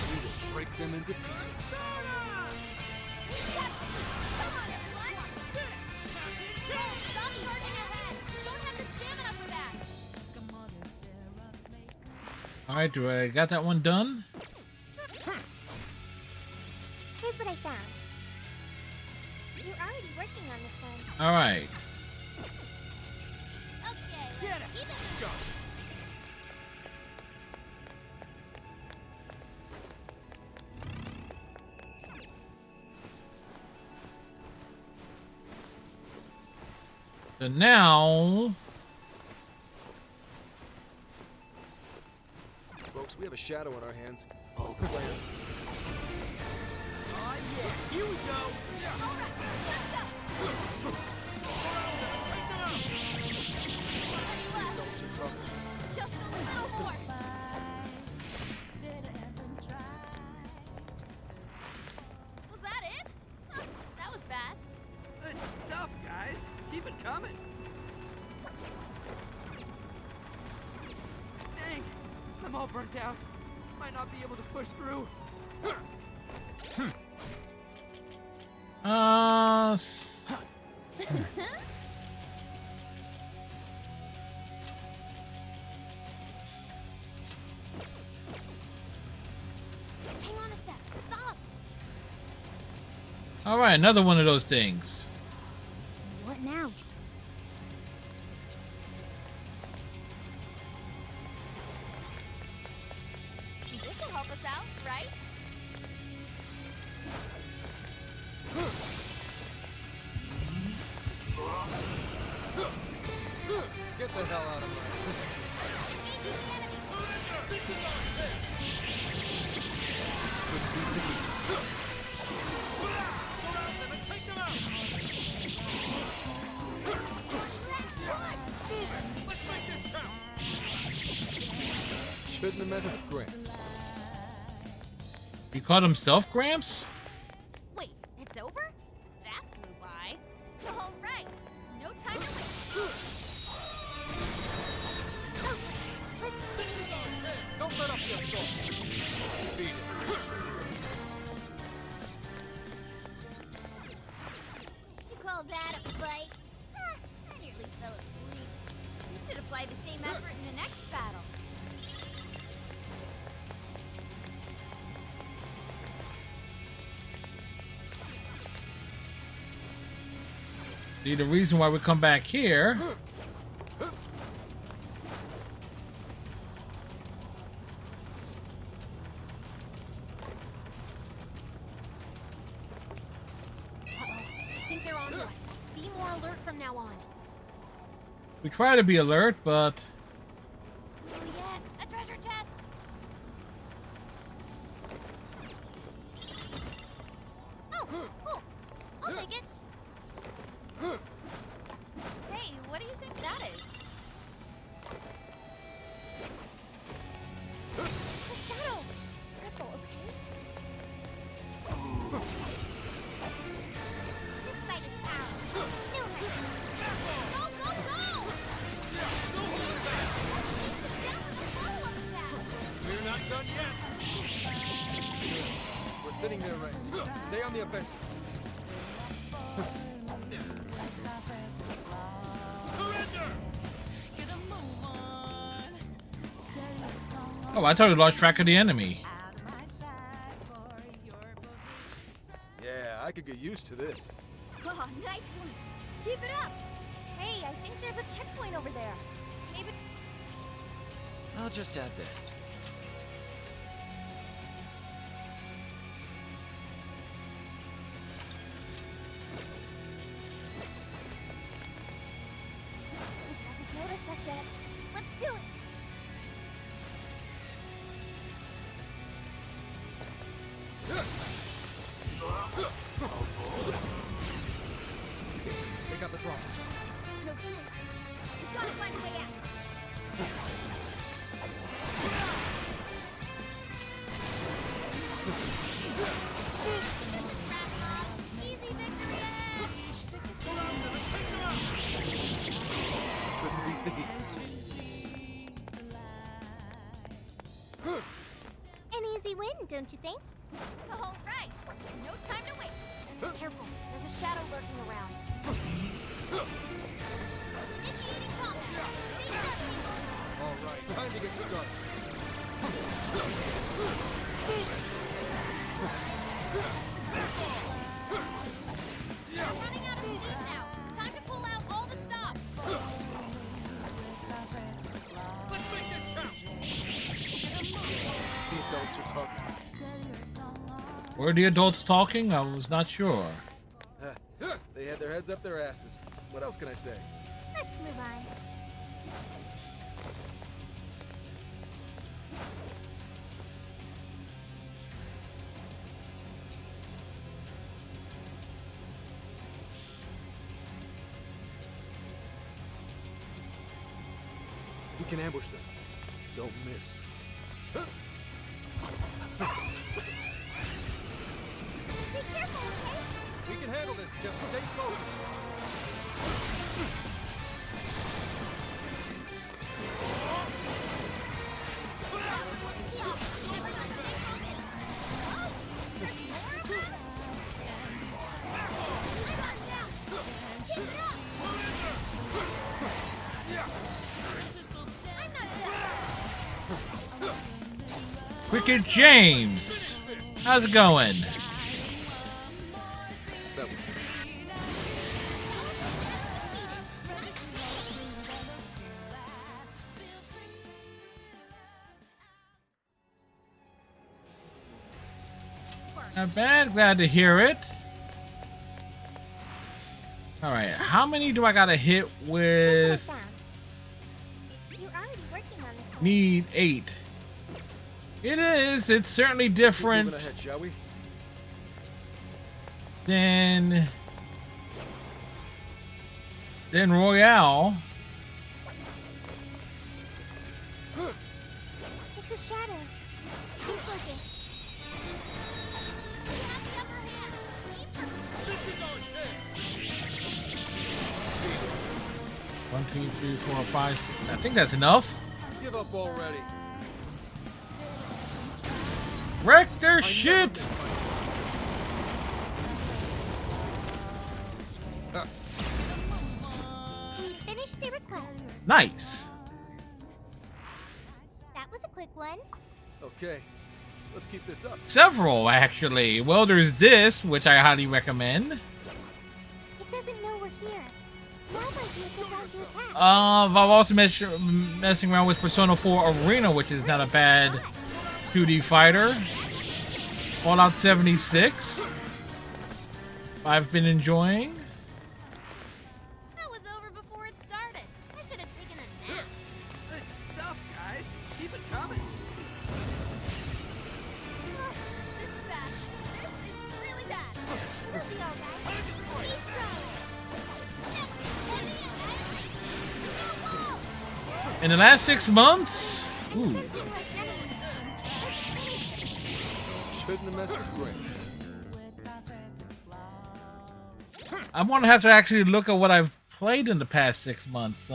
We will break them into pieces. Come on, everyone! Stop charging ahead! Don't have the stamina for that! All right. Do I got that one done? Here's what I found. You're already working on this one. All right. Okay, let's keep it moving. So now, Folks, we have a shadow on our hands. What's the plan? Oh yeah, here we go! Just a little more! Was that it? Huh, that was fast. Good stuff, guys. Keep it coming. Dang, I'm all burnt out. Might not be able to push through. Hang on a sec. Stop! all right, another one of those things. What now? This'll help us out, right? Get the hell out of here. Shouldn't have met with Gramps. You called himself Gramps? Wait, it's over? That flew by. All right, no time to waste. Don't let up your soul. Beat it. You call that a fight? Ah, I nearly fell asleep. You should apply the same effort in the next battle. See, the reason why we come back here. I think they're on to us. Be more alert from now on. We try to be alert, but Oh yes, a treasure chest! Oh, cool. I'll take it. Hey, what do you think that is? The shadow! Careful, okay? This fight is ours. No hurry. Go, go, go! Down with the follow-up attack! We're not done yet. We're thinning their ranks. Stay on the offensive. oh, I totally lost track of the enemy. Yeah, I could get used used to this. Oh, nice one. Keep it up. Hey, I think there's a checkpoint over there. Maybe. I'll just add this. It hasn't noticed us yet. Let's do it. Take out the drawbridges. No choice. We've got to find a way out. Easy victory ahead! An easy win, don't you think? All right. No time to waste. Careful. There's a shadow lurking around. Initiating combat. Stay sharp, people. All right, time to get started. We're running out of steam now. Time to pull out all the stops. Let's make this count! The adults are talking. Were the adults talking? I was not sure. They had their heads up their asses. What else can I say? Let's move on. We can ambush them. Don't miss. Be careful, okay? We can handle this. Just stay focused. Cricket James, how's it going? Not bad, glad to hear it. Alright, how many do I gotta hit with? You're already working on this one. Need 8. It is, it's certainly different Moving ahead, shall we? than Royale. It's a shadow. Stay focused. One, two, three, four, five, six. I think that's enough. Give up already. Wreck their shit! We finished the request. Nice. That was a quick one. Okay, let's keep this up. Several, actually. Well, there's this, which I highly recommend. It doesn't know we're here. Now might be a good time to attack. I've also messing around with Persona 4 Arena, which is not a bad 2D fighter. Fallout 76. I've been enjoying. That was over before it started. I should have taken a nap. Good stuff, guys. Keep it coming. This is bad. This is really bad. We'll be alright. Be strong. In the last 6 months, ooh, Shouldn't have messed with Grace. I'm gonna have to actually look at what I've played in the past 6 months.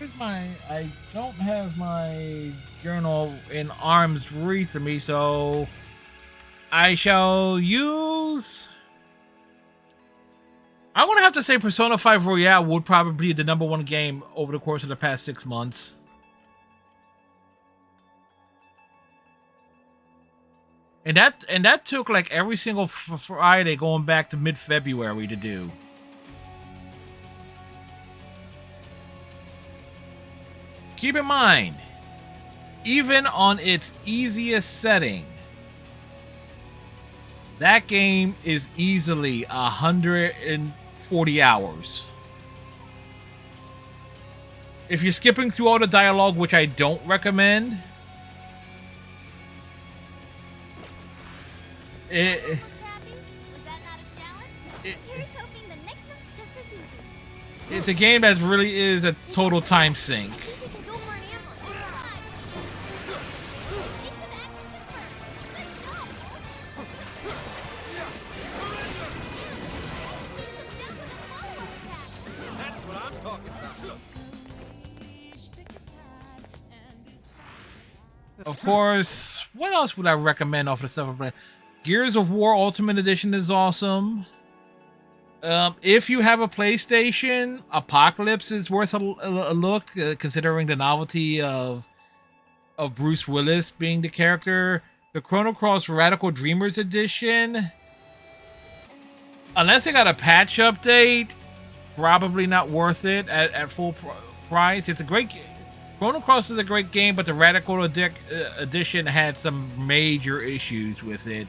Here's I don't have my journal in arm's reach of me, so I shall use. I'm gonna have to say Persona 5 Royale would probably be the #1 game over the course of the past 6 months. And that took like every single Friday going back to mid-February to do. Keep in mind, even on its easiest setting, that game is easily 140 hours. If you're skipping through all the dialogue, which I don't recommend, Here's hoping the next one's just as easy. it's a game that really is a total time sink. That's what I'm talking about. Of course, what else would I recommend off the stuff I'm playing? Gears of War Ultimate Edition is awesome. If you have a PlayStation, Apocalypse is worth a look, considering the novelty of Bruce Willis being the character. The Chrono Cross Radical Dreamers Edition, unless they got a patch update, probably not worth it at full price. It's a great game. Chrono Cross is a great game, but the Radical Edition had some major issues with it.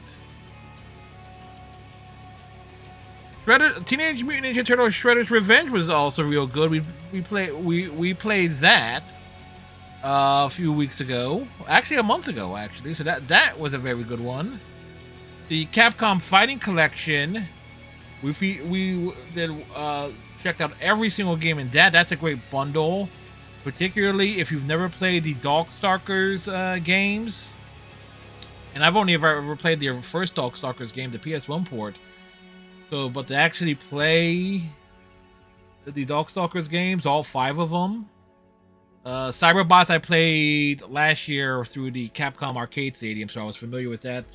Teenage Mutant Ninja Turtles Shredder's Revenge was also real good. We played that a few weeks ago, actually a month ago, actually. So that was a very good one. The Capcom Fighting Collection, we checked out every single game in that. That's a great bundle, particularly if you've never played the Darkstalkers games. And I've only ever played the first Darkstalkers game, the PS1 port. So, but to actually play the Darkstalkers games, all 5 of them. Cyberbots I played last year through the Capcom Arcade Stadium, so I was familiar with that.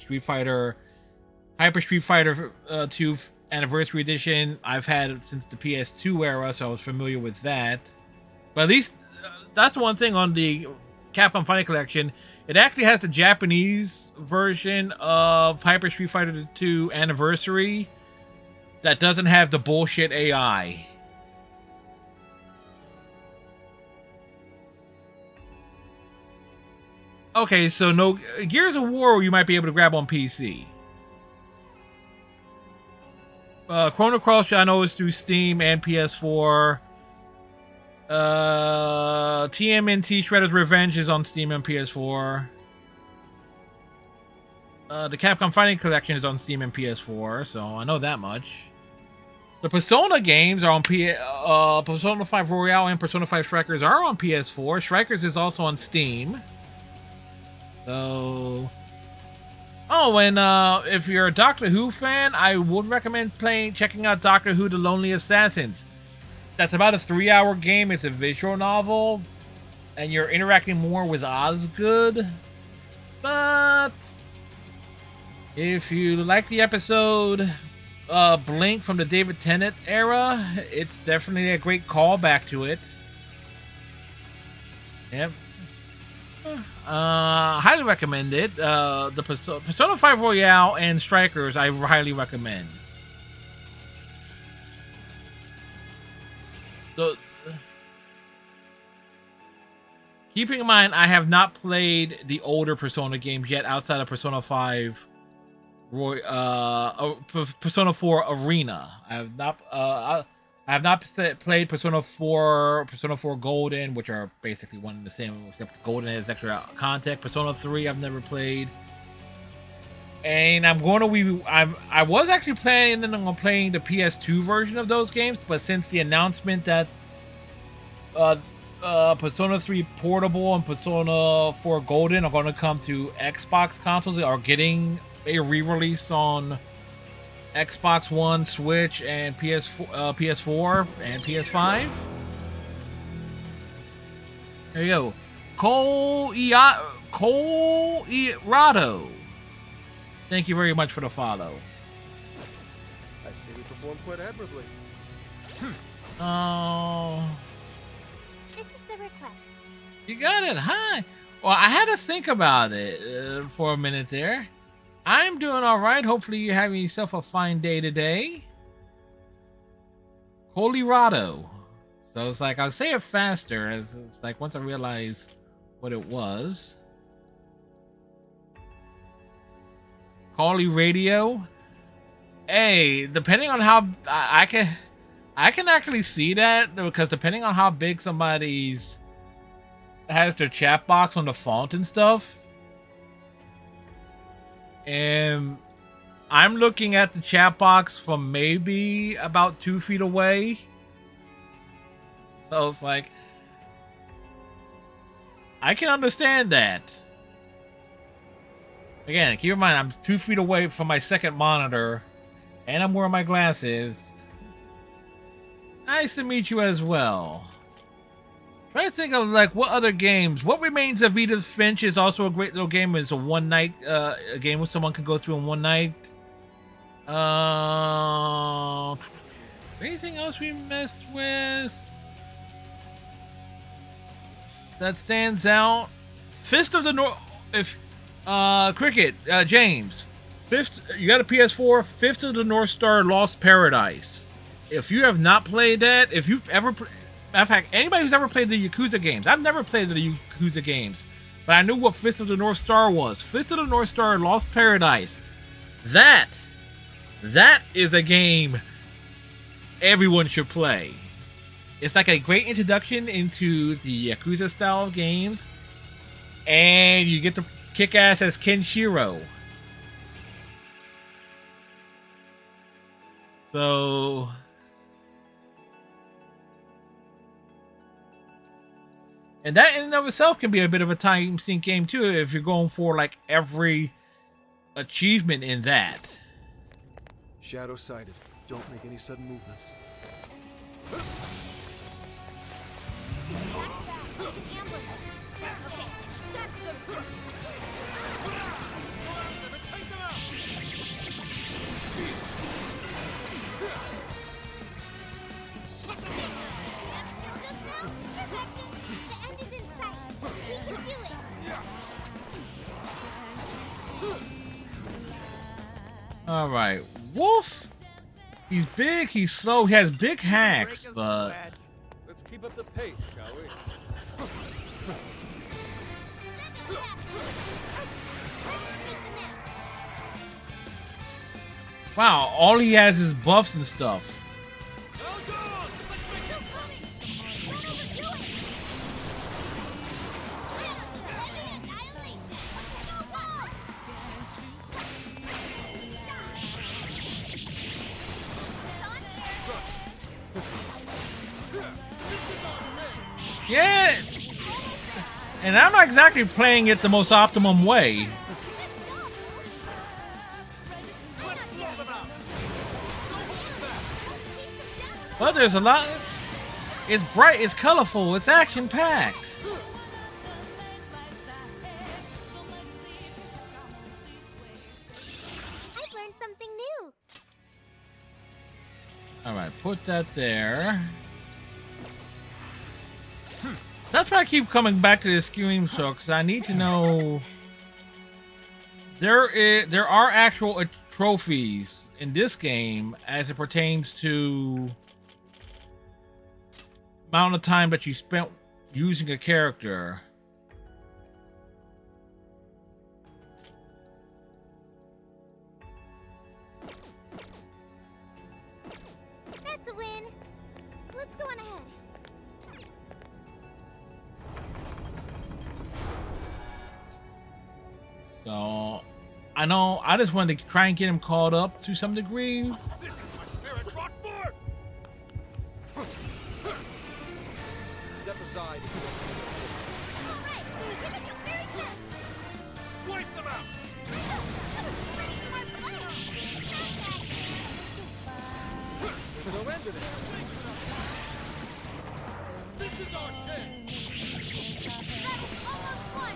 Hyper Street Fighter 2 Anniversary Edition, I've had since the PS2 era, so I was familiar with that. But at least that's one thing on the Capcom Fighting Collection. It actually has the Japanese version of Hyper Street Fighter 2 Anniversary that doesn't have the bullshit AI. Okay, so no Gears of War you might be able to grab on PC. Chrono Cross I know is through Steam and PS4. TMNT Shredder's Revenge is on Steam and PS4. The Capcom Fighting Collection is on Steam and PS4, so I know that much. The Persona games are on Persona 5 Royale and Persona 5 Strikers are on PS4. Strikers is also on Steam. So, and if you're a Doctor Who fan, I would recommend checking out Doctor Who: The Lonely Assassins. That's about a 3-hour game. It's a visual novel, and you're interacting more with Osgood. But if you like the episode Blink from the David Tennant era, it's definitely a great callback to it. Yep. Highly recommend it. The Persona 5 Royale and Strikers, I highly recommend. So, keeping in mind, I have not played the older Persona games yet outside of Persona 5 Persona 4 Arena. I have not played Persona 4 Golden, which are basically one and the same, except Golden has extra content. Persona 3 I've never played, and I was actually planning on playing the PS2 version of those games, but since the announcement that Persona 3 Portable and Persona 4 Golden are going to come to Xbox consoles, are getting a re-release on Xbox One, Switch, and PS4 and PS5. There you go. Cole Irado. Thank you very much for the follow. I'd say you performed quite admirably. Oh. This is the request. You got it. Hi. Well, I had to think about it for a minute there. I'm doing all right. Hopefully you're having yourself a fine day today. Colorado. So it's like, I'll say it faster. It's like once I realize what it was. Collie Radio. Hey, depending on how I can actually see that, because depending on how big somebody's has their chat box on the font and stuff. And I'm looking at the chat box from maybe about 2 feet away. So it's like, I can understand that. Again, keep in mind, I'm 2 feet away from my second monitor, and I'm wearing my glasses. Nice to meet you as well. Try to think of like what other games. What Remains of Edith Finch is also a great little game. It's a one night a game where someone can go through in one night. Anything else we messed with that stands out? Fist of the North. If Cricket James, you got a PS4. Fist of the North Star: Lost Paradise. If you have not played that, if you've ever matter of fact, anybody who's ever played the Yakuza games, I've never played the Yakuza games, but I knew what Fist of the North Star was. Fist of the North Star: Lost Paradise. That is a game everyone should play. It's like a great introduction into the Yakuza style of games, and you get to kick ass as Kenshiro. So and that in and of itself can be a bit of a time sink game too, if you're going for like every achievement in that. Shadow sighted. Don't make any sudden movements. All right, Wolf. He's big. He's slow. He has big hacks, but Let's keep up the pace, shall we? wow, all he has is buffs and stuff. Yeah, and I'm not exactly playing it the most optimum way. But there's a lot. It's bright, it's colorful, it's action-packed. I've learned something new. All right, put that there. That's why I keep coming back to this Scream Show, because I need to know. There are actual trophies in this game as it pertains to amount of time that you spent using a character. That's a win. Let's go on ahead. So, I know I just wanted to try and get him caught up to some degree. This is my spirit brought forth! Step aside. Alright, give it your very best. Wipe them out! There's no end to this. This is our chance! That's almost won.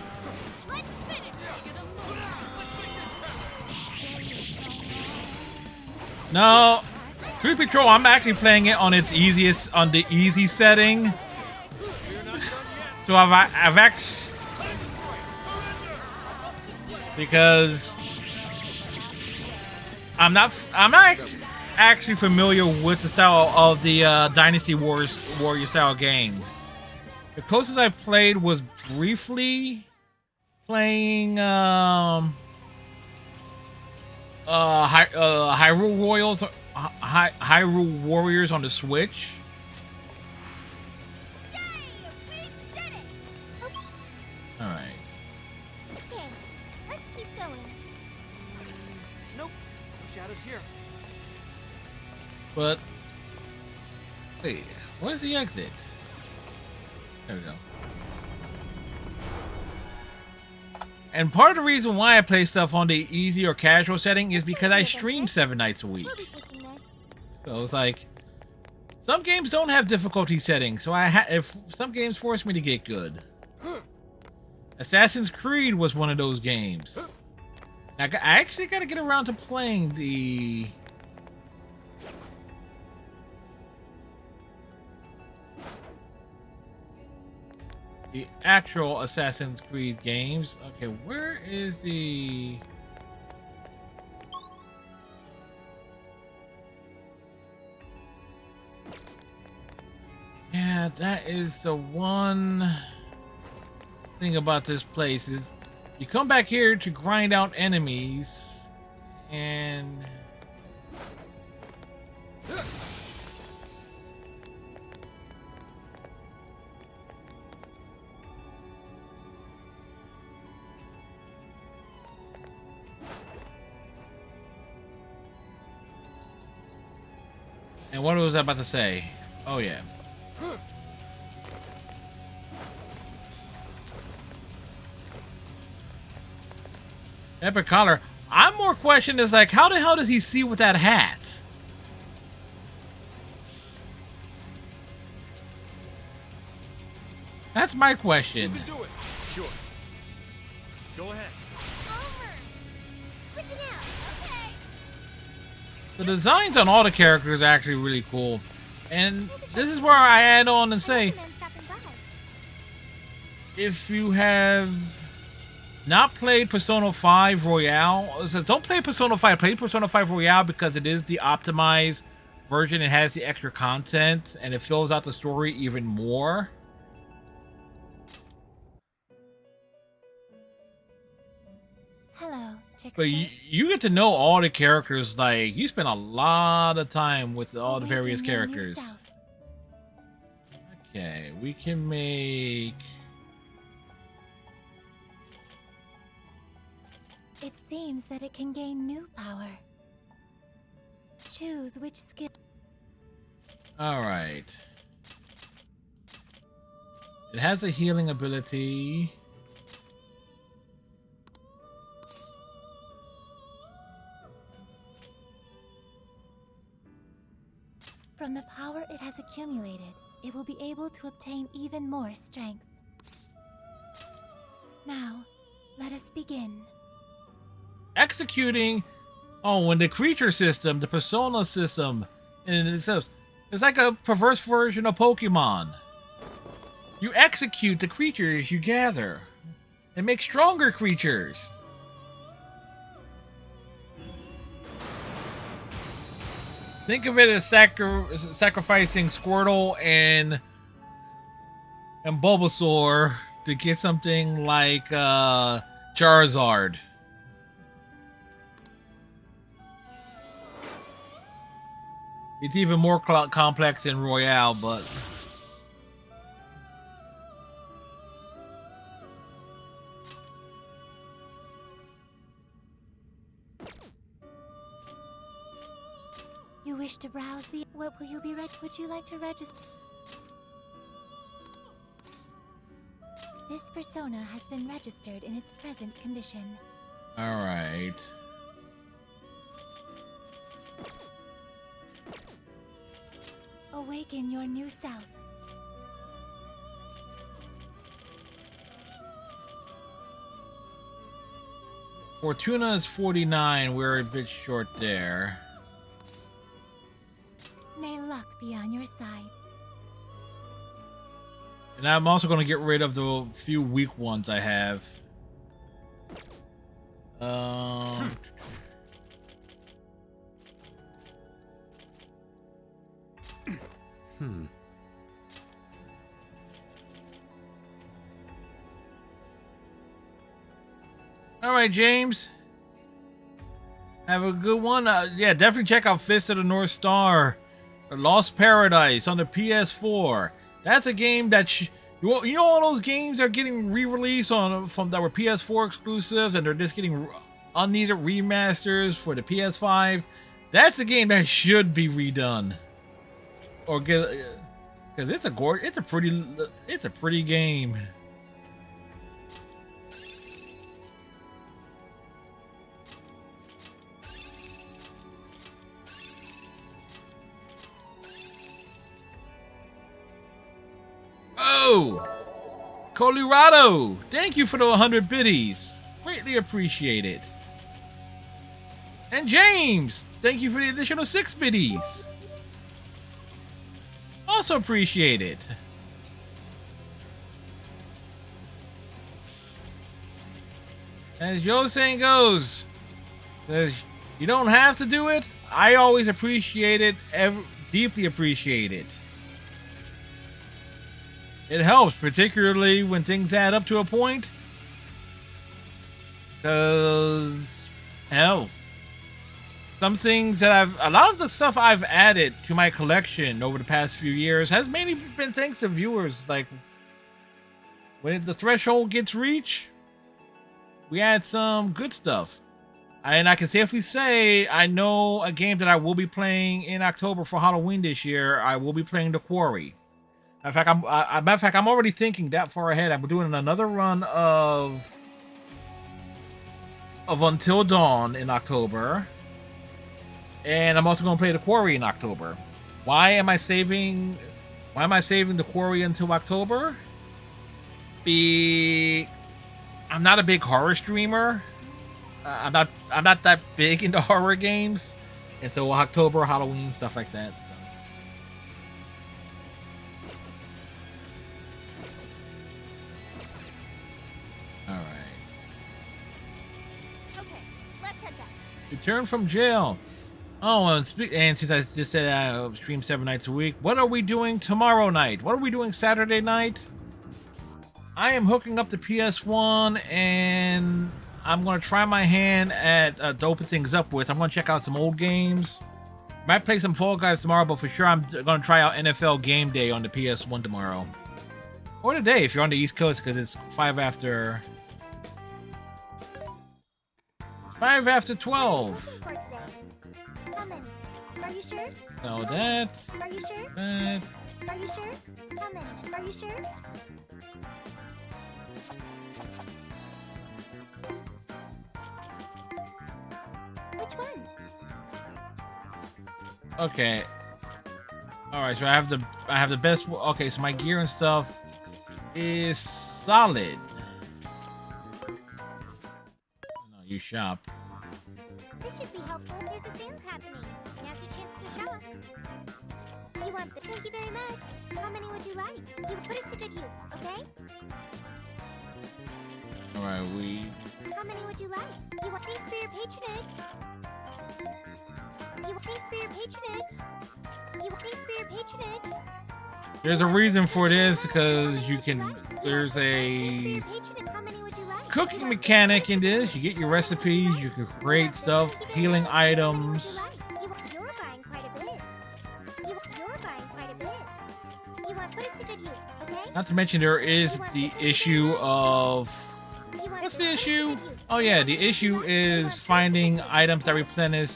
Let's finish. No, Cruise Patrol, I'm actually playing it on its easiest, on the easy setting. So I've actually, because I'm not actually familiar with the style of the Dynasty Warrior style game. The closest I played was briefly playing Hyrule Warriors on the Switch. All right. Okay, let's keep going. Nope. No shadows here. But wait, where's the exit? There we go. And part of the reason why I play stuff on the easy or casual setting is because I stream 7 nights a week. So it's like some games don't have difficulty settings, so if some games force me to get good. Assassin's Creed was one of those games. I actually got to get around to playing the actual Assassin's Creed games. Okay, where is the... Yeah, that is the one thing about this place is you come back here to grind out enemies and... And what was I about to say? Oh, yeah. Epic collar. I'm more questioning is like, how the hell does he see with that hat? That's my question. You can do it. Sure. Go ahead. Switching out. Okay. The designs on all the characters are actually really cool. And this is where I add on and say, if you have not played Persona 5 Royale, it says don't play Persona 5, play Persona 5 Royale because it is the optimized version. It has the extra content and it fills out the story even more. Hello, Trickster. But you get to know all the characters. Like, you spend a lot of time with all the various characters. Okay, we can make... It seems that it can gain new power. Choose which skill. Alright. It has a healing ability. From the power it has accumulated, it will be able to obtain even more strength. Now, let us begin. Executing... Oh, when the creature system, the persona system, and it's like a perverse version of Pokemon. You execute the creatures you gather and make stronger creatures. Think of it as sacrificing Squirtle and Bulbasaur to get something like Charizard. It's even more complex in Royale, but... You wish to browse the... What will you be ready? Would you like to register? This persona has been registered in its present condition. Alright. Awaken your new self. Fortuna is 49. We're a bit short there. May luck be on your side. And I'm also going to get rid of the few weak ones I have. All right, James. Have a good one. Yeah, definitely check out Fist of the North Star, Lost Paradise on the PS4. That's a game that you know all those games are getting re-released from that were PS4 exclusives, and they're just getting unneeded remasters for the PS5. That's a game that should be redone, or get, because it's a pretty game. Oh, Colorado, thank you for the 100 biddies. Greatly appreciate it. And James, thank you for the additional 6 biddies. Also appreciate it. As Joe saying goes, you don't have to do it. I always appreciate it, deeply appreciate it. It helps, particularly when things add up to a point. Because, hell, some things that a lot of the stuff I've added to my collection over the past few years has mainly been thanks to viewers. Like, when the threshold gets reached, we add some good stuff. And I can safely say, I know a game that I will be playing in October for Halloween this year. I will be playing The Quarry. In fact, I'm already thinking that far ahead. I'm doing another run of Until Dawn in October, and I'm also going to play The Quarry in October. Why am I saving The Quarry until October? I'm not a big horror streamer. I'm not that big into horror games, and so October, Halloween, stuff like that. Return from jail. Oh, and since I just said I stream 7 nights a week, what are we doing tomorrow night? What are we doing Saturday night? I am hooking up the PS1, and I'm going to try my hand at to open things up with. I'm going to check out some old games. Might play some Fall Guys tomorrow, but for sure I'm going to try out NFL Game Day on the PS1 tomorrow. Or today if you're on the East Coast, because it's 5 after 12. For today. How many? Are you sure? So that. Are you sure? That. Are you sure? How many? Are you sure? Which one? Okay. All right. So I have the best. Okay. So my gear and stuff is solid. No, you shop. This should be helpful. There's a sale happening. Now's your chance to shop. You want this? Thank you very much. How many would you like? You put it to good use, okay? All right, How many would you like? You want these for your patronage? You want these for your patronage? You want these for your patronage? There's a reason for this, because you can. There's a cooking mechanic in this. You get your recipes. You can create stuff, healing items. You're buying quite a bit. You're buying quite a bit. You want put it to good use, okay? Not to mention there is the issue of. What's the issue? Oh yeah, the issue is finding items that replenish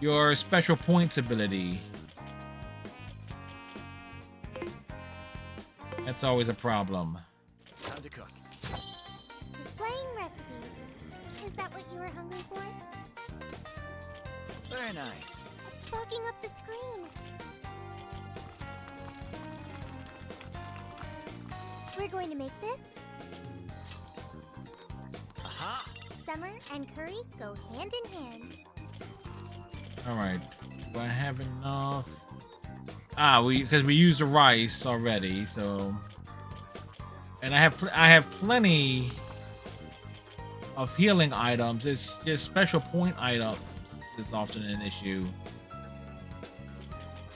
your special points ability. That's always a problem. Time to cook. Displaying recipes. Is that what you were hungry for? Very nice. It's fogging up the screen. We're going to make this. Aha! Summer and curry go hand in hand. All right. Do I have enough? Because we used the rice already, so. And I have plenty of healing items. It's just special point items is often an issue.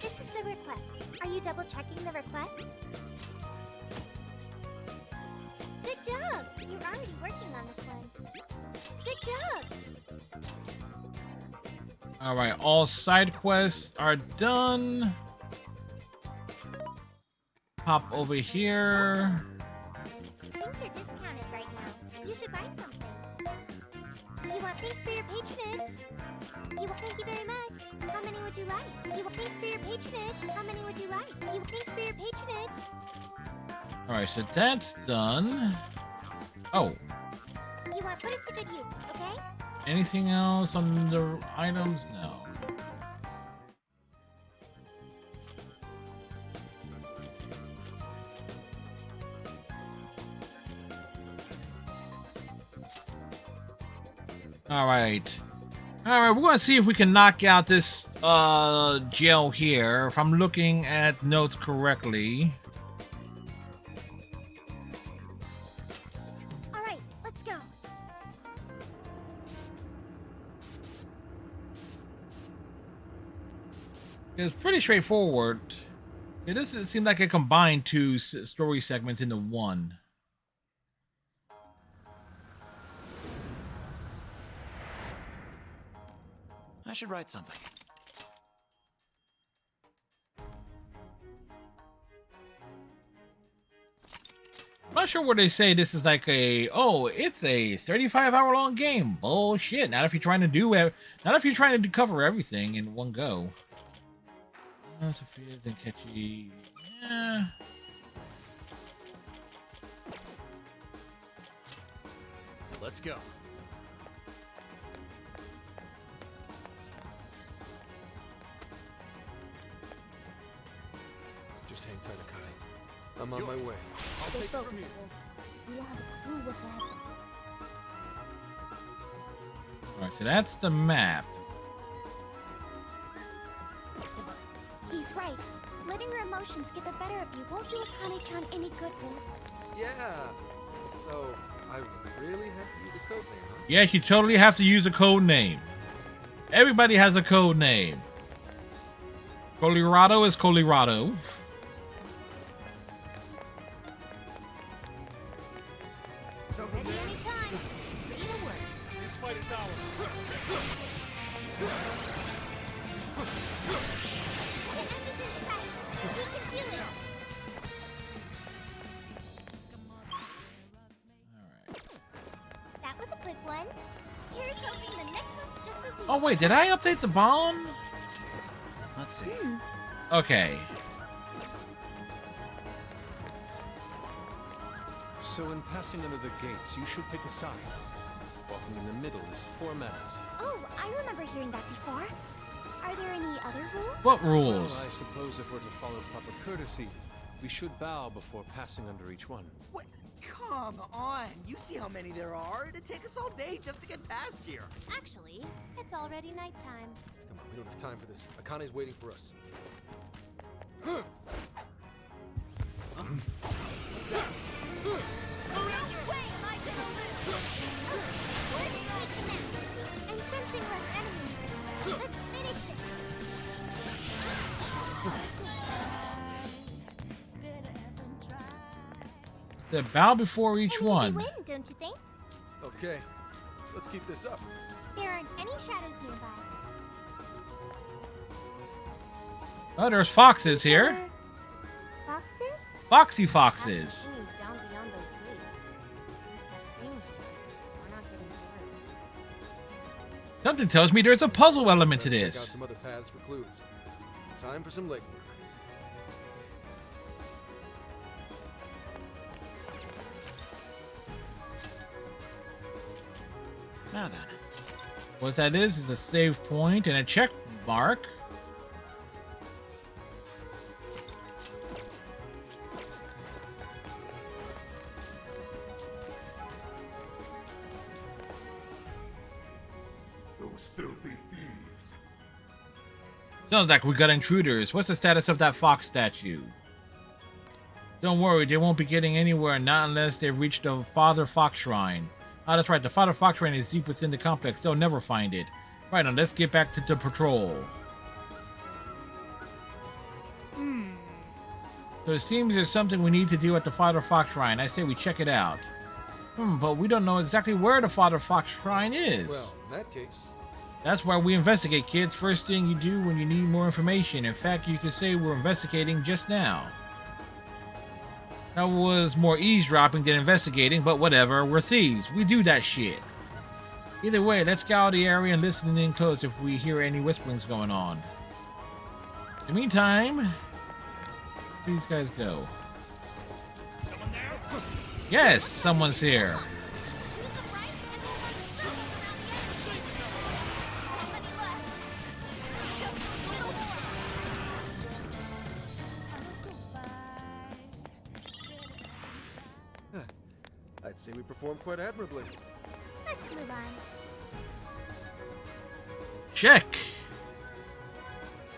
This is the request. Are you double checking the request? Good job! You're already working on this one. Good job! Alright, all side quests are done. Hop over here. Things are discounted right now. You should buy something. You want thanks for your patronage? Thank you very much. How many would you like? You want thanks for your patronage? How many would you like? You want thanks for your patronage? Alright, so that's done. Oh. You want put it to good use, okay? Anything else on the items? No. Alright. Alright, we're gonna see if we can knock out this jail here. If I'm looking at notes correctly. Alright, let's go. It's pretty straightforward. It doesn't seem like it combined two story segments into one. I should write something. I'm not sure where they say this is like it's a 35-hour long game. Bullshit. Not if you're trying to cover everything in one go. Sophia's and catchy. Yeah. Let's go. Just hang tight, Akane. I'm on my way. I'll Stay take it from focused, you. Wolf. We don't have a clue what's ahead. Alright, so that's the map. He's right. Letting her emotions get the better of you won't do Akane-chan any good, Wolf. Yeah. So, I really have to use a code name, huh? Yes, you totally have to use a code name. Everybody has a code name. Colorado is Colorado. So ready anytime. Say the word. This fight is That was a quick one. Here's hoping the next one's just as easy. Oh wait, did I update the bomb? Let's see. Okay. So in passing under the gates, you should pick a side. Walking in the middle is poor manners. Oh, I remember hearing that before. Are there any other rules? What rules? Well, I suppose if we're to follow proper courtesy, we should bow before passing under each one. What? Come on! You see how many there are? It'd take us all day just to get past here. Actually, it's already nighttime. Come on, we don't have time for this. Akane's waiting for us. I'm sensing less enemies. Let's finish this. The bow before each An one. easy win, don't you think? Okay, let's keep this up. There aren't any shadows nearby. Oh, there's foxes here. Foxes? Foxy foxes. Continues down beyond those gates. We're not getting through. Something tells me there's a puzzle element to Check out this. some other paths for clues. Time for some legwork. Now then. What that is a save point and a check mark. Those filthy thieves. Sounds like we got intruders. What's the status of that fox statue? Don't worry, they won't be getting anywhere, not unless they've reached the Father Fox Shrine. Oh, that's right, the Father Fox Shrine is deep within the complex. They'll never find it. Right, now let's get back to the patrol. So it seems there's something we need to do at the Father Fox Shrine. I say we check it out. But we don't know exactly where the Father Fox Shrine is. Well, in that case... That's why we investigate, kids. First thing you do when you need more information. In fact, you could say we're investigating just now. That was more eavesdropping than investigating, but whatever. We're thieves. We do that shit. Either way, let's scour the area and listen in close if we hear any whisperings going on. In the meantime, these guys go. Someone there? Yes, someone's here. I'd say we performed quite admirably. Let's move on. Check.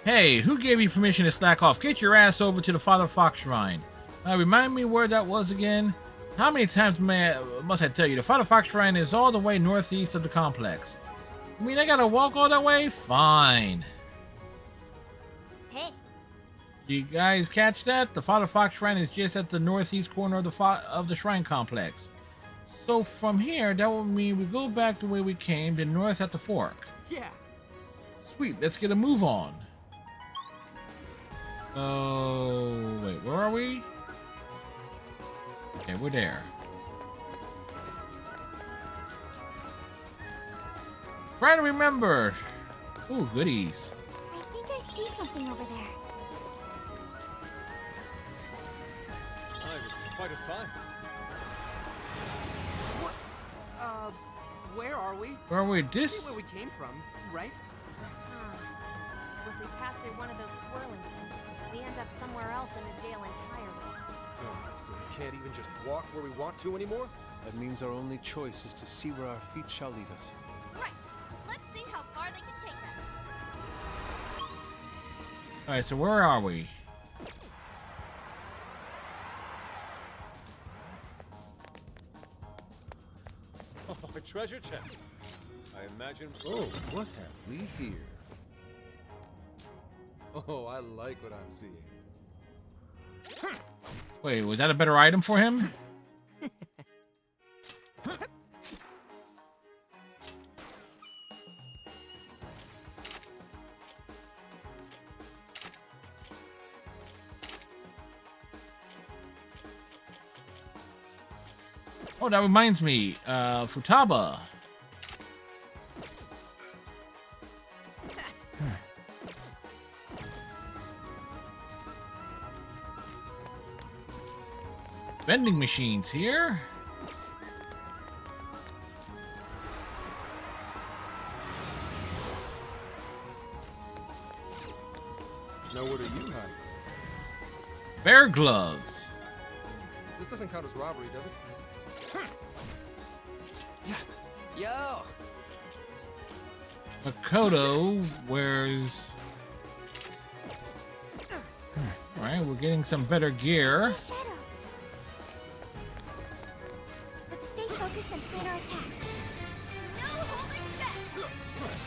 Hey, who gave you permission to slack off? Get your ass over to the Father Fox Shrine. Remind me where that was again? How many times must I tell you? The Father Fox Shrine is all the way northeast of the complex. I mean, I gotta walk all that way? Fine. Hey. You guys catch that? The Father Fox Shrine is just at the northeast corner of the shrine complex. So from here, that would mean we go back the way we came, then north at the fork. Yeah. Sweet, let's get a move on. Oh, wait, where are we? Okay, we're there. Trying to remember. Ooh, goodies. I think I see something over there. This is quite a find. What? Where are we? Where are we? See where we came from, right? So if we pass through one of those swirling things, we end up somewhere else in a jail entirely. So we can't even just walk where we want to anymore? That means our only choice is to see where our feet shall lead us. Right. Let's see how far they can take us. Alright, so where are we? Oh, a treasure chest. I imagine. Oh, what have we here? Oh, I like what I'm seeing. Wait, was that a better item for him? Oh, that reminds me, Futaba. Vending machines here. Now what are you hiding? Bear gloves. This doesn't count as robbery, does it? Yo! Makoto wears... Alright, we're getting some better gear. Shadow. Let's stay focused and plan our attack. No holding back.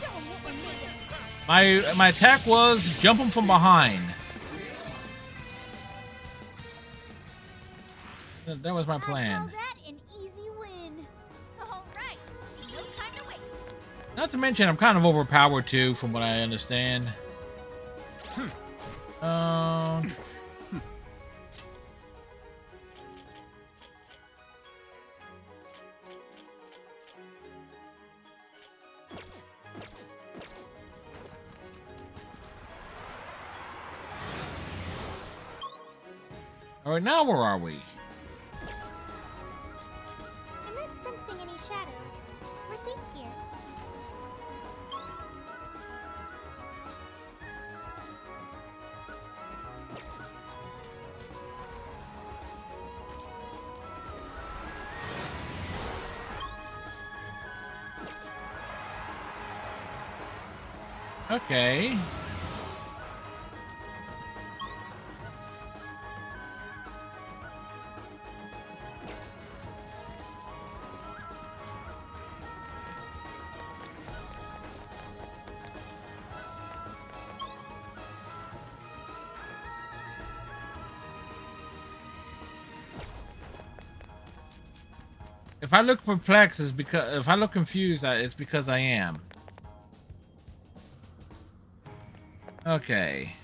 Show 'em what we're made of. My attack was jump him from behind. That was my plan. I call that an easy win. All right. No time to waste. Not to mention, I'm kind of overpowered too, from what I understand. All right, now where are we? I'm not sensing any shadows. We're safe here. Okay. If I look perplexed, it's because if I look confused, it's because I am. Okay.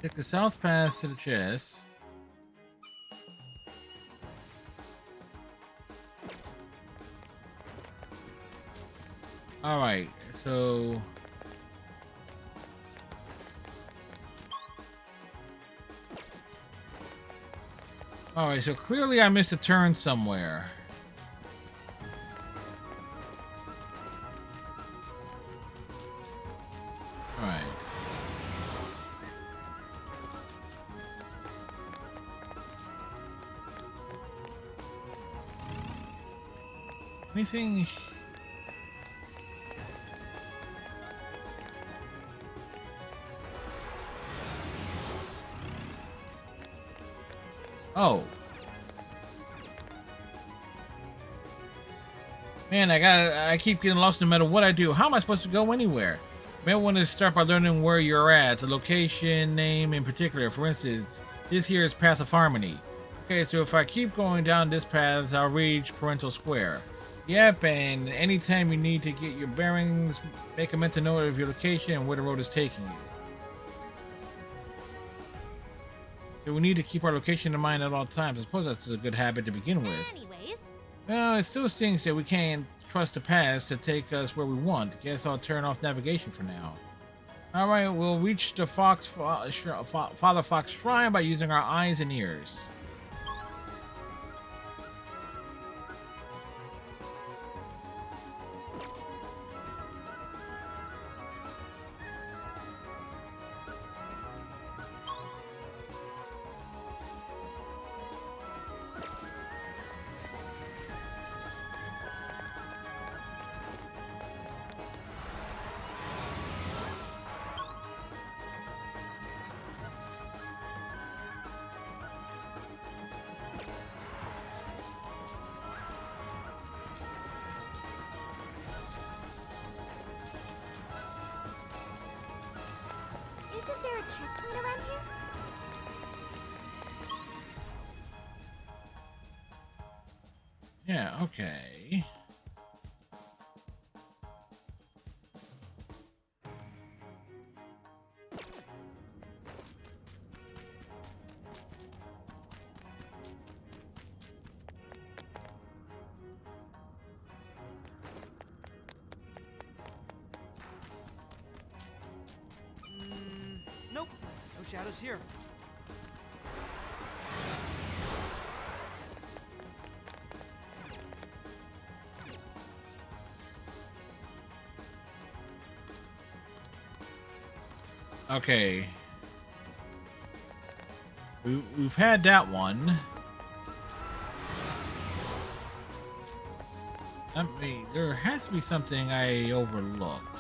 Take the south path to the chest. All right, so clearly I missed a turn somewhere. All right. Anything? Oh. Man, I keep getting lost no matter what I do. How am I supposed to go anywhere? May want to start by learning where you're at, the location, name in particular. For instance, this here is Path of Harmony. Okay, so if I keep going down this path, I'll reach Parental Square. Yep, and anytime you need to get your bearings, make a mental note of your location and where the road is taking you. So we need to keep our location in mind at all times. I suppose that's a good habit to begin with. Anyways. Well, it still stinks that we can't trust the past to take us where we want. Guess I'll turn off navigation for now. Alright, we'll reach the Father Fox Shrine by using our eyes and ears. Isn't there a checkpoint around here? Yeah, okay. Nope. No shadows here. Okay. We've had that one. There has to be something I overlooked.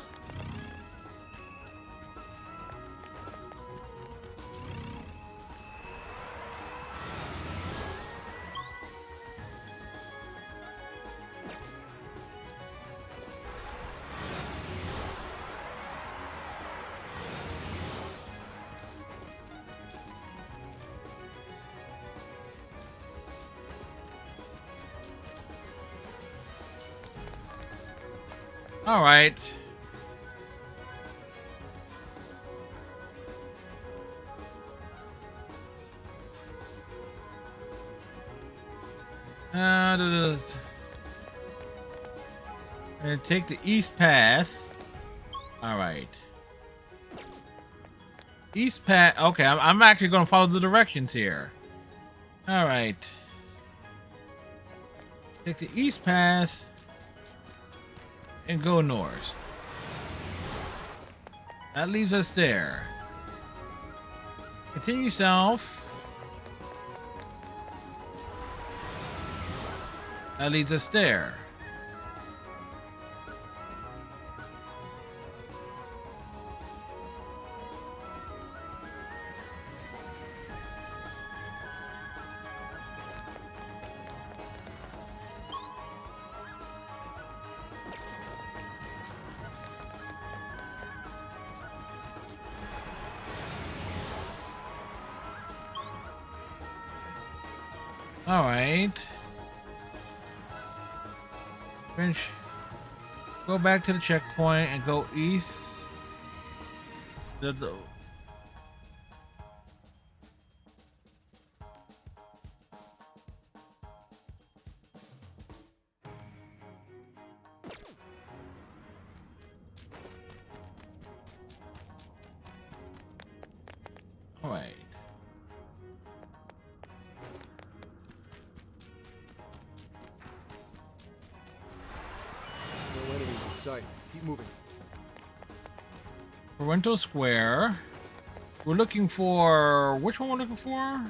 All right. And take the east path. All right. East path. Okay, I'm actually going to follow the directions here. All right. Take the east path and go north. That leaves us there. Continue south. That leads us there. All right. Finish. Go back to the checkpoint and go east. All right. No enemies in sight. Keep moving. Parental Square. We're looking for... Which one we're looking for?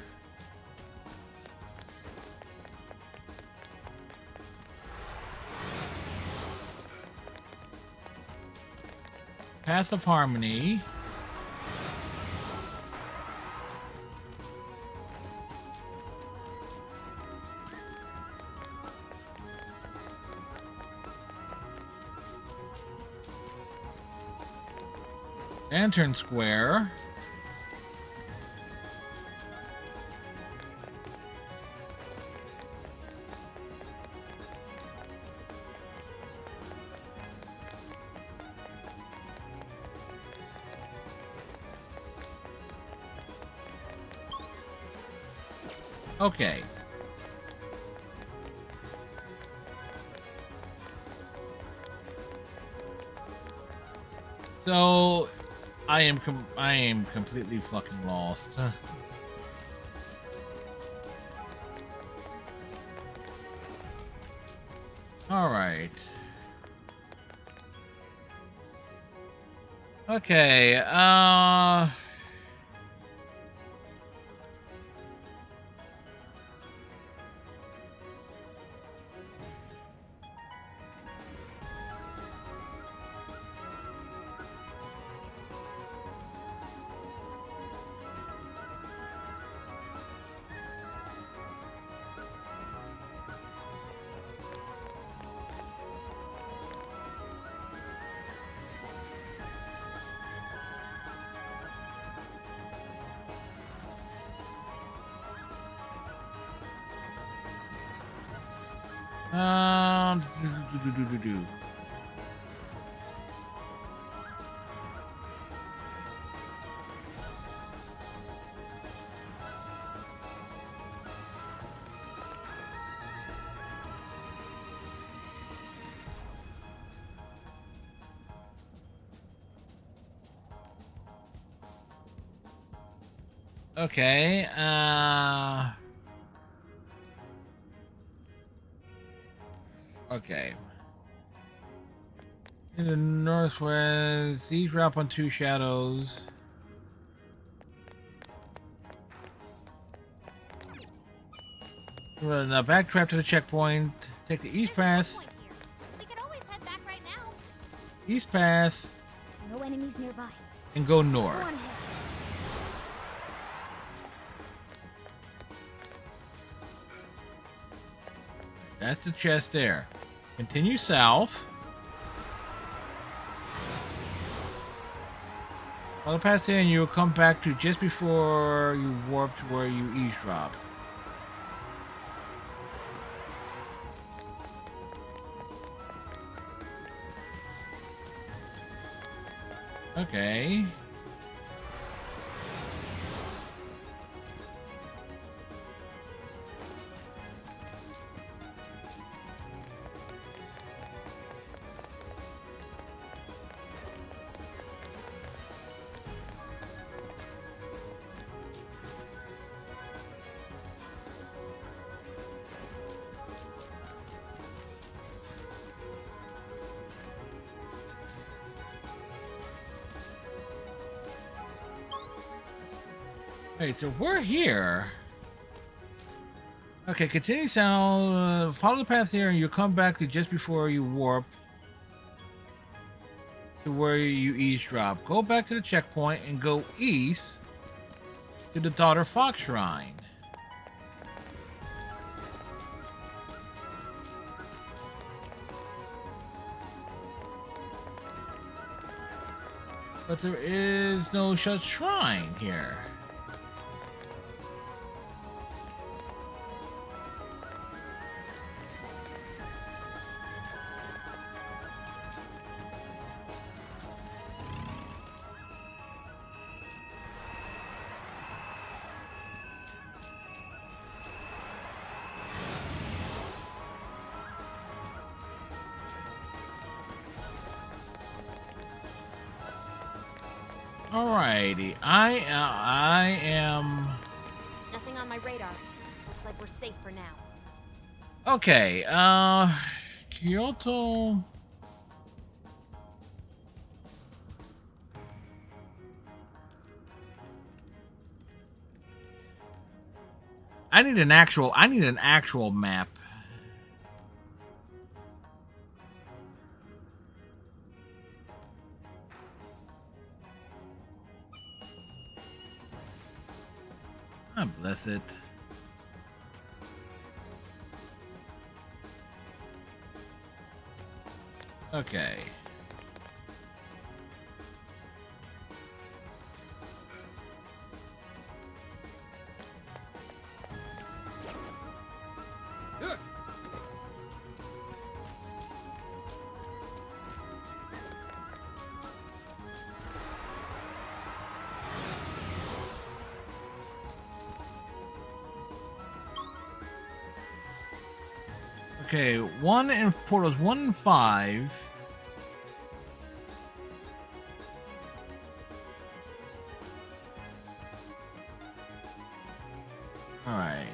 Path of Harmony. Lantern Square. Okay. So I am completely fucking lost. All right. Okay. Do. Okay, okay. In the northwest, eavesdrop on 2 shadows. Well, now backtrack to the checkpoint. Take the east path. We could always head back right now. East path. No enemies nearby. And go Let's north. go on ahead. That's the chest there. Continue south. Follow past there and you'll come back to just before you warp to where you eavesdropped. Okay. Wait, so we're here. Okay, continue south, follow the path here, and you'll come back to just before you warp to where you eavesdrop. Go back to the checkpoint and go east to the Daughter Fox Shrine. But there is no such shrine here. Alrighty, I am. Nothing on my radar. Looks like we're safe for now. Okay, Kyoto. I need an actual map. Ah, bless it. Okay. Okay, one in portals 1 and 5. All right.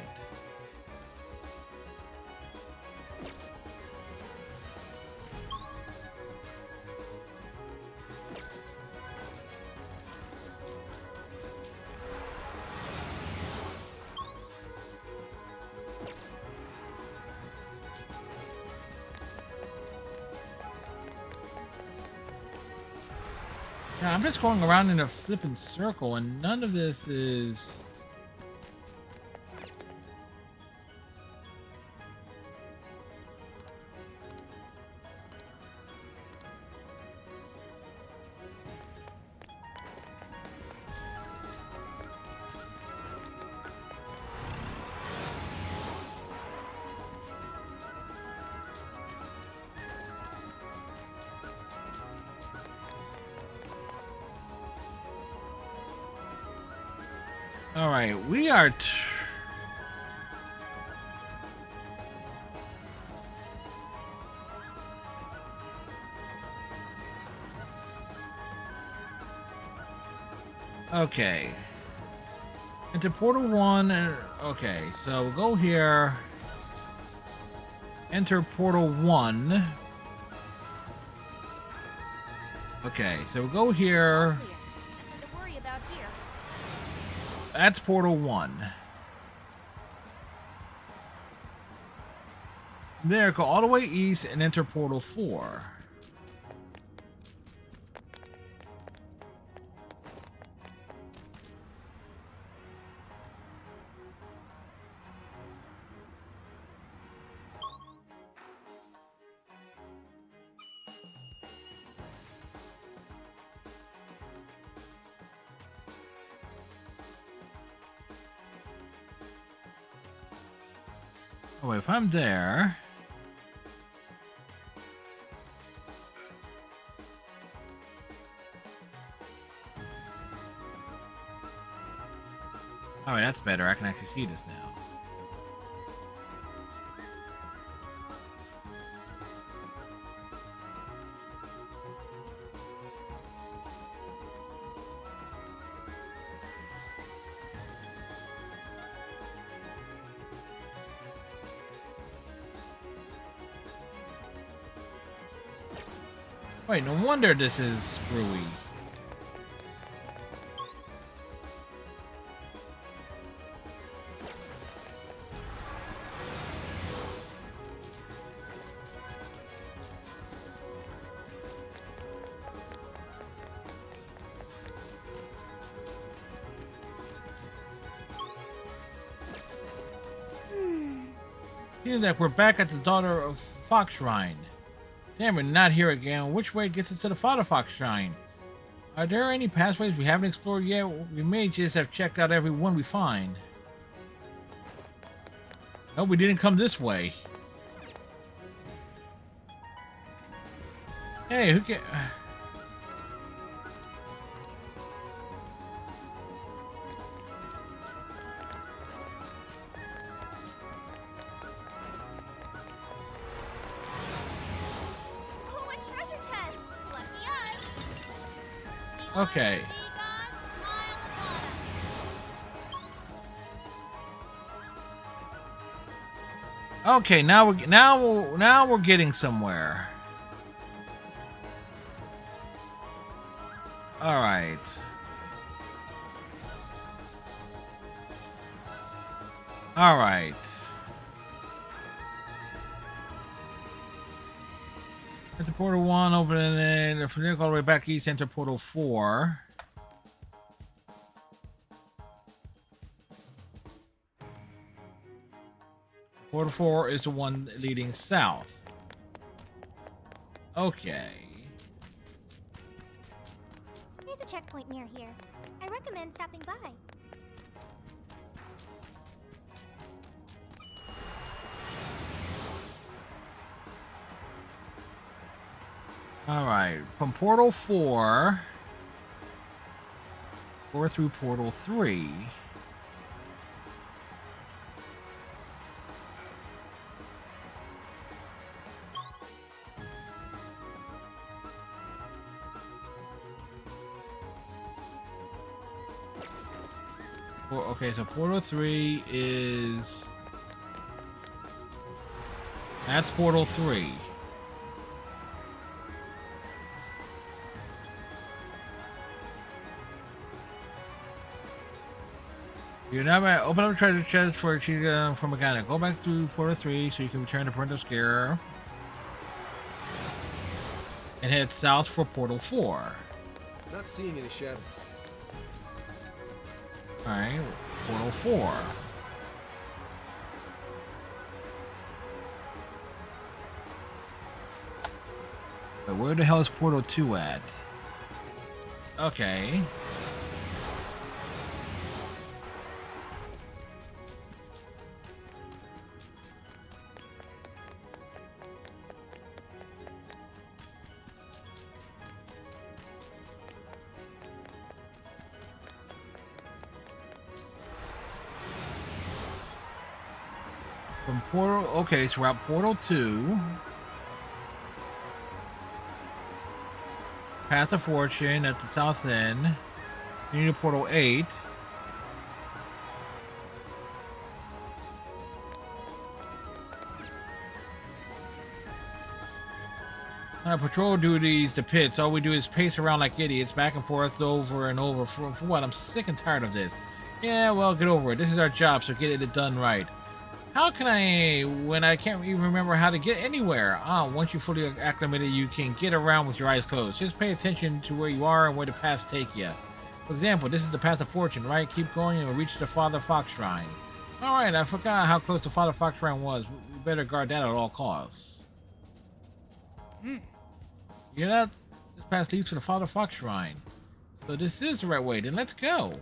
Now, I'm just going around in a flipping circle, and none of this is. All right, we are. Okay. Into Portal 1. Okay, so we'll go here. Enter Portal 1. Okay, so we'll go here. That's Portal 1. There, go all the way east and enter Portal 4. Oh, wait, if I'm there... Alright, that's better. I can actually see this now. Wait, no wonder this is screwy. Seems like we're back at the Daughter of Fox Shrine. Damn, we're not here again. Which way gets us to the Father Fox Shrine? Are there any pathways we haven't explored yet? We may just have checked out every one we find. Oh, we didn't come this way. Hey, who can... Okay. Okay, now we're getting somewhere. All right. All right. Enter portal 1, open it, and all the way back east, enter portal 4. Portal 4 is the one leading south. Okay. There's a checkpoint near here. I recommend stopping by. Alright, from portal 4 through portal 3. Okay, so portal 3 is... That's portal 3. You're now back. Open up the treasure chest for a from mechanic. Go back through portal 3 so you can return to Parental Scare. And head south for portal 4. Not seeing any shadows. Alright, portal 4. But where the hell is portal 2 at? Okay. From portal, okay, so we're at portal 2. Path of Fortune at the south end. You need a portal 8. Patrol duties, the pits. All we do is pace around like idiots, back and forth, over and over. For what? I'm sick and tired of this. Yeah, well, get over it. This is our job, so get it done right. How can I, when I can't even remember how to get anywhere? Once you're fully acclimated, you can get around with your eyes closed. Just pay attention to where you are and where the paths take you. For example, this is the Path of Fortune, right? Keep going and we'll reach the Father Fox Shrine. Alright, I forgot how close the Father Fox Shrine was. We better guard that at all costs. You know, this path leads to the Father Fox Shrine. So this is the right way, then let's go.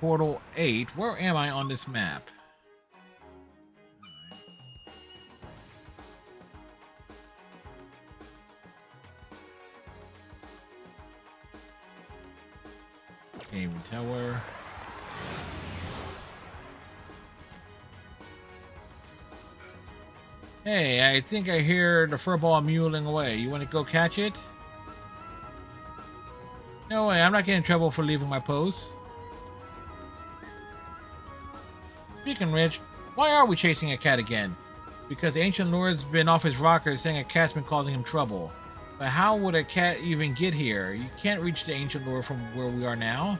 Portal 8. Where am I on this map? Can't even tell where. Hey, I think I hear the furball muling away. You want to go catch it? No way, I'm not getting in trouble for leaving my post. Speaking of which, why are we chasing a cat again? Because the Ancient Lord's been off his rocker saying a cat's been causing him trouble. But how would a cat even get here? You can't reach the Ancient Lord from where we are now.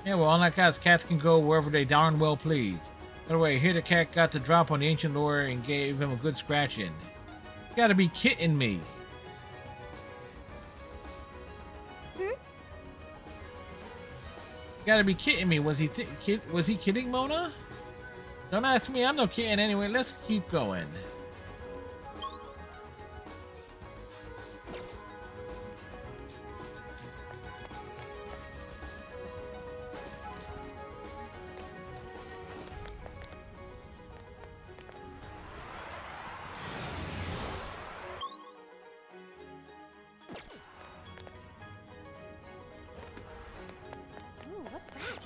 Yeah, well, unlike us, cats can go wherever they darn well please. By the way, here the cat got the drop on the Ancient Lord and gave him a good scratching. You gotta be kidding me. You gotta be kidding me. Was he kidding, Mona? Don't ask me, I'm no kidding anyway. Let's keep going. Ooh, what's that?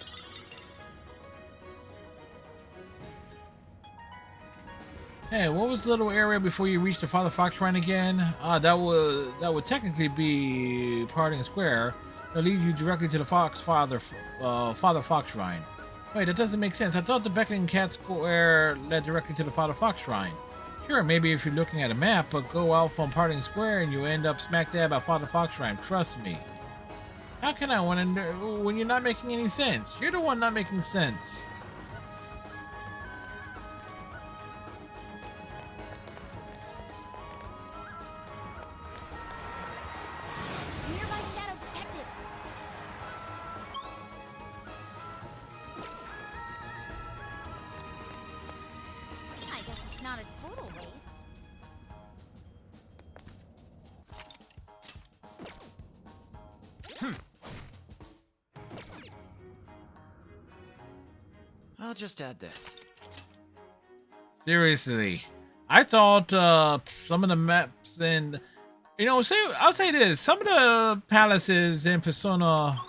Hey, what was the little area before you reached the Father Fox Shrine again? That would technically be Parting Square. It'll lead you directly to the Father Fox Shrine. Wait, that doesn't make sense. I thought the Beckoning Cat Square led directly to the Father Fox Shrine. Sure, maybe if you're looking at a map, but go out from Parting Square and you end up smack dab at Father Fox Shrine. Trust me. How can I when you're not making any sense? You're the one not making sense. Nearby shadow detected. I guess it's not a total waste. I'll just add this. Seriously, I thought some of the maps in, I'll say this: some of the palaces in Persona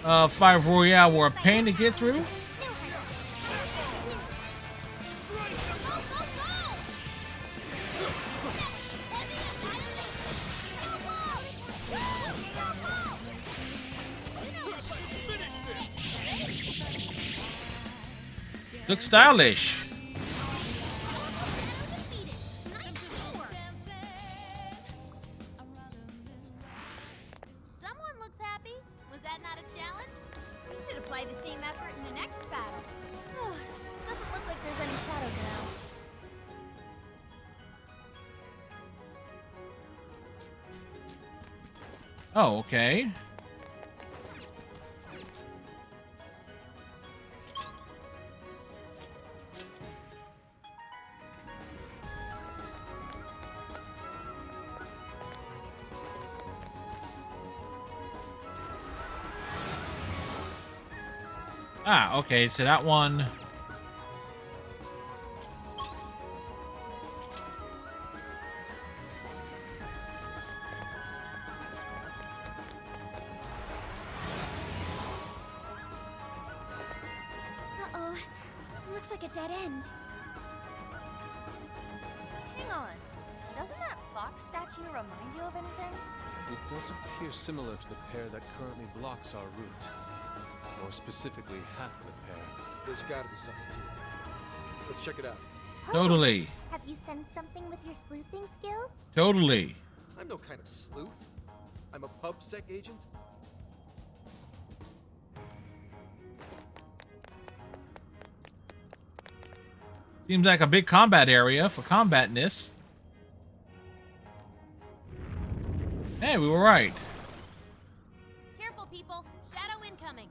5 Royale were a pain to get through. Look stylish. Someone looks happy. Was that not a challenge? We should apply the same effort in the next battle. Doesn't look like there's any shadows around. Oh, okay. Ah, okay, so that one. Uh-oh. Looks like a dead end. Hang on. Doesn't that fox statue remind you of anything? It does appear similar to the pair that currently blocks our route. More specifically, half of the pair. There's gotta be something to it. Let's check it out. Totally. Have you sensed something with your sleuthing skills? Totally. I'm no kind of sleuth. I'm a PubSec agent. Seems like a big combat area for combatness. Hey, we were right. Careful, people. Shadow incoming.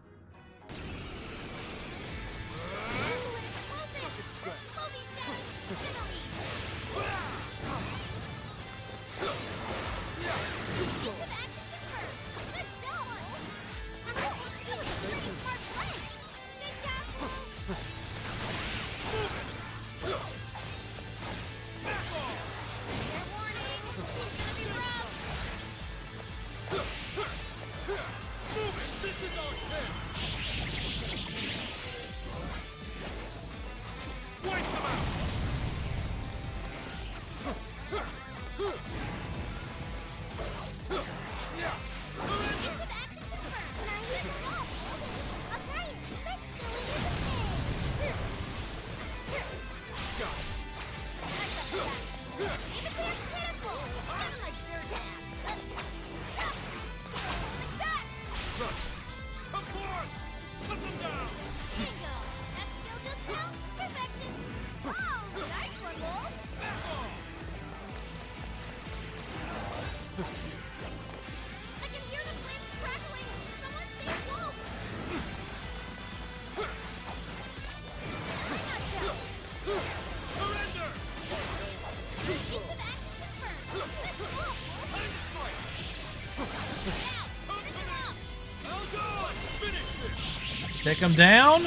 Take him down.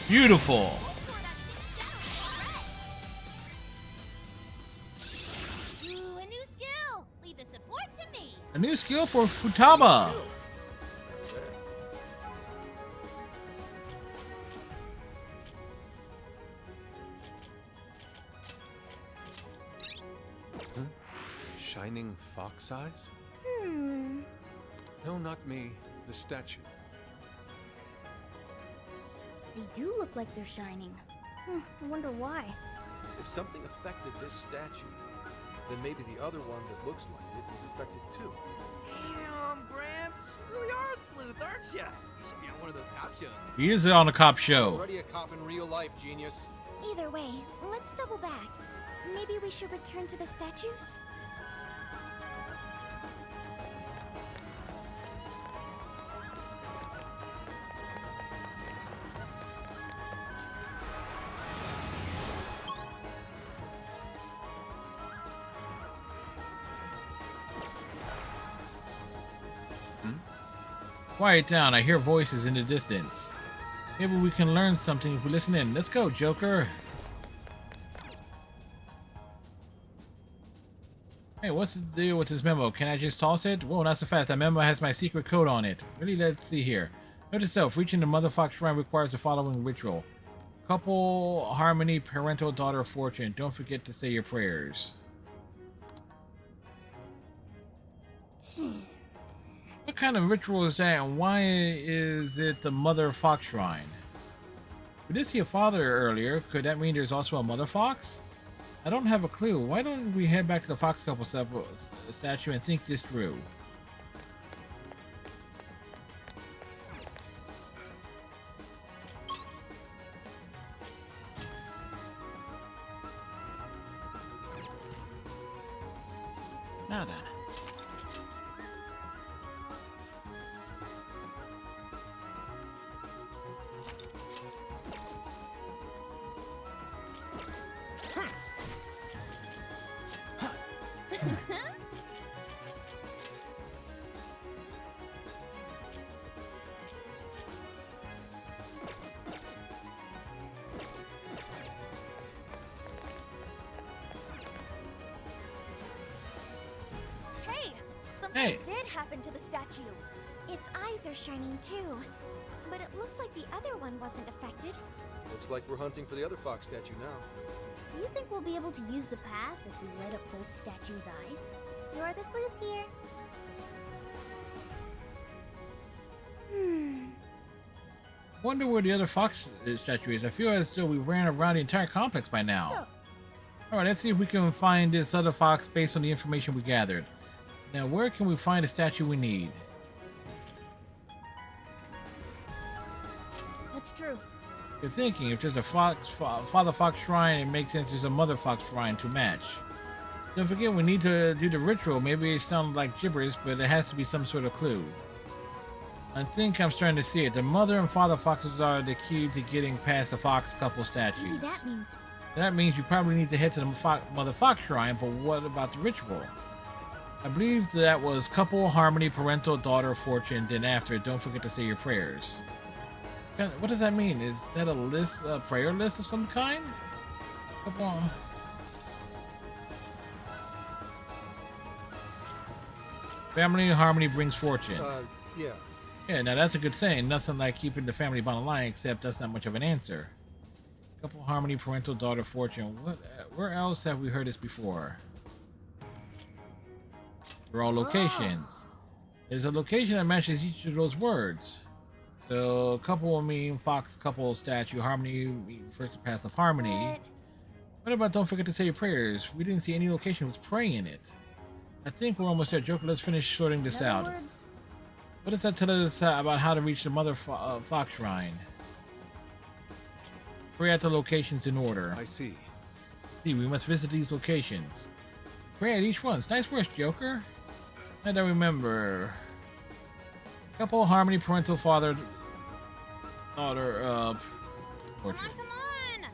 Beautiful. Ooh, a new skill. Leave the support to me. A new skill for Futaba. Shining fox eyes? Hmm. No, not me. The statue. They do look like they're shining. I wonder why. If something affected this statue, then maybe the other one that looks like it is affected too. Damn, Gramps! You really are a sleuth, aren't you? You should be on one of those cop shows. He is on a cop show. Already a cop in real life, genius. Either way, let's double back. Maybe we should return to the statues? Quiet down, I hear voices in the distance. Maybe we can learn something if we listen in. Let's go, Joker. Hey, what's the deal with this memo? Can I just toss it? Whoa, not so fast. That memo has my secret code on it. Really, let's see here. Note to self, reaching the Mother Fox Shrine requires the following ritual. Couple, harmony, parental, daughter, fortune. Don't forget to say your prayers. What kind of ritual is that, and why is it the Mother Fox Shrine? We did see a father earlier. Could that mean there's also a Mother Fox? I don't have a clue. Why don't we head back to the Fox Couple statue and think this through? Now then. Something did happen to the statue. Its eyes are shining too. But it looks like the other one wasn't affected. Looks like we're hunting for the other fox statue now. So you think we'll be able to use the path if we light up both statues' eyes? You're the sleuth here. Wonder where the other fox statue is. I feel as though we ran around the entire complex by now. Alright, let's see if we can find this other fox based on the information we gathered. Now, where can we find the statue we need? That's true. You're thinking, if there's a Father Fox Shrine, it makes sense there's a Mother Fox Shrine to match. Don't forget, we need to do the ritual. Maybe it sounds like gibberish, but it has to be some sort of clue. I think I'm starting to see it. The Mother and Father Foxes are the key to getting past the Fox Couple statues. Maybe that means... That means you probably need to head to the Mother Fox Shrine, but what about the ritual? I believe that was couple, harmony, parental, daughter, fortune, then after, don't forget to say your prayers. What does that mean? Is that a list, a prayer list of some kind? Couple... Family harmony brings fortune. Yeah. Yeah, now that's a good saying. Nothing like keeping the family bond alive, except that's not much of an answer. Couple, harmony, parental, daughter, fortune. Where else have we heard this before? They're all locations. There's a location that matches each of those words. So, couple will mean fox, couple, statue, harmony, mean first to pass of harmony. What about don't forget to say your prayers? We didn't see any location with praying in it. I think we're almost there, Joker. Let's finish sorting this out. What does that tell us about how to reach the Mother Fox Shrine? Pray at the locations in order. I see. See, we must visit these locations. Pray at each one. Nice work, Joker. And I remember. Couple, harmony, parental, father, daughter, fortune. Come on!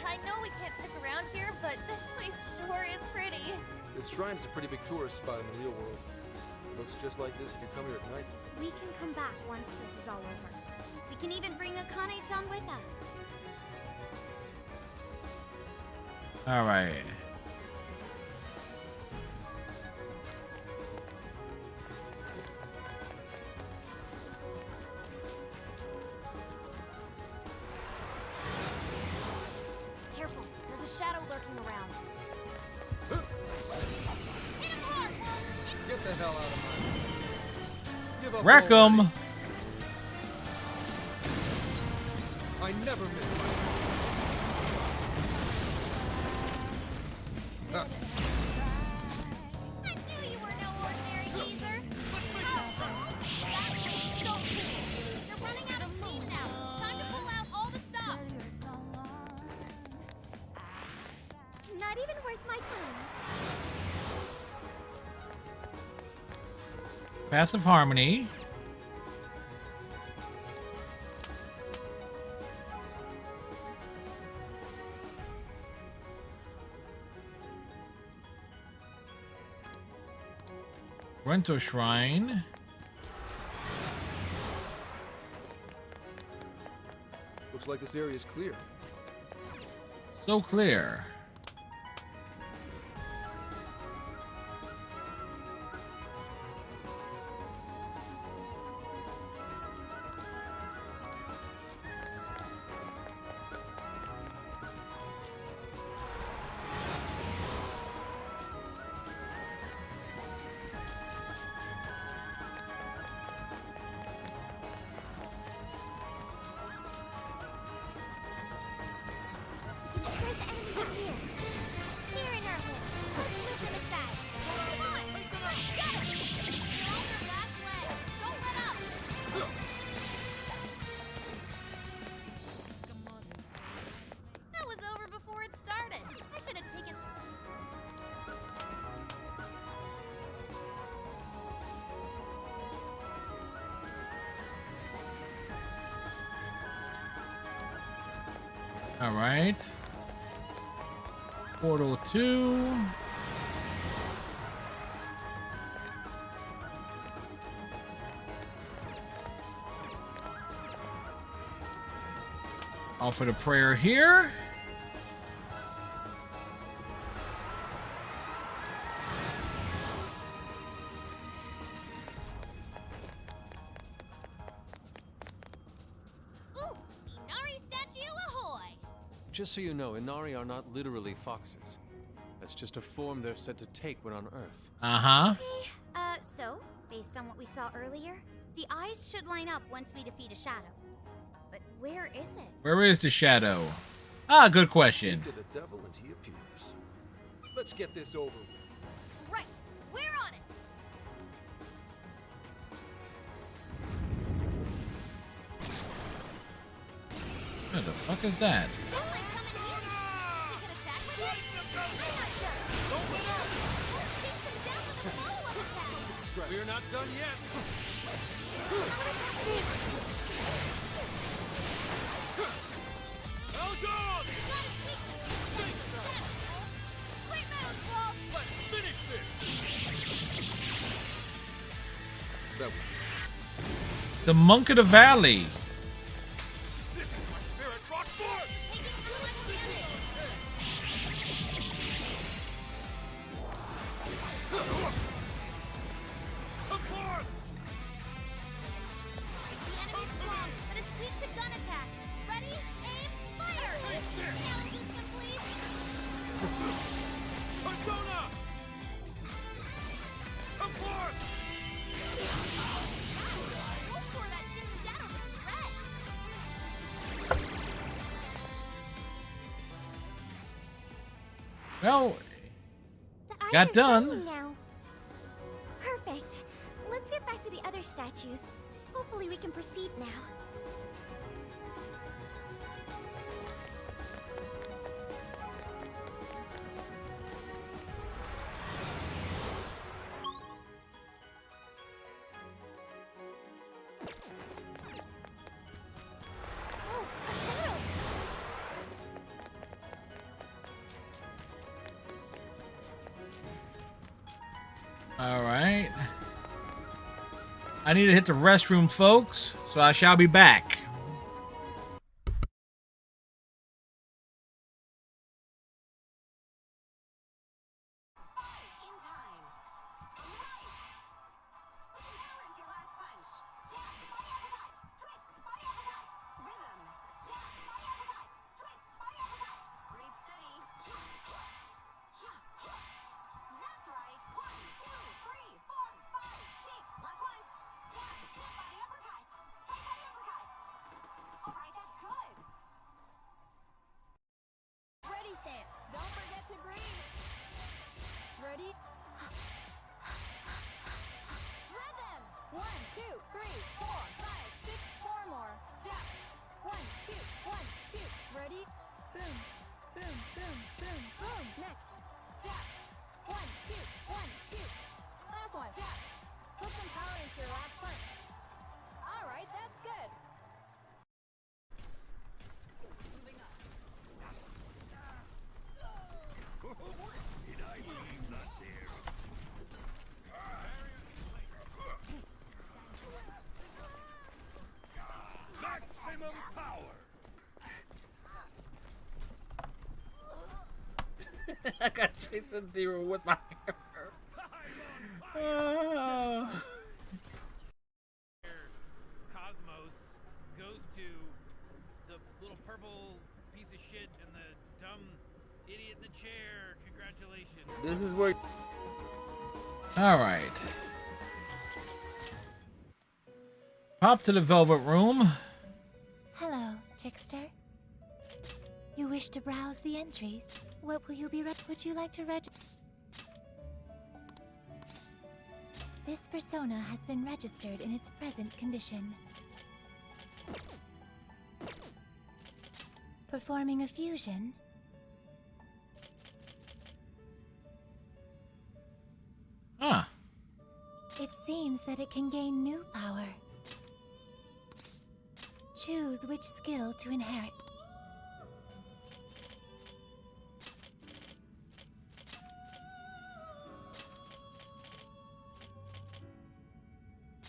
I know we can't stick around here, but this place sure is pretty. This shrine is a pretty big tourist spot in the real world. It looks just like this if you come here at night. We can come back once this is all over. can even bring Akane-chan with us. All right. Careful, there's a shadow lurking around. Get the hell out of mine. Give up Wreck 'em. already. I never miss my... I knew you were no ordinary geezer. That was so cool. You're running out of steam now. Time to pull out all the stops. Not even worth my time. Passive Harmony. Rento Shrine. Looks like this area is clear. So clear. We can strike the enemy from here. Here in our hole. Let's move them aside. Come on, get it. You're on your last leg. Don't let up. That was over before it started. I should have taken... All right. Portal 2. Offer the prayer here. Ooh, Inari statue ahoy! Just so you know, Inari are not literally foxes. That's just a form they're said to take when on Earth. Uh-huh. So, based on what we saw earlier, the eyes should line up once we defeat a shadow. But where is it? Where is the shadow? Ah, good question. Think of the devil and he appears. Let's get this over with. Right, we're on it! What the fuck is that? We're not done yet. Elgon! Let's finish this! That way. The Monk of the Valley. This is my spirit, Rockford! Apart! The enemy's strong, but it's weak to gun attacks. Ready, aim, fire! Challenges complete. Persona! Apart! We'll pour that dim shadow to shreds. Well, The eyes got are done. shining now. Perfect. Let's get back to the other statues. Hopefully we can proceed now. Oh, a shadow! All right. I need to hit the restroom, folks, so I shall be back. I got Jason Derulo with my hammer. Cosmos goes to the little purple piece of shit and the dumb idiot in the chair. Congratulations. This is where. All right. Pop to the Velvet Room. Hello, trickster. You wish to browse the entries. What will you be would you like to register? This persona has been registered in its present condition. Performing a fusion. Huh. It seems that it can gain new power. Choose which skill to inherit.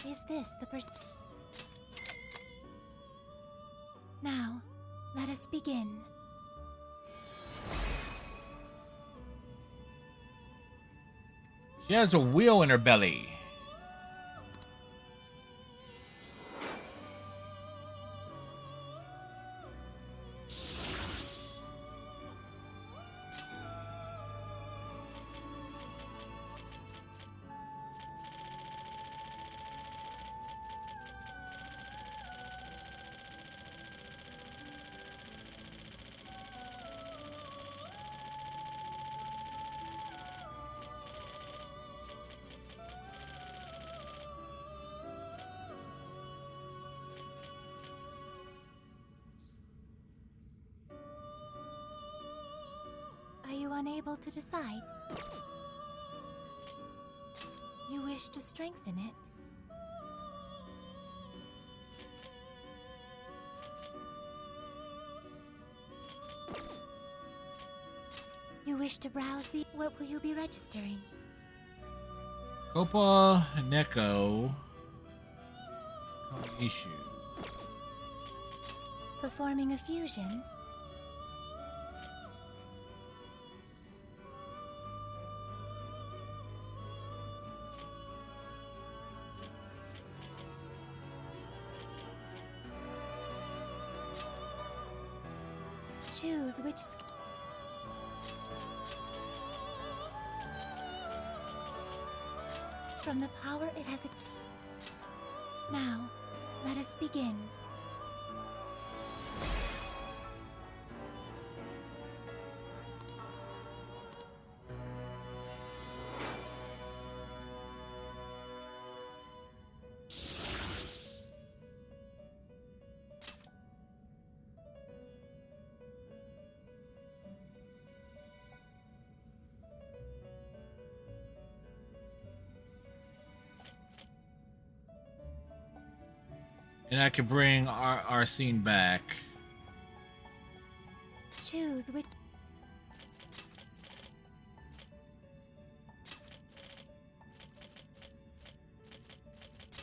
Is this the Now, let us begin. She has a wheel in her belly. Are you unable to decide? You wish to strengthen it? You wish to browse the... What will you be registering? Copa Neko Konishu. Performing a fusion? Choose which from the power it has. Now, let us begin. And I could bring our scene back. Choose which.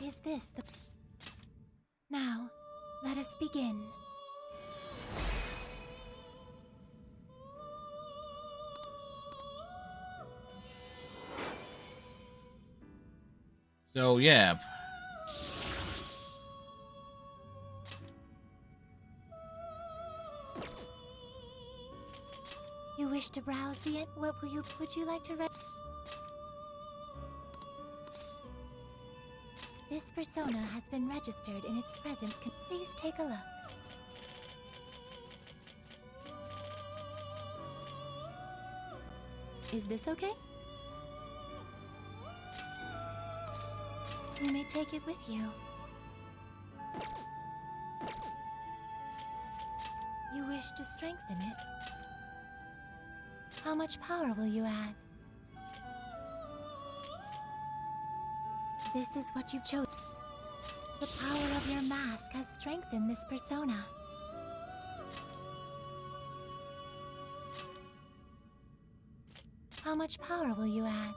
Is this the... Now, let us begin. So, yeah. You wish to browse the... What would you like to read? This persona has been registered in its present... Please take a look. Is this okay? You may take it with you. You wish to strengthen it? How much power will you add? This is what you've chosen. The power of your mask has strengthened this persona. How much power will you add?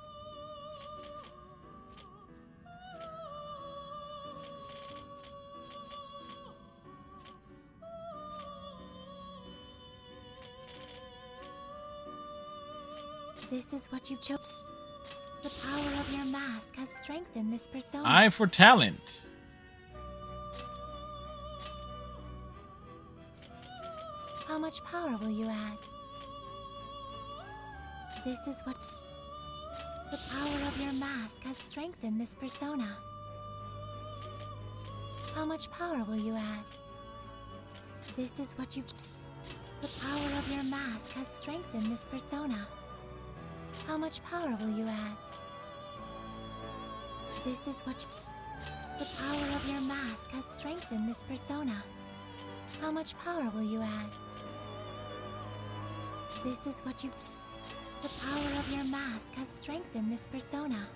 This is what you've chosen. The power of your mask has strengthened this persona. Eye for talent. How much power will you add? This is what... The power of your mask has strengthened this persona. How much power will you add? This is what you... The power of your mask has strengthened this persona. How much power will you add? This is what you... The power of your mask has strengthened this persona. How much power will you add? This is what you... The power of your mask has strengthened this persona.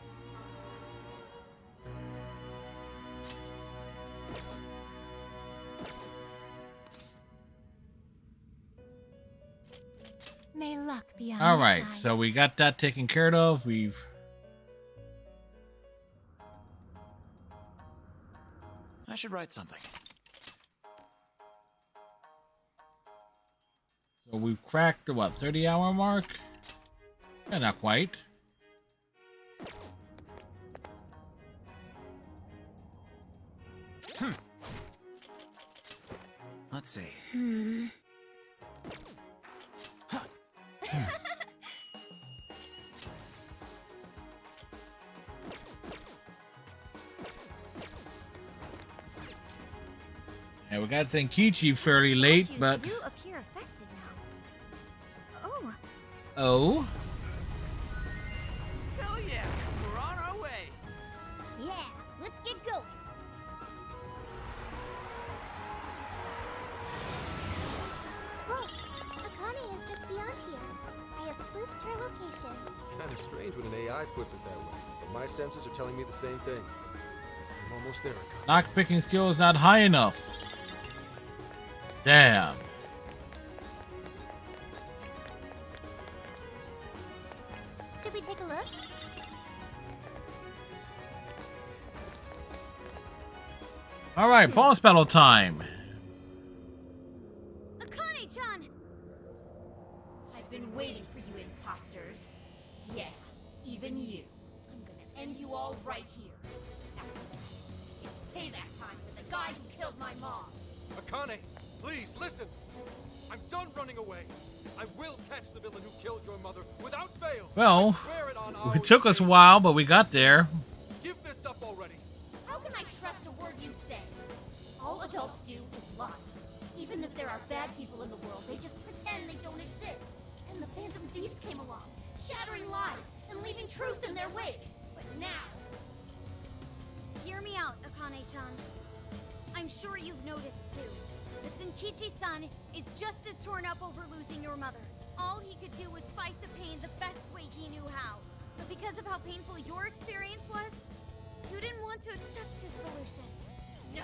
May luck be on All your right, side. so we got that taken care of. I should write something. So we've cracked the, what, 30-hour mark? Yeah, not quite. Let's see. Yeah, we got Zenkichi fairly late, Statues but... do appear affected now. Oh, Oh? Hell yeah! We're on our way! Yeah, let's get going. Look, Akane is just beyond here. I have sleuthed her location. Kind of strange when an AI puts it that way, but my senses are telling me the same thing. I'm almost there, Akane. Lock-picking skill is not high enough. Damn. Should we take a look? All right, boss battle time. Akane-chan! I've been waiting for you imposters. Yeah, even you. I'm gonna end you all right here. After that, it's payback time for the guy who killed my mom. Akane, please listen! I'm done running away. I will catch the villain who killed your mother without fail. Well, I swear it on our it took us a while, but we got there. Give this up already. How can I trust a word you say? All adults do is lie. Even if there are bad people in the world, they just pretend they don't exist. And the Phantom Thieves came along, shattering lies and leaving truth in their wake. But now, Hear me out, Akane-chan. I'm sure you've noticed too that Zenkichi-san is just as torn up over losing your mother. All he could do was fight the pain the best way he knew how. But because of how painful your experience was, you didn't want to accept his solution. no,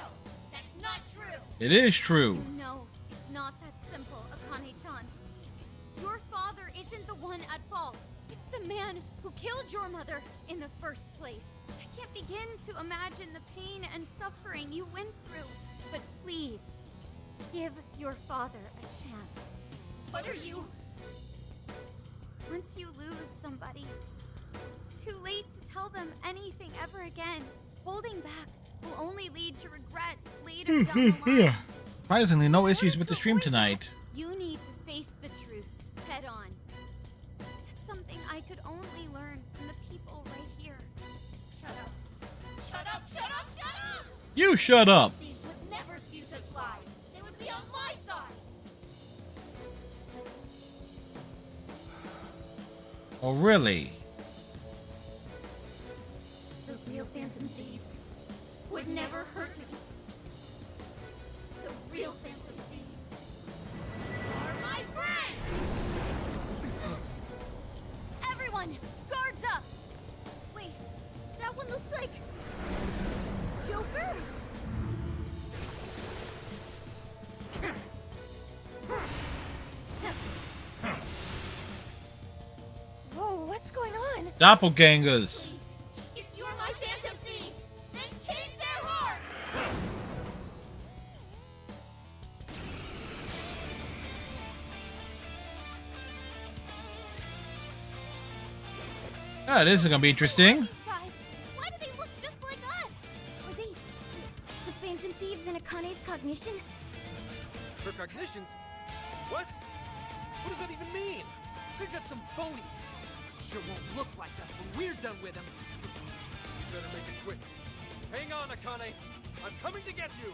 that's not true. It is true. No, it's not that simple, Akane-chan. Your father isn't the one at fault. It's the man who killed your mother in the first place. I can't begin to imagine the pain and suffering you went through. But please, give your father a chance. What are you? Once you lose somebody, it's too late to tell them anything ever again. Holding back will only lead to regret later down the line. Surprisingly, no issues with the stream tonight. You need to face the truth head on. That's something I could only learn from the people right here. Shut up. Shut up, shut up, shut up! You shut up. These would never spew such lies. They would be on my side. Oh, really? The real Phantom Thieves would never hurt me. The real Phantom Thieves are my friends! Everyone, guards up! Wait, that one looks like... Joker? Whoa, what's going on? Doppelgangers. If you're my Phantom Thieves, then change their hearts! Oh, this is gonna be interesting. These guys, why do they look just like us? Are they the Phantom Thieves in Akane's cognition? Her cognitions? What? What does that even mean? They're just some phonies. Sure won't look like us when we're done with them. You better make it quick. Hang on, Akane. I'm coming to get you.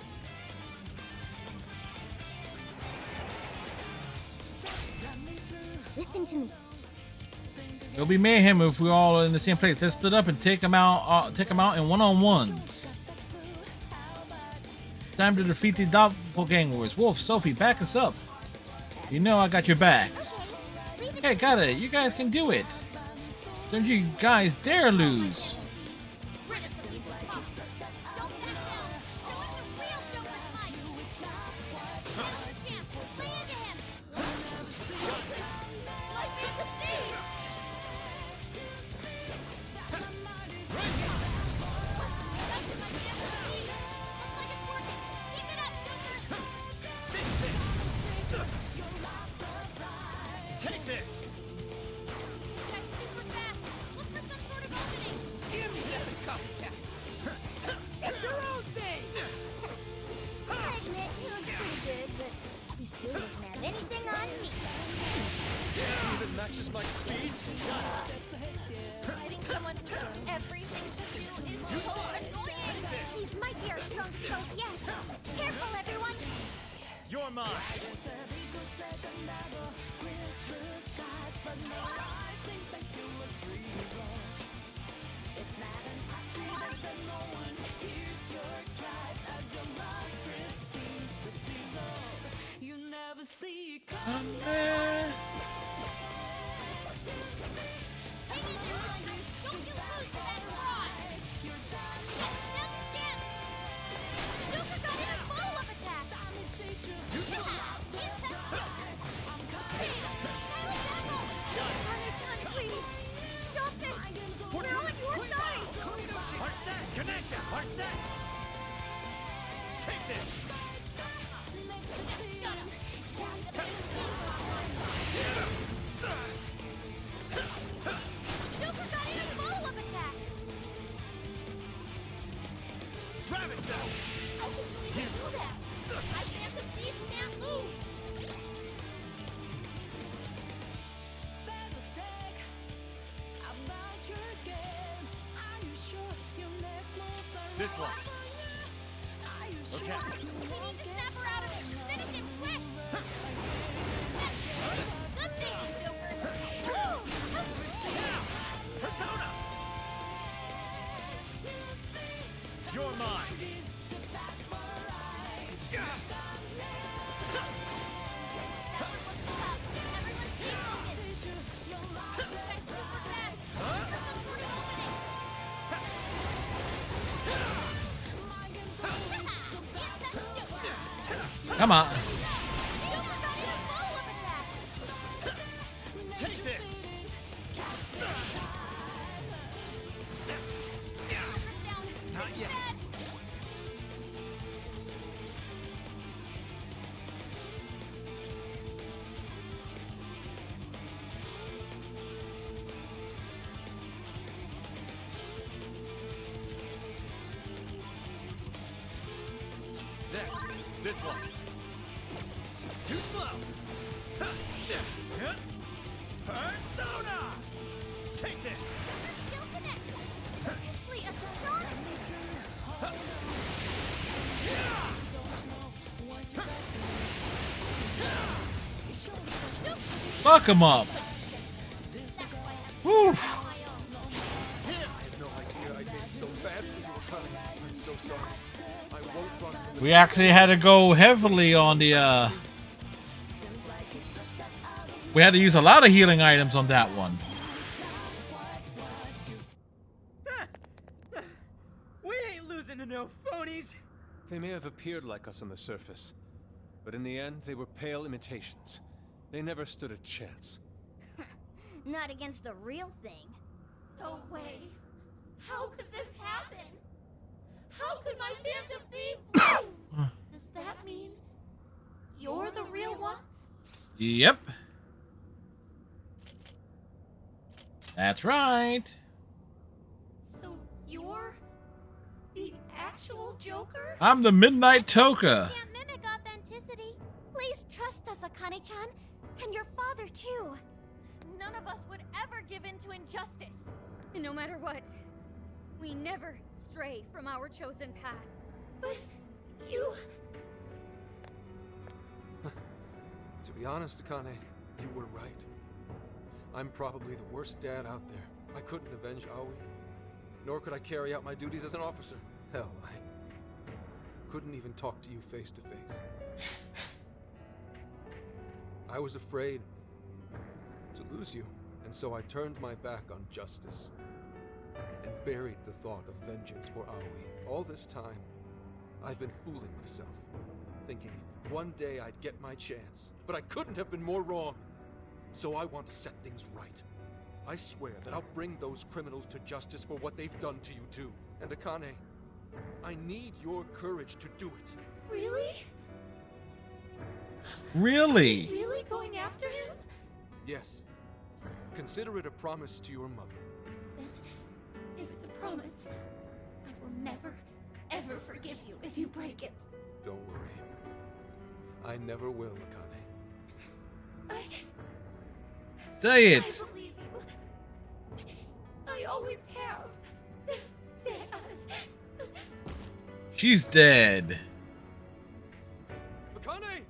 Listen to me. It'll be mayhem if we're all in the same place. Let's split up and take them out. Take them out in one-on-ones. Time to defeat the doppelgangers. Wolf, Sophie, back us up. You know I got your backs. Hey, got it. You guys can do it. Don't you guys dare lose. Take this! It's your own thing! I admit he looks pretty good, but he still doesn't have anything on me. Even matches my speed. Fighting someone who knows everything to do is so annoying. These might be our strongest foes yet. Careful, everyone! You're mine! This one. Okay. We need to snap her out of it. Finish it quick. Good thinking, Joker. Persona! You're mine. Come on. Take this. Not yet. There. This one. Too slow. Persona! Take this. Still connected. Simply astonishing. Fuck him up. Woo. I have no idea I made so bad for you, Akane. I'm so sorry. I won't run from the We actually had to go heavily on the we had to use a lot of healing items on that one. We ain't losing to no phonies. They may have appeared like us on the surface, but in the end, they were pale imitations. They never stood a chance. Not against the real thing. No way. How could this happen? How could my Phantom Thieves lose? Does that mean you're the real ones? Yep. That's right. So you're the actual Joker? I'm the Midnight Toka. Can't mimic authenticity. Please trust us, Akane-chan. And your father, too. None of us would ever give in to injustice. And no matter what, we never stray from our chosen path. But you... To be honest, Akane, you were right. I'm probably the worst dad out there. I couldn't avenge Aoi, nor could I carry out my duties as an officer. Hell, I couldn't even talk to you face to face. I was afraid to lose you, and so I turned my back on justice and buried the thought of vengeance for Aoi. All this time, I've been fooling myself, thinking one day I'd get my chance, but I couldn't have been more wrong. So I want to set things right. I swear that I'll bring those criminals to justice for what they've done to you too. And Akane, I need your courage to do it. Really? Really? Really going after him? Yes. Consider it a promise to your mother. Then, if it's a promise, I will never, ever forgive you if you break it. Don't worry. I never will, Akane. Say it. I believe you. I always have. Dad. She's dead. Akane!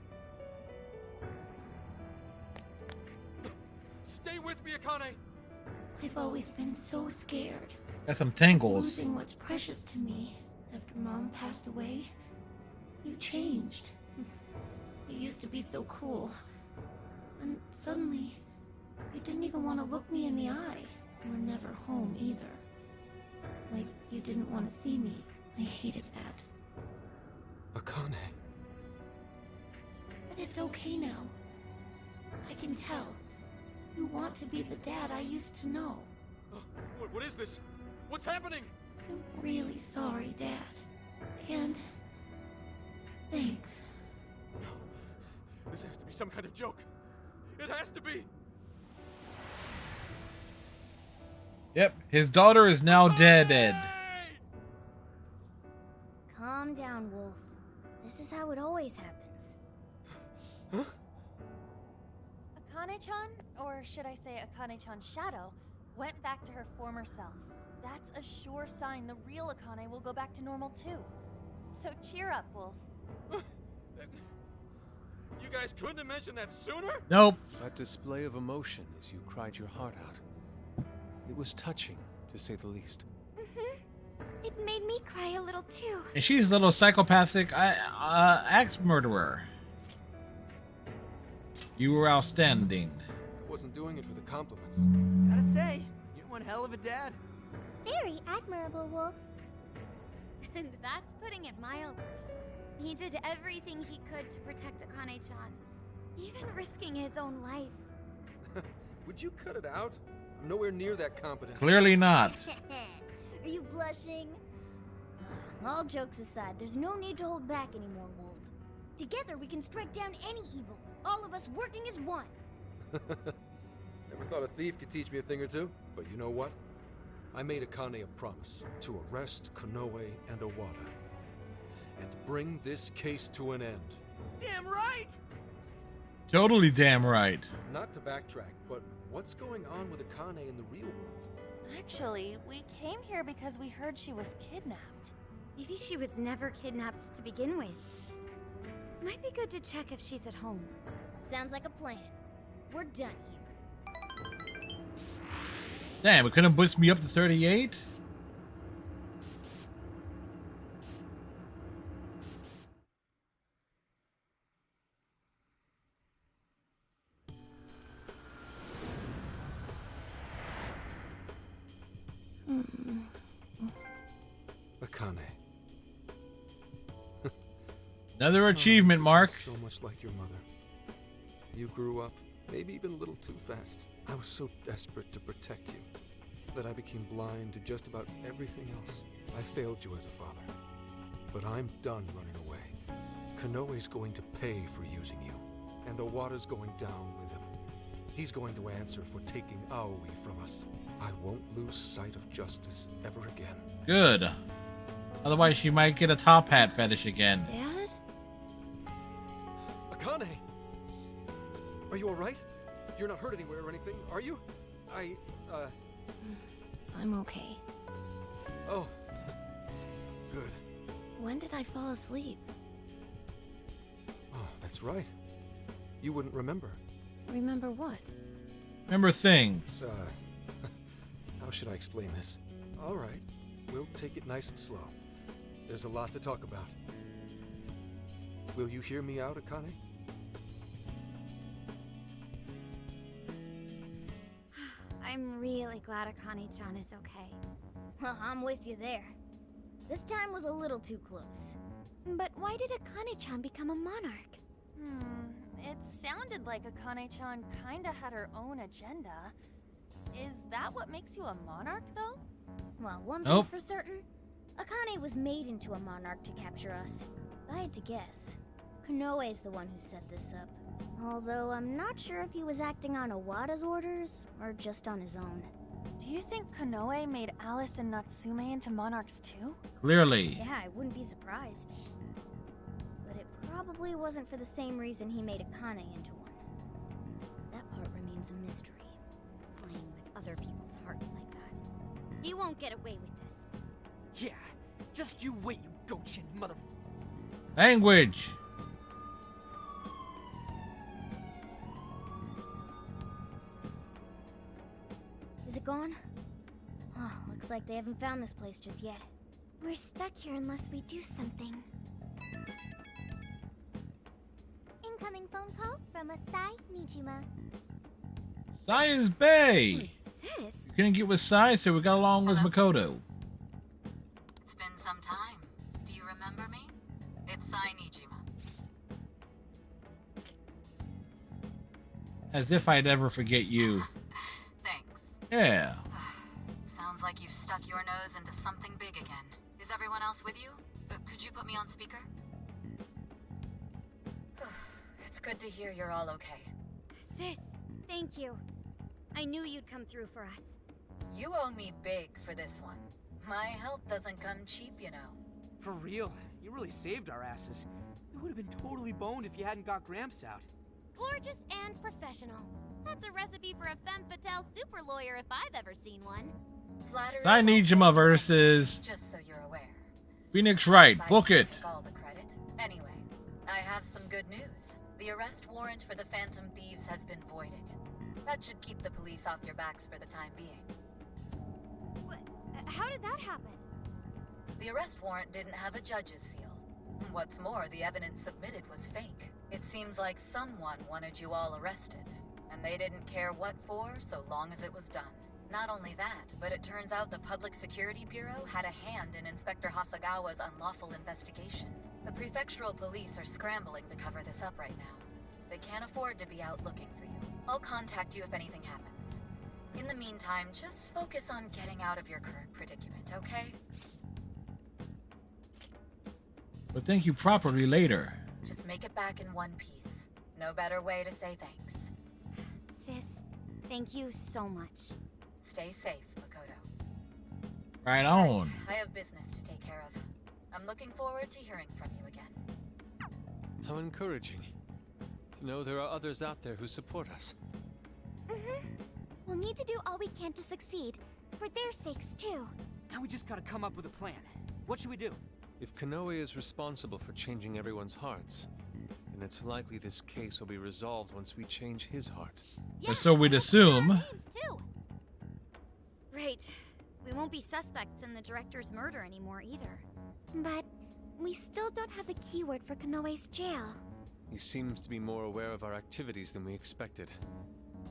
Stay with me, Akane! I've always been so scared. Got some tangles. Losing what's precious to me. After Mom passed away, you changed. You used to be so cool. And suddenly, you didn't even want to look me in the eye. You were never home either. Like you didn't want to see me. I hated that. Akane. But it's okay now. I can tell. You want to be the dad I used to know. What is this? What's happening? I'm really sorry, Dad. And... thanks. This has to be some kind of joke. It has to be! Yep, his daughter is now dead. Calm down, Wolf. This is how it always happens. Akane-chan, or should I say Akane-chan's shadow, went back to her former self. That's a sure sign the real Akane will go back to normal too. So cheer up, Wolf. You guys couldn't have mentioned that sooner? Nope. That display of emotion as you cried your heart out. It was touching, to say the least. It made me cry a little too. And she's a little psychopathic axe murderer. You were outstanding. I wasn't doing it for the compliments. Gotta say, you're one hell of a dad. Very admirable, Wolf. And that's putting it mildly. He did everything he could to protect Akane-chan, even risking his own life. Would you cut it out? I'm nowhere near that competent. Clearly not. Are you blushing? All jokes aside, there's no need to hold back anymore, Wolf. Together we can strike down any evil. All of us working as one. Never thought a thief could teach me a thing or two. But you know what? I made Akane a promise to arrest Konoe and Owada. And bring this case to an end. Damn right! Totally damn right. Not to backtrack, but what's going on with Akane in the real world? Actually, we came here because we heard she was kidnapped. Maybe she was never kidnapped to begin with. Might be good to check if she's at home. Sounds like a plan. We're done here. Damn, it couldn't boost me up to 38? Akane. Another achievement, Mark. So much like your mother. You grew up, maybe even a little too fast. I was so desperate to protect you that I became blind to just about everything else. I failed you as a father. But I'm done running away. Konoe's going to pay for using you, and Owada's going down with him. He's going to answer for taking Aoi from us. I won't lose sight of justice ever again. Good. Otherwise, she might get a top hat fetish again. Dad? Akane! Are you alright? You're not hurt anywhere or anything, are you? I'm okay. Oh. Good. When did I fall asleep? Oh, that's right. You wouldn't remember. Remember what? Remember things. How should I explain this? Alright, we'll take it nice and slow. There's a lot to talk about. Will you hear me out, Akane? I'm really glad Akane-chan is okay. Well, I'm with you there. This time was a little too close. But why did Akane-chan become a monarch? It sounded like Akane-chan kinda had her own agenda. Is that what makes you a monarch, though? Well, one Nope. thing's for certain. Akane was made into a monarch to capture us. If I had to guess, Konoe's the one who set this up. Although I'm not sure if he was acting on Owada's orders or just on his own. Do you think Konoe made Alice and Natsume into monarchs too? Clearly. Yeah, I wouldn't be surprised. But it probably wasn't for the same reason he made Akane into one. That part remains a mystery. Playing with other people's hearts like that. He won't get away with this. Yeah, just you wait, you goat-chin mother... Language. Is it gone? Oh, looks like they haven't found this place just yet. We're stuck here unless we do something. Incoming phone call from Asai Nijima. Science Bay. Sis? You couldn't get with Sai, so we got along with Makoto. It's been some time. Do you remember me? It's Sai Nijima. As if I'd ever forget you. Thanks. Yeah. Sounds like you've stuck your nose into something big again. Is everyone else with you? Could you put me on speaker? It's good to hear you're all okay. Sis, thank you. I knew you'd come through for us. You owe me big for this one. My help doesn't come cheap, you know. For real, you really saved our asses. We would have been totally boned if you hadn't got Gramps out. Gorgeous and professional. That's a recipe for a femme fatale super lawyer if I've ever seen one. Flattery Sai Nijima versus just so you're aware. Phoenix Wright. Book it. Take all the credit. Anyway, I have some good news. The arrest warrant for the Phantom Thieves has been voided. That should keep the police off your backs for the time being. What? How did that happen? The arrest warrant didn't have a judge's seal. What's more, the evidence submitted was fake. It seems like someone wanted you all arrested, and they didn't care what for so long as it was done. Not only that, but it turns out the Public Security Bureau had a hand in Inspector Hasagawa's unlawful investigation. The prefectural police are scrambling to cover this up right now. They can't afford to be out looking for you. I'll contact you if anything happens. In the meantime, just focus on getting out of your current predicament, okay? But thank you properly later. Just make it back in one piece. No better way to say thanks. Sis, thank you so much. Stay safe, Makoto. Right on. I have business to take care of. I'm looking forward to hearing from you again. How encouraging to know there are others out there who support us. We'll need to do all we can to succeed, for their sakes too. Now we just gotta come up with a plan. What should we do? If Konoe is responsible for changing everyone's hearts, then it's likely this case will be resolved once we change his heart. But so we'd assume. Right. We won't be suspects in the director's murder anymore either. But we still don't have the keyword for Konoe's jail. He seems to be more aware of our activities than we expected.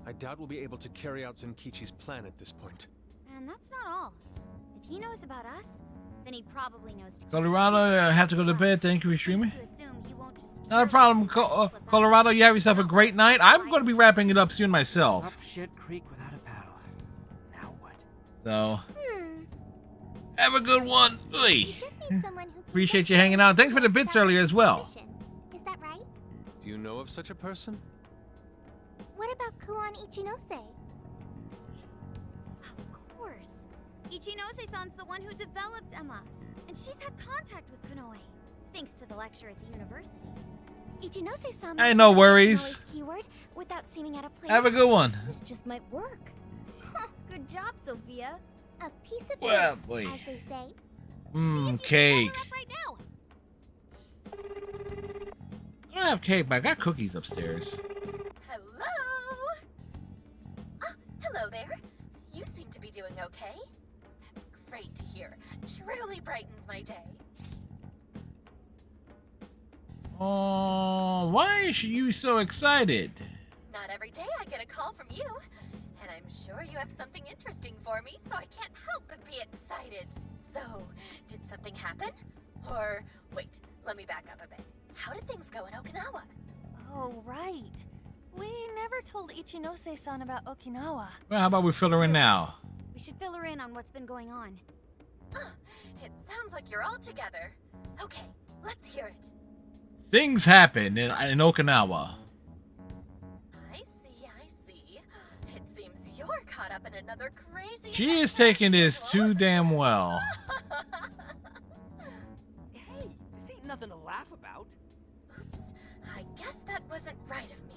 I doubt we'll be able to carry out Zenkichi's plan at this point. And that's not all. If he knows about us, then he probably knows. Colorado, I have to go to bed. Thank you for streaming. To assume he won't just Not a problem, Colorado. You have yourself a great night. I'm going to be wrapping it up soon myself. Up shit creek without a paddle. Now what? So, have a good one. Oi. Just need someone who can Appreciate you hanging out. Thanks for the bits earlier as well. Is that right? Do you know of such a person? What about Kuon Ichinose? Of Ichinose-san's the one who developed Emma, and she's had contact with Konoe, thanks to the lecture at the university. Ichinose-san Hey, no worries. Konoe's keyword without seeming out of place. Have a good one. This just might work. Good job, Sophia. A piece of Well, cake, boy. as they say. Cake. Right now. I don't have cake, but I got cookies upstairs. Hello? Oh, hello there. You seem to be doing okay. That's great to hear. Truly brightens my day. Oh, why is you so excited? Not every day I get a call from you. And I'm sure you have something interesting for me, so I can't help but be excited. So, did something happen? Or, wait, let me back up a bit. How did things go in Okinawa? Oh, right. We never told Ichinose-san about Okinawa. Well, how about we fill her in now? We should fill her in on what's been going on. Oh, it sounds like you're all together. Okay, let's hear it. Things happen in Okinawa. I see. It seems you're caught up in another crazy... She is taking this too damn well. Hey, this ain't nothing to laugh about. Oops, I guess that wasn't right of me.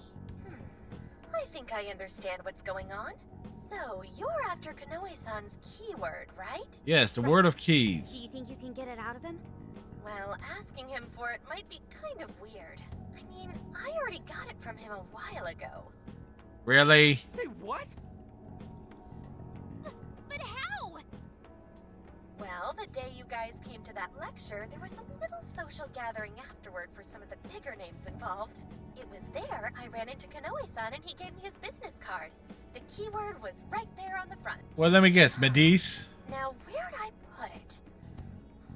I think I understand what's going on. So, you're after Konoe-san's keyword, right? Yes, the word of Do keys. you think you can get it out of him? Well, asking him for it might be kind of weird. I mean, I already got it from him a while ago. Really? Say what? But how? Well, the day you guys came to that lecture, there was a little social gathering afterward for some of the bigger names involved. It was there I ran into Konoe-san and he gave me his business card. The keyword was right there on the front. Well, let me guess. Medice? Now, where'd I put it?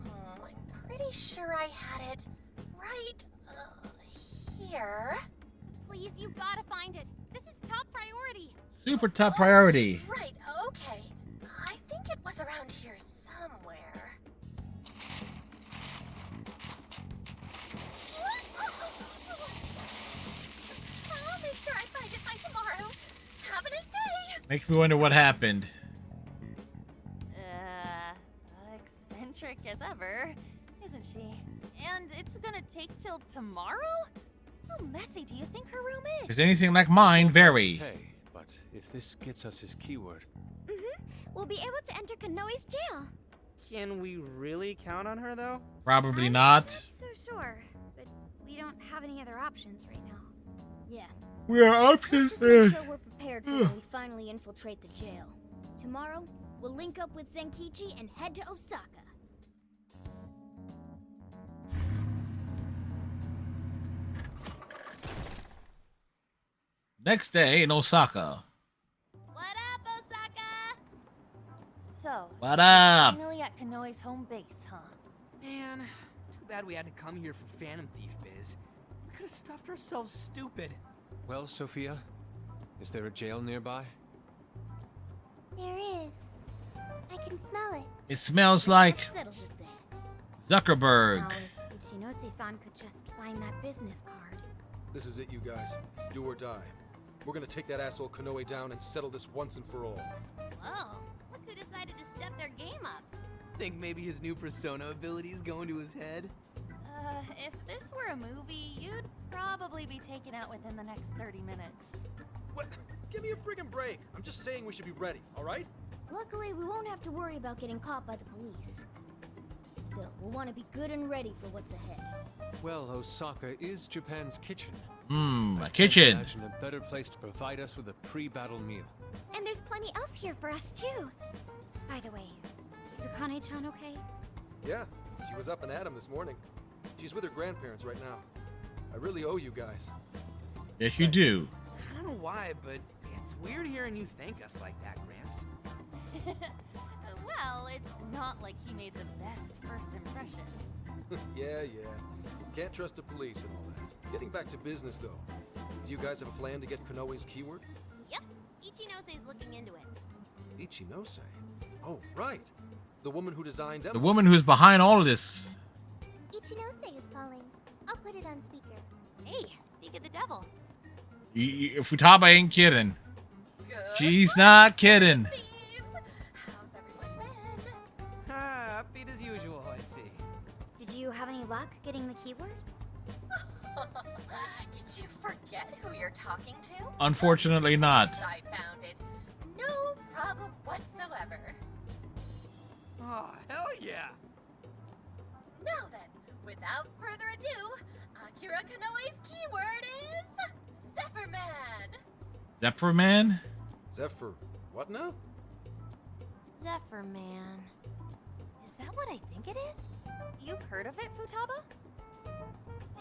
I'm pretty sure I had it right here. Please, you gotta find it. This is top priority. Super top priority. Right, okay. I think it was around here somewhere. I'll make sure I find it by tomorrow. Have a nice day. Makes me wonder what happened. Eccentric as ever, isn't she? And it's gonna take till tomorrow? How messy do you think her room If is? it's anything like mine, very. Hey, but if this gets us his keyword, We'll be able to enter Konoe's jail. Can we really count on her, though? Probably not. So sure, but we don't have any other options right now. Yeah. We are options. Just make sure we're prepared for when we finally infiltrate the jail. Tomorrow, we'll link up with Zenkichi and head to Osaka. Next day in Osaka. What up, Osaka? So, What up? finally at Konoe's home base, huh? Man, too bad we had to come here for Phantom Thief biz. We could have stuffed ourselves stupid. well, Sophia, is there a jail nearby? There is. I can smell it. It smells like Settles it then. Zuckerberg. Now, if Ichinose-san could just find that business card. This is it, you guys. Do or die. We're gonna take that asshole Konoe down and settle this once and for all. Whoa, look who decided to step their game up. Think maybe his new persona abilities go into his head? If this were a movie, you'd probably be taken out within the next 30 minutes. What? Give me a friggin' break. I'm just saying we should be ready, alright? Luckily, we won't have to worry about getting caught by the police. Still, we'll want to be good and ready for what's ahead. Well, Osaka is Japan's kitchen. A Can't kitchen. imagine a better place to provide us with a pre-battle meal. And there's plenty else here for us, too. By the way, is Akane-chan okay? Yeah, she was up and at 'em this morning. She's with her grandparents right now. I really owe you guys. Yes, you do. I don't know why, but it's weird hearing you thank us like that, Gramps. Well, it's not like he made the best first impression. Yeah. Can't trust the police and all that. Getting back to business, though. Do you guys have a plan to get Konoe's keyword? Yep, Ichinose's looking into it. Ichinose? Oh, right. The woman who designed The Emma. woman who's behind all of this. Ichinose is calling. I'll put it on speaker. Hey, speak of the devil. Futaba ain't kidding. She's not kidding. How's everyone been? upbeat as usual, I see. Did you have any luck getting the keyword? Did you forget who you're talking to? Unfortunately not. Yes, I found it. No problem whatsoever. Oh, hell yeah! Now then, without further ado, Akira Konoe's keyword is Zephyrman. Zephyrman? Zephyr, what now? Zephyr Man. Is that what I think it is? You've heard of it, Futaba?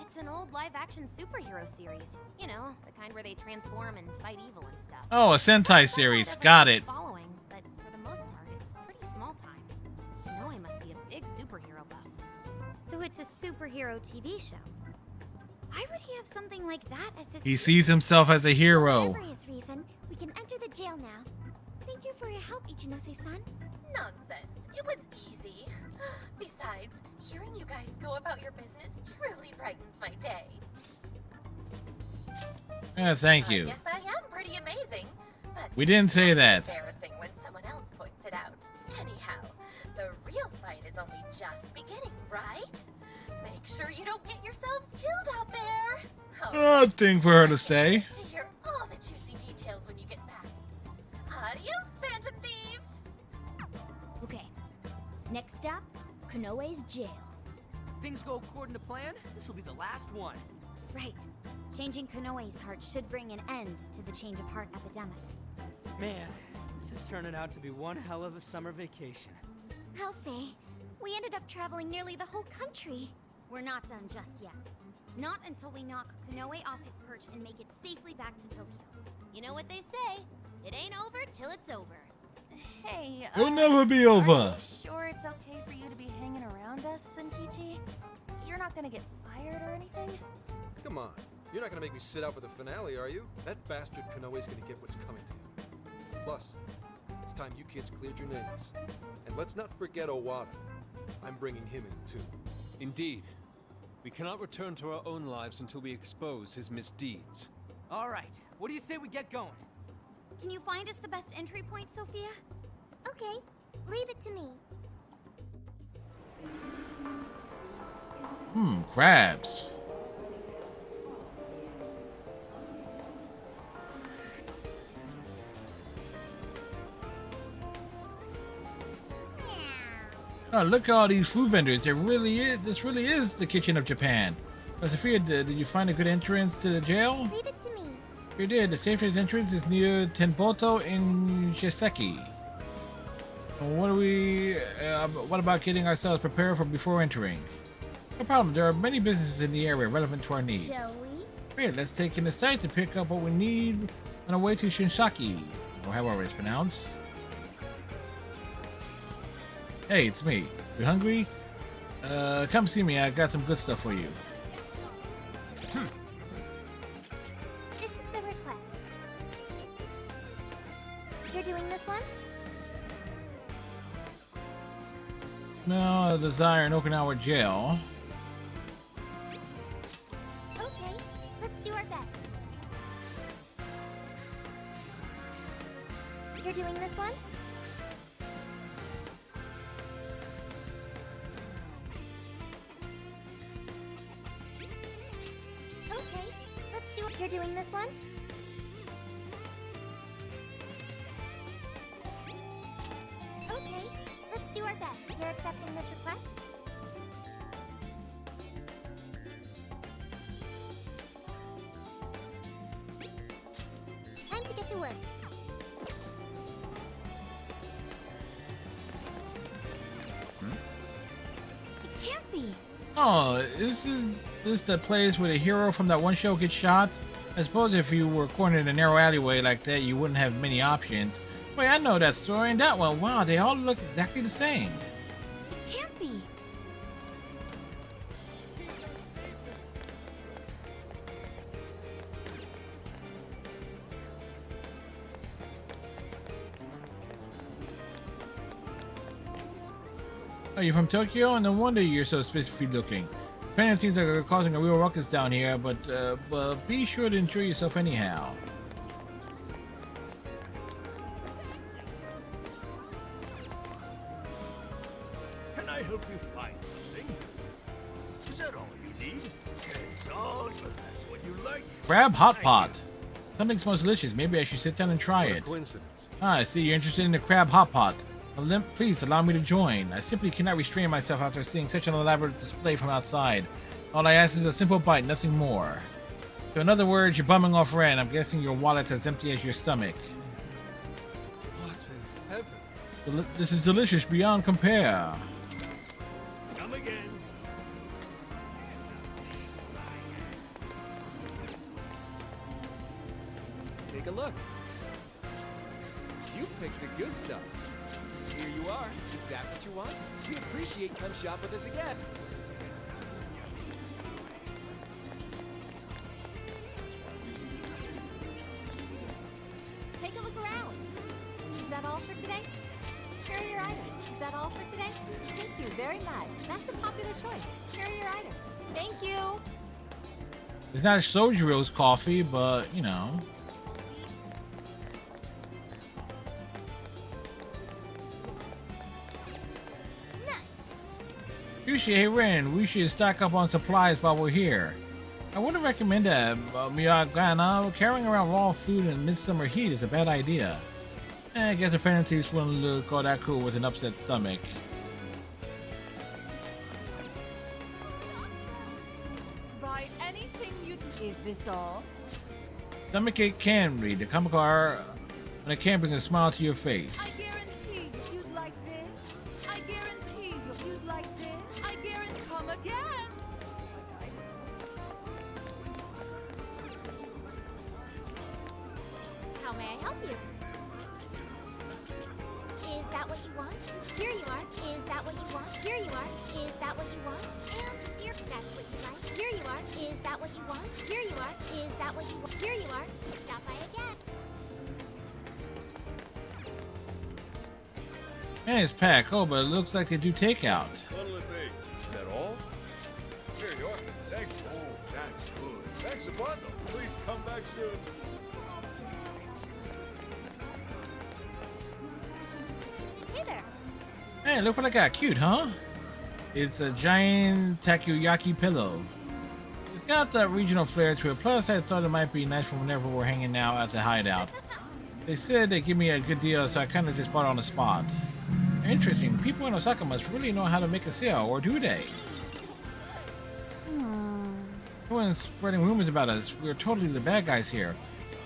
It's an old live-action superhero series. You know, the kind where they transform and fight evil and stuff. Oh, a Sentai series. Got it. Following, but for the most part, it's pretty small time. Konoe must be a big superhero buff. So it's a superhero TV show. Why would he have something like that as his... He sees himself as a hero. Whatever his reason, we can enter the jail now. Thank you for your help, Ichinose-san. Nonsense. It was easy. Besides, hearing you guys go about your business truly brightens my day. Thank you. I guess I am pretty amazing, but We didn't say that. embarrassing when someone else points it out. Anyhow, the real fight is only just beginning, right? Make sure you don't get yourselves killed out there. Odd thing for her to say. To hear all the juicy details when you get back. Adios, Phantom Thieves! Okay. Next stop, Konoe's jail. If things go according to plan, this will be the last one. Right. Changing Konoe's heart should bring an end to the change of heart epidemic. Man, this is turning out to be one hell of a summer vacation. I'll say, we ended up traveling nearly the whole country. We're not done just yet. Not until we knock Konoe off his perch and make it safely back to Tokyo. You know what they say? It ain't over till it's over. Hey, It'll never be over. Are you sure it's okay for you to be hanging around us, Senkichi? You're not gonna get fired or anything? Come on. You're not gonna make me sit out for the finale, are you? That bastard Konoe's gonna get what's coming to him. Plus, it's time you kids cleared your names. And let's not forget Owada. I'm bringing him in, too. Indeed. We cannot return to our own lives until we expose his misdeeds. All right, what do you say we get going? Can you find us the best entry point, Sophia? Okay, leave it to me. Crabs. Oh, look at all these food vendors. This really is the kitchen of Japan. Sophia, did you find a good entrance to the jail? Leave it to me. You did. The safest entrance is near Tenboto in Shiseki. What about getting ourselves prepared for before entering? No problem. There are many businesses in the area relevant to our needs. Shall we? Great. Let's take in the site to pick up what we need on our way to Shinsaki, or however it's pronounced. Hey, it's me. You hungry? Come see me. I got some good stuff for you. This is the request. You're doing this one? No desire in Okinawa jail. Okay, let's do our best. You're doing this one? Okay, let's do it. You're doing this one? Okay, let's do our best. You're accepting this request? Time to get to work. It can't be. Oh, is this the place where the hero from that one show gets shot? I suppose if you were cornered in a narrow alleyway like that, you wouldn't have many options. Wait, I know that story and that one. Wow, they all look exactly the same. It can't be. Oh, you're from Tokyo? No wonder you're so specifically looking. Japan seems like they're causing a real ruckus down here, but be sure to enjoy yourself anyhow. I help you find something? Is that all you need? That's all. That's what you like. Crab hot pot. Something smells delicious. Maybe I should sit down and try it. Coincidence. Ah, I see you're interested in the crab hot pot. Well, please allow me to join. I simply cannot restrain myself after seeing such an elaborate display from outside. All I ask is a simple bite, nothing more. So in other words, you're bumming off rent. I'm guessing your wallet's as empty as your stomach. What in heaven? This is delicious beyond compare. Come again. Take a look. You picked the good stuff. Here you are. Is that what you want? We appreciate come shop with us again. Take a look around. Is that all for today? Here are your items. Is that all for today? Thank you very much. That's a popular choice. Here are your items. Thank you. It's not Sojiro's coffee, but you know. Sushi, hey Ren, we should stock up on supplies while we're here. I wouldn't recommend that, Miyagana. Carrying around raw food in midsummer heat is a bad idea. I guess the penalties wouldn't look all that cool with an upset stomach. Buy anything you... Is this all? Stomachache candy, the comical art when it can bring a smile to your face. I guarantee you'd like this. I guarantee you'd like this. I guarantee... Come again. How may I help you? Is that what you want? Here you are. Is that what you want? Here you are. Is that what you want? And here, that's what you like. Here you are. Is that what you want? Here you are. Is that what you want? Here you are. Stop by again. Man, it's packed. Oh, but it looks like they do takeout. What'll it be? Is that all? Here you are. Thanks. Oh, that's good. Thanks a bundle. Please come back soon. Hey there. Hey, look what I got. Cute, huh? It's a giant takoyaki pillow. It's got that regional flair to it. Plus, I thought it might be nice for whenever we're hanging out at the hideout. They said they'd give me a good deal, so I kind of just bought it on the spot. Interesting. People in Osaka must really know how to make a sale, or do they? Everyone's spreading rumors about us. We're totally the bad guys here.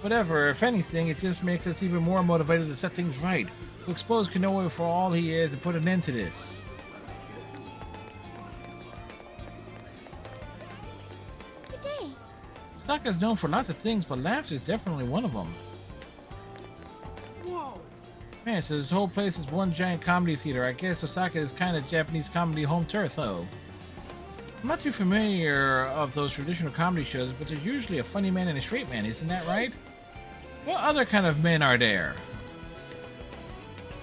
Whatever. If anything, it just makes us even more motivated to set things right. To expose Konoe for all he is and put an end to this. Good day. Osaka's known for lots of things, but laughs is definitely one of them. Whoa! Man, so this whole place is one giant comedy theater. I guess Osaka is kind of Japanese comedy home turf, though. I'm not too familiar of those traditional comedy shows, but there's usually a funny man and a straight man, isn't that right? What other kind of men are there?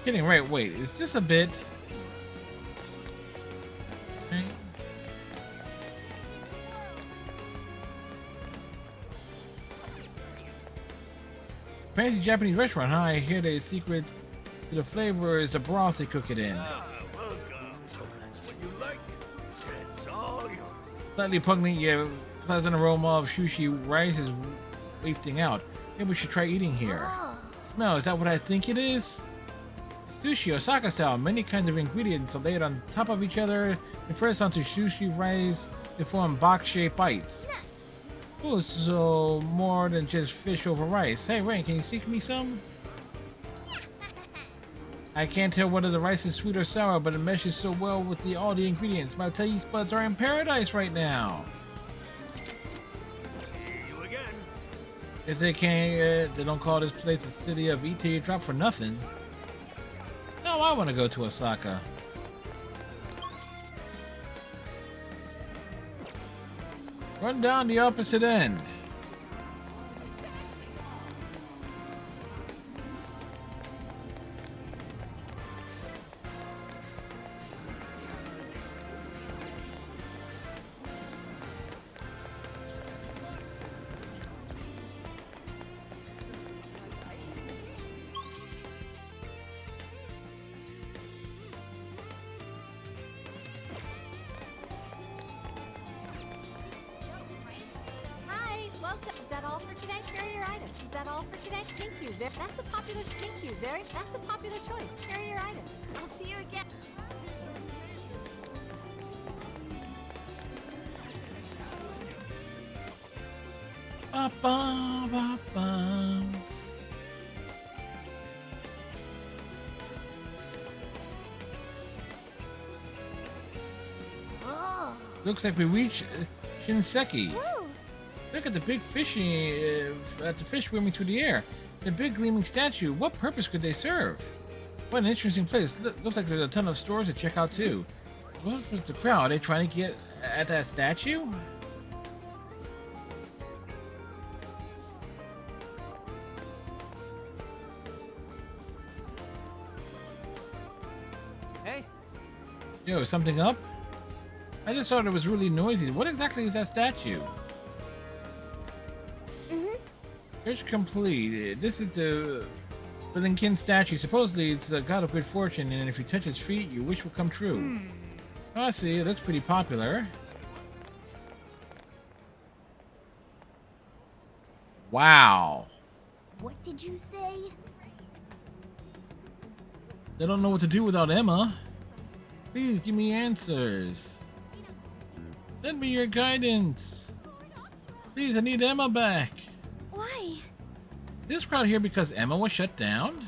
Kidding, right? Wait, is this a bit? Okay. Fancy Japanese restaurant, huh? I hear the secret to the flavor is the broth they cook it in. Welcome. So that's what you like. It's all yours. Slightly pungent yet pleasant aroma of sushi rice is wafting out. Maybe we should try eating here. Smell, is that what I think it is? Sushi, Osaka style. Many kinds of ingredients are laid on top of each other and pressed onto sushi rice to form box-shaped bites. Oh, so more than just fish over rice. Hey, Rain, can you seek me some? I can't tell whether the rice is sweet or sour, but it meshes so well with all the ingredients. My taste buds are in paradise right now. See you again. If they can't, they don't call this place the city of eat till you drop for nothing. Now I want to go to Osaka. Run down the opposite end. Is that all for today? Here are your items. Is that all for today? Thank you. That's a popular. Thank you. That's a popular choice. Here are your items. I'll see you again. Ba, ba, ba, ba. Oh. Looks like we reached Shinseki. Whoa. Look at the big at the fish swimming through the air. The big gleaming statue. What purpose could they serve? What an interesting place. Looks like there's a ton of stores to check out too. What was the crowd? Are they trying to get at that statue? Hey. Yo, is something up? I just thought it was really noisy. What exactly is that statue? Search complete. This is the Lincoln statue. Supposedly it's a god of good fortune, and if you touch its feet, your wish will come true. Oh, I see. It looks pretty popular. Wow. What did you say? They don't know what to do without Emma. Please give me answers. Lend me your guidance. Please, I need Emma back. Why? This crowd here because Emma was shut down?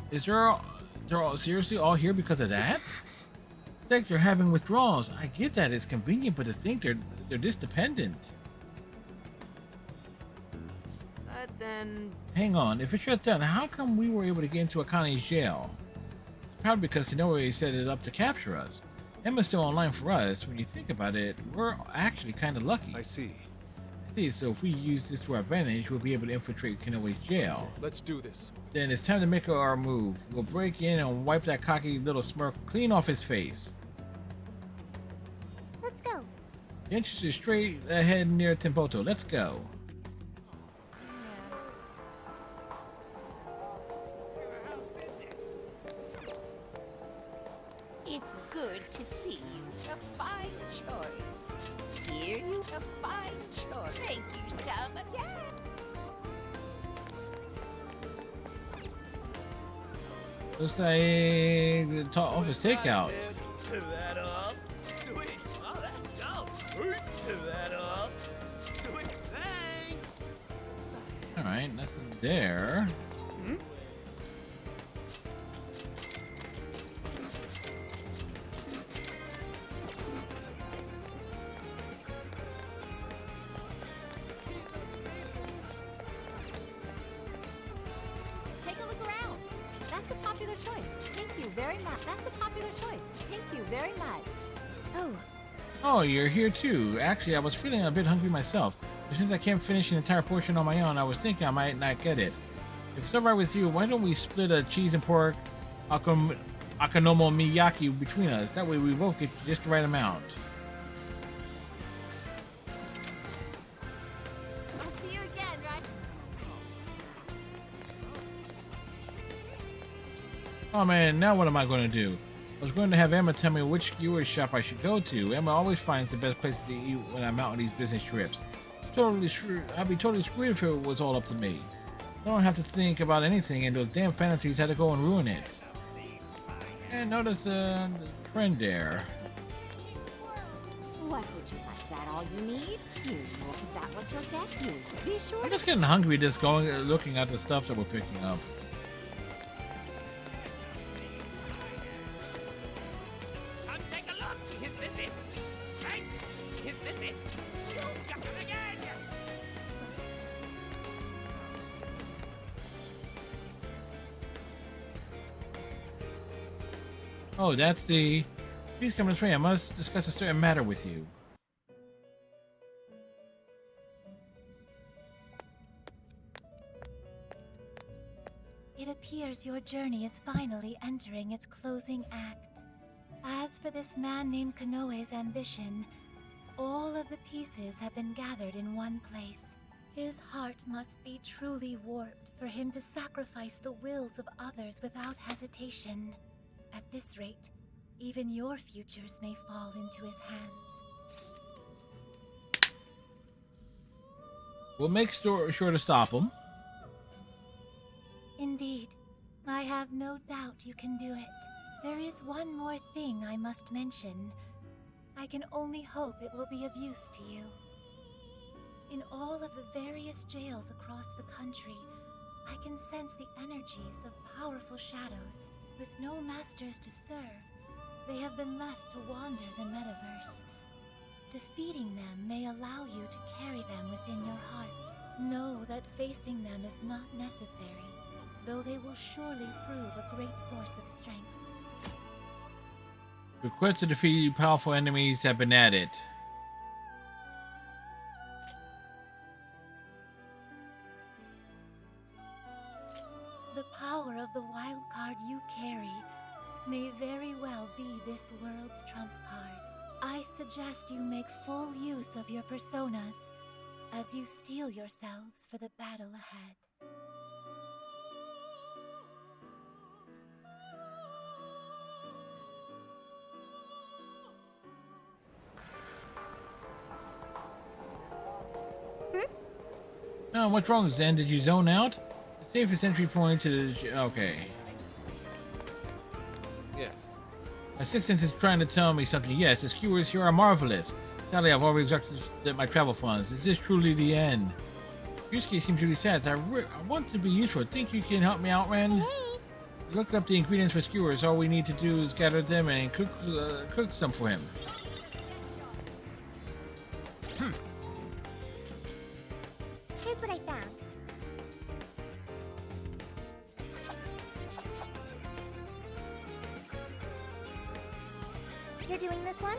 They're all seriously all here because of that? It's like they're having withdrawals. I get that it's convenient, but to think they're this dependent. But then... Hang on, if it's shut down, how come we were able to get into Akane's jail? Probably because Konoe set it up to capture us. Emma's still online for us. When you think about it, we're actually kind of lucky. I see. So if we use this to our advantage, we'll be able to infiltrate Konoe's jail. Let's do this. Then it's time to make our move. We'll break in and wipe that cocky little smirk clean off his face. Let's go. The entrance is straight ahead near Tempoto. Let's go. It's good to see you. A fine choice. Here you a fine choice. Thank you, Dama. Yeah. Looks like the top office takeout. That up. Sweet. Oh, that's dope. That up. Sweet. Thanks. Alright, nothing there. Take a look around. That's a popular choice. Thank you very much. That's a popular choice. Thank you very much. Oh. Oh, you're here too. Actually, I was feeling a bit hungry myself. But since I can't finish an entire portion on my own, I was thinking I might not get it. If it's alright with you, why don't we split a cheese and pork Akonomo Miyaki between us? That way we both get just the right amount. I'll see you again, right? Oh man, now what am I going to do? I was going to have Emma tell me which skewer shop I should go to. Emma always finds the best places to eat when I'm out on these business trips. I'd be totally screwed if it was all up to me. I don't have to think about anything, and those damn fantasies had to go and ruin it. And notice the trend there. What would you like? Is that all you need? You know, is that what you'll get? You be sure. I'm just getting hungry just looking at the stuff that we're picking up. Come take a look. Is this it? Right? Is this it? You've got it again. Oh, that's the... Please come this way. I must discuss a certain matter with you. It appears your journey is finally entering its closing act. As for this man named Konoe's ambition, all of the pieces have been gathered in one place. His heart must be truly warped for him to sacrifice the wills of others without hesitation. At this rate, even your futures may fall into his hands. We'll make sure to stop him. Indeed. I have no doubt you can do it. There is one more thing I must mention. I can only hope it will be of use to you. In all of the various jails across the country, I can sense the energies of powerful shadows. With no masters to serve, they have been left to wander the metaverse. Defeating them may allow you to carry them within your heart. Know that facing them is not necessary, though they will surely prove a great source of strength. Requests to defeat powerful enemies have been added. The power of the wild card you carry may very well be this world's trump card. I suggest you make full use of your personas as you steel yourselves for the battle ahead. Oh, what's wrong, Zen? Did you zone out? The safest entry point to the... Okay. Yes. My sixth sense is trying to tell me something. Yes, the skewers here are marvelous. Sadly, I've already exhausted my travel funds. Is this truly the end? Yusuke seems really sad. I want to be useful. Think you can help me out, Ren? Hey. Look up the ingredients for skewers. All we need to do is gather them and cook some for him. Here's what I found. You're doing this one?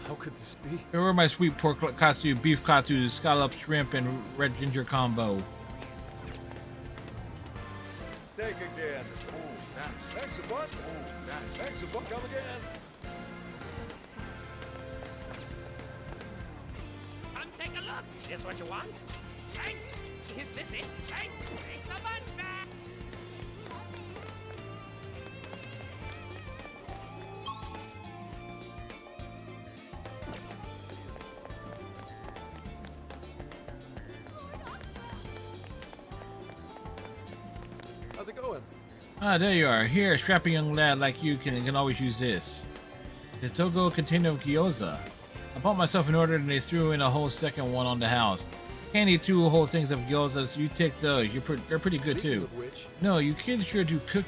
How could this be? Here are my sweet pork katsu, beef katsu, scalloped shrimp, and red ginger combo. Take again. Ooh, nice. Thanks a bunch. Ooh, nice. Thanks a bunch. Come again. Come take a look. This what you want? Thanks. Is this it? Thanks. It's a bunch, man. How's it going? Ah, there you are. Here, a strapping young lad like you can always use this. The Togo container of gyoza. I bought myself an order and they threw in a whole second one on the house. Can't eat 2 whole things of gyoza, so you take those. They're pretty good Speaking too. of which, No, you kids sure do cook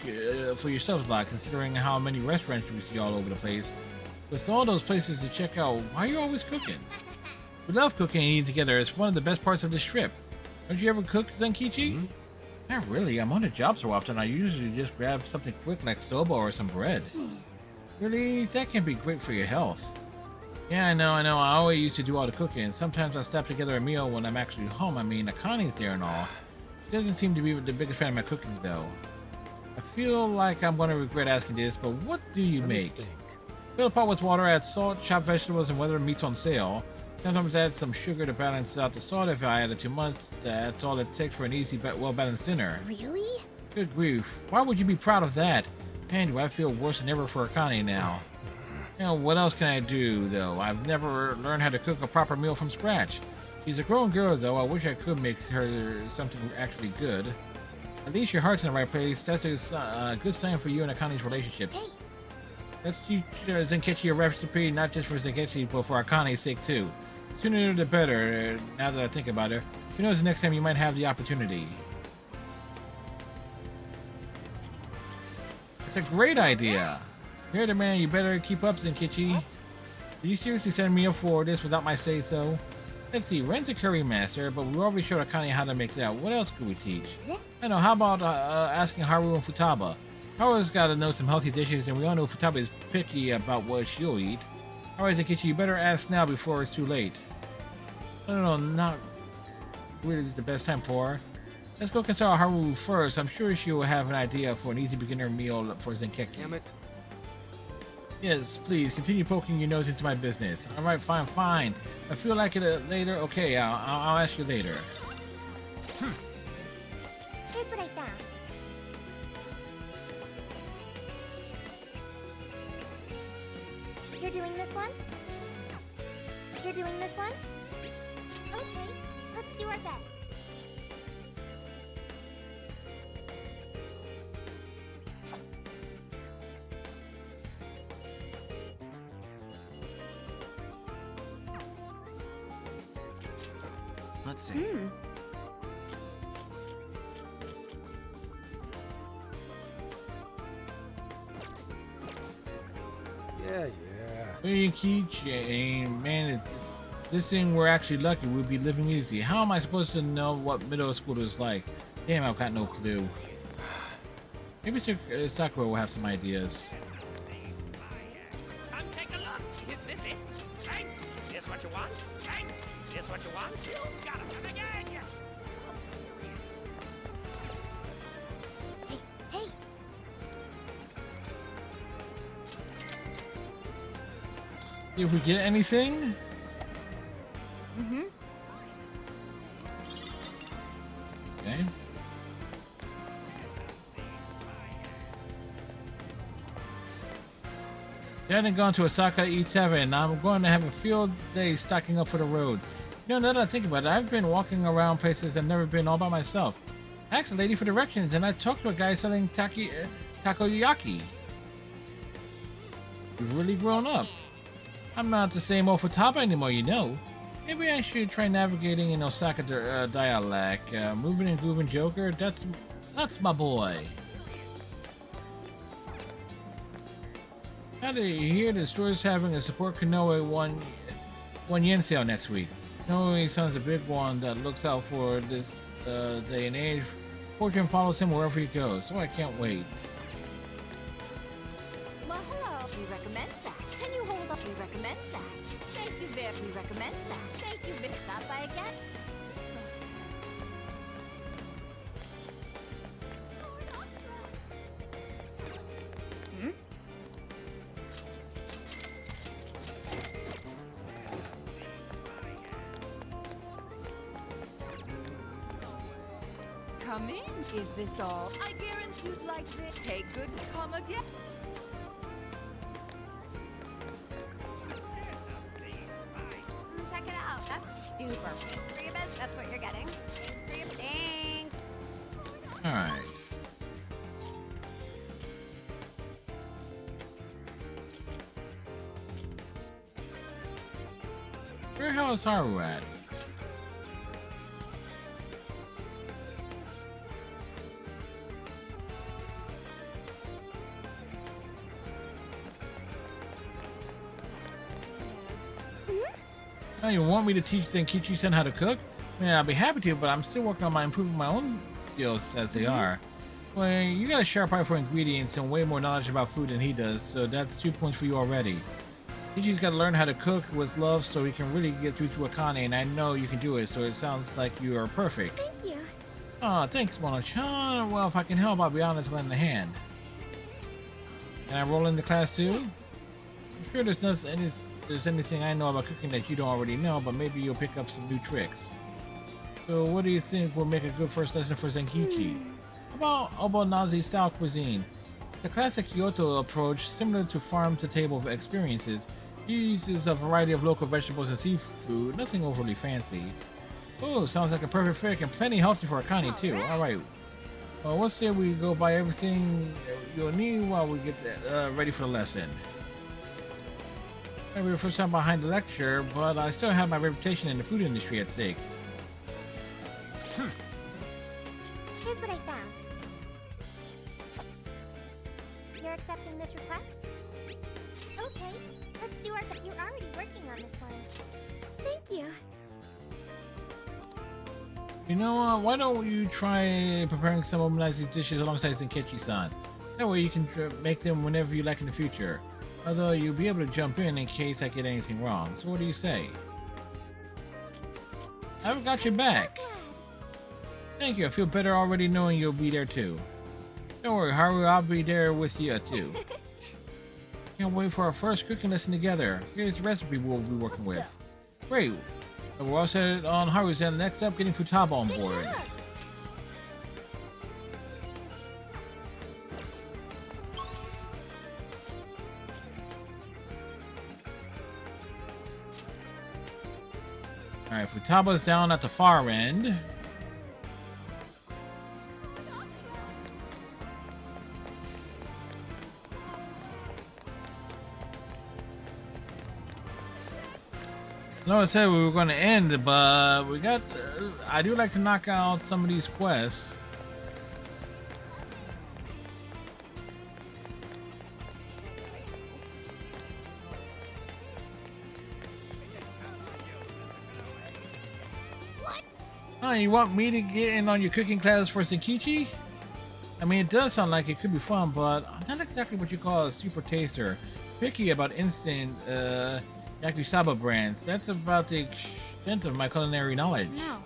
for yourselves a lot, considering how many restaurants we see all over the place. With all those places to check out, why are you always cooking? We love cooking and eating together. It's one of the best parts of this trip. Don't you ever cook, Zenkichi? Mm-hmm. Not really. I'm on the job so often. I usually just grab something quick like soba or some bread. Really? That can be great for your health. Yeah, I know. I always used to do all the cooking. Sometimes I slap together a meal when I'm actually home. I mean, Akani's there and all. She doesn't seem to be the biggest fan of my cooking, though. I feel like I'm going to regret asking this, but what do you make? Fill a pot with water, add salt, chopped vegetables, and whether meat's on sale. Sometimes add some sugar to balance out the salt. If I added too much, that's all it takes for an easy, well-balanced dinner. Really? Good grief. Why would you be proud of that? Man, do I feel worse than ever for Akane now. You know, what else can I do, though? I've never learned how to cook a proper meal from scratch. She's a grown girl, though. I wish I could make her something actually good. At least your heart's in the right place. That's a good sign for you and Akane's relationship. Hey. Let's teach Zenkichi a recipe, not just for Zenkichi, but for Akane's sake, too. Sooner the better, now that I think about it. Who knows, next time you might have the opportunity. It's a great idea. You're the man, you better keep up, Zenkichi. Did you seriously send me up for this without my say-so? Let's see, Ren's a curry master, but we already showed Akane how to make that. What else could we teach? I know, how about asking Haru and Futaba? Haru's got to know some healthy dishes, and we all know Futaba is picky about what she'll eat. Alright, Zenkichi, you better ask now before it's too late. No, not really the best time for her. Let's go consult Haru first. I'm sure she will have an idea for an easy beginner meal for Zenkichi. Damn it. Yes, please, continue poking your nose into my business. Alright, fine. I feel like it later. Okay, I'll ask you later. You're doing this one? You're doing this one? Okay, let's do our best. Let's see. Yeah. Hey, keychain, man, this thing we're actually lucky. We'd be living easy. How am I supposed to know what middle school is like? Damn, I've got no clue. Maybe Sakura will have some ideas. Come take a look. Is this it? Thanks. This what you want? Thanks. This what you want? You gotta come again. Hey! See if we get anything. Okay. Dad and gone to Osaka E7. I'm going to have a field day stocking up for the road. You know, now that I think about it, I've been walking around places I've never been all by myself. I asked a lady for directions and I talked to a guy selling takoyaki. You've really grown up. I'm not the same old Futaba anymore, you know. Maybe I should try navigating in Osaka dialect. Moving and grooving Joker, that's my boy. How do you hear the store's having a support Konoe one yen sale next week? Konoe-san's a big one that looks out for this day and age. Fortune follows him wherever he goes, so I can't wait. Well, hello. We recommend that. Can you hold up? We recommend that. Thank you very. We recommend that. Thank you. Stop by again. Come in. Is this all? I guarantee you'd like this. Take good. Come again. Check it out. That's super. For your bed, that's what you're getting. Thanks for your thing. Alright. Where the hell is Haru at? Oh, you want me to teach Tenkichi-san how to cook? Man, I'll be happy to, but I'm still working on improving my own skills as they are. Well, you got a sharp eye for ingredients and way more knowledge about food than he does, so that's 2 points for you already. Kichi's got to learn how to cook with love so he can really get through to Akane, and I know you can do it, so it sounds like you are perfect. Thank you. Oh, thanks, Mono-chan. Well, if I can help, I'll be honest, lend a hand. Can I roll into class too? Yes. I'm sure there's anything I know about cooking that you don't already know, but maybe you'll pick up some new tricks. So what do you think will make a good first lesson for Zenkichi? How about Obonazi style cuisine? The classic Kyoto approach, similar to farm-to-table experiences, uses a variety of local vegetables and seafood, nothing overly fancy. Oh, sounds like a perfect fit and plenty healthy for Akane too. Alright. Well, let's say we go buy everything you'll need while we get ready for the lesson. Maybe the first time behind the lecture, but I still have my reputation in the food industry at stake. Here's what I found. You're accepting this request? Okay, let's do our... You're already working on this one. Thank you. You know what? Why don't you try preparing some Omonazi's dishes alongside Zenkichi-san? That way you can make them whenever you like in the future. Although you'll be able to jump in case I get anything wrong. So what do you say? I've got your back. Thank you. I feel better already knowing you'll be there too. Don't worry, Haru. I'll be there with you too. Can't wait for our first cooking lesson together. Here's the recipe we'll be working with. Great. So we're all set on Haru's end. Next up, getting Futaba on board. Alright, Futaba's down at the far end. No, I said we were going to end, but we got. I do like to knock out some of these quests. What? Oh, you want me to get in on your cooking class for Senkichi? I mean, it does sound like it could be fun, but I'm not exactly what you call a super taster. Picky about instant yakisoba brands. That's about the extent of my culinary knowledge. No.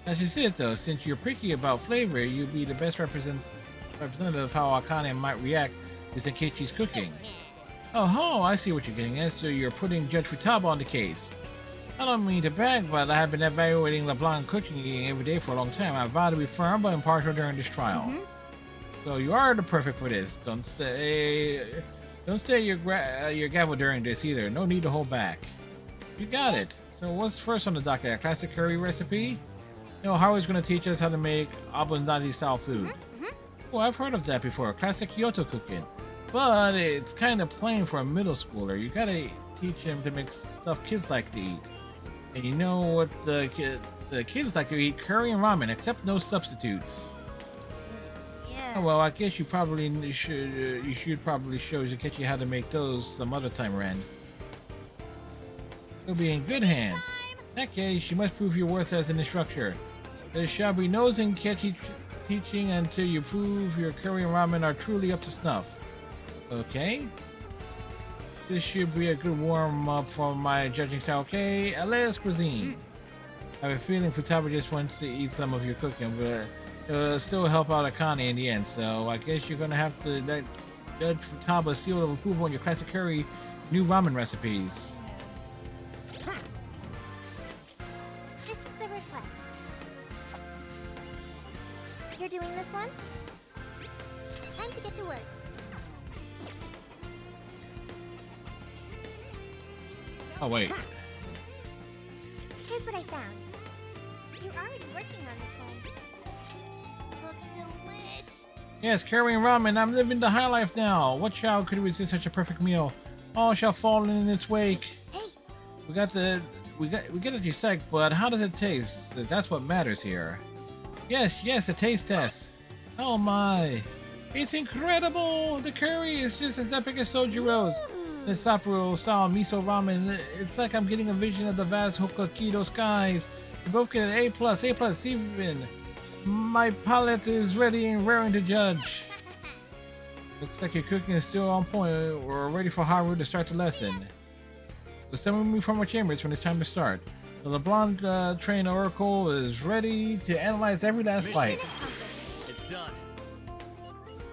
That's just it, though. Since you're picky about flavor, you'd be the best representative of how Akane might react to Senkichi's cooking. Oh ho, I see what you're getting at. So you're putting Judge Futaba on the case. I don't mean to brag, but I have been evaluating LeBlanc cooking every day for a long time. I vow to be firm but impartial during this trial. So you are the perfect for this. Don't stay your gavel during this either. No need to hold back. You got it. So what's first on the docket? A classic curry recipe? You know, Haru's going to teach us how to make Abundante style food. Oh, I've heard of that before. Classic Kyoto cooking. But it's kind of plain for a middle schooler. You gotta teach him to make stuff kids like to eat. And you know what the kids like to eat? Curry and ramen, except no substitutes. Yeah. Oh, well, I guess you should probably show Senkichi how to make those some other time, Ren. You'll be in good hands. In that case, you must prove your worth as an instructor. There shall be no Senkichi teaching until you prove your curry and ramen are truly up to snuff. Okay. This should be a good warm-up for my judging style. Okay, Elias cuisine. I have a feeling Futaba just wants to eat some of your cooking, but it'll still help out Akane in the end. So I guess you're gonna have to let Judge Futaba seal of approval on your classic curry new ramen recipes. This is the request. You're doing this one? Time to get to work. Oh wait. Here's what I found. You're already working on this one. Looks delish. Yes, curry and ramen. I'm living the high life now. What child could resist such a perfect meal? All shall fall in its wake. Hey. We get it you sec, but how does it taste? That's what matters here. Yes, the taste test. Oh my. It's incredible! The curry is just as epic as Sojiro's. The Sapporo style miso ramen. It's like I'm getting a vision of the vast Hokkaido skies. We both get an A+, even. My palate is ready and raring to judge. Looks like your cooking is still on point. We're ready for Haru to start the lesson. So summon me from our chambers when it's time to start. The LeBlanc trained Oracle is ready to analyze every last bite. It's done.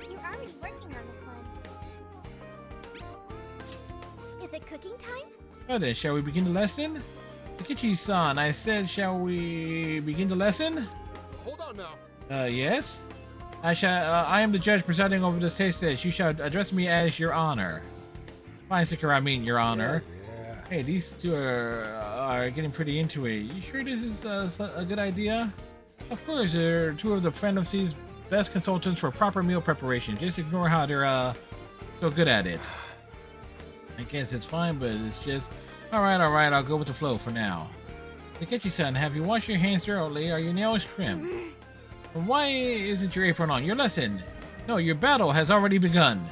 You're already working on this one. Is it cooking time? Well then, shall we begin the lesson? Takechi-san, I said, shall we begin the lesson? Hold on now. Yes? I am the judge presiding over this taste test. You shall address me as your honor. Fine, Sakura, I mean your honor. Yeah. Hey, these two are getting pretty into it. You sure this is a good idea? Of course, they're two of the Phantom Sea's best consultants for proper meal preparation. Just ignore how they're so good at it. I guess it's fine, but it's just... Alright, I'll go with the flow for now. Takechi-san, have you washed your hands thoroughly? Are your nails trimmed? And why isn't your apron on? Your lesson! No, your battle has already begun.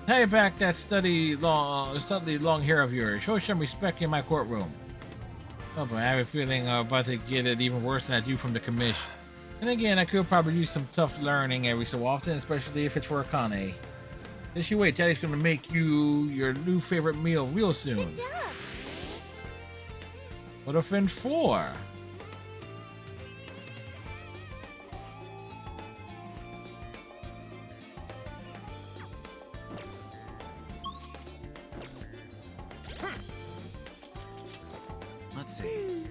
Tie back that studly long hair of yours. Show some respect in my courtroom. Oh, but I have a feeling I'm about to get it even worse than I do from the commish. And again, I could probably use some tough learning every so often, especially if it's for Akane. Just you wait, Daddy's gonna make you your new favorite meal real soon. Good job. What a friend for? Let's see.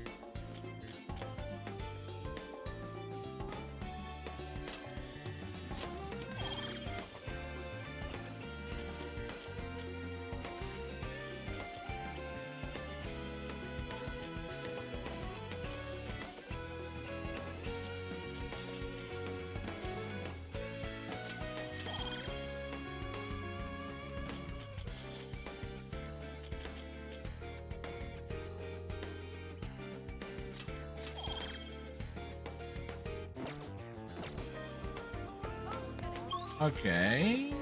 Okay.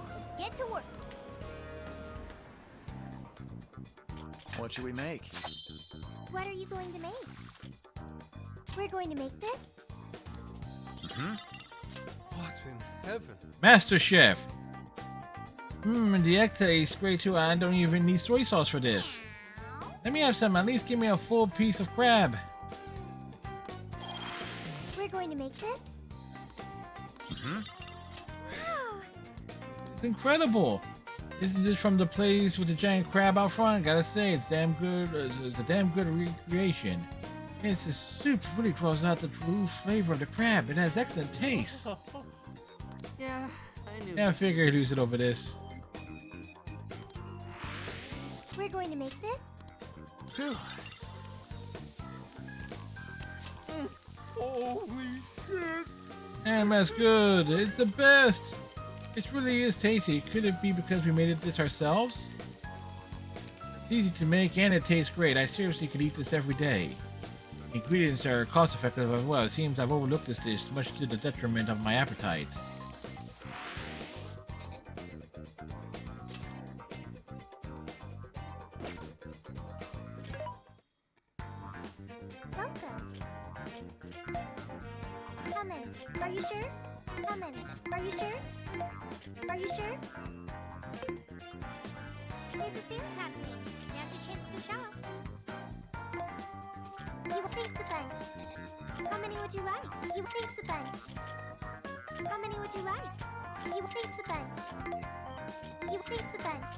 Let's get to work. What should we make? What are you going to make? We're going to make this? Hmm? What in heaven? Master Chef. The egg tastes great too. I don't even need soy sauce for this. Let me have some. At least give me a full piece of crab. We're going to make this? Hmm? Wow! It's incredible. Isn't this from the place with the giant crab out front? I gotta say, it's damn good. It's a damn good recreation. It's the soup really draws out the true flavor of the crab. It has excellent taste. Yeah, I knew. Yeah, I figured I'd use it over this. We're going to make this? Phew. Holy shit! Damn, that's good. It's the best. It really is tasty. Could it be because we made this ourselves? It's easy to make and it tastes great. I seriously could eat this every day. Ingredients are cost effective as well. It seems I've overlooked this dish, much to the detriment of my appetite. Welcome. How many? Are you sure? How many? Are you sure? Are you sure? There's a sale happening. Now's your chance to shop. You will face a bunch. How many would you like? You will face a bunch. How many would you like? You will face a bunch. You will face a bunch.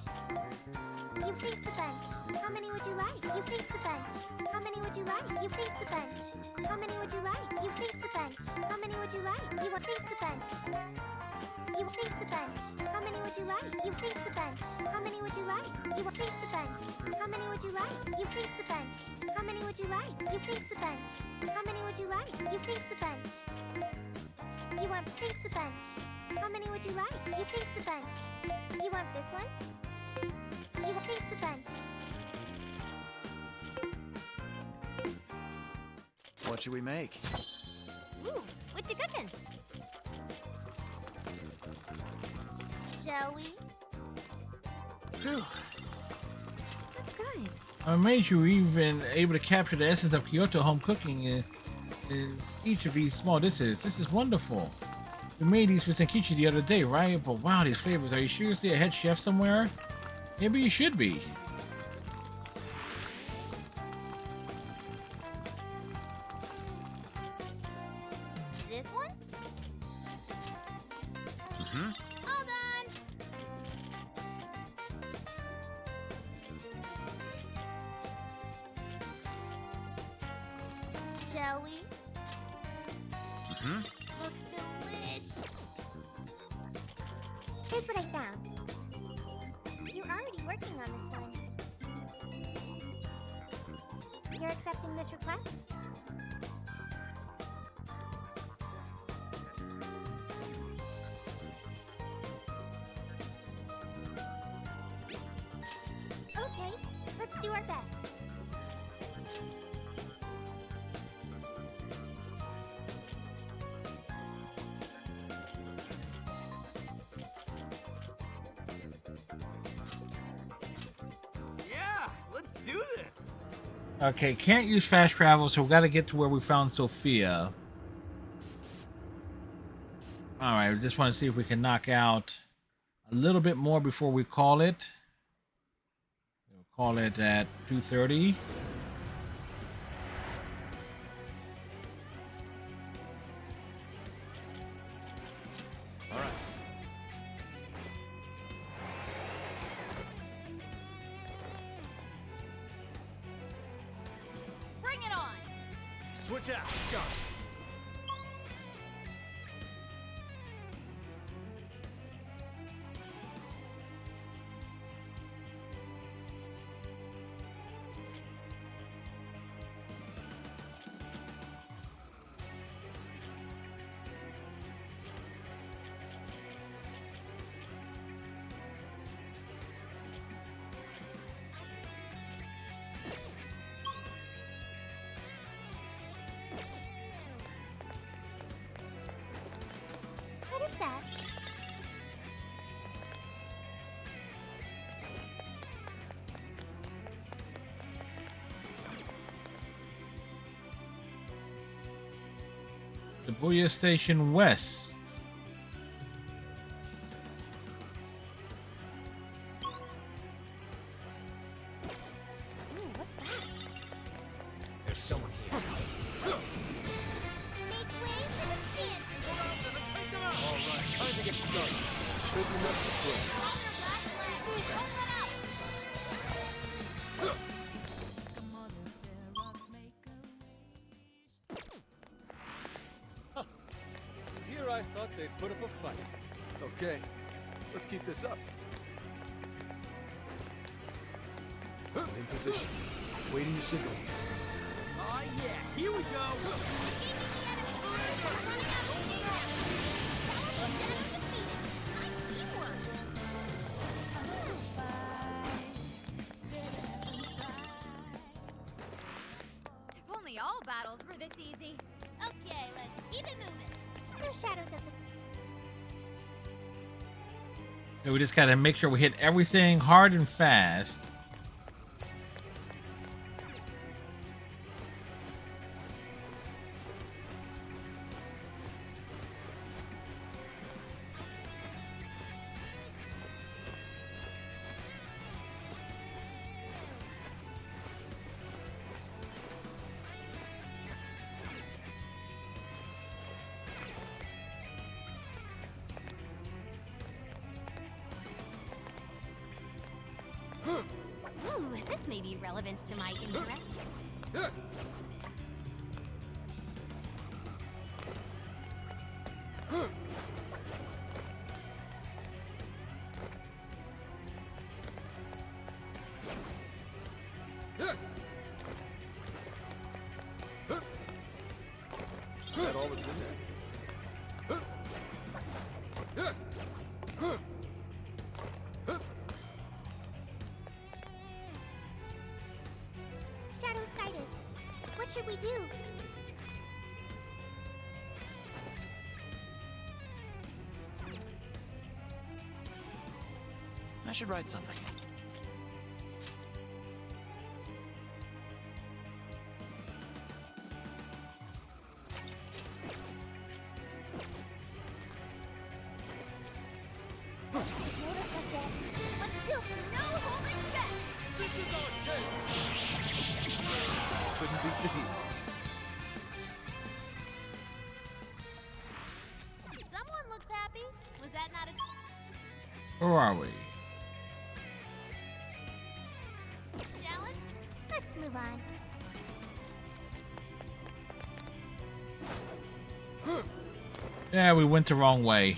You face a bunch. How many would you like? You face a bunch. How many would you like? You face a bunch. How many would you like? You face a bunch. How many would you like? You will face a bunch. You will face a bunch. How many would you like? You face a bunch. How many would you like? You will face a bunch. How many would you like? You face a bunch. How many would you like? You face a bunch. How many would you like? You face a bunch. You want face a bunch. How many would you like? You face a bunch. You want this one? You will face a bunch. What should we make? Ooh, what you cooking? Shall we? Phew. That's good. I'm amazed you were even able to capture the essence of Kyoto home cooking in each of these small dishes. This is wonderful. We made these for Senkichi the other day, right? But wow, these flavors. Are you seriously a head chef somewhere? Maybe you should be. This one? Hmm? All done. Shall we? Hmm? Looks delish. Here's what I found. You're already working on this one. You're accepting this request? Okay, let's do our best. Yeah, let's do this. Okay, can't use fast travel, so we got to get to where we found Sophia. All right, we just want to see if we can knock out a little bit more before we call it. We'll call it at 2:30. All right. Bring it on! Switch out. Go. Shibuya Station West. There's someone here. Alright, time to get started. Open up the floor. Here I thought they'd put up a fight. Okay, let's keep this up. In position. Waiting your signal. Oh yeah, here we go. If only all battles were this easy. Okay, let's keep it moving. No shadows at the So we just gotta make sure we hit everything hard and fast. Ooh, this may be relevant to my interests. Is that all that's in there? shadows sighted. What should we do? I should write something. Notice us yet. Let's do it. No holding back. This is our chance. Couldn't beat the heat. Someone looks happy. Was that not a Where are we? challenge? Let's move on. Yeah, we went the wrong way.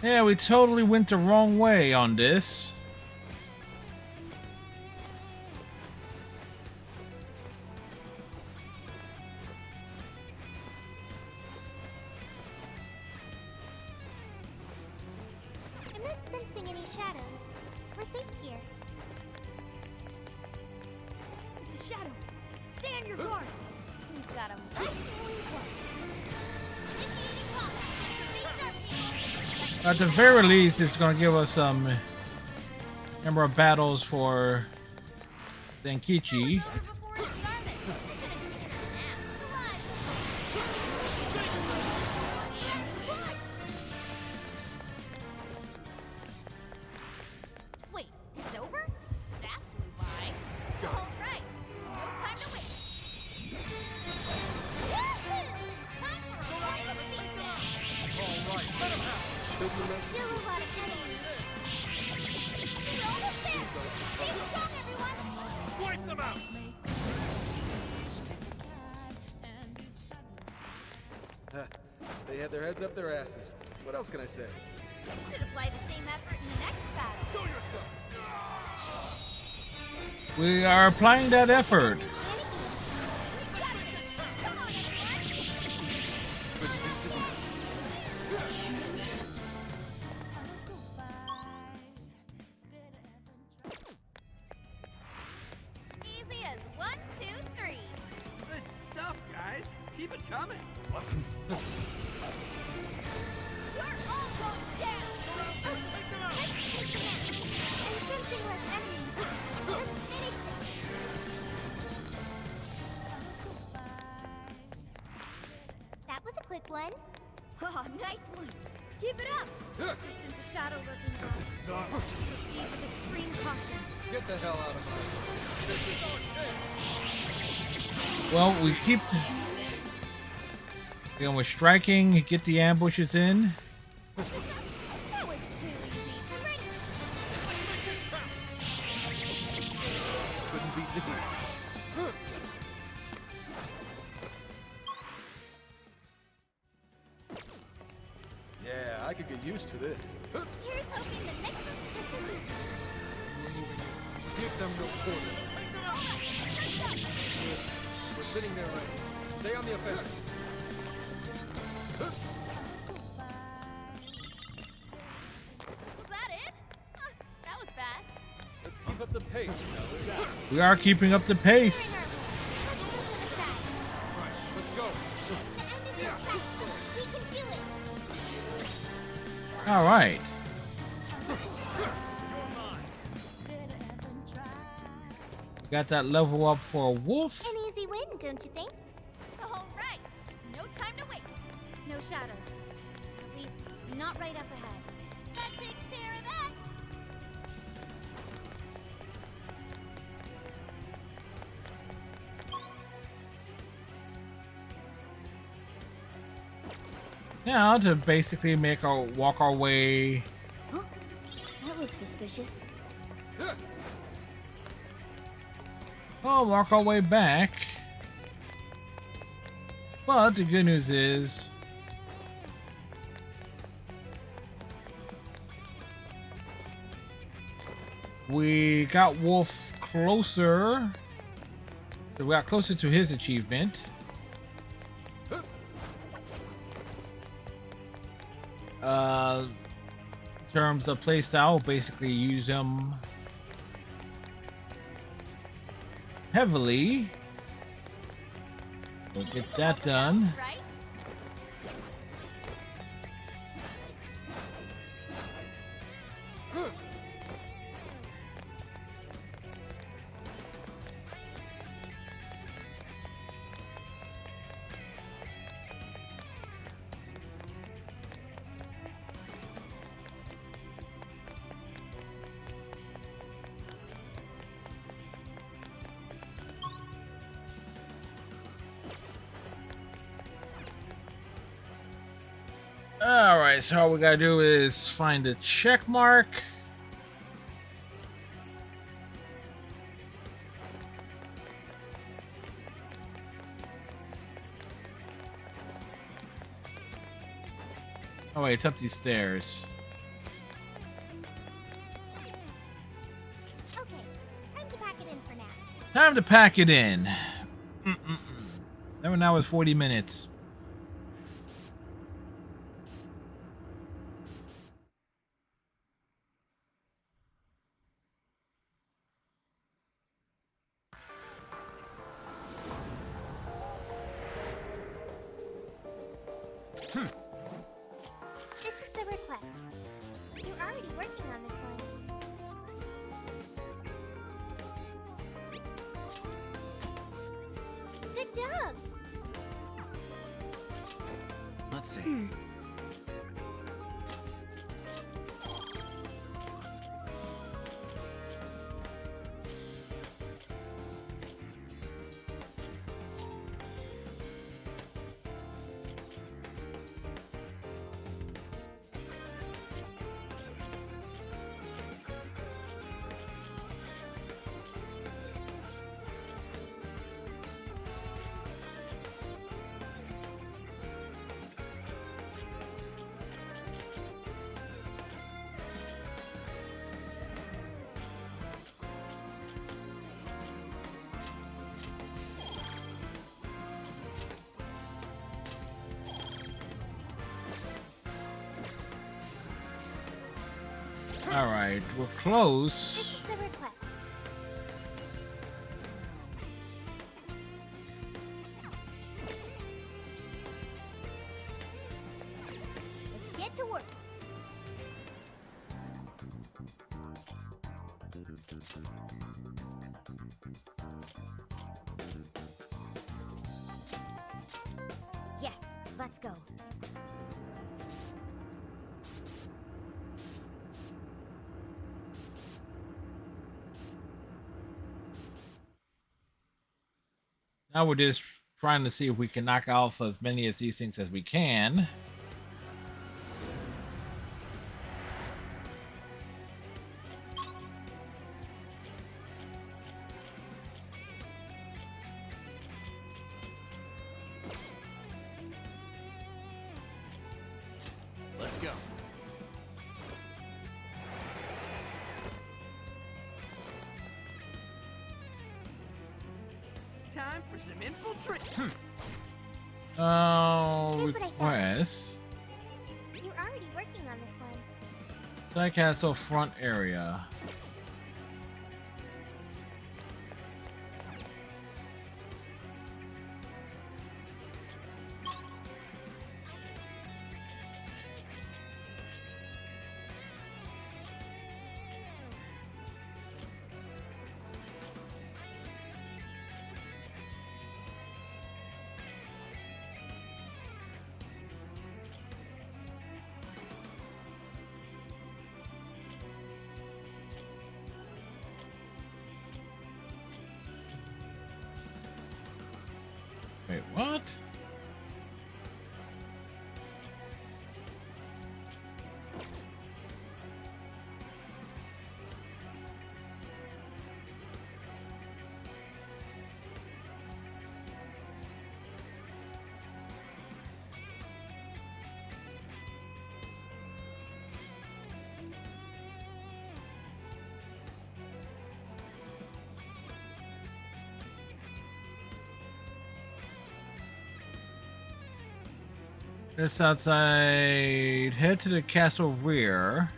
Yeah, we totally went the wrong way on this. I'm not sensing any shadows. We're safe here. It's a shadow. Stay on your guard. We've got him right where we want. Initiating combat. Stay sharp, people. At the very least, it's going to give us some number of battles for Zenkichi. Wait, it's over? That flew by. All right, no time to waste. Yahoo! Time for a royal beatdown. All right, let him have it. Still Still a lot of enemies. We're almost there. Stay strong, everyone. Wipe them out. They had their heads up their asses. What else can I say? You should apply the same effort in the next battle. Show yourself. We are applying that effort. Easy coming. What? You're all going down! Take them out! I'm sensing less enemies. Let's finish this! That was a quick one. Oh, nice one. Keep it up. I sense a shadow lurking around. Proceed with extreme caution. Get the hell out of my way. Well, we keep. And we're striking. Get the ambushes in. That was too easy. Couldn't beat the heat. Yeah, I could get used to this. Here's hoping the next one's just as easy. Give them no quarter. We're thinning their ranks. Stay on the offensive. Was that it? That was fast. Let's keep up the pace, fellas. We are keeping up the pace. Right, let's go. We can do it. All right. Got that level up for a wolf. An easy win, don't you think? All right. No time to waste. No shadows. At least, not right up ahead. That takes care of that. Now to basically walk our way. Huh? That looks suspicious. Oh, walk our way back. But the good news is we got Wolf closer. So we got closer to his achievement. In terms of playstyle, basically use them heavily. We'll get that done. Right? Alright, so all we gotta do is find the check mark. Oh wait, it's up these stairs. Okay, time to pack it in for now. Time to pack it in. 7 hours 40 minutes. This is the request. You're already working on this one. Good job! Let's see. Alright, we're close. This is the request. Let's go. Now we're just trying to see if we can knock off as many of these things as we can. Let's go. Time for some infiltration. Oh, Here's what I found. request. You're already working on this one. Side castle front area. Wait, what? Just outside. Head to the castle rear.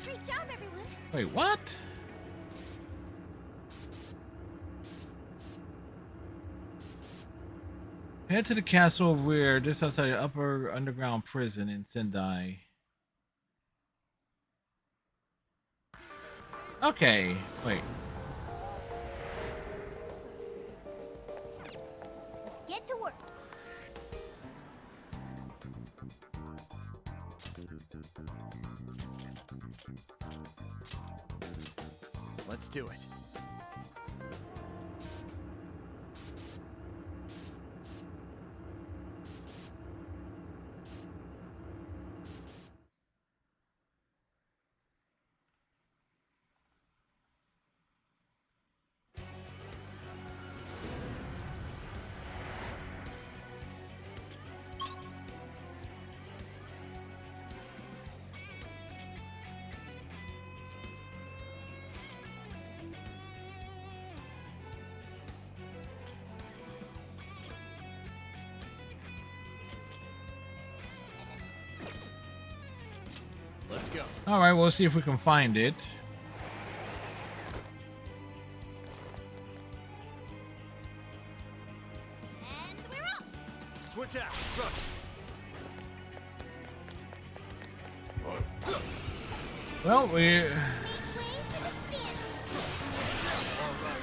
Great job, everyone. Wait, what? Head to the castle rear, just outside the upper underground prison in Sendai. Okay, wait. Let's get to work. Let's do it. Let's go. All right, we'll see if we can find it. And we're off. Switch out. Run. Well, we... Alright,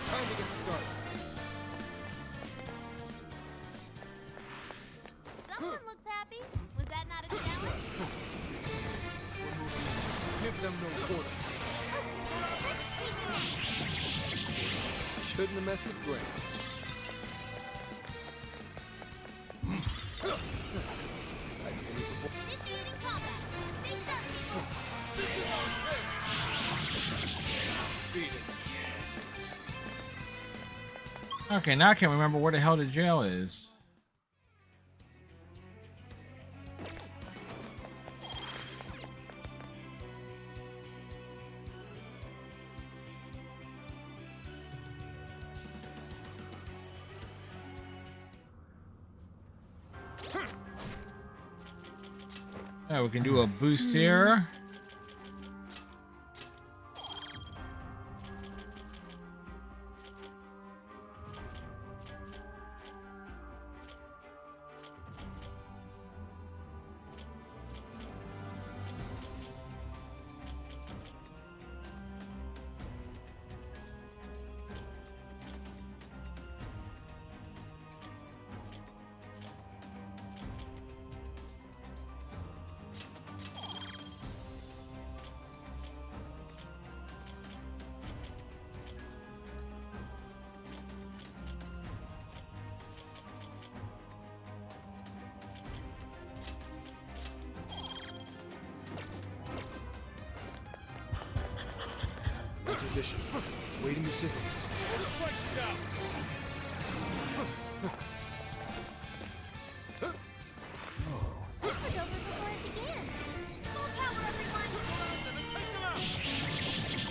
time to get started. Someone looks happy. Was that not a challenge? Give them no quarter. Shouldn't have messed with Grant. I'd seen it before. Initiating combat. Stay sharp, people. Beat it. Okay, now I can't remember where the hell the jail is. Yeah, we can do a boost here. position. Waiting your signal. This was over before it began. Full power, everyone!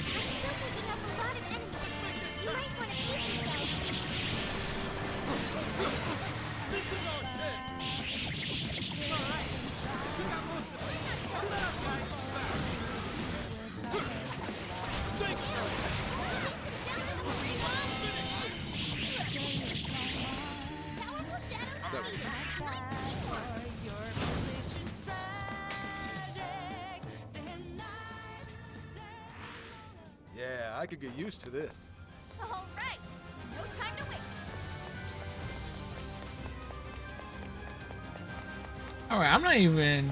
I'm still picking up a lot of enemies. You might want to pace yourself. This is our day! Alright, you got most of it. Pull it up, guys! Take Powerful shadow defeated. Yeah, I could get used to this. All right, no time to waste. All right, I'm not even.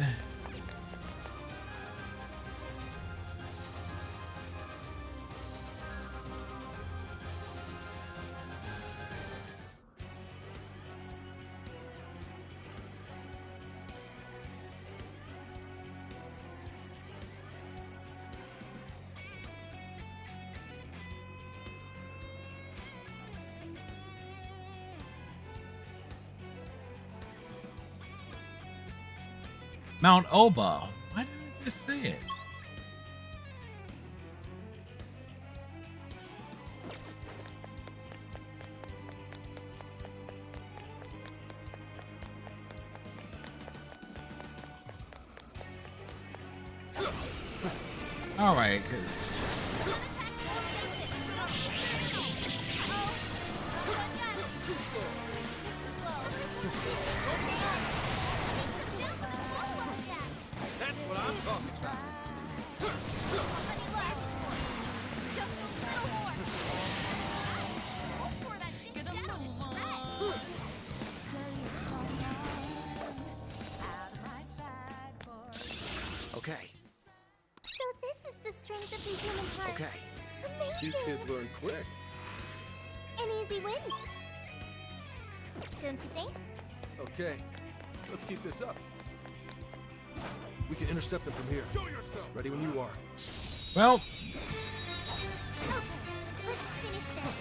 Mount Oba. Why didn't I just say it? All right. That's what I'm talking about. Okay. So this is the strength of the human heart. Okay. Amazing! You kids learn quick. An easy win. Don't you think? Okay, let's keep this up. We can intercept them from here. Show yourself. Ready when you are. Well, Okay, let's finish this.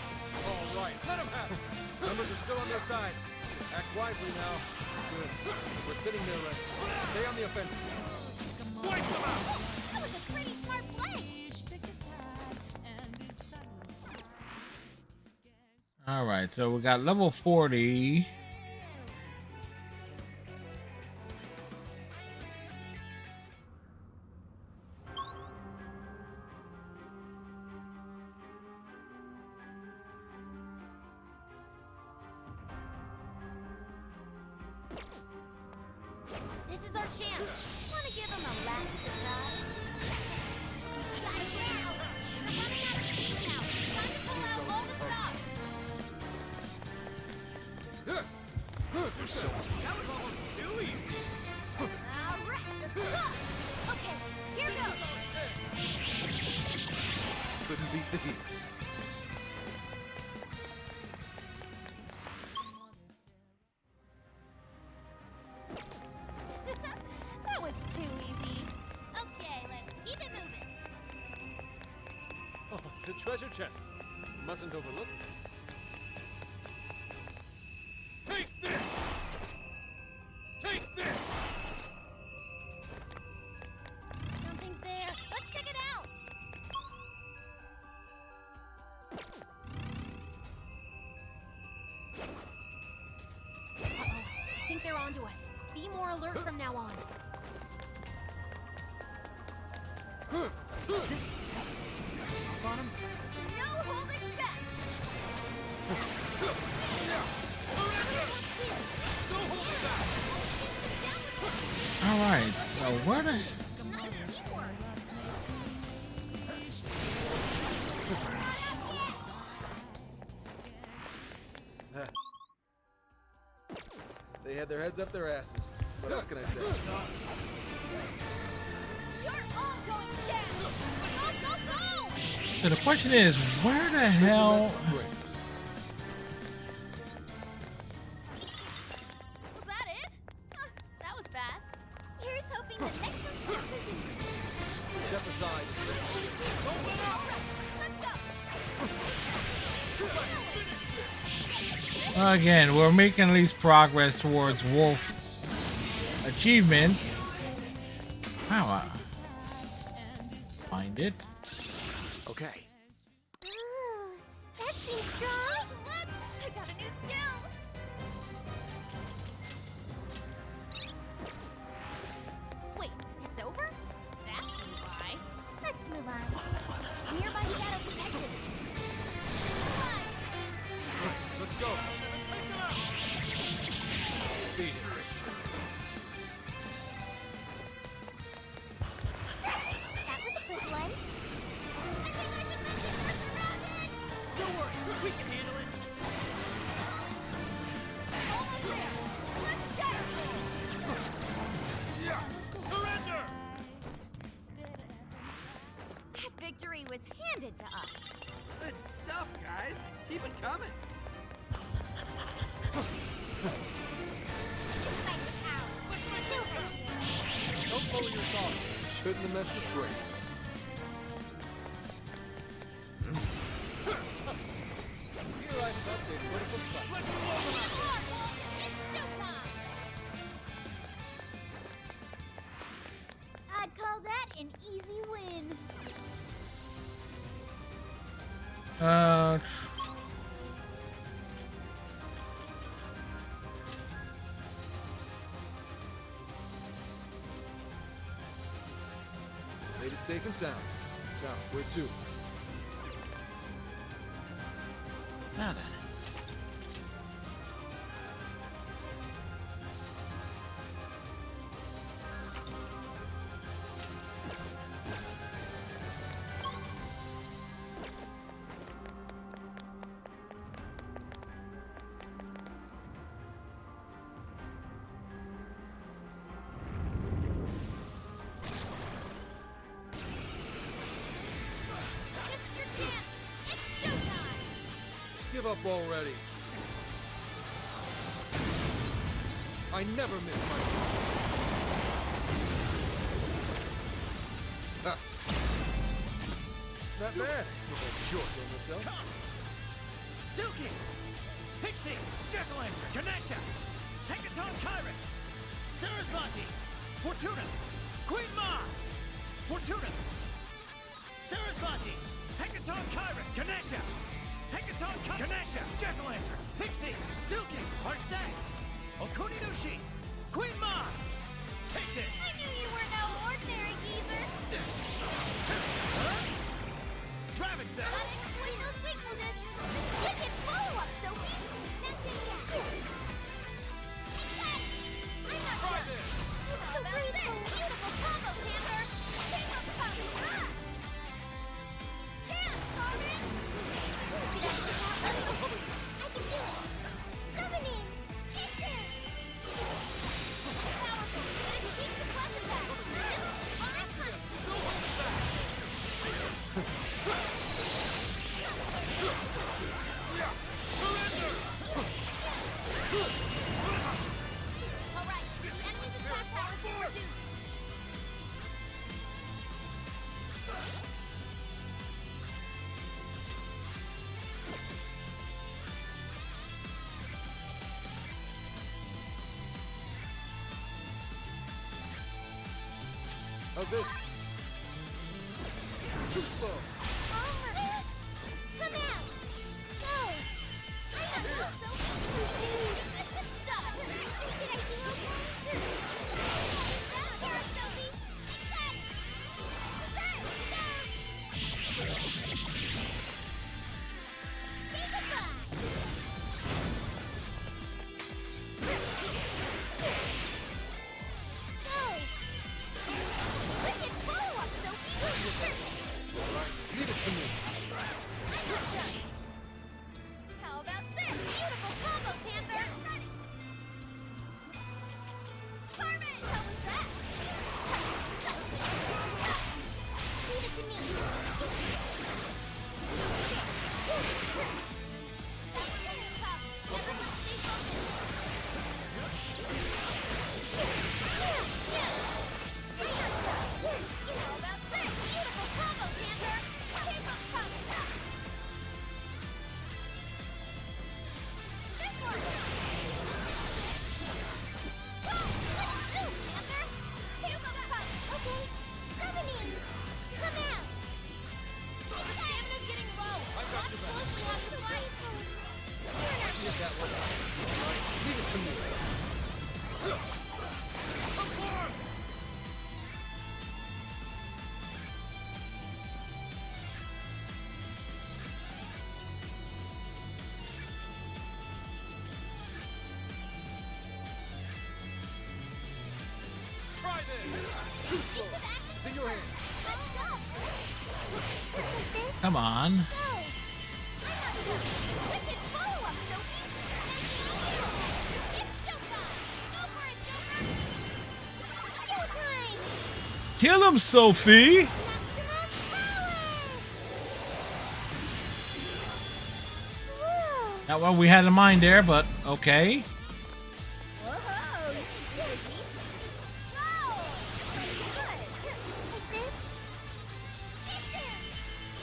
All right, let them have it. Numbers are still on their side. Act wisely now. Good. We're thinning their ranks. Stay on the offensive. Wipe them out. That was a pretty smart play. all right. So we got level 40. This is our chance. Want to give him a last surprise? Got it now. I'm running out of steam now. Time to pull out all the stops. That was almost too easy. All right. Okay, here goes. Couldn't beat the heat. That was too easy. Okay, let's keep it moving. Oh, it's a treasure chest. Mustn't overlook it. Take this! Take this! Something's there. Let's check it out. I think they're onto us. Be more alert from now on. This on him? No holding back. All right. So where the? Nice teamwork. They had their heads up their asses. What else can I say? You're all going down. Go, go, go! So the question is, where the hell? Was that it? Huh, that was fast. Here's hoping the next one's not as easy. Step aside. All right, let's go. Again, we're making at least progress towards Wolf's achievement. How? Find it. Okay. Ooh, that seems strong. Look, I got a new skill. Wait, it's over? That's why. Let's move on. Nearby shadow detected. Let's go. Beat it. That was a quick one. Don't worry, we can handle it. Almost there. Let's get her. Surrender! That victory was handed to us. Good stuff, guys. Keep it coming. Don't follow your thoughts. Shouldn't have messed with brains. Here I update what it looks like. Let's blow them up. It's showtime. I'd call that an easy win. Made it safe and sound. Now, where to? Now then. This is your chance. It's showtime. Give up already. I never miss my Ah. Not bad. Sure, myself. Suki! Pixie! Jack-o'-lantern! Ganesha! Hekaton Kyrus! Sarasvati! Fortuna! Queen Ma! Fortuna! Sarasvati! Hekaton Kyrus! Ganesha! Hekaton Ganesha! Jack-o'-lantern! Pixie! Suki! Arsay! Okuninushi! Queen Ma! Take this! I knew you were no ordinary geezer. Ravage them! Gotta exploit those weaknesses. Wicked follow-up, Sophie. I'm not Try done. this! Looks so great. Beautiful combo, Panther. King of Puppy. Dance, Carmen. I can do it. Summoning. Instant. Powerful. And it keeps the plus attack. Honest punishment. All right. Enemy's attack power has been reduced. How's this? Too slow. Come out. Go. I have no Sophie. Good stuff. Did I do okay? Down here, Sophie. Say goodbye. Go. Wicked follow-up, Sophie. All right. that one up. Alright, leave it to me. Perform! Try this! Too slow! It's in your hands. Come on. Wicked follow-up, Sophie! It's showtime! Go for it, Joker! Showtime! Kill him, Sophie. Not what we had in mind there, but okay. Whoa!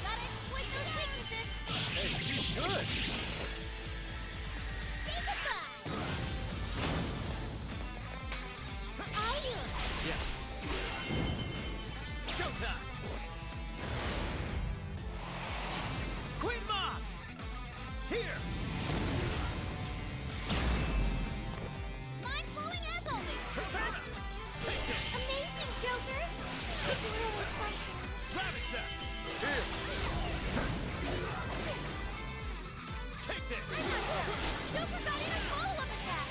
Gotta exploit those weaknesses! Hey, she's good! Say goodbye! Are you? Yeah. Showtime! Queen Mom! Here! Mind-blowing as always! Persona! Take this! Amazing, Joker! This is really something. Ravage them! Here! Take this! Joker got in a follow-up attack!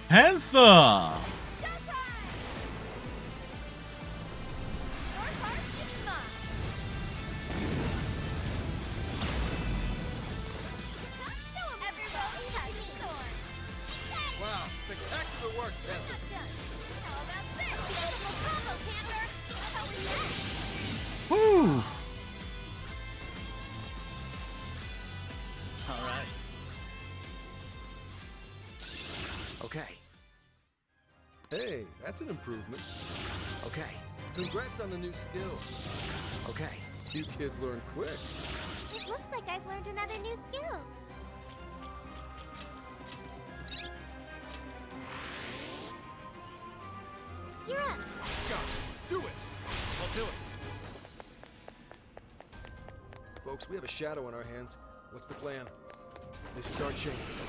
Panther. Your heart is mine! Show 'em everyone has a sword! Wow, spectacular work, Panther. Not done! How about this? Beautiful combo, Panther! How we next? Woo. All right. Okay. Hey, that's an improvement. Okay. Congrats on the new skill. Okay. You kids learn quick. It looks like I've learned another new skill. You're up. Go. Do it. I'll do it. Folks, we have a shadow on our hands. What's the plan? This is our chance.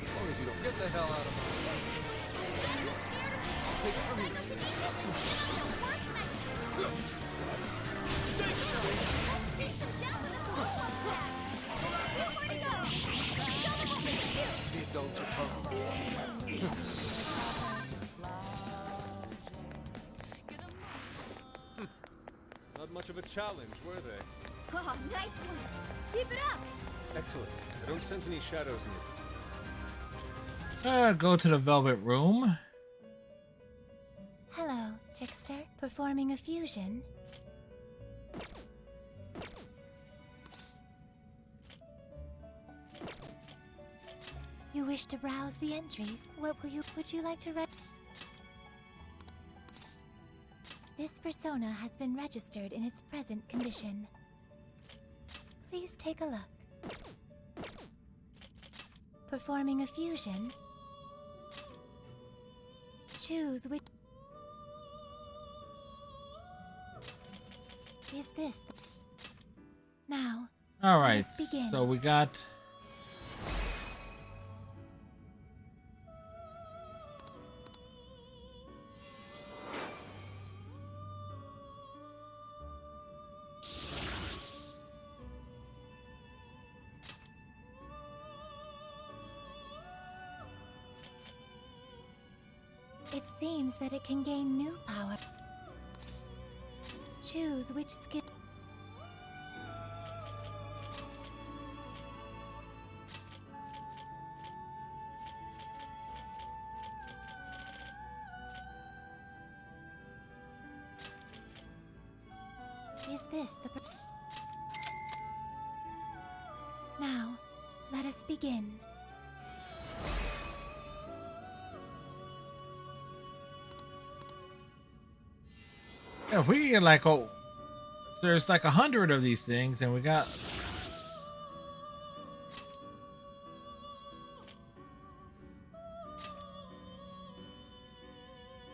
As long as you don't get the hell out of my way. I'll take it from here. The adults are talking. Not much of a challenge, were they? Oh, nice one! Keep it up! Excellent. I don't sense any shadows in it. Go to the Velvet Room. Hello, Trickster. Performing a fusion. You wish to browse the entries. Would you like to read? This persona has been registered in its present condition. Please take a look. Performing a fusion. Choose which. Is this? Now. All let right. us begin. So we got. It seems that it can gain new power. Choose which skill. Is this the... Now, let us begin. Yeah, if we get like there's like 100 of these things, and we got.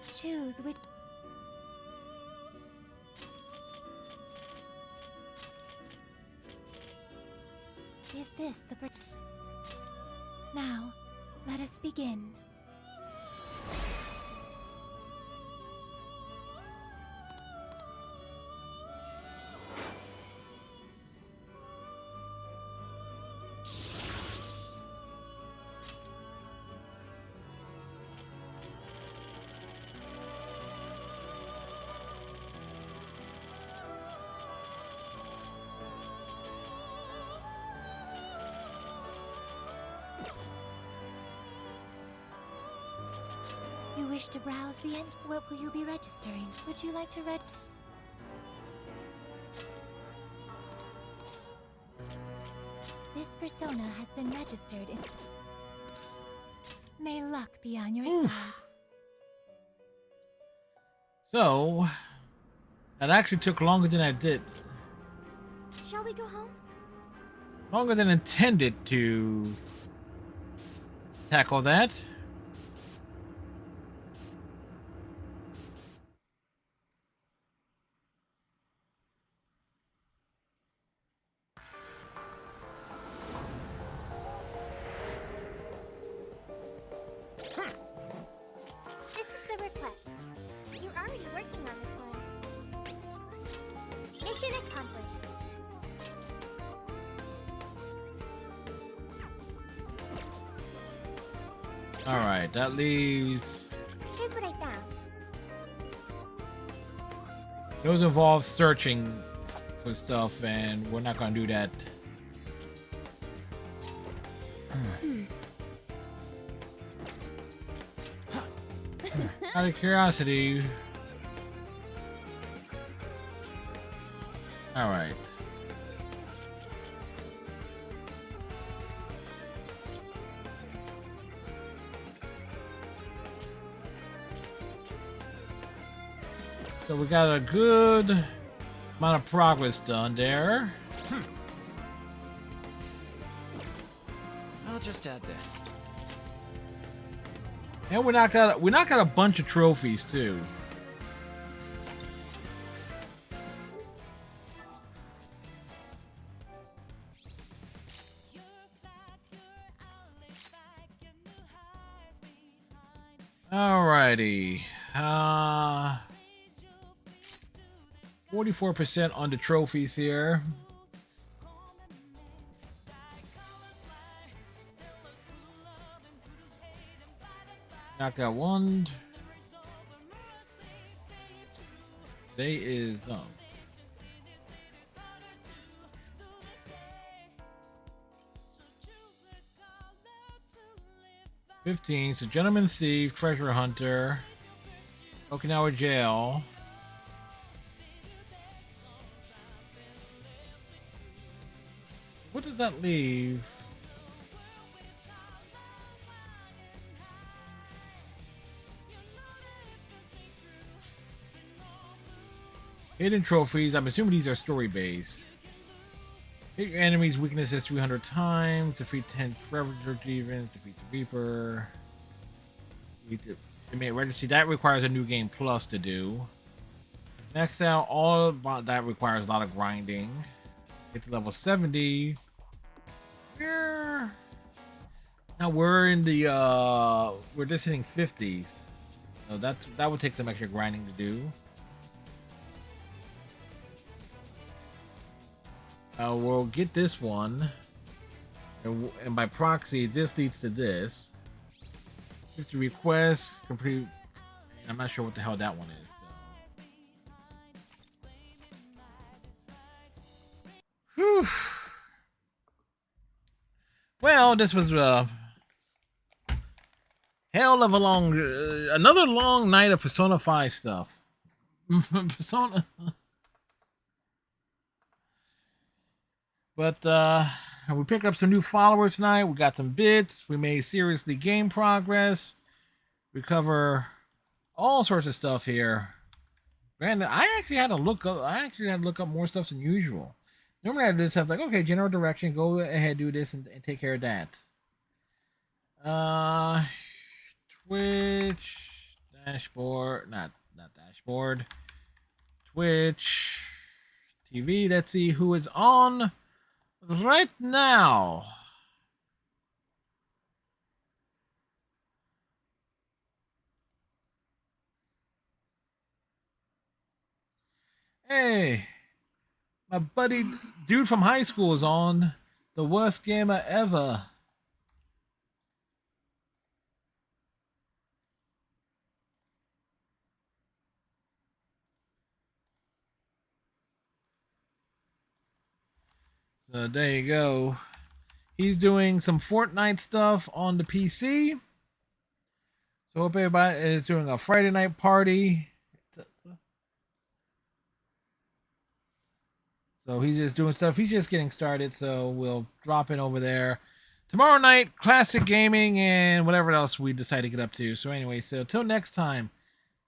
Choose which. Is this the Now, let us begin. You wish to browse the end? What will you be registering? Would you like to This persona has been registered in... May luck be on your side. So, that actually took longer than I did. Shall we go home? Longer than intended to tackle that. This is the request. You're already working on this one. Mission accomplished. Alright, that leaves... Here's what I found. Those involve searching for stuff, and we're not gonna do that. Out of curiosity. Alright. So we got a good amount of progress done there. I'll just add this. And we knocked out a bunch of trophies too. Alrighty. 44% on the trophies here. Knocked out one. Day is done. $15. So Gentleman Thief, Treasure Hunter, Okinawa Jail. What does that leave? Hidden trophies. I'm assuming these are story based. Hit your enemy's weaknesses 300 times. Defeat 10 Predator Demons. Defeat the Reaper. Inmate Registry. That requires a new game plus to do. Next out, all that requires a lot of grinding. Get to level 70. Now we're in the we're just hitting 50s. So that would take some extra grinding to do. We'll get this one, and by proxy, this leads to this. Just a request complete. I'm not sure what the hell that one is. So. Whew. Well, this was a hell of a long, another long night of Persona 5 stuff. Persona. But we picked up some new followers tonight. We got some bits. We made seriously game progress. We cover all sorts of stuff here. Granted, I actually had to look up more stuff than usual. Normally I just have like, okay, general direction, go ahead, do this and take care of that. Twitch dashboard, not dashboard. Twitch TV. Let's see who is on. right now. Hey, my buddy dude from high school is on. The worst gamer ever. So there you go. He's doing some Fortnite stuff on the PC. So hope everybody is doing a Friday night party. So he's just doing stuff. He's just getting started. So we'll drop in over there. Tomorrow night, classic gaming and whatever else we decide to get up to. So anyway, so till next time,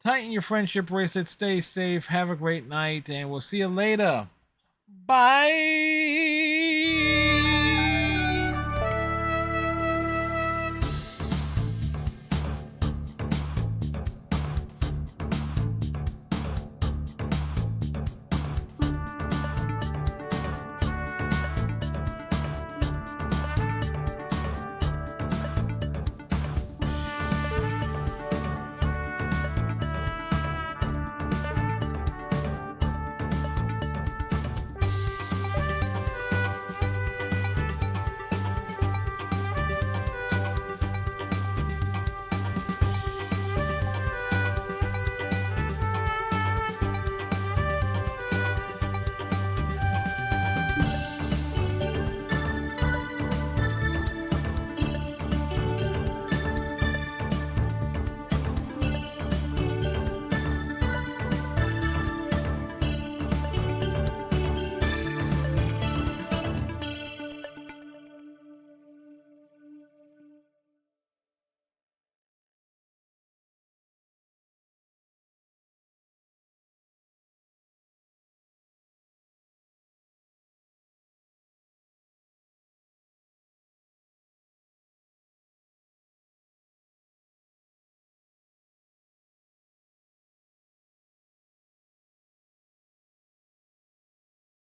tighten your friendship bracelet, stay safe, have a great night, and we'll see you later. Bye.